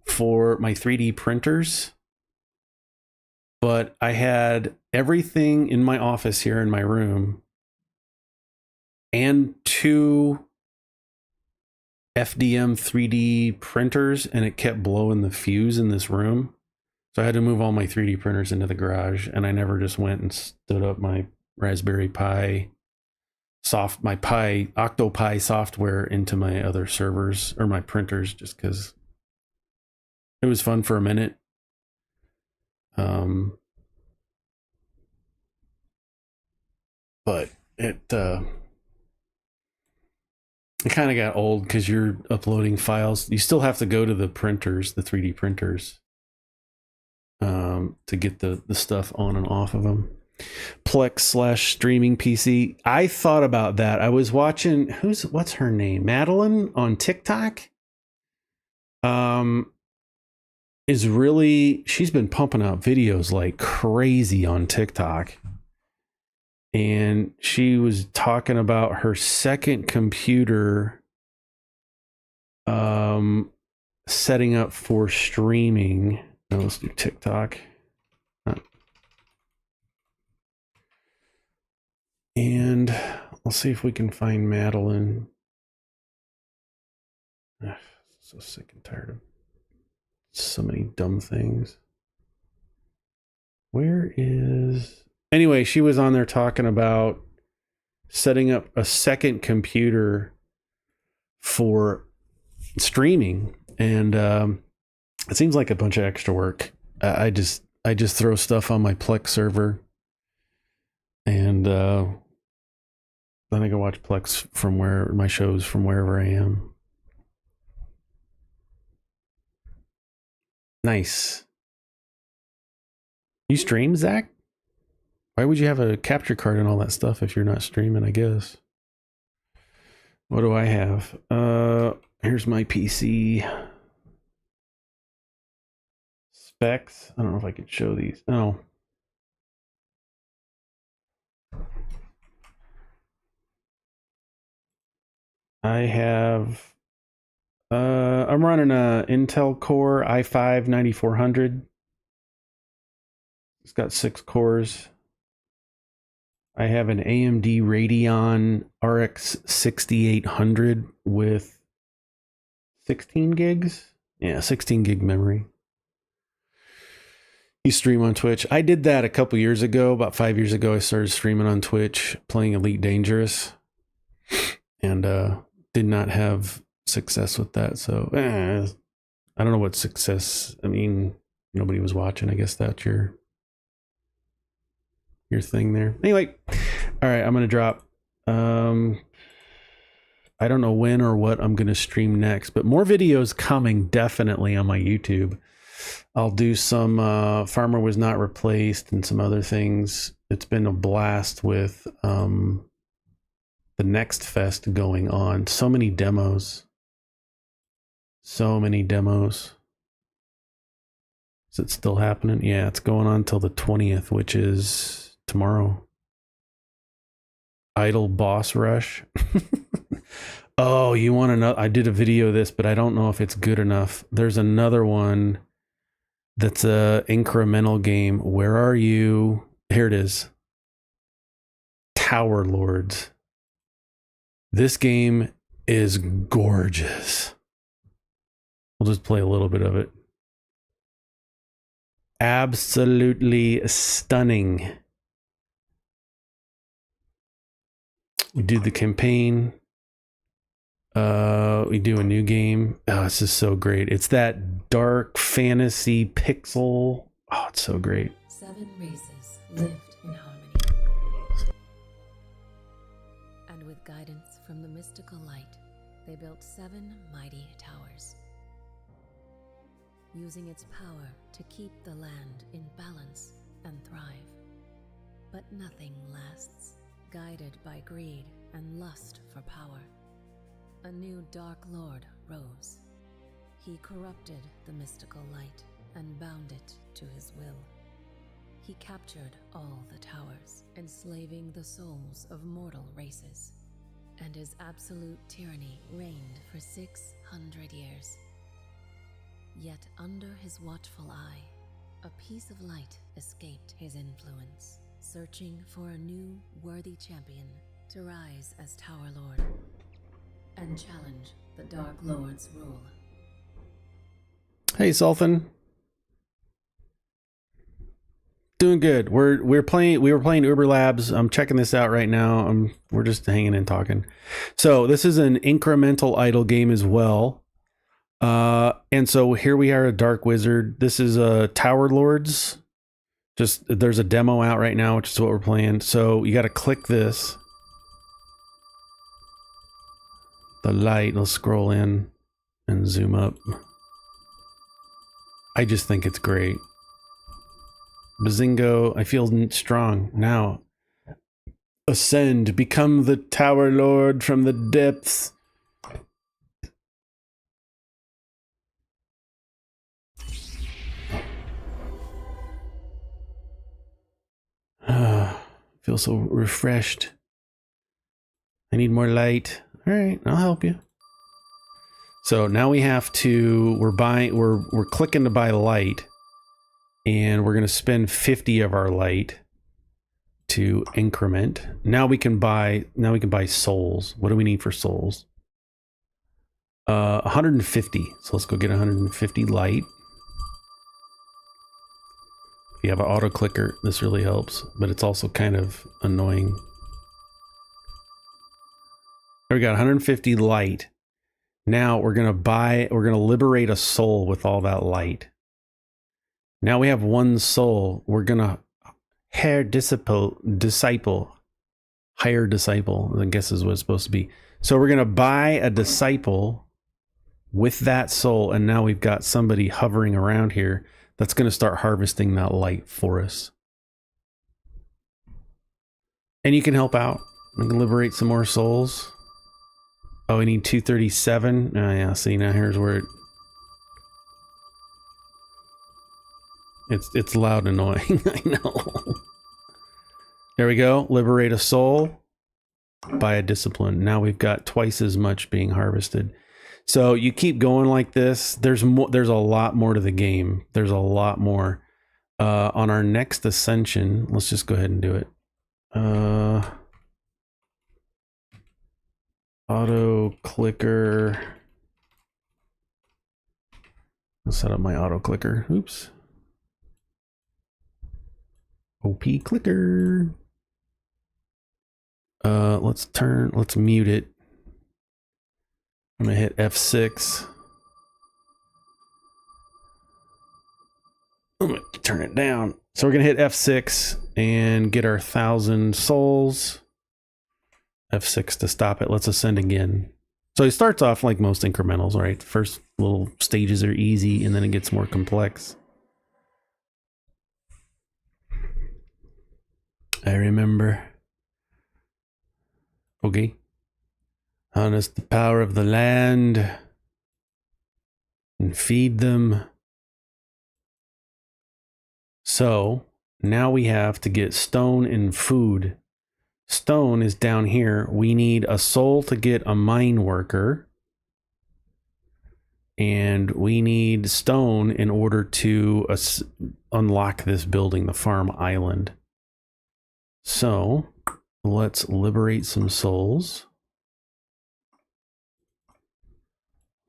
for my 3D printers, but I had everything in my office here in my room and 2 FDM 3D printers, and it kept blowing the fuse in this room. So I had to move all my 3D printers into the garage, and I never just went and stood up my Raspberry Pi my Octopi software into my other servers or my printers, just because it was fun for a minute. But it kind of got old because you're uploading files. You still have to go to the printers, the 3D printers, to get the stuff on and off of them. Plex/streaming PC. I thought about that. I was watching what's her name? Madeline on TikTok. She's been pumping out videos like crazy on TikTok. And she was talking about her second computer setting up for streaming. Now let's do TikTok. And let's see if we can find Madeline. So sick and tired of so many dumb things. Where is... Anyway, she was on there talking about setting up a second computer for streaming, and it seems like a bunch of extra work. I just throw stuff on my Plex server, and then I go watch Plex from my shows from wherever I am. Nice. You stream, Zach? Why would you have a capture card and all that stuff if you're not streaming, I guess? What do I have? Here's my PC. specs. I don't know if I could show these. Oh. I have I'm running a Intel Core i5 9400. It's got 6 cores. I have an AMD Radeon RX 6800 with 16 gigs. Yeah, 16 gig memory. You stream on Twitch. I did that a couple years ago. About 5 years ago, I started streaming on Twitch, playing Elite Dangerous. And did not have success with that. So I don't know what success. I mean, nobody was watching. I guess that's your thing there. Anyway, all right, I'm gonna drop. I don't know when or what I'm gonna stream next, but more videos coming definitely on my YouTube. I'll do some Farmer Was Not Replaced and some other things. It's been a blast with the Next Fest going on. So many demos. So many demos. Is it still happening? Yeah, it's going on till the 20th, which is tomorrow. Idle Boss Rush. Oh, you want to know? I did a video of this, but I don't know if it's good enough. There's another one that's a incremental game. Where are you? Here it is. Tower Lords. This game is gorgeous. We'll just play a little bit of it. Absolutely stunning. We do the campaign. We do a new game. Oh, this is so great. It's that dark fantasy pixel. Oh, it's so great. 7 races lived in harmony. And with guidance from the mystical light, they built 7 mighty towers. Using its power to keep the land in balance and thrive. But nothing lasts, guided by greed and lust for power. A new Dark Lord rose. He corrupted the mystical light and bound it to his will. He captured all the towers, enslaving the souls of mortal races. And his absolute tyranny reigned for 600 years. Yet under his watchful eye, a piece of light escaped his influence, searching for a new, worthy champion to rise as Tower Lord and challenge the Dark Lord's rule. Hey, Sultan. Doing good. We were playing Uber Labs. I'm checking this out right now. We're just hanging and talking. So this is an incremental idle game as well. And so here we are at Dark Wizard. This is Tower Lords. Just there's a demo out right now, which is what we're playing. So you got to click this. The light. Let's scroll in and zoom up. I just think it's great. Bazingo, I feel strong now. Ascend, become the Tower Lord from the depths. Feel so refreshed. I need more light. All right, I'll help you. So now we have to, we're clicking to buy light, and we're going to spend 50 of our light to increment. Now we can buy souls. What do we need for souls? 150. So let's go get 150 light. If you have an auto clicker, this really helps, but it's also kind of annoying. There we got 150 light. Now we're going to liberate a soul with all that light. Now we have one soul. We're going to hire disciple, I guess is what it's supposed to be. So we're going to buy a disciple with that soul. And now we've got somebody hovering around here that's going to start harvesting that light for us. And you can help out. We can liberate some more souls. Oh, we need 237. Oh, yeah. See, now here's where it... It's loud and annoying. I know. There we go. Liberate a soul by a discipline. Now we've got twice as much being harvested. So you keep going like this. There's more. There's a lot more to the game. There's a lot more. On our next ascension, let's just go ahead and do it. Auto clicker. Let's set up my auto clicker. Oops. OP clicker. Let's mute it. I'm gonna hit F6. I'm gonna turn it down. So we're gonna hit F6 and get our 1,000 souls. F6 to stop it. Let's ascend again. So it starts off like most incrementals, right? The first little stages are easy and then it gets more complex. I remember. Okay. Harness the power of the land and feed them. So now we have to get stone and food. Stone is down here. We need a soul to get a mine worker. And we need stone in order to unlock this building, the farm island. So let's liberate some souls.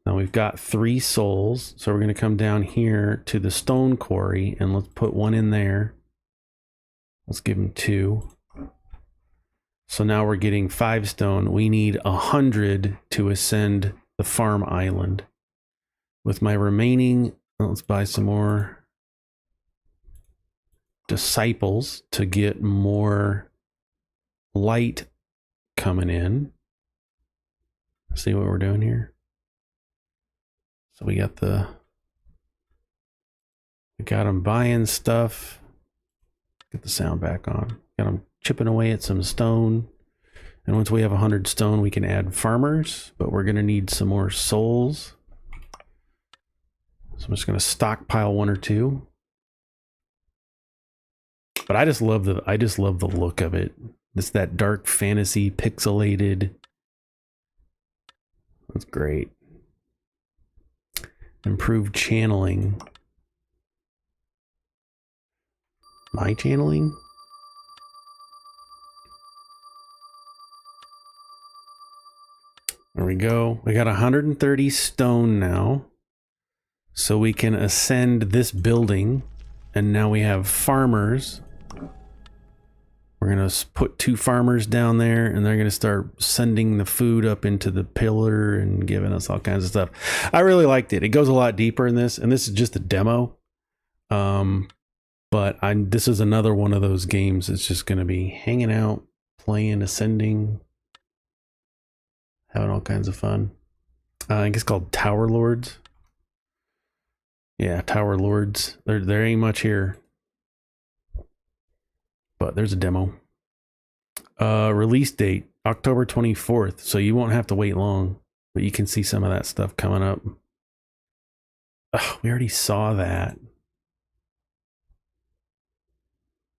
Now we've got 3 souls. So we're going to come down here to the stone quarry and let's put 1 in there. Let's give him 2. So now we're getting 5 stone. We need 100 to ascend the farm island. With my remaining, let's buy some more disciples to get more light coming in. See what we're doing here. So we got them buying stuff. Get the sound back on. Got them chipping away at some stone. And once we have 100 stone, we can add farmers, but we're going to need some more souls. So I'm just going to stockpile 1 or 2. But I just love the look of it. It's that dark fantasy pixelated. That's great. Improved channeling. My channeling? There we go. We got 130 stone now. So we can ascend this building. And now we have farmers. We're going to put 2 farmers down there. And they're going to start sending the food up into the pillar and giving us all kinds of stuff. I really liked it. It goes a lot deeper in this. And this is just a demo. But this is another one of those games that's just going to be hanging out, playing, ascending, having all kinds of fun. I think it's called Tower Lords. Yeah, Tower Lords. There ain't much here. But there's a demo. Release date, October 24th. So you won't have to wait long. But you can see some of that stuff coming up. Oh, we already saw that.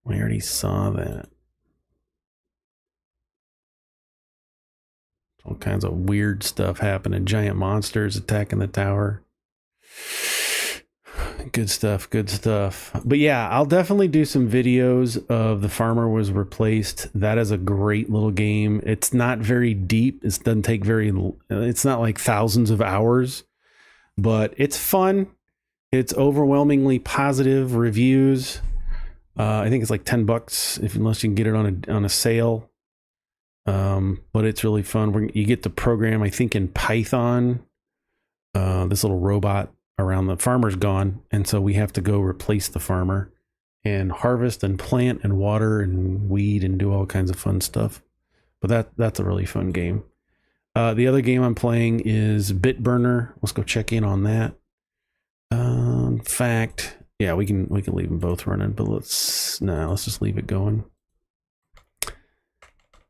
We already saw that. All kinds of weird stuff happening. Giant monsters attacking the tower. Good stuff, good stuff. But yeah, I'll definitely do some videos of The Farmer Was Replaced. That is a great little game. It's not very deep. It doesn't take it's not like thousands of hours, but it's fun. It's overwhelmingly positive reviews. I think it's like $10 unless you can get it on a sale. But it's really fun. You get the program, I think, in Python. This little robot around the farmer's gone, and so we have to go replace the farmer and harvest and plant and water and weed and do all kinds of fun stuff. But that's a really fun game. The other game I'm playing is Bitburner. Let's go check in on that. In fact, yeah, we can leave them both running, but let's just leave it going.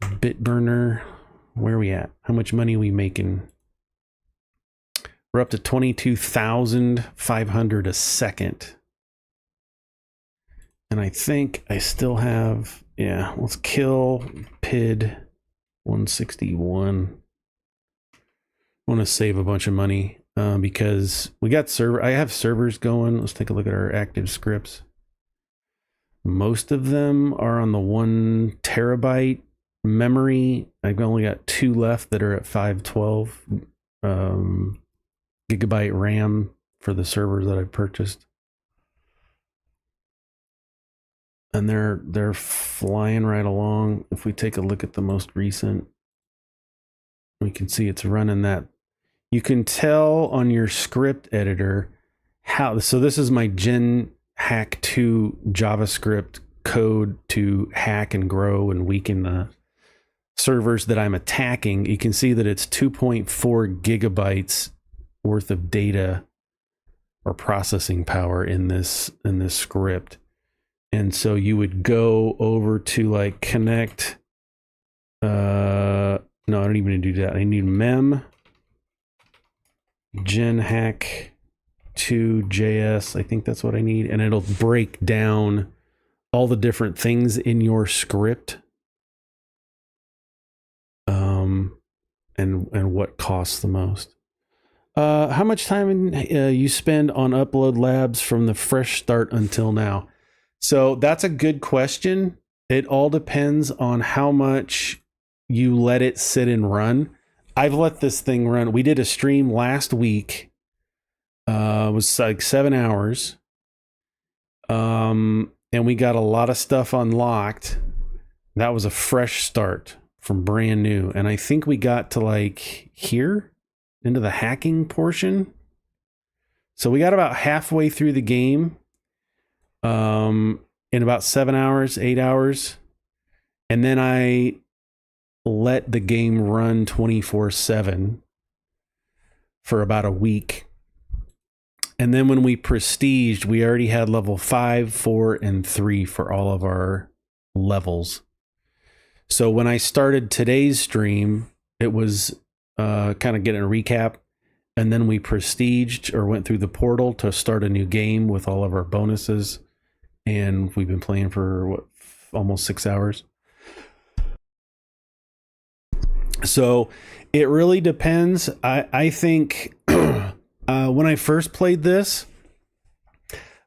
Bitburner, where are we at? How much money are we making? We're up to 22,500 a second. And I think I still have, yeah, let's kill PID 161. I want to save a bunch of money because we got I have servers going. Let's take a look at our active scripts. Most of them are on the 1 terabyte memory. I've only got 2 left that are at 512 gigabyte RAM for the servers that I purchased. And they're flying right along. If we take a look at the most recent, we can see it's running that. You can tell on your script editor how. So this is my Gen Hack 2 JavaScript code to hack and grow and weaken the servers that I'm attacking. You can see that it's 2.4 gigabytes worth of data or processing power in this script. And so you would go over to like connect. No, I don't even need to do that. I need mem gen hack 2 JS. I think that's what I need. And it'll break down all the different things in your script. And what costs the most. How much time you spend on Upload Labs from the fresh start until now? So that's a good question. It all depends on how much you let it sit and run. I've let this thing run. We did a stream last week. It was like 7 hours. And we got a lot of stuff unlocked. That was a fresh start from brand new. And I think we got to like here into the hacking portion. So we got about halfway through the game. In about 7 hours, 8 hours. And then I let the game run 24/7 for about a week. And then when we prestiged, we already had level 5, 4, and 3 for all of our levels. So when I started today's stream, it was kind of getting a recap. And then we prestiged or went through the portal to start a new game with all of our bonuses. And we've been playing for almost 6 hours. So it really depends. I think when I first played this,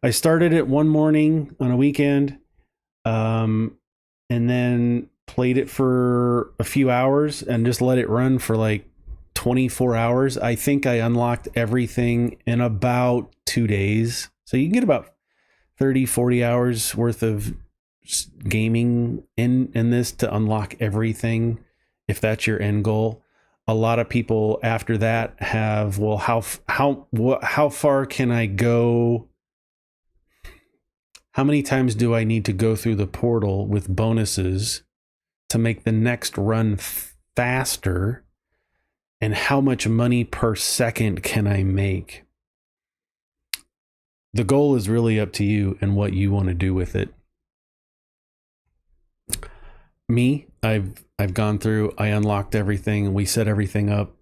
I started it one morning on a weekend, and then played it for a few hours and just let it run for like 24 hours. I think I unlocked everything in about 2 days. So you can get about 30, 40 hours worth of gaming in this to unlock everything, if that's your end goal. A lot of people after that have, well, how far can I go? How many times do I need to go through the portal with bonuses to make the next run faster? And how much money per second can I make? The goal is really up to you and what you want to do with it. Me, I've gone through, I unlocked everything, we set everything up.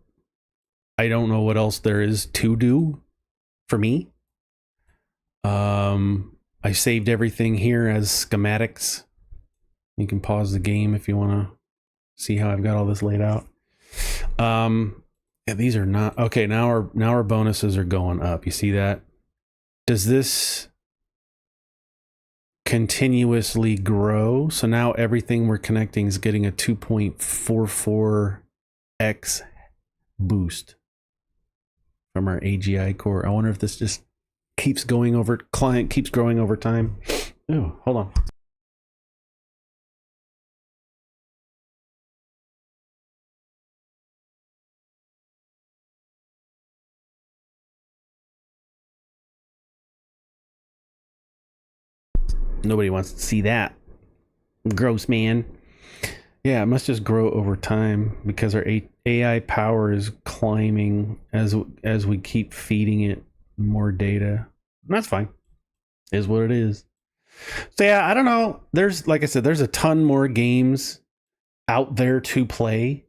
I don't know what else there is to do for me. I saved everything here as schematics. You can pause the game if you want to see how I've got all this laid out. Yeah, these are not okay. Now our bonuses are going up. You see that? Does this continuously grow? So now everything we're connecting is getting a 2.44x boost from our AGI core. I wonder if this just keeps going over, client keeps growing over time. Oh, hold on. Nobody wants to see that. Gross, man. Yeah, it must just grow over time because our AI power is climbing as we keep feeding it more data. And that's fine. It is what it is. So yeah, I don't know. There's, like I said, there's a ton more games out there to play.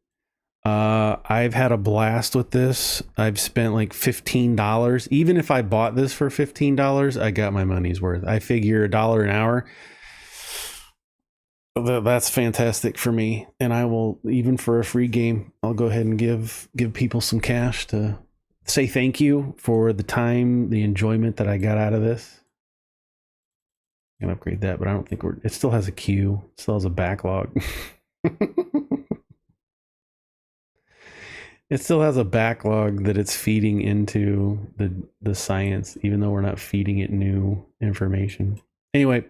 I've had a blast with this. I've spent like $15. Even if I bought this for $15, I got my money's worth. I figure $1 an hour. That's fantastic for me. And I will, even for a free game, I'll go ahead and give people some cash to say thank you for the time, the enjoyment that I got out of this. I'm gonna upgrade that, but I don't think it still has a queue. It still has a backlog. It still has a backlog that it's feeding into the science, even though we're not feeding it new information. Anyway,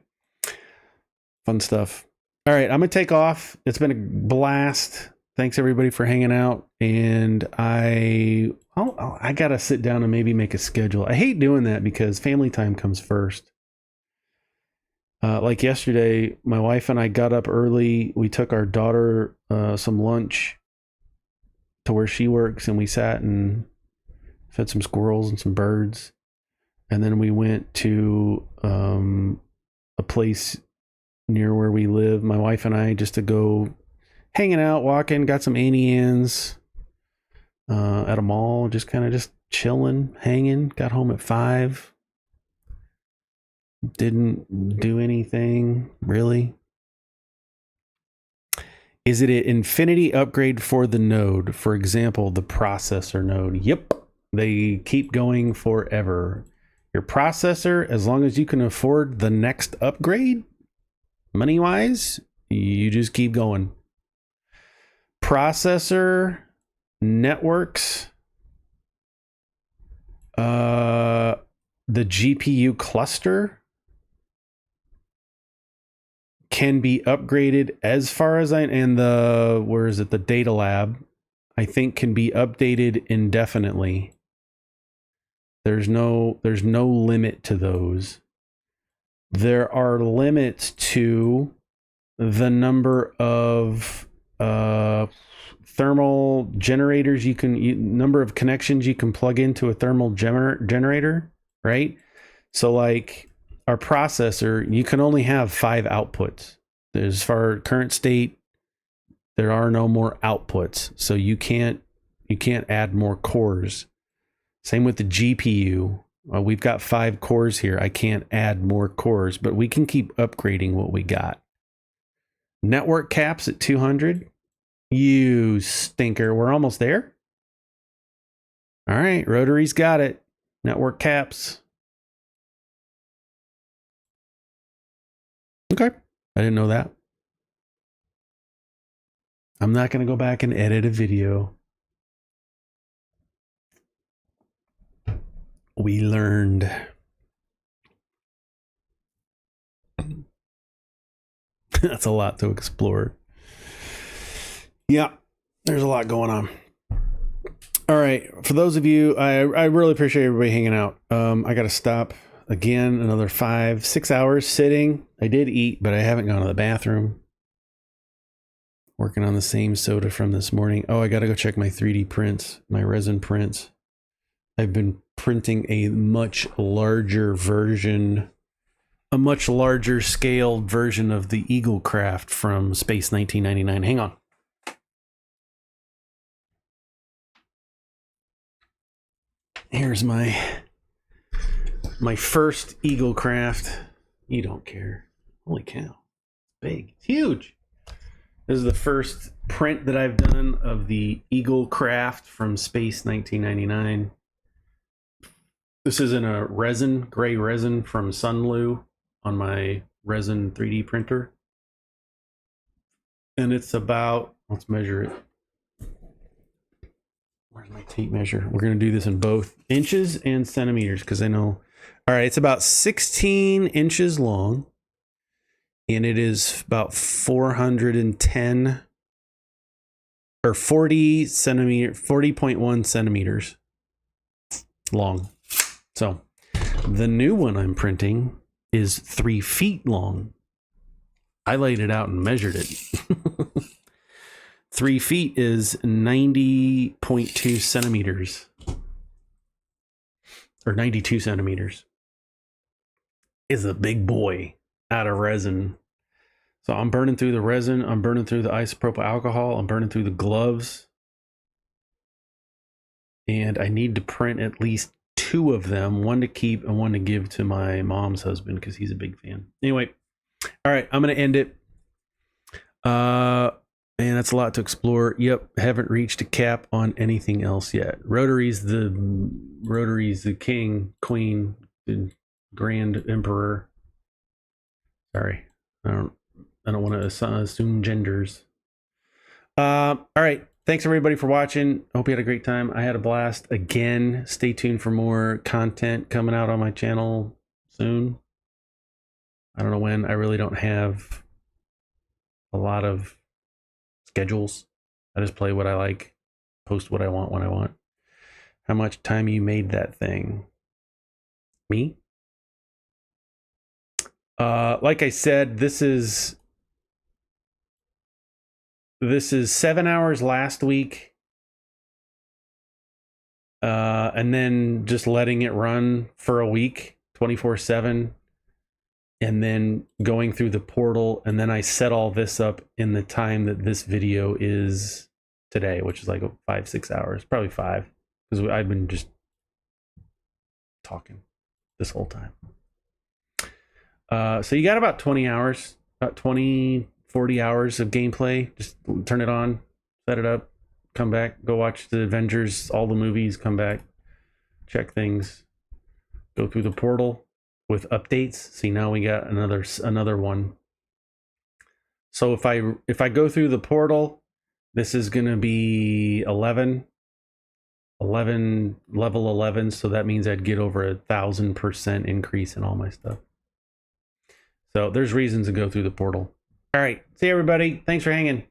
fun stuff. All right, I'm gonna take off. It's been a blast. Thanks everybody for hanging out, and I gotta sit down and maybe make a schedule. I hate doing that because family time comes first. Like yesterday, my wife and I got up early. We took our daughter some lunch to where she works, and we sat and fed some squirrels and some birds, and then we went to a place near where we live, my wife and I, just to go hanging out, walking, got some Annie Ann's at a mall, just chilling, hanging. Got home at 5. Didn't do anything really. Is it an infinity upgrade for the node? For example, the processor node. Yep. They keep going forever. Your processor, as long as you can afford the next upgrade, money-wise, you just keep going. Processor, networks, the GPU cluster can be upgraded as far as and the data lab, I think, can be updated indefinitely. There's no limit to those. There are limits to the number of thermal generators number of connections you can plug into a thermal generator, right? So like our processor, you can only have 5 outputs. As far current state, there are no more outputs, so you can't add more cores. Same with the GPU. We've got 5 cores here. I can't add more cores, but we can keep upgrading what we got. Network caps at 200. You stinker. We're almost there. All right, Rotary's got it. Network caps. Okay, I didn't know that. I'm not going to go back and edit a video. We learned. That's a lot to explore. Yeah, there's a lot going on. All right, for those of you, I really appreciate everybody hanging out. I got to stop again, another 5-6 hours sitting. I did eat, but I haven't gone to the bathroom. Working on the same soda from this morning. Oh, I got to go check my 3D prints, my resin prints. I've been printing a much larger version, a much larger scaled version of the Eagle Craft from Space 1999. Hang on. Here's my first Eagle Craft. You don't care. Holy cow. Big. It's huge. This is the first print that I've done of the Eagle Craft from Space 1999. This is in a resin, gray resin from Sunlu on my resin 3D printer. And it's about, let's measure it. Where's my tape measure? We're going to do this in both inches and centimeters because I know. All right, it's about 16 inches long. And it is about 410 or 40 centimeter, 40.1 centimeters long. So the new one I'm printing is 3 feet long. I laid it out and measured it. 3 feet is 90.2 centimeters or 92 centimeters. Is a big boy out of resin. So I'm burning through the resin. I'm burning through the isopropyl alcohol. I'm burning through the gloves. and I need to print at least 2 of them, one to keep and one to give to my mom's husband because he's a big fan. Anyway, all right, I'm gonna end it. Man, that's a lot to explore. Yep, haven't reached a cap on anything else yet. Rotary's the king, queen, the grand emperor. Sorry, I don't want to assume genders. All right, thanks everybody for watching. Hope you had a great time. I had a blast. Again, stay tuned for more content coming out on my channel soon. I don't know when. I really don't have a lot of schedules. I just play what I like, post what I want when I want. How much time you made that thing? Me? Like I said, this is 7 hours last week. And then just letting it run for a week, 24/7. And then going through the portal, and then I set all this up in the time that this video is today, which is like 5-6 hours, probably 5, because I've been just talking this whole time. So you got about 20 hours, about 20-40 hours of gameplay. Just turn it on, set it up, come back, go watch the Avengers, all the movies, come back, check things, go through the portal with updates. See, now we got another one. So if I go through the portal, this is going to be 11 level 11, so that means I'd get over 1,000% increase in all my stuff. So there's reasons to go through the portal. All right, see everybody, thanks for hanging.